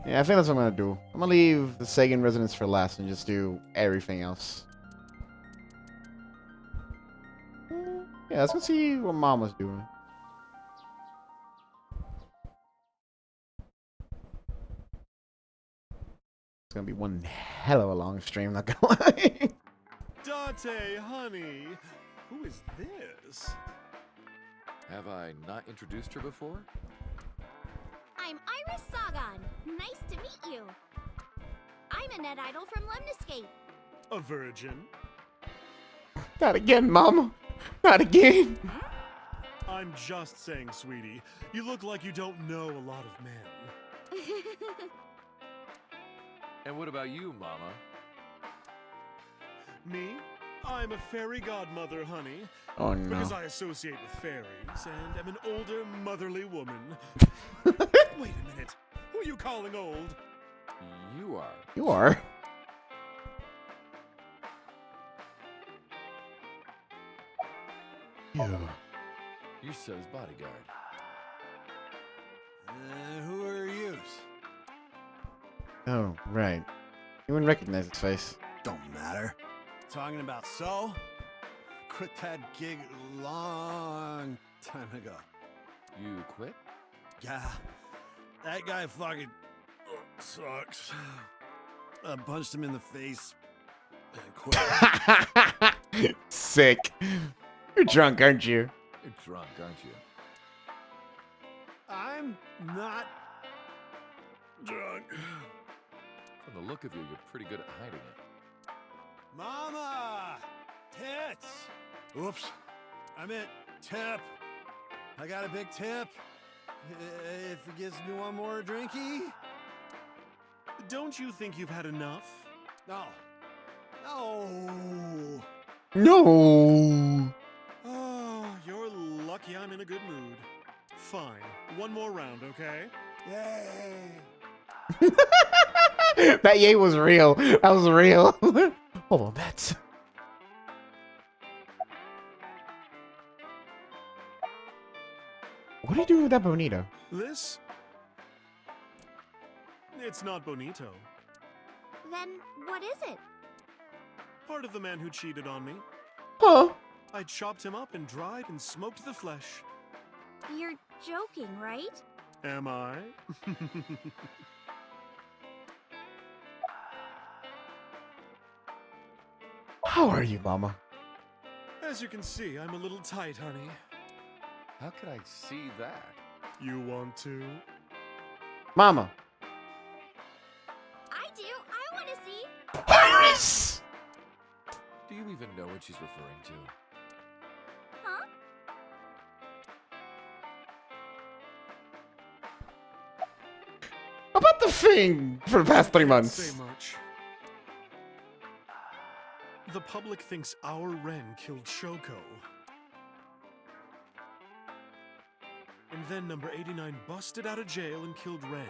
Yeah, I think that's what I'm going to do. I'm going to leave the second residence for last and just do everything else. Yeah, let's go see what Mom was doing. It's going to be one hell of a long stream, not going to lie. Dante, honey, who is this? Have I not introduced her before? I'm Iris Sagan. Nice to meet you. I'm a net idol from Lemniscape. A virgin? Not again, Mama. Not again. I'm just saying, sweetie. You look like you don't know a lot of men. And what about you, Mama? Me? I'm a fairy godmother, honey. Oh, no. Because I associate with fairies and am an older, motherly woman. Wait a minute. Who are you calling old? You are. You are? Ew. You're So's bodyguard. Who are you? Oh, right. You wouldn't recognize his face. Don't matter. Talking about So? Quit that gig long time ago. You quit? Yeah. That guy fucking sucks. I punched him in the face and quit. Sick. You're drunk, aren't you? You're drunk, aren't you? I'm not drunk. From the look of you, you're pretty good at hiding it. Mama! Tits! Oops. I meant tip. I got a big tip. If it gives me one more drinky. Don't you think you've had enough? No. No. No. Oh, you're lucky I'm in a good mood. Fine. One more round, okay? Yay. That yay was real. That was real. Oh, that's... What do you do with that bonito? This? It's not bonito. Then what is it? Part of the man who cheated on me. Huh? I chopped him up and dried and smoked the flesh. You're joking, right? Am I? How are you, Mama? As you can see, I'm a little tight, honey. How could I see that? You want to? Mama. I do. I want to see. Iris! Do you even know what she's referring to? Huh? How about the thing for the past 3 Can't months? say much. The public thinks our Ren killed Shoko. And then number 89 busted out of jail and killed Ren.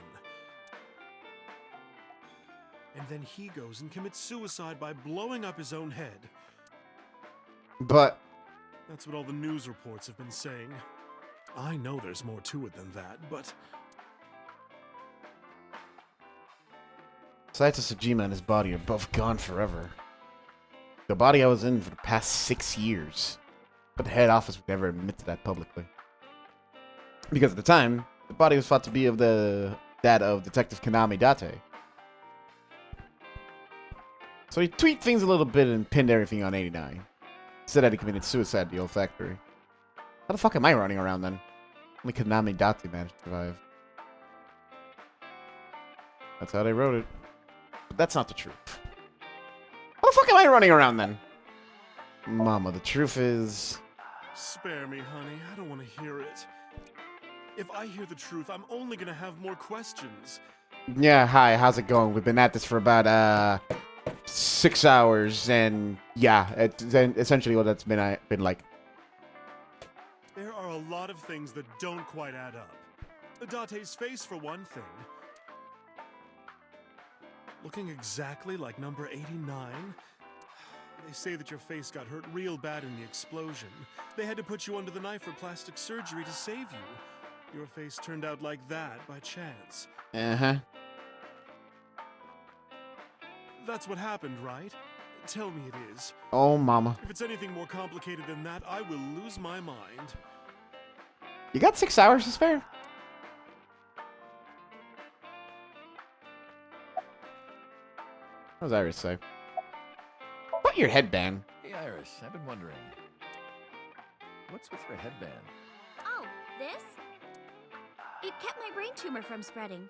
And then he goes and commits suicide by blowing up his own head. But... That's what all the news reports have been saying. I know there's more to it than that, but... Saito Sejima and his body are both gone forever. the body I was in for the past 6 years. But the head office would never admit to that publicly. Because at the time, the body was thought to be of that of Detective Konami Date. So he tweaked things a little bit and pinned everything on 89. Said that he committed suicide at the old factory. How the fuck am I running around then? Only Konami Date managed to survive. That's how they wrote it. But that's not the truth. How the fuck am I running around then? Mama, the truth is... Spare me, honey. I don't want to hear it. If I hear the truth, I'm only gonna have more questions. Yeah, hi, how's it going? We've been at this for about, 6 hours, and yeah, it's essentially what that's been like. There are a lot of things that don't quite add up. Date's face, for one thing. Looking exactly like number 89? They say that your face got hurt real bad in the explosion. They had to put you under the knife for plastic surgery to save you. Your face turned out like that by chance. Uh-huh. That's what happened, right? Tell me it is. Oh, mama. If it's anything more complicated than that, I will lose my mind. You got 6 hours to spare? What does Iris say? What your headband? Hey, Iris, I've been wondering. What's with your headband? Oh, this? It kept my brain tumor from spreading.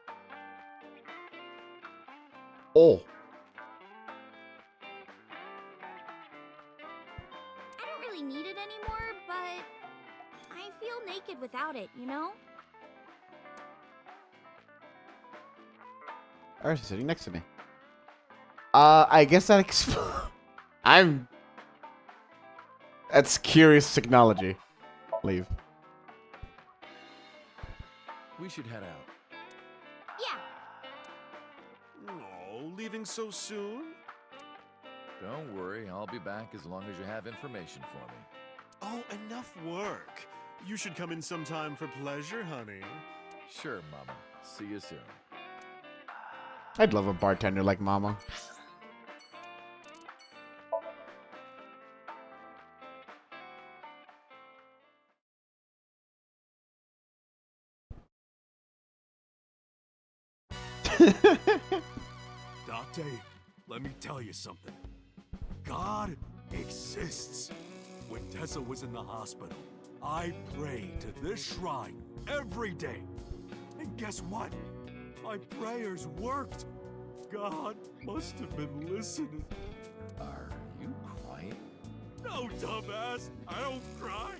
Oh. I don't really need it anymore, but I feel naked without it, you know? Iris is sitting next to me. I guess that That's curious technology. Leave. We should head out. Yeah. Oh, leaving so soon? Don't worry, I'll be back as long as you have information for me. Oh, enough work. You should come in sometime for pleasure, honey. Sure, Mama. See you soon. I'd love a bartender like Mama. Date, let me tell you something. God exists. When Tessa was in the hospital, I prayed to this shrine every day. And guess what? My prayers worked. God must have been listening. Are you crying? No, dumbass. I don't cry.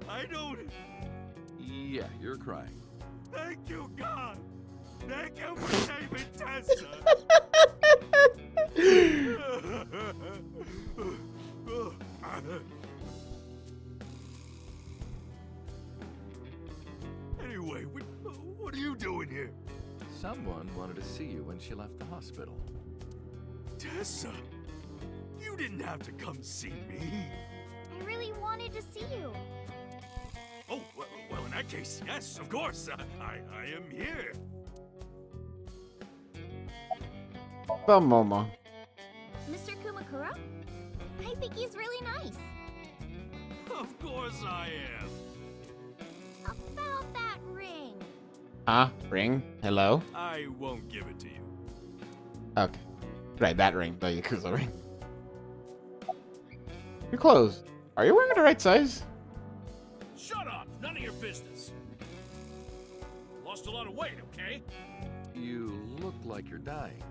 I don't. Yeah, you're crying. Thank you, God. Thank you for saving Tessa. Anyway, what are you doing here? Someone wanted to see you when she left the hospital. Tessa, you didn't have to come see me. I really wanted to see you. Oh, well, in that case, yes, of course. I am here. The Mama. Mr. Kumakura? I think he's really nice. Of course I am. About that ring. Huh? Ring? Hello? I won't give it to you. Okay. Right, that ring. The Yakuza ring. Your clothes. Are you wearing the right size? Shut up! None of your business. Lost a lot of weight, okay? You look like you're dying.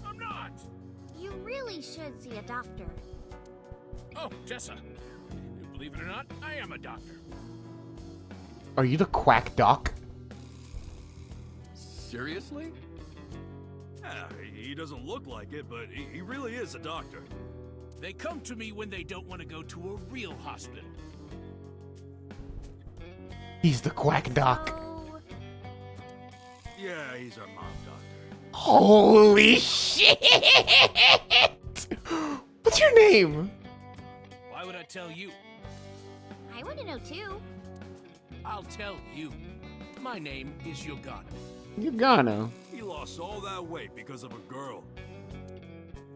I'm not! You really should see a doctor. Oh, Tessa. Believe it or not, I am a doctor. Are you the quack doc? Seriously? He doesn't look like it, but he really is a doctor. They come to me when they don't want to go to a real hospital. He's the quack doc. So, Yeah, he's our mom doctor. Holy shit! What's your name? Why would I tell you? I want to know too. I'll tell you. My name is Yogano. Yugano. He lost all that weight because of a girl.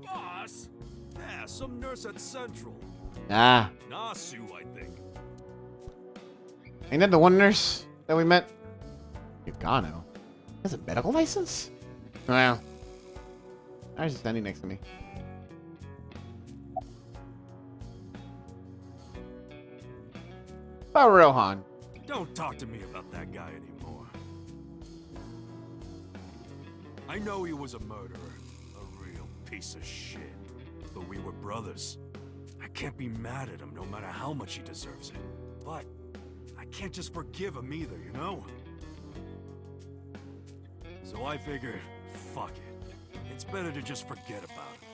Boss! Yeah, Yeah, some nurse at Central. Ah, Nasu, I think. ain't that the one nurse that we met? Yugano. Has a medical license? Well, I was just standing next to me. About Rohan. Don't talk to me about that guy anymore. I know he was a murderer, a real piece of shit. But we were brothers. I can't be mad at him no matter how much he deserves it. But I can't just forgive him either, you know? So I figured, fuck it. It's better to just forget about him.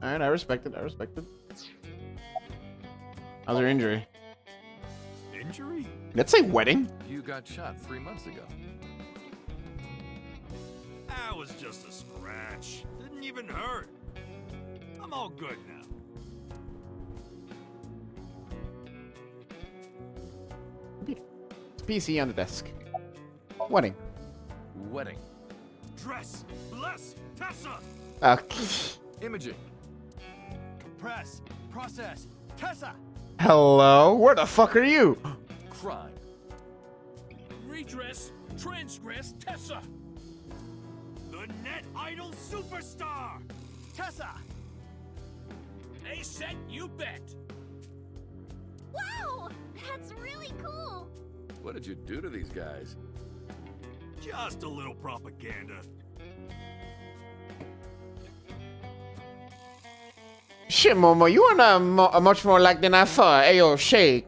Alright, I respect it. I respect it. How's your injury? Injury? Let's say wedding. You got shot 3 months ago. That was just a scratch. Didn't even hurt. I'm all good now. It's PC on the desk. Wedding. Wedding. Dress! Bless! Tessa! Imaging. Compress. Process. Tessa! Hello? Where the fuck are you? Crime. Redress, transgress, Tessa. The Net Idol Superstar! Tessa! A set, you bet. Wow! That's really cool! What did you do to these guys? Just a little propaganda. Shit, Momo, you are not much more like than I thought. Ayo, shake.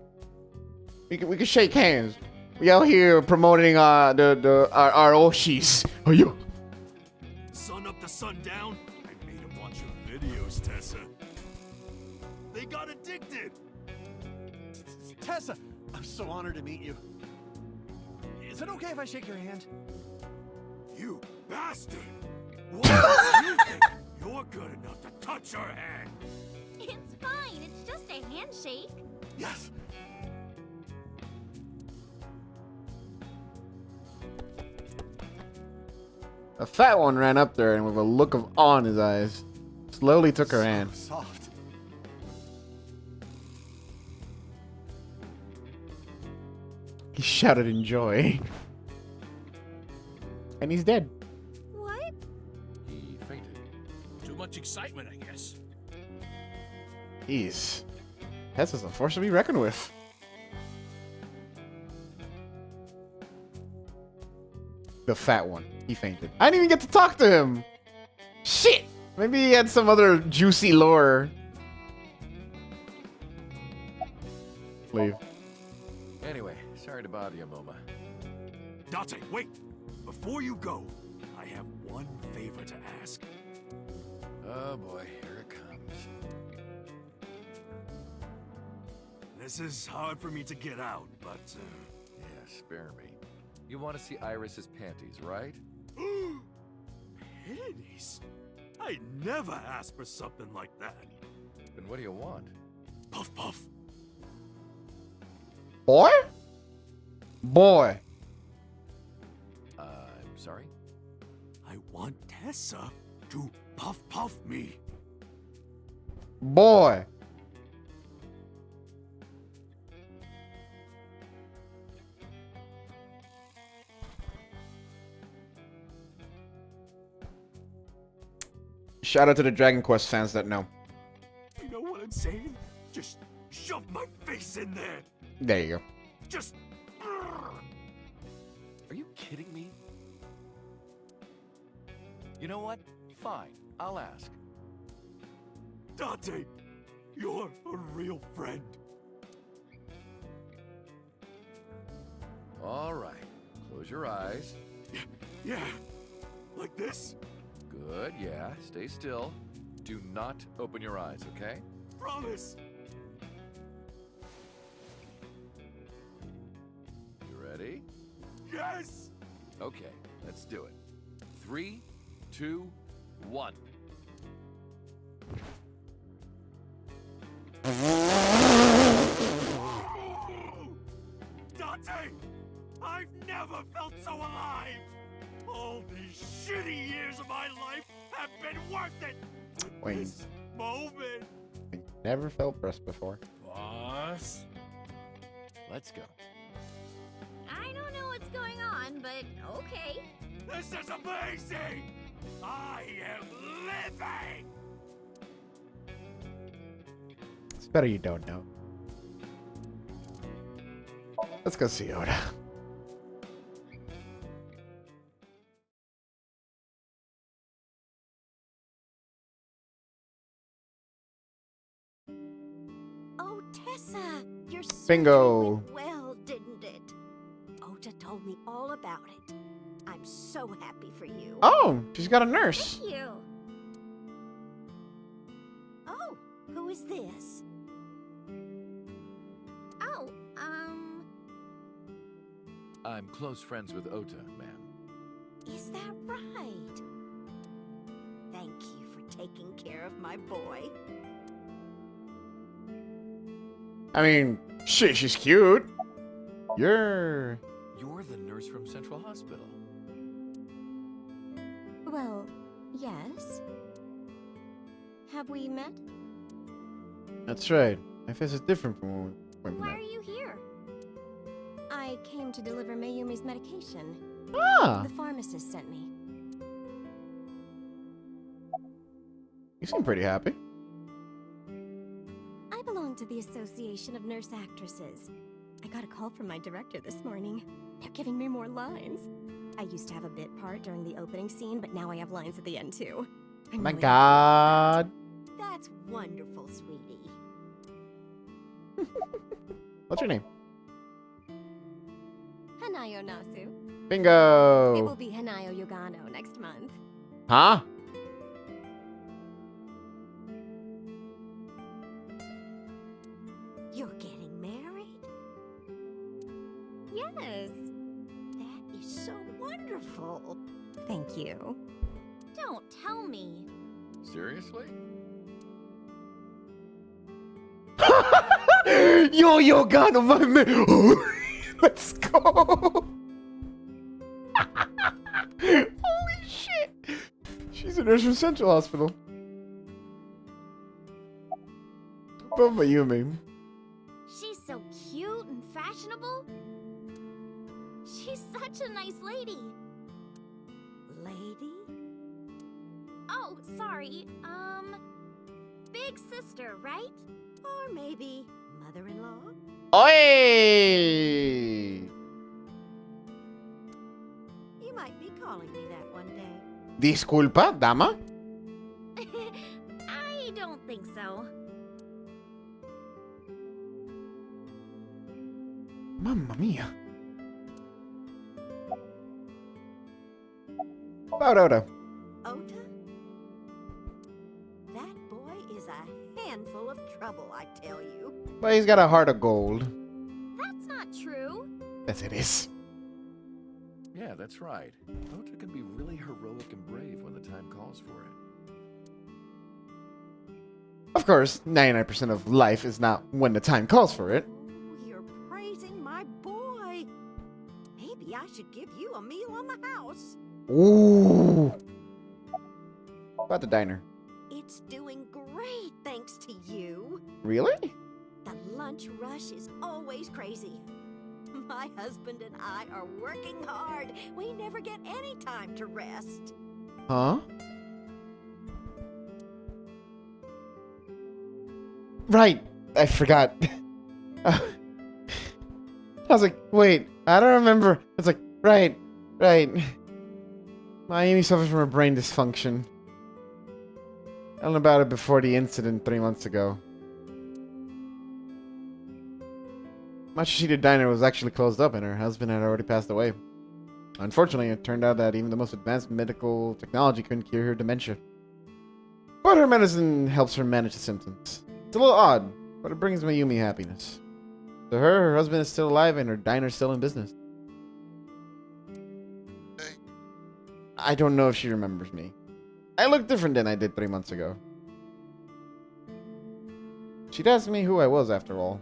We can shake hands. We out here promoting our Oshis. Oh, you. Sun up to sundown, I made him watch your videos, Tessa. They got addicted. Tessa! I'm so honored to meet you. Is it okay if I shake your hand? You bastard! What do you think? You're good enough to touch her hand. It's fine, it's just a handshake. Yes! A fat one ran up there and with a look of awe in his eyes, slowly took her hand. Soft. He shouted in joy. And he's dead. What? He fainted. Too much excitement, I guess. Jeez. Tessa's a force to be reckoned with. The fat one. He fainted. I didn't even get to talk to him. Shit. Maybe he had some other juicy lore. Leave. Anyway, sorry to bother you, Moma. Date, wait! Before you go, I have one favor to ask. Oh boy, here it comes. This is hard for me to get out, but... Yeah, spare me. You want to see Iris's panties, right? Panties? I never asked for something like that. Then what do you want? Puff puff. Boy? Boy. I'm sorry? I want Tessa to puff puff me. Boy. Shout out to the Dragon Quest fans that know. You know what I'm saying? Just shove my face in there. There you go. Just... Are you kidding me? You know what? Fine, I'll ask. Date, you're a real friend. All right, close your eyes. Yeah, like this? Good, yeah, stay still. Do not open your eyes, okay? Promise. You ready? Yes! Okay, let's do it. 3, 2, 1. Date! I've never felt so alive! All these shitty years of my life have Wayne. This moment. Never felt pressed before. Boss. Let's go. I don't know what's going on, but okay. This is amazing! I am living! It's better you don't know. Let's go see Oda. Oh, Tessa, your surgery Bingo. went well, didn't it? Ota told me all about it. I'm so happy for you. Oh, she's got a nurse. Thank you. Oh, who is this? Oh, I'm close friends with Ota, ma'am. Is that right? Thank you for taking care of my boy. I mean, shit, she's cute. You're the nurse from Central Hospital. Well, yes. Have we met? That's right. My face is different from when we Why met. are you here? I came to deliver Mayumi's medication. Ah. The pharmacist sent me. You seem pretty happy. I belong to the Association of Nurse Actresses. I got a call from my director this morning. They're giving me more lines. I used to have a bit part during the opening scene, but now I have lines at the end too. I'm My really God. That's wonderful, sweetie. What's your name? Hanayo Nasu. It will Bingo. be Hanayo Yogano next month. Huh? You're getting married? Yes. That is so wonderful. Thank you. don't tell me. Seriously? Yo, Gano, my man. Let's go. Holy shit. She's a nurse from Central Hospital. What about you, man? She's so cute and fashionable. She's such a nice lady. Lady? Oh, sorry. Big sister, right? Or maybe mother-in-law? Oi! You might be calling me that one day. Disculpa, dama. I don't think so. Mamma mia. About Oda. Ota? That boy is a handful of trouble, I tell you. But he's got a heart of gold. That's not true. Yes, it is. Yeah, that's right. Ota can be really heroic and brave when the time calls for it. Of course, 99% of life is not when the time calls for it. You're praising my boy. Maybe I should give you a meal on the house. Ooh. About the diner. It's doing great thanks to you. Really? The lunch rush is always crazy. My husband and I are working hard. We never get any time to rest. Huh? Right. I forgot. I was like, wait, I don't remember. It's like, right. Miami suffers from a brain dysfunction. I learned about it before the incident 3 months ago. Machishita Diner was actually closed up and her husband had already passed away. Unfortunately, it turned out that even the most advanced medical technology couldn't cure her dementia. But her medicine helps her manage the symptoms. It's a little odd, but it brings Mayumi happiness. To her husband is still alive and her diner's still in business. I don't know if she remembers me. I look different than I did 3 months ago. She'd asked me who I was after all.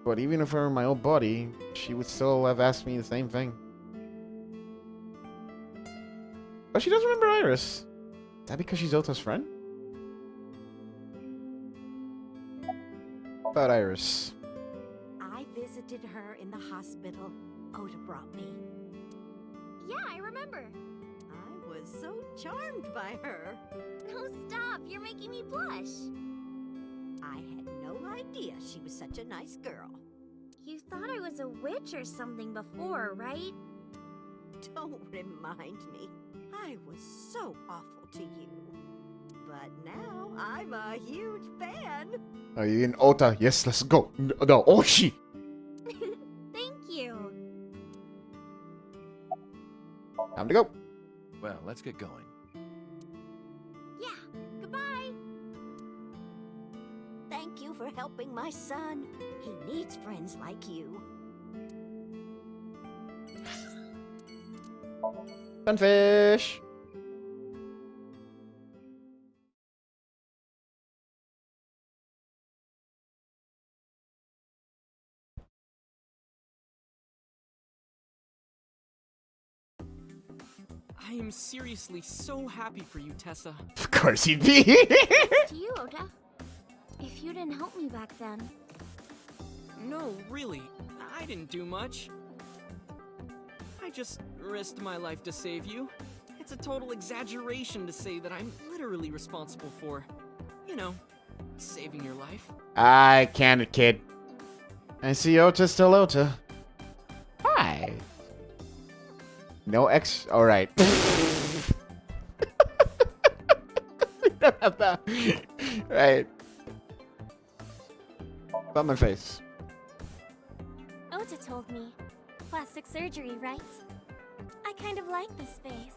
But even if I were in my old body, she would still have asked me the same thing. But she doesn't remember Iris. Is that because she's Ota's friend? about Iris? I visited her in the hospital. Oda brought me. Yeah, I remember. I was so charmed by her. Oh, stop. You're making me blush. I had no idea she was such a nice girl. You thought I was a witch or something before, right? Don't remind me. I was so awful to you. But now I'm a huge fan. Are you in Ota? Yes, let's go. No, Oshi. Thank you. Time to go. Well, let's get going. Yeah, goodbye. Thank you for helping my son. He needs friends like you. Sunfish. I am seriously so happy for you, Tessa. Of course he'd be. To you, Ota. If you didn't help me back then. No, really, I didn't do much. I just risked my life to save you. It's a total exaggeration to say that I'm literally responsible for, you know, saving your life. I can't, kid. I see Ota's still Ota. Hi. No X. All right. Right. About my face. Ota told me. Plastic surgery, right? I kind of like this face.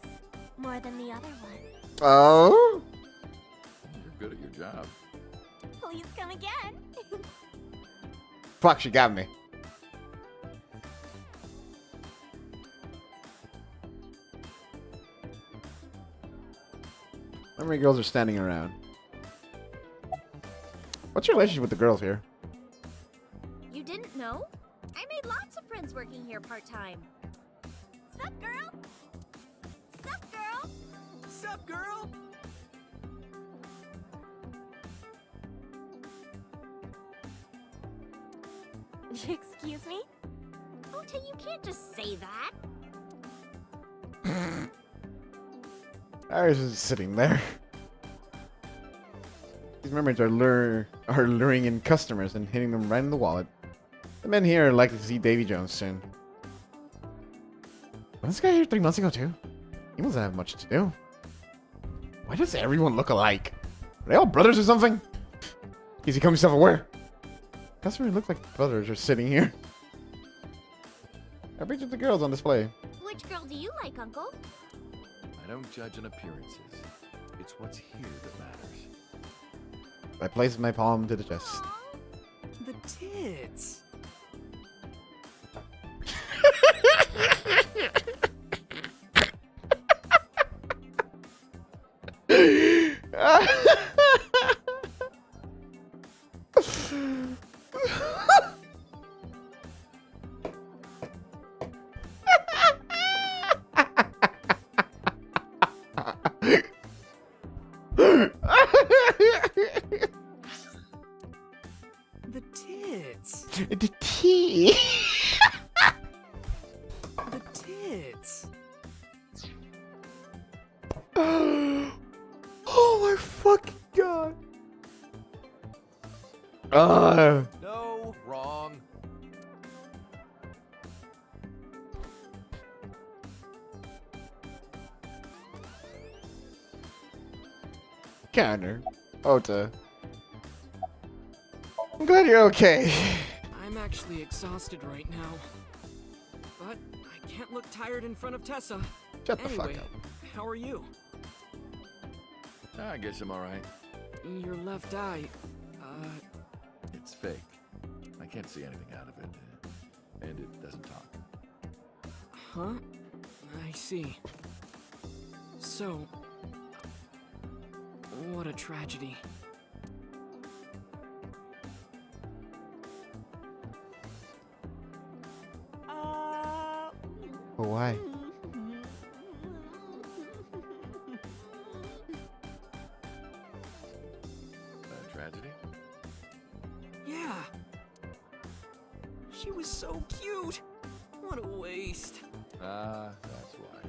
More than the other one. Oh. You're good at your job. Please come again. Fuck, she got me. How many girls are standing around? What's your relationship with the girls here? You didn't know? I made lots of friends working here part-time. Sup, girl? Sup, girl? Sup, girl? Excuse me? Ota, you can't just say that. Iris is sitting there. These mermaids are luring in customers and hitting them right in the wallet. The men here are likely to see Davy Jones soon. Was this guy here 3 months ago too? He doesn't have much to do. Why does everyone look alike? Are they all brothers or something? He's becoming self-aware. Customers look like brothers are sitting here. I pictured the girls on display. Which girl do you like, Uncle? I don't judge on appearances. It's what's here that matters. I placed my palm to the chest. The tits. The tits. The tea. The tits. Oh my fucking god. No, wrong. Counter. Ota. I'm glad you're okay. I'm actually exhausted right now. But I can't look tired in front of Tessa. Shut the fuck Anyway, up. how are you? I guess I'm alright. Your left eye, It's fake. I can't see anything out of it. And it doesn't talk. huh? I see. So, what a tragedy. But why? A tragedy? Yeah, She was so cute. What a waste. Ah, that's why.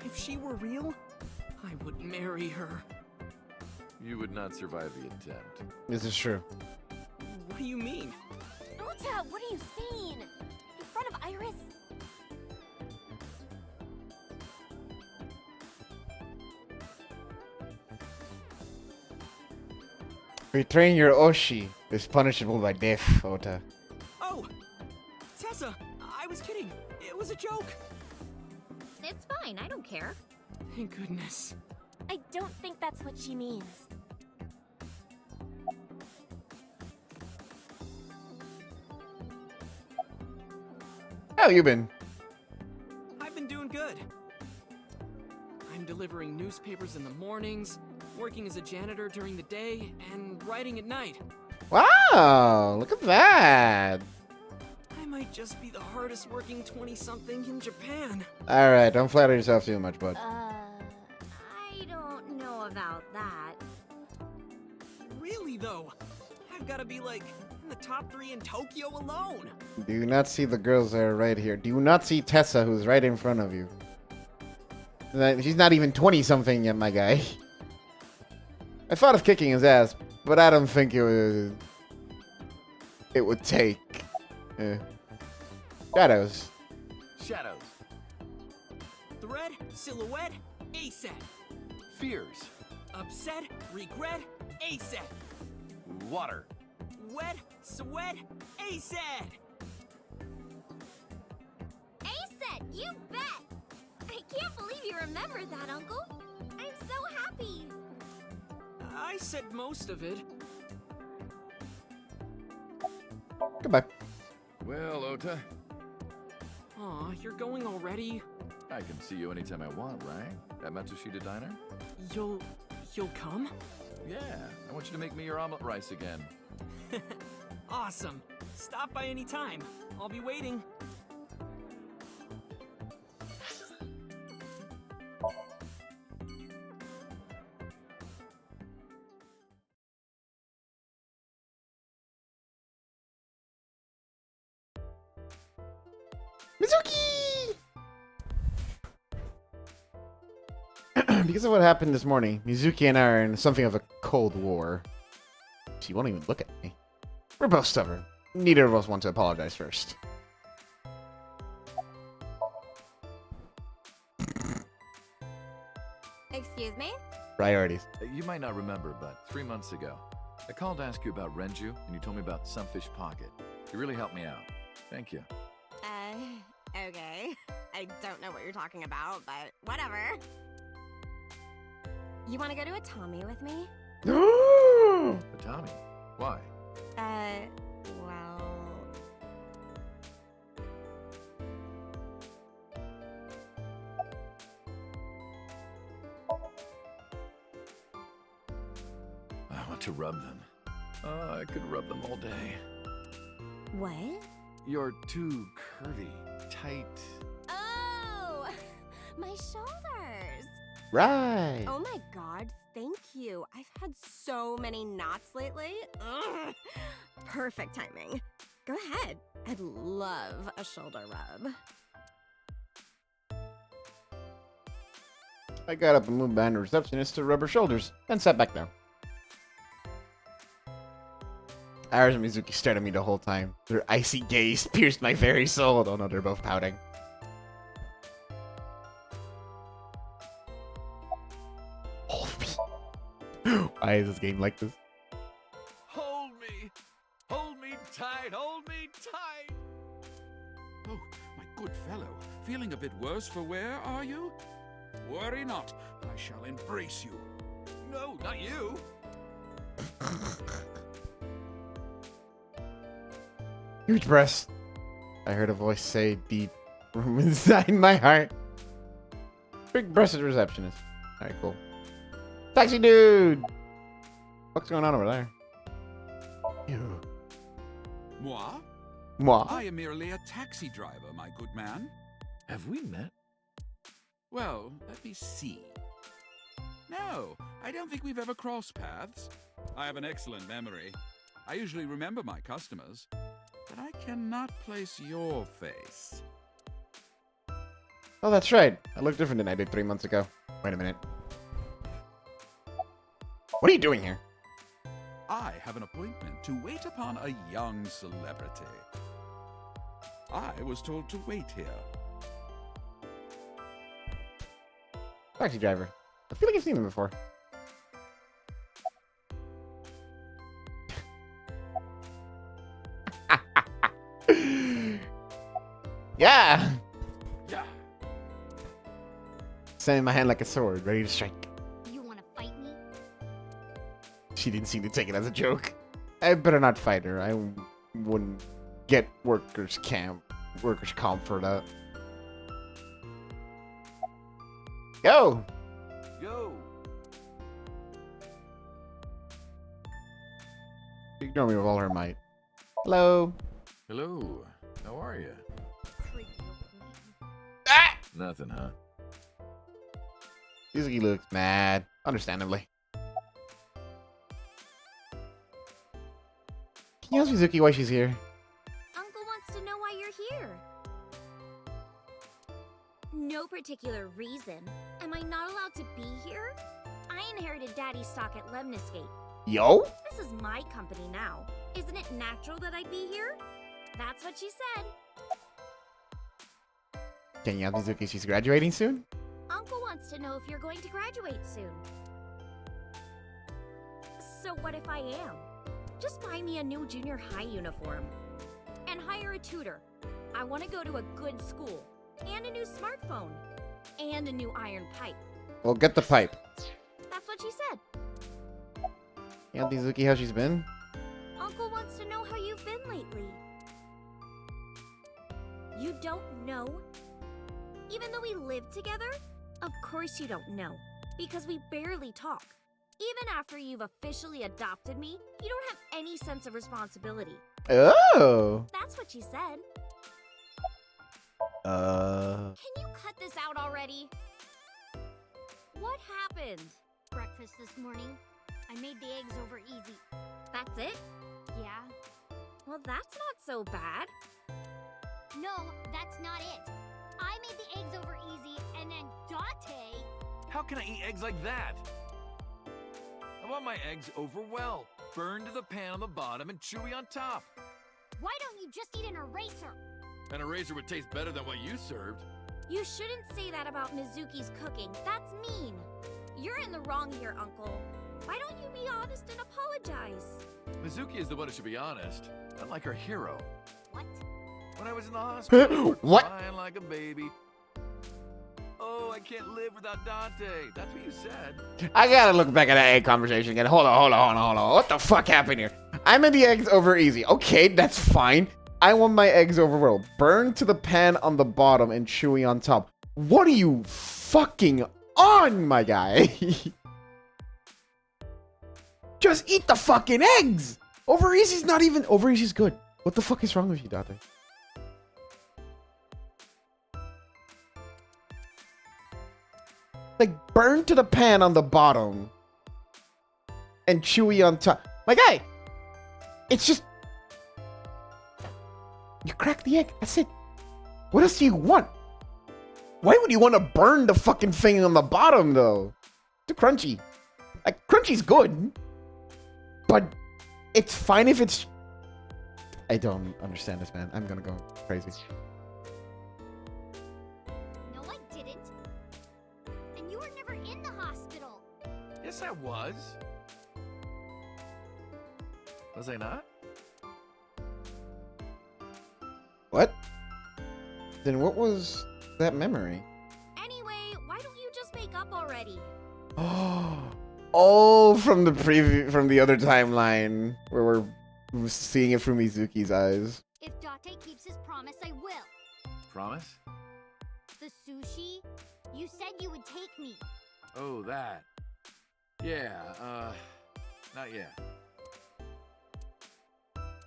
If she were real, I would marry her. You would not survive the attempt. This is true. What do you mean? Ota, what are you saying? In front of Iris? Betraying your Oshi is punishable by death, Ota. Oh! Tessa! I was kidding. It was a joke. It's fine, I don't care. Thank goodness. I don't think that's what she means. How you been? I've been doing good. I'm delivering newspapers in the mornings, working as a janitor during the day, and writing at night. Wow, look at that. I might just be the hardest working 20-something in Japan. Alright, don't flatter yourself too much, bud. I don't know about that. Really, though? I've got to be, like, in the top 3 in Tokyo alone. Do you not see the girls that are right here? Do you not see Tessa, who's right in front of you? She's not even 20-something yet, my guy. I thought of kicking his ass, but I don't think it would take. Shadows. Shadows. Thread, silhouette, ASAP. Fears. Upset, regret, ASAP. Water. Wet, sweat, ASAP. ASAP, you bet! I can't believe you remembered that, Uncle. I'm so happy. I said most of it. Goodbye. Well, Ota, Aw, you're going already? I can see you anytime I want, right? At Matsushita Diner? You'll come? Yeah, I want you to make me your omelet rice again. Awesome. Stop by any time. I'll be waiting. Mizuki! Because of what happened this morning, Mizuki and I are in something of a cold war. She won't even look at me. We're both stubborn. Neither of us want to apologize first. Excuse me? Priorities. You might not remember, but 3 months ago, I called to ask you about Renju, and you told me about Sunfish Pocket. You really helped me out. Thank you. Okay. I don't know what you're talking about, but whatever. You want to go to a Tommy with me? But Tommy, why? Well... I want to rub them. Oh, I could rub them all day. What? You're too curvy, tight. Oh! My shoulders! Right! Oh my god, thank you. I've had so many knots lately. Ugh. Perfect timing. Go ahead. I'd love a shoulder rub. I got up and moved behind the receptionist to rub her shoulders, then sat back down. Iris and Mizuki stared at me the whole time. Their icy gaze pierced my very soul. Oh no, they're both pouting. Hold me. Why is this game like this? Hold me! Hold me tight! Hold me tight! Oh, my good fellow. Feeling a bit worse for wear, are you? Worry not. I shall embrace you. No, not you! Huge breasts. I heard a voice say deep from inside my heart. Big breasted receptionist. Alright, cool. Taxi dude! What's going on over there? You. Moi? Moi? I am merely a taxi driver, my good man. Have we met? Well, let me see. No, I don't think we've ever crossed paths. I have an excellent memory. I usually remember my customers. but I cannot place your face. Oh, that's right. I look different than I did 3 months ago. Wait a minute. What are you doing here? I have an appointment to wait upon a young celebrity. I was told to wait here. Taxi driver. I feel like I've seen him before. Yeah! Yeah. Sending my hand like a sword, ready to strike. You wanna fight me? She didn't seem to take it as a joke. I better not fight her. I wouldn't get workers' comp for that. Go! Yo! Ignore me with all her might. Hello. Hello. How are you? Nothing, huh? Yuzuki looks mad, understandably. Can you ask Mizuki why she's here? Uncle wants to know why you're here. No particular reason. Am I not allowed to be here? I inherited Daddy's stock at Lemniscate. Yo? This is my company now. Isn't it natural that I'd be here? That's what she said. Can you ask Mizuki she's graduating soon? Uncle wants to know if you're going to graduate soon. So what if I am? Just buy me a new junior high uniform. And hire a tutor. I want to go to a good school. And a new smartphone. And a new iron pipe. Well, get the pipe. That's what she said. Can you ask Mizuki how she's been? Uncle wants to know how you've been lately. You don't know? Even though we live together? Of course you don't know. Because we barely talk. Even after you've officially adopted me, you don't have any sense of responsibility. Oh! That's what she said. Can you cut this out already? What happened? Breakfast this morning. I made the eggs over easy. That's it? Yeah. Well, that's not so bad. No, that's not it. I made the eggs over easy, and then Date... How can I eat eggs like that? I want my eggs over well. Burned to the pan on the bottom and chewy on top. Why don't you just eat an eraser? An eraser would taste better than what you served. You shouldn't say that about Mizuki's cooking. That's mean. You're in the wrong here, Uncle. Why don't you be honest and apologize? Mizuki is the one who should be honest, unlike her hero. What? When I was in the hospital, What? crying like a baby. Oh, I can't live without Dante. That's what you said. I gotta look back at that egg conversation again. Hold on. What the fuck happened here? I made the eggs over easy. Okay, that's fine. I want my eggs over well. Burned to the pan on the bottom and chewy on top. What are you fucking on, my guy? Just eat the fucking eggs! Over easy's not even... Over easy's good. What the fuck is wrong with you, Date? Like, burned to the pan on the bottom and chewy on top. My guy, it's just... You crack the egg, that's it. What else do you want? Why would you want to burn the fucking thing on the bottom, though? It's crunchy. Like, crunchy's good, but it's fine if it's... I don't understand this, man. I'm gonna go crazy. No, I didn't. And you were never in the hospital. Yes, I was. Was I not? What? Then what was that memory? Anyway, why don't you just make up already? Oh, from the preview, from the other timeline where we're seeing it through Mizuki's eyes. If Date keeps his promise, I will. Promise? The sushi? You said you would take me. Oh, that. Yeah, not yet.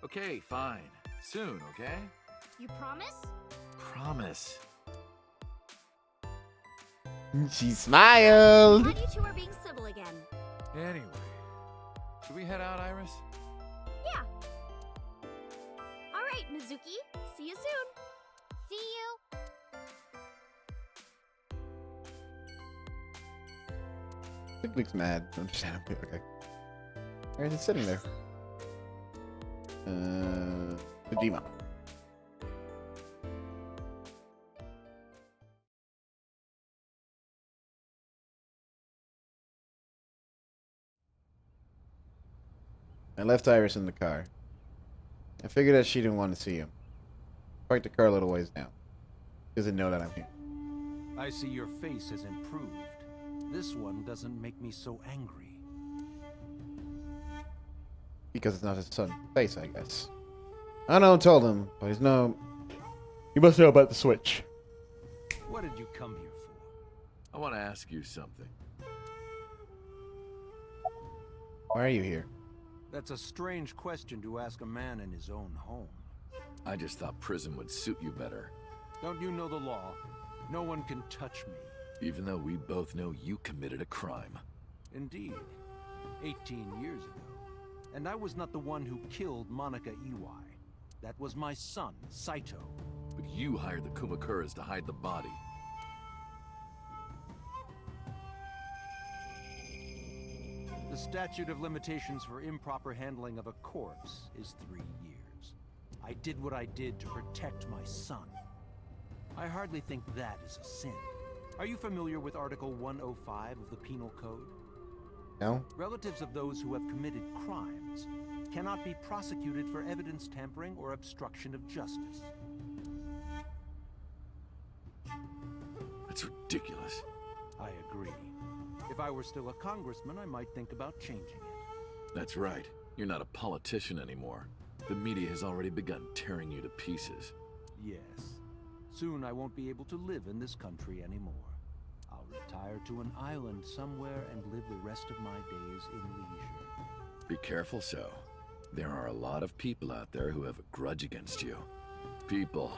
Okay, fine. Soon, okay? You promise? Promise. She smiled. Glad you two are being civil again. Anyway, should we head out, Iris? Yeah. All right. right, Mizuki. See you soon. See you. Picnic's mad, understandably. Okay. Why is it sitting there? Kojima. I left Iris in the car. I figured that she didn't want to see him. Parked the car a little ways down. Doesn't know that I'm here. I see your face has improved. This one doesn't make me so angry. Because it's not his son's face, I guess. I know, told him, but he's no... He must know about the Switch. What did you come here for? I want to ask you something. Why are you here? That's a strange question to ask a man in his own home. I just thought prison would suit you better. Don't you know the law? No one can touch me. Even though we both know you committed a crime. Indeed. 18 years ago. And I was not the one who killed Monica Iwai. That was my son, Saito. But you hired the Kumakuras to hide the body. The statute of limitations for improper handling of a corpse is 3 years. I did what I did to protect my son. I hardly think that is a sin. Are you familiar with Article 105 of the Penal Code? No. Relatives of those who have committed crimes cannot be prosecuted for evidence tampering or obstruction of justice. That's ridiculous. I agree. If I were still a congressman, I might think about changing it. That's right. You're not a politician anymore. The media has already begun tearing you to pieces. Yes. Soon I won't be able to live in this country anymore. I'll retire to an island somewhere and live the rest of my days in leisure. Be careful, so. There are a lot of people out there who have a grudge against you. People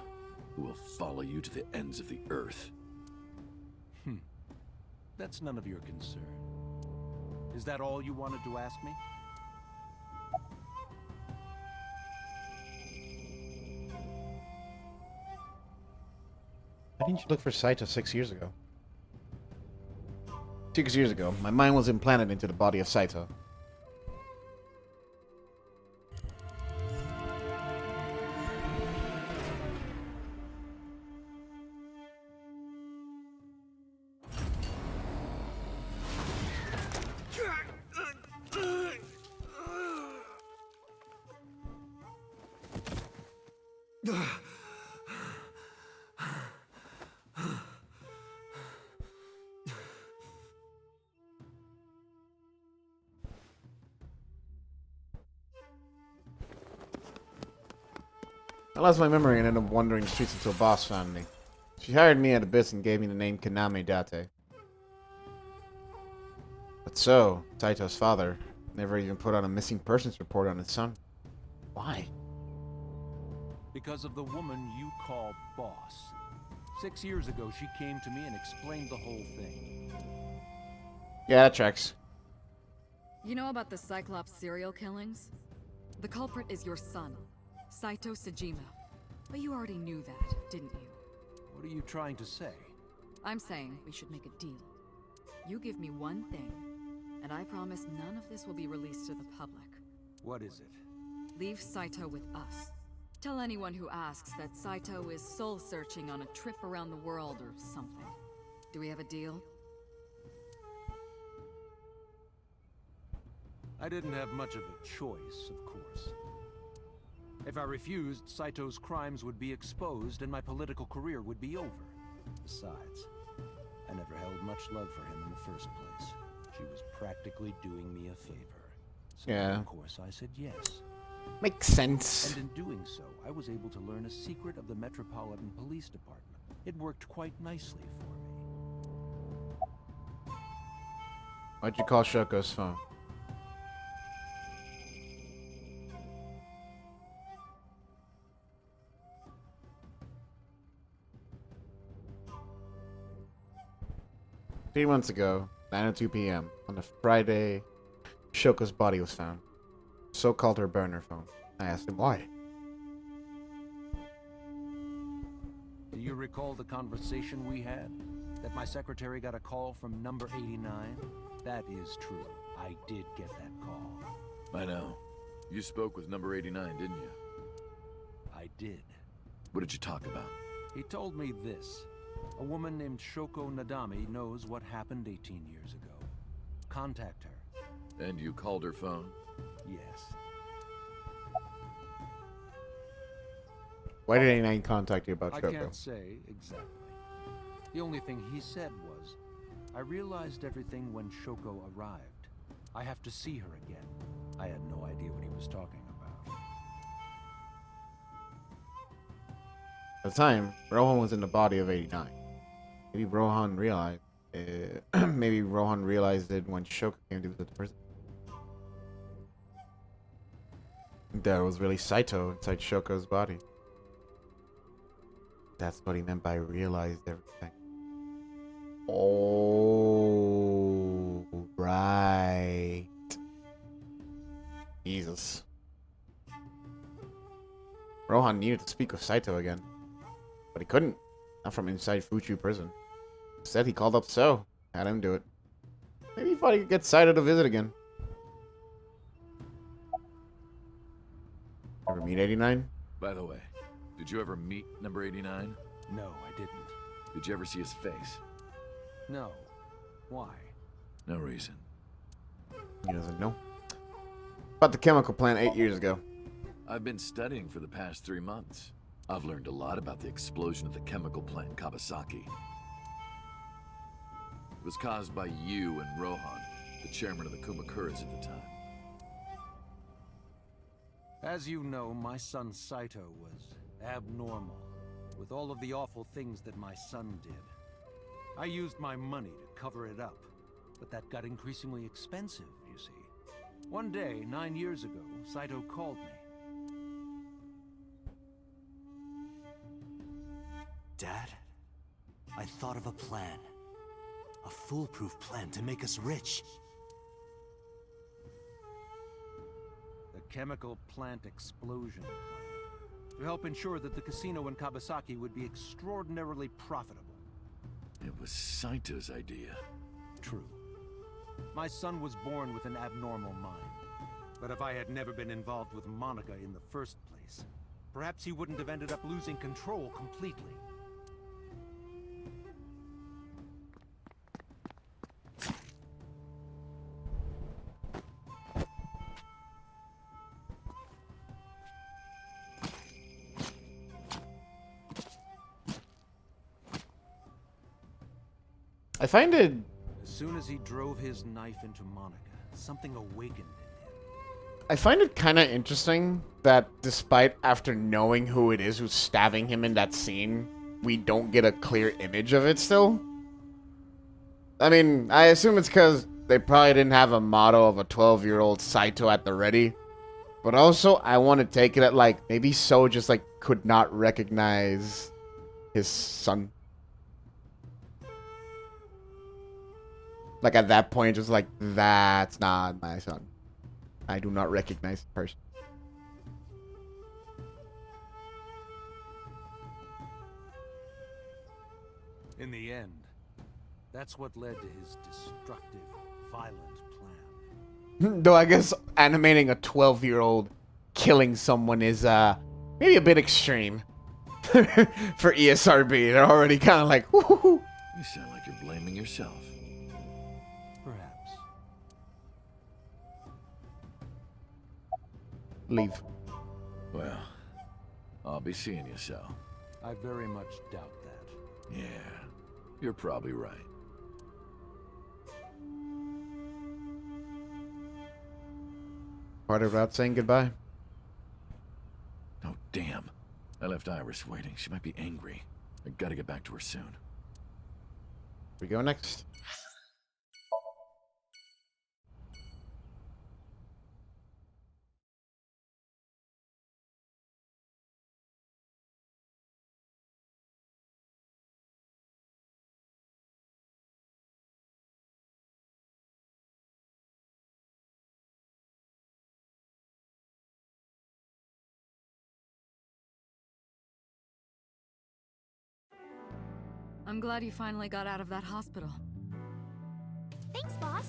who will follow you to the ends of the earth. That's none of your concern. Is that all you wanted to ask me? Why didn't you look for Saito 6 years ago? 6 years ago, my mind was implanted into the body of Saito. I lost my memory and ended up wandering the streets until Boss found me. She hired me at Abyss and gave me the name Kaname Date. But so, Saito's father never even put out a missing persons report on his son. Why? Because of the woman you call boss. 6 years ago, she came to me and explained the whole thing. Yeah, that tracks. You know about the Cyclops serial killings? The culprit is your son, Saito Sejima. But you already knew that, didn't you? What are you trying to say? I'm saying we should make a deal. You give me one thing, and I promise none of this will be released to the public. What is it? Leave Saito with us. Tell anyone who asks that Saito is soul-searching on a trip around the world or something. Do we have a deal? I didn't have much of a choice, of course. If I refused, Saito's crimes would be exposed and my political career would be over. Besides, I never held much love for him in the first place. She was practically doing me a favor. So Yeah. of course I said yes. Makes sense. And in doing so, I was able to learn a secret of the Metropolitan Police Department. It worked quite nicely for me. Why'd you call Shoko's phone? Three months ago, 9:02 p.m., on a Friday, Shoko's body was found. So called her burner phone. I asked him why. recall the conversation we had? That my secretary got a call from number 89? That is true. I did get that call. I know. You spoke with number 89, didn't you? I did. What did you talk about? He told me this. A woman named Shoko Nadami knows what happened 18 years ago. Contact her. And you called her phone? Yes. Why did 89 contact you about I Shoko? can't say exactly. The only thing he said was, I realized everything when Shoko arrived. I have to see her again. I had no idea what he was talking about. At the time, Rohan was in the body of 89. Maybe Rohan realized. Maybe Rohan realized it when Shoko came to visit the prison. There was really Saito inside Shoko's body. That's what he meant by realized everything. Oh, right. Jesus. Rohan needed to speak with Saito again, but he couldn't. Not from inside Fuchu prison. Instead, he called up So, had him do it. Maybe he thought he could get Saito to visit again. Ever meet 89? By the way, did you ever meet number 89? No, I didn't. Did you ever see his face? No. Why? No reason. He doesn't know. About the chemical plant 8 years ago. I've been studying for the past 3 months. I've learned a lot about the explosion of the chemical plant in Kawasaki. It was caused by you and Rohan, the chairman of the Kumakuras at the time. As you know, my son Saito was abnormal, with all of the awful things that my son did. I used my money to cover it up, but that got increasingly expensive, you see. One day, 9 years ago, Saito called me. Dad, I thought of a plan. A foolproof plan to make us rich. The chemical plant explosion plan. To help ensure that the casino in Kawasaki would be extraordinarily profitable. It was Saito's idea. True. My son was born with an abnormal mind. But if I had never been involved with Monica in the first place, perhaps he wouldn't have ended up losing control completely. I find it... As soon as he drove his knife into Monica, something awakened in him. I find it kind of interesting that despite after knowing who it is who's stabbing him in that scene, we don't get a clear image of it still. I mean, I assume it's because they probably didn't have a model of a 12-year-old Saito at the ready. But also, I want to take it at, like, maybe So just, like, could not recognize his son. Like, at that point, just like, that's not my son. I do not recognize the person. In the end, that's what led to his destructive, violent plan. Though I guess animating a 12-year-old killing someone is, maybe a bit extreme. For ESRB, they're already kind of like, whoo. You sound like you're blaming yourself. Perhaps. Leave. Well, I'll be seeing you, so. I very much doubt that. Yeah, you're probably right. Part about saying goodbye. Oh, damn. I left Iris waiting. She might be angry. I gotta get back to her soon. We go next. I'm glad you finally got out of that hospital. Thanks, boss.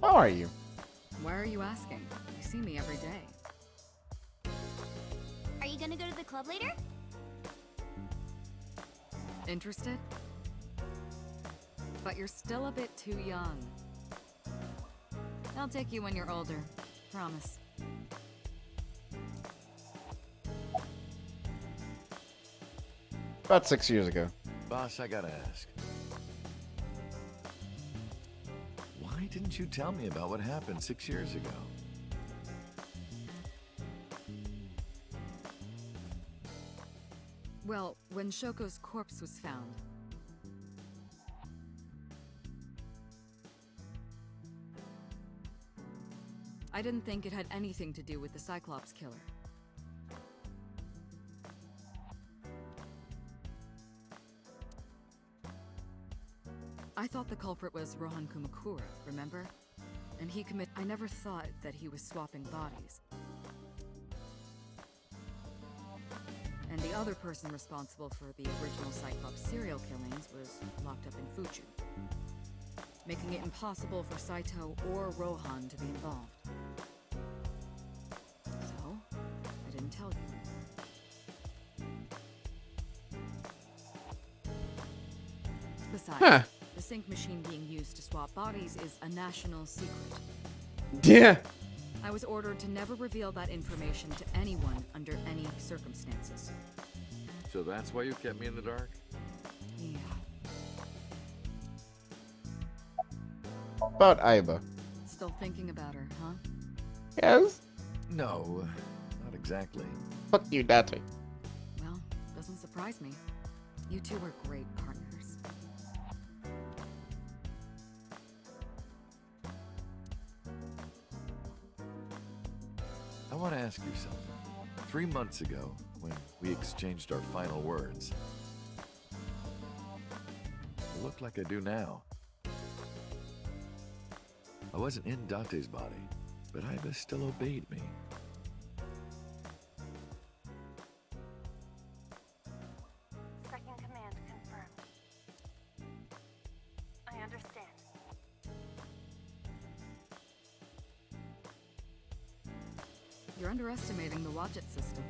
How are you? Why are you asking? You see me every day. Are you gonna go to the club later? Interested? But you're still a bit too young. I'll take you when you're older. Promise. About 6 years ago. Boss, I gotta ask. Why didn't you tell me about what happened 6 years ago? Well, when Shoko's corpse was found, I didn't think it had anything to do with the Cyclops killer. I thought the culprit was Rohan Kumakura, remember? And I never thought that he was swapping bodies. And the other person responsible for the original Cyclops serial killings was locked up in Fuchu, making it impossible for Saito or Rohan to be involved. So, I didn't tell you. Besides, the sync machine being used to swap bodies is a national secret. Yeah. I was ordered to never reveal that information to anyone under any circumstances. So that's why you kept me in the dark? Yeah. About Aiba. Still thinking about her, huh? Yes? No, not exactly. Fuck you, Date. Well, doesn't surprise me. You two were great partners. I want to ask you something. 3 months ago, when we exchanged our final words, it looked like I do now. I wasn't in Date's body, but Aiba still obeyed me. Second command confirmed. I understand. You're underestimating the Wadjet system.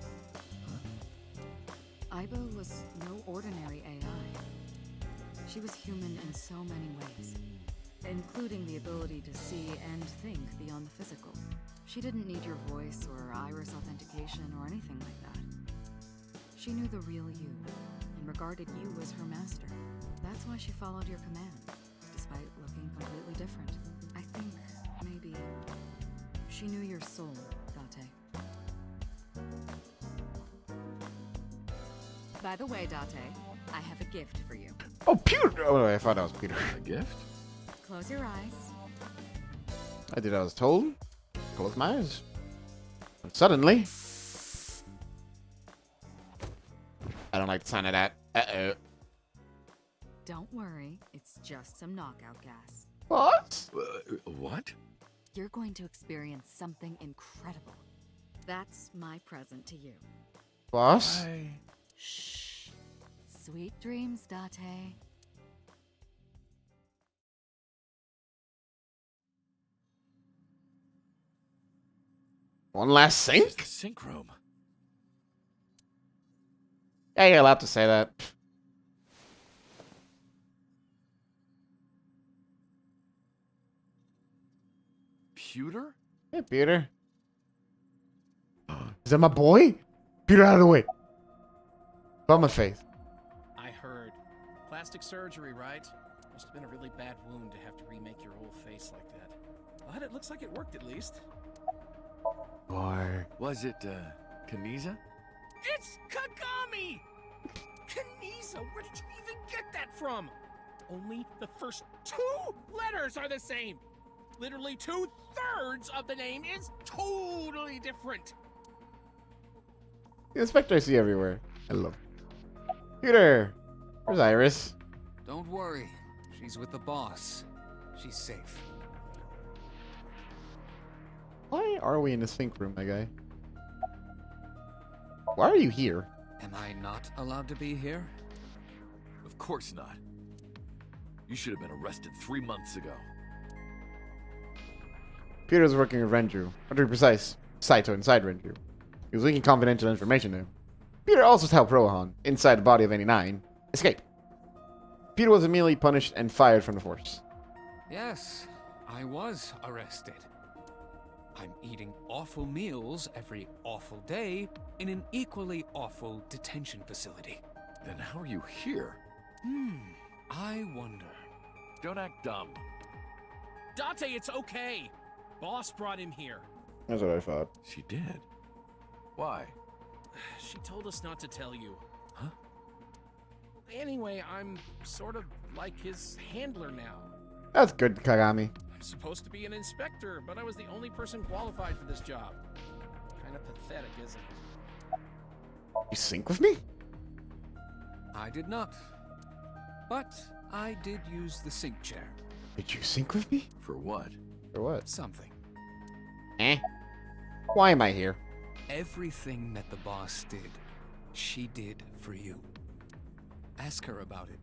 Aiba was no ordinary AI. She was human in so many ways, including the ability to see and think beyond the physical. She didn't need your voice or iris authentication or anything like that. She knew the real you and regarded you as her master. That's why she followed your command, despite looking completely different. I think maybe she knew your soul, Date. By the way, Date, I have a gift for you. Oh, Peter! Oh, I thought that was Peter. A gift? Close your eyes. I did as I was told. Close my eyes. And suddenly... I don't like the sound of that. Uh-oh. Don't worry, it's just some knockout gas. What? What? You're going to experience something incredible. That's my present to you. Boss? Shh. Sweet dreams, Date. One last sync? The sync room. Yeah, you're allowed to say that. Pewter? Hey, Peter. Is that my boy? Peter, out of the way. Bum my face. I heard. Plastic surgery, right? Must have been a really bad wound to have to remake your whole face like that. But it looks like it worked at least. Boy. Was it, Kaniza? It's Kagami! Kanisa, where did you even get that from? only the first 2 letters are the same. Literally 2/3 of the name is totally different. The inspector I see everywhere. Hello. Peter! Where's Iris? Don't worry. She's with the boss. She's safe. Why are we in the sync room, my guy? Why are you here? Am I not allowed to be here? Of course not. You should have been arrested 3 months ago. Peter was working with Renju, or to be precise, Saito inside Renju. He was leaking confidential information to him. Peter also helped Rohan, inside the body of 89, escape. Peter was immediately punished and fired from the force. Yes, I was arrested. I'm eating awful meals every awful day in an equally awful detention facility. Then how are you here? I wonder. Don't act dumb. Date, it's okay. Boss brought him here. That's what I thought. She did? Why? She told us not to tell you. Huh? Anyway, I'm sort of like his handler now. That's good, Kagami. I'm supposed to be an inspector, but I was the only person qualified for this job. Kind of pathetic, isn't it? You sync with me? I did not. But I did use the sync chair. Did you sync with me? For what? For what? Something. Why am I here? Everything that the boss did, she did for you. Ask her about it.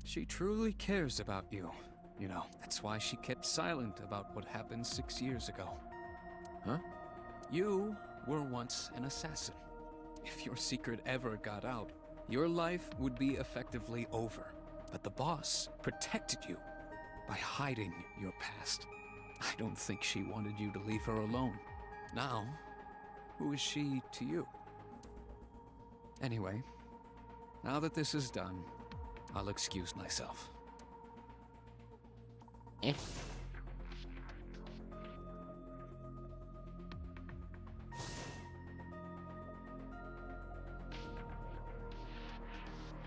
She truly cares about you. You know, that's why she kept silent about what happened 6 years ago. Huh? You were once an assassin. If your secret ever got out, your life would be effectively over. But the boss protected you by hiding your past. I don't think she wanted you to leave her alone. Now, who is she to you? Anyway, now that this is done, I'll excuse myself.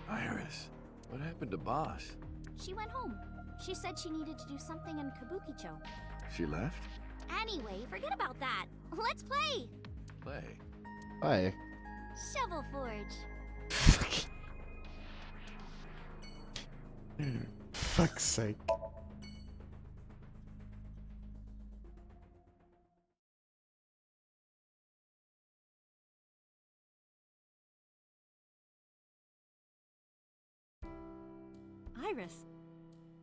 Iris, what happened to Boss? She went home. She said she needed to do something in Kabukicho. She left? Anyway, forget about that. Let's play! Play? Why? Shovel Forge. Fuck's sake. Iris,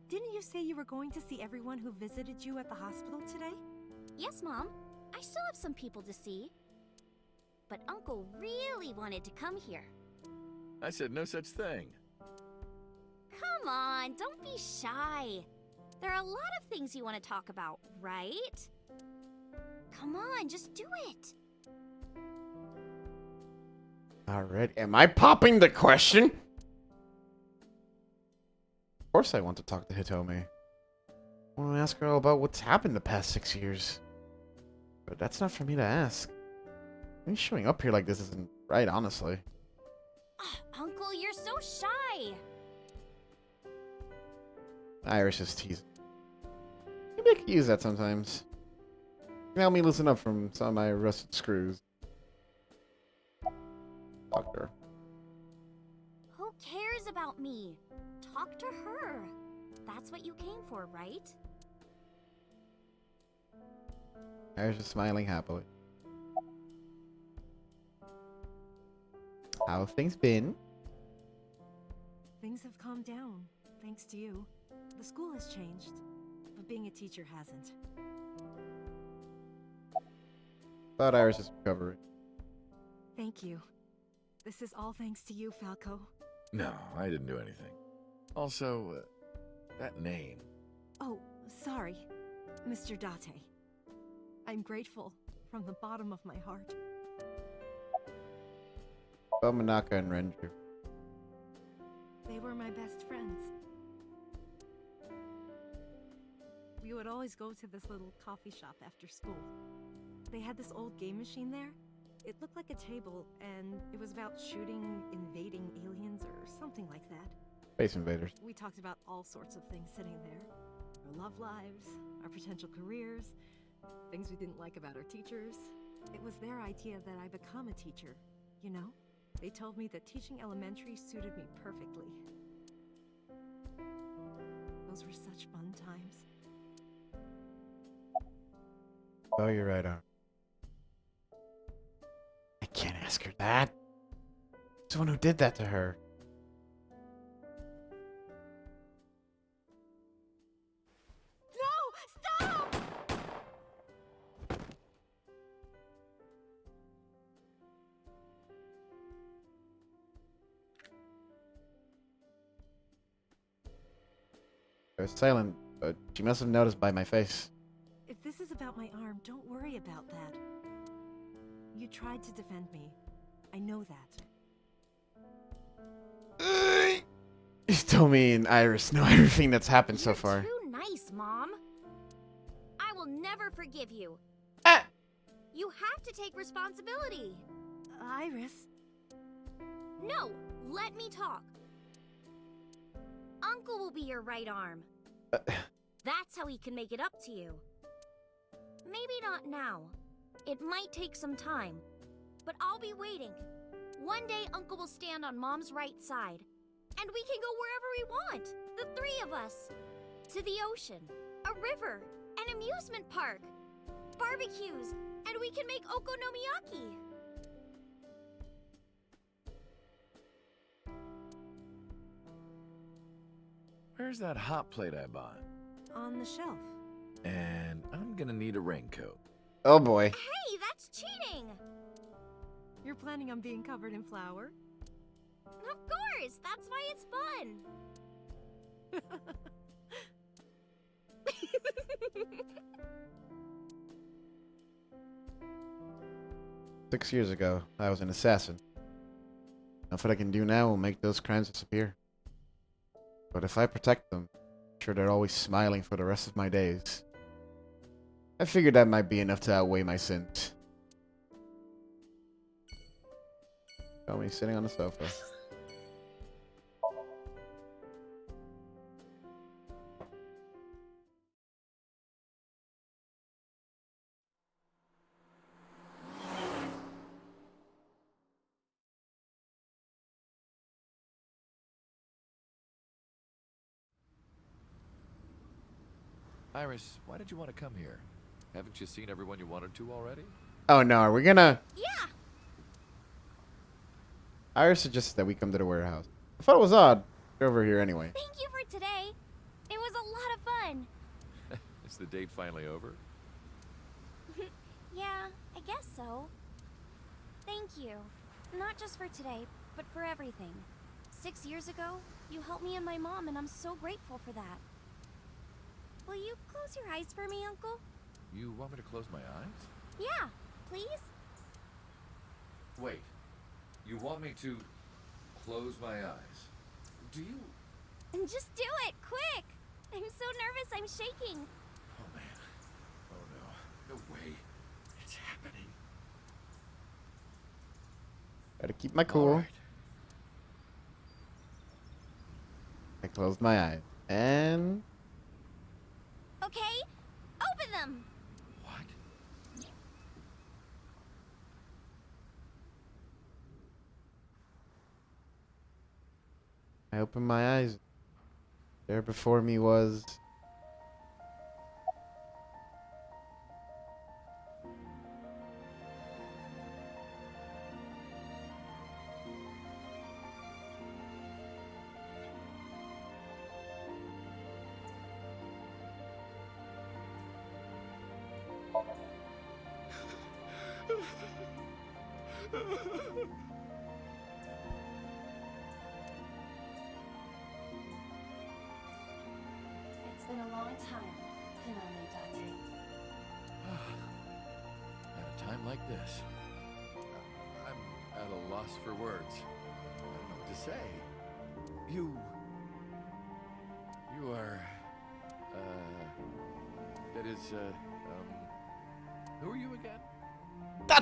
didn't you say you were going to see everyone who visited you at the hospital today? Yes, Mom. I still have some people to see. But Uncle really wanted to come here. I said no such thing. Come on, don't be shy. There are a lot of things you want to talk about, right? Come on, just do it. Alright, am I popping the question? Of course I want to talk to Hitomi. I want to ask her all about what's happened the past 6 years. But that's not for me to ask. Me showing up here like this isn't right, honestly. Uncle, you're so shy. Iris is teasing. Maybe I could use that sometimes. Can help me loosen up from some of my rusted screws. Talk to her. Who cares about me? Talk to her. That's what you came for, right? Iris is smiling happily. How have things been? Things have calmed down, thanks to you. The school has changed, but being a teacher hasn't. About Iris' recovery. Thank you. This is all thanks to you, Falco. No, I didn't do anything. Also, that name. Oh, sorry, Mr. Date. I'm grateful from the bottom of my heart. About Manaka and Renju. They were my best friends. We would always go to this little coffee shop after school. They had this old game machine there. It looked like a table, and it was about shooting invading aliens or something like that. Space Invaders. We talked about all sorts of things sitting there. Our love lives, our potential careers, things we didn't like about our teachers. It was their idea that I become a teacher, you know? They told me that teaching elementary suited me perfectly. Those were such fun times. Oh, you're right on. I can't ask her that. It's the one who did that to her. No! Stop! I was silent, but she must have noticed by my face. If this is about my arm, don't worry about that. You tried to defend me. I know that. You told me and Iris know everything that's happened so far. Too nice, Mom. I will never forgive you. You have to take responsibility. Iris. No, let me talk. Uncle will be your right arm. That's how he can make it up to you. Maybe not now. It might take some time. But I'll be waiting. One day Uncle will stand on Mom's right side. And we can go wherever we want. The three of us. To the ocean, a river, an amusement park, barbecues, and we can make okonomiyaki. Where's that hot plate I bought? On the shelf. And I'm gonna need a raincoat. Oh boy. Hey, that's cheating! You're planning on being covered in flour? Of course, that's why it's fun. 6 years ago, I was an assassin. Nothing I can do now will make those crimes disappear. But if I protect them, I'm sure they're always smiling for the rest of my days. I figured that might be enough to outweigh my sins. Got me sitting on the sofa. Iris, why did you want to come here? Haven't you seen everyone you wanted to already? Oh no, are we gonna... Yeah! Iris suggested that we come to the warehouse. I thought it was odd. They're over here anyway. Thank you for today. It was a lot of fun. Is the date finally over? Yeah, I guess so. Thank you. Not just for today, but for everything. 6 years ago, you helped me and my mom, and I'm so grateful for that. Will you close your eyes for me, Uncle? You want me to close my eyes? Yeah, please? Wait. You want me to close my eyes? Do you? And just do it, quick! I'm so nervous, I'm shaking. Oh man. Oh no. No way. It's happening. Gotta keep my cool. Right. I closed my eyes. And... Okay, open them! What? I opened my eyes. There before me was... It's been a long time, Konami-Date. At a time like this, I'm at a loss for words. I don't know what to say. You are, that is, who are you again? You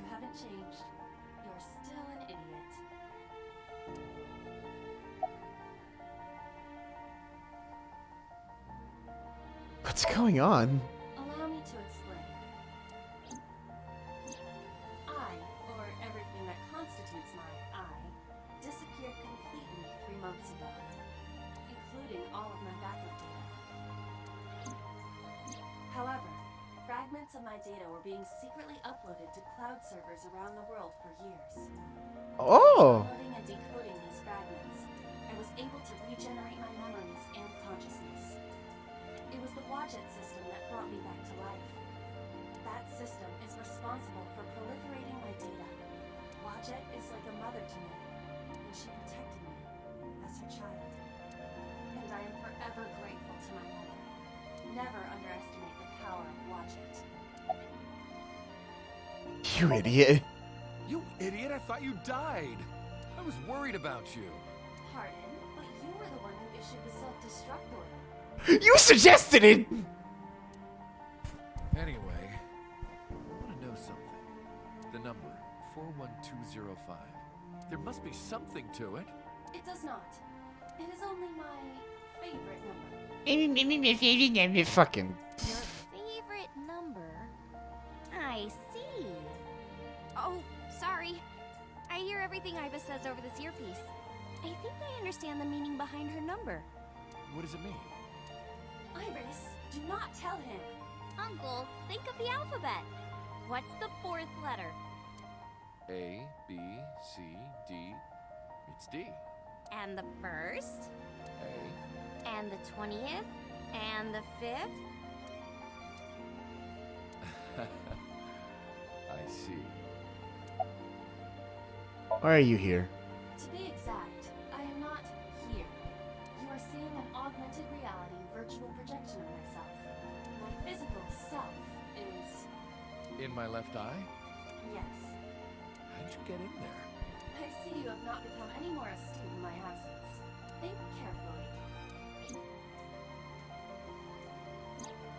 haven't changed. You're still an idiot. What's going on? Allow me to explain. I, or everything that constitutes my I, disappeared completely 3 months ago, including all of my backup data. However, fragments of my data were being secretly uploaded to cloud servers around the world for years. Oh. By downloading and decoding these fragments, I was able to regenerate my memories and consciousness. It was the Wadjet system that brought me back to life. That system is responsible for proliferating my data. Wadjet is like a mother to me, and she protected me as her child. And I am forever grateful to my mother. Never underestimate the power of Wadjet. You idiot. You idiot, I thought you died. I was worried about you. Pardon, but you were the one who issued the self-destruct order. You suggested it! Anyway, I want to know something. The number, 41205. There must be something to it. It does not. It is only my favorite number. Fucking. Your favorite number? I see. Oh, sorry. I hear everything Iva says over this earpiece. I think I understand the meaning behind her number. What does it mean? Iris, do not tell him. Uncle, think of the alphabet. What's the 4th letter? A, B, C, D. It's D. And the 1st? A. And the 20th? And the 5th? I see. Why are you here? To be exact, I am not here. You are seeing an augmented reality virtual projection of myself. My physical self is... In my left eye? Yes. How'd you get in there? I see you have not become any more astute in my absence. Think carefully.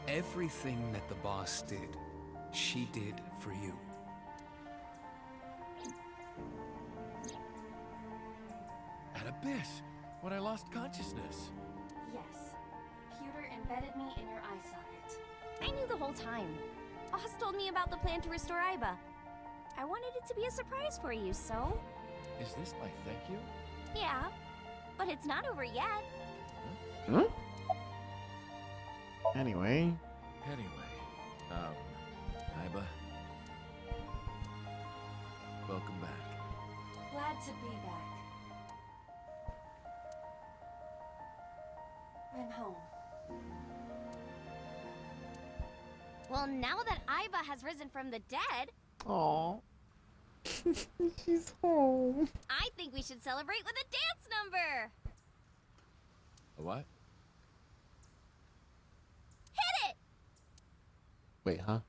Everything that the boss did, she did for you. At Abyss, when I lost consciousness. Yes. Pewter embedded me in your eye socket. I knew the whole time. Oz told me about the plan to restore Iba. I wanted it to be a surprise for you, so... Is this my thank you? Yeah, but it's not over yet. Hmm? Anyway. Iba. Welcome back. Glad to be back. I'm home. Well, now that Iba has risen from the dead, Aww. She's home. I think we should celebrate with a dance number. A what? Hit it! Wait, huh?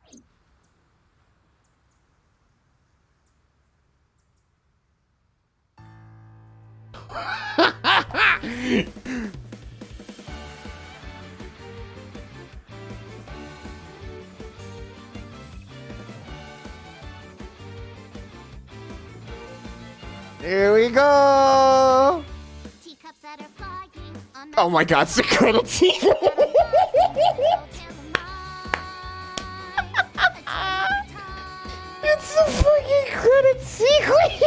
Here we go! Teacups that are flying on Oh my god, security! It's a fucking credit sequence!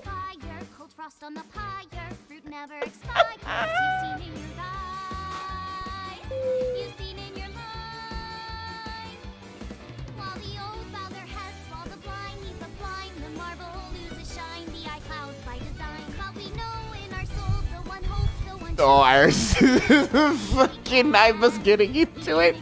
fire, cold frost on the pyre, fruit never expires. You've seen in your eyes, you've seen in your life. While the old bow their heads, while the blind meet the blind, the marble loses shine, the eye clouds by design. But we know in our soul the one hope, the one Oh, Iris. Fucking Iva's getting into it.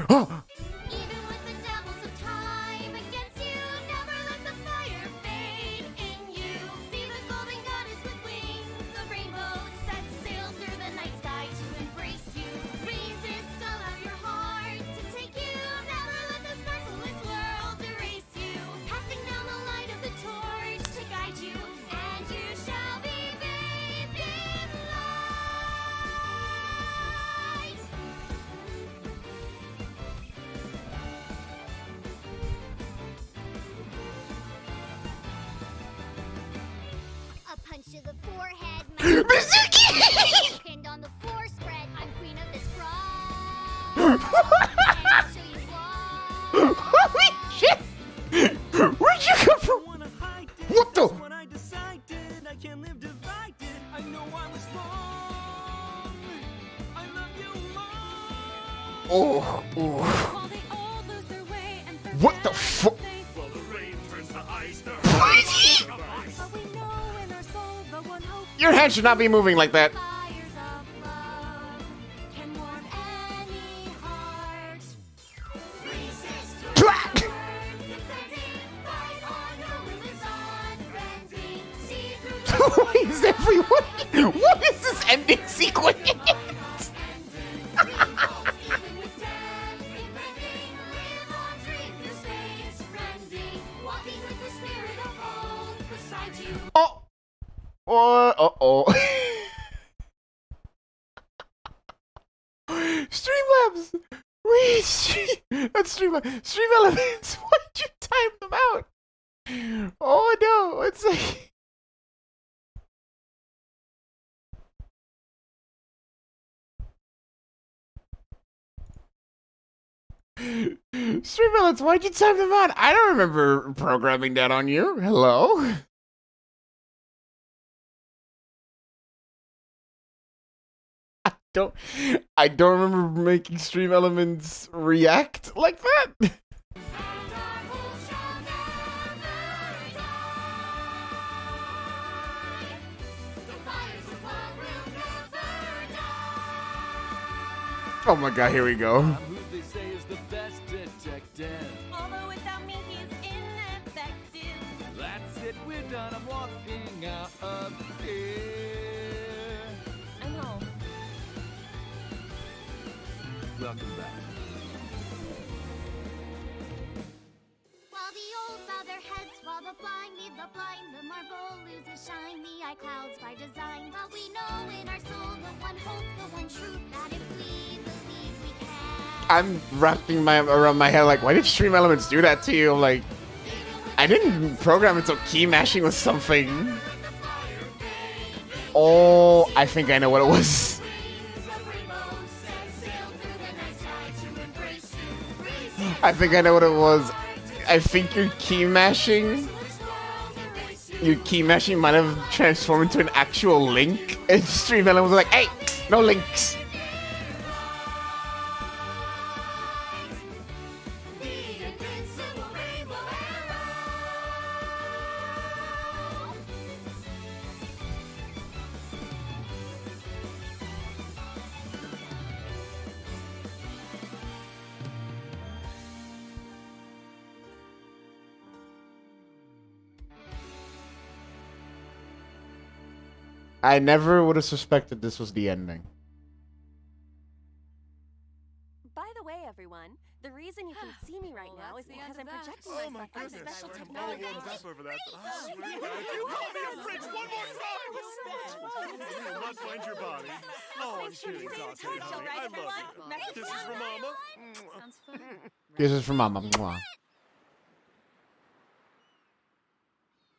Oh! Even with the devils of time against you, never let the fire fade in you. See the golden goddess with wings of rainbows set sail through the night sky to embrace you. Resist all of your heart to take you. Never let this merciless world erase you. Passing down the light of the torch to guide you, and you shall be bathed in light. A punch to the forehead. Pinned on the floor spread. I'm queen of Holy shit! Where'd you come from? What the? Oh, oh. What the fuck? Your hand should not be moving like that. Why is everyone? What is this ending sequence? Oh. Uh-oh. Streamlabs! Wait, that's Streamlabs. Stream Elements! Why'd you time them out? Oh no, it's like... Stream Elements, why'd you time them out? I don't remember programming that on you. Hello? I don't remember making Stream Elements react like that. Oh my god, here we go. Who they say is the best detective. Although without me he's ineffective. That's it, we're done. I'm walking out of here. I know. Welcome back. While the old bow their heads, while the blind lead the blind, the marble loses shine, the eye clouds by design. But we know in our soul the one hope, the one truth, that if we believe we can. I'm wrapping around my head like, why did Stream Elements do that to you? I'm like, I didn't program it so key mashing was something. Oh, I think I know what it was. I think I know what it was. I think your key mashing might have transformed into an actual link. And Stream Element was like, hey, no links. I never would have suspected this was the ending. By the way, everyone, the reason you can see me right now is because I'm projecting myself on a special technology. Over that. I swear, you call me a fridge one more time! You must find your body. Oh, I'm kidding, Dante, honey. I love you. This is for Mama. Sounds fun. This is for Mama. Mwah.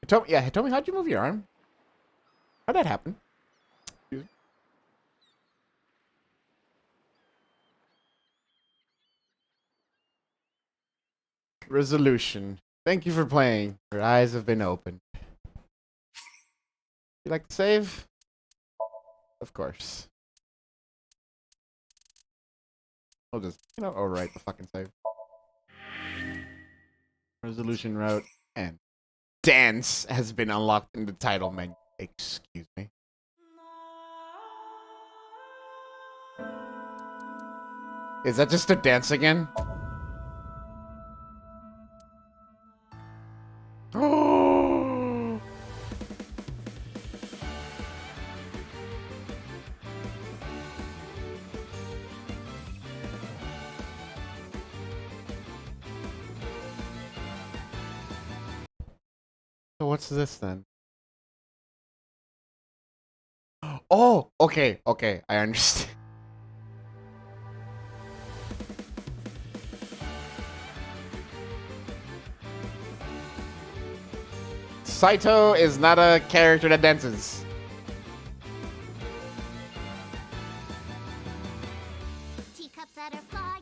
Tell me, how'd you move your arm? How'd that happen? Resolution. Thank you for playing. Your eyes have been opened. You like to save? Of course. I'll just, overwrite the fucking save. Resolution route and dance has been unlocked in the title menu. Excuse me. Is that just a dance again? Oh! So what's this then? Oh, okay, I understand. Saito is not a character that dances. Teacups that are flying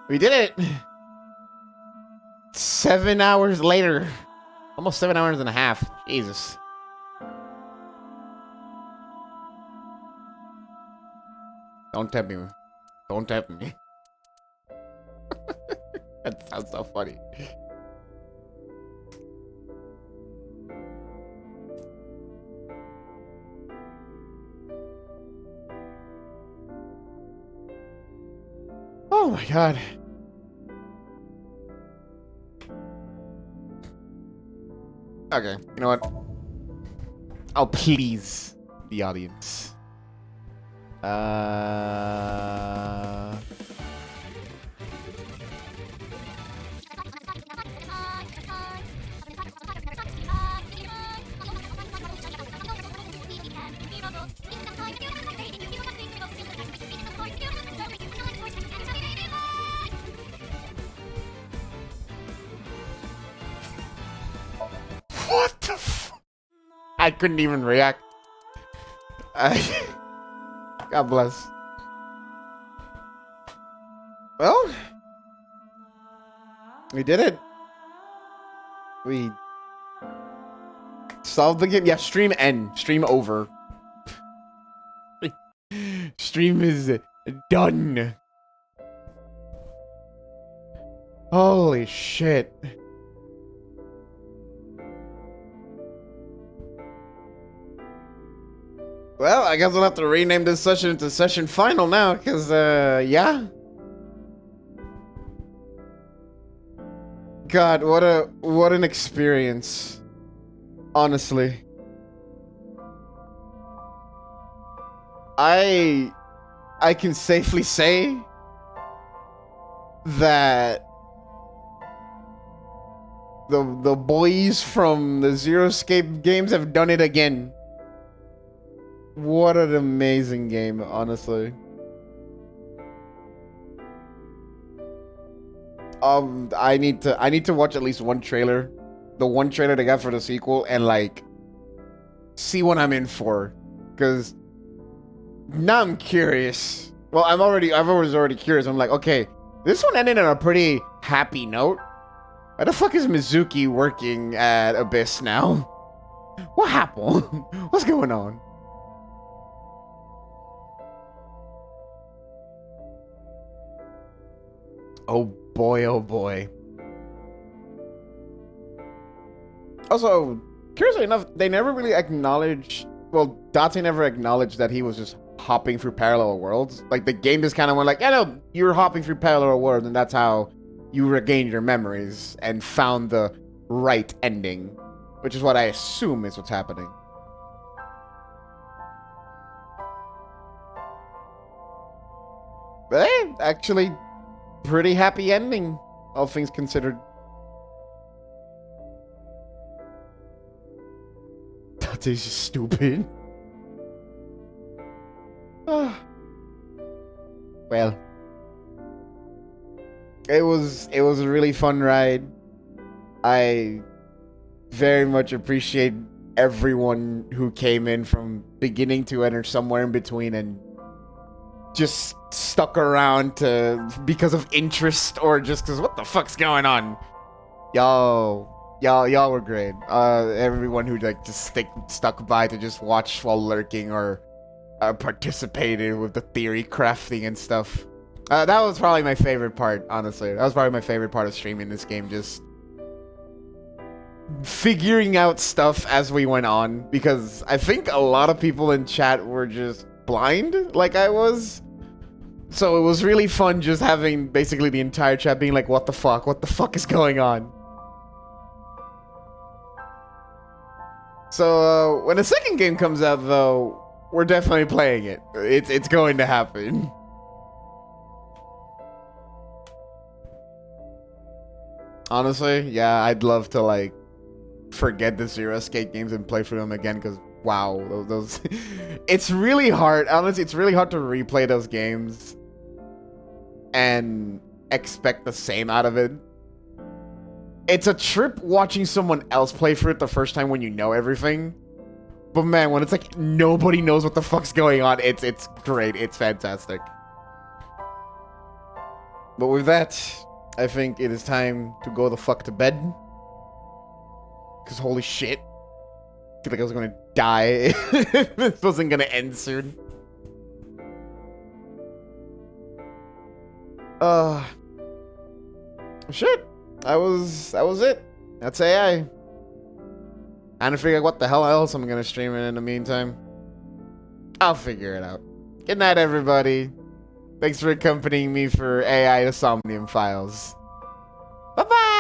We did it! 7 hours later. Almost 7 hours and a half. Jesus. Don't tempt me. Don't tempt me. That sounds so funny. Oh my god. Okay, you know what? I'll please the audience. What the f- I couldn't even react. God bless. Well, we did it. We solved the game. Yeah, stream end. Stream over. Stream is done. Holy shit. Well, I guess we'll have to rename this session into session final now, because, yeah. God, what an experience. Honestly. I can safely say that the boys from the Zero Escape games have done it again. What an amazing game, honestly. I need to watch at least one trailer, the one trailer they got for the sequel, and like see what I'm in for, because now I'm curious. Well, I was already curious. I'm like, okay, this one ended on a pretty happy note. Why the fuck is Mizuki working at Abyss now? What happened? What's going on? Oh boy, oh boy. Also, curiously enough, they never really acknowledged, well, Date never acknowledged that he was just hopping through parallel worlds. Like, the game just kind of went like, yeah, no, you're hopping through parallel worlds, and that's how you regained your memories and found the right ending, which is what I assume is what's happening. But hey, actually, pretty happy ending, all things considered. That is stupid. Well, it was a really fun ride. I very much appreciate everyone who came in from beginning to end or somewhere in between and just stuck around because of interest or just because what the fuck's going on. Y'all were great. Everyone who like just stuck by to just watch while lurking or participated with the theory crafting and stuff. That was probably my favorite part, honestly. That was probably my favorite part of streaming this game, just figuring out stuff as we went on, because I think a lot of people in chat were just blind, like I was. So it was really fun just having basically the entire chat being like, what the fuck is going on? So when the second game comes out, though, we're definitely playing it. It's going to happen. Honestly, yeah, I'd love to like forget the Zero Escape games and play through them again, because wow, those it's really hard. Honestly, it's really hard to replay those games and expect the same out of it. It's a trip watching someone else play through it the first time when you know everything. But man, when it's like nobody knows what the fuck's going on, it's great. It's fantastic. But with that, I think it is time to go the fuck to bed. Because holy shit. I feel like I was gonna die if this wasn't gonna end soon. Shit. That was it. That's AI. I don't figure out what the hell else I'm gonna stream in the meantime. I'll figure it out. Good night, everybody. Thanks for accompanying me for AI to Somnium Files. Bye-bye!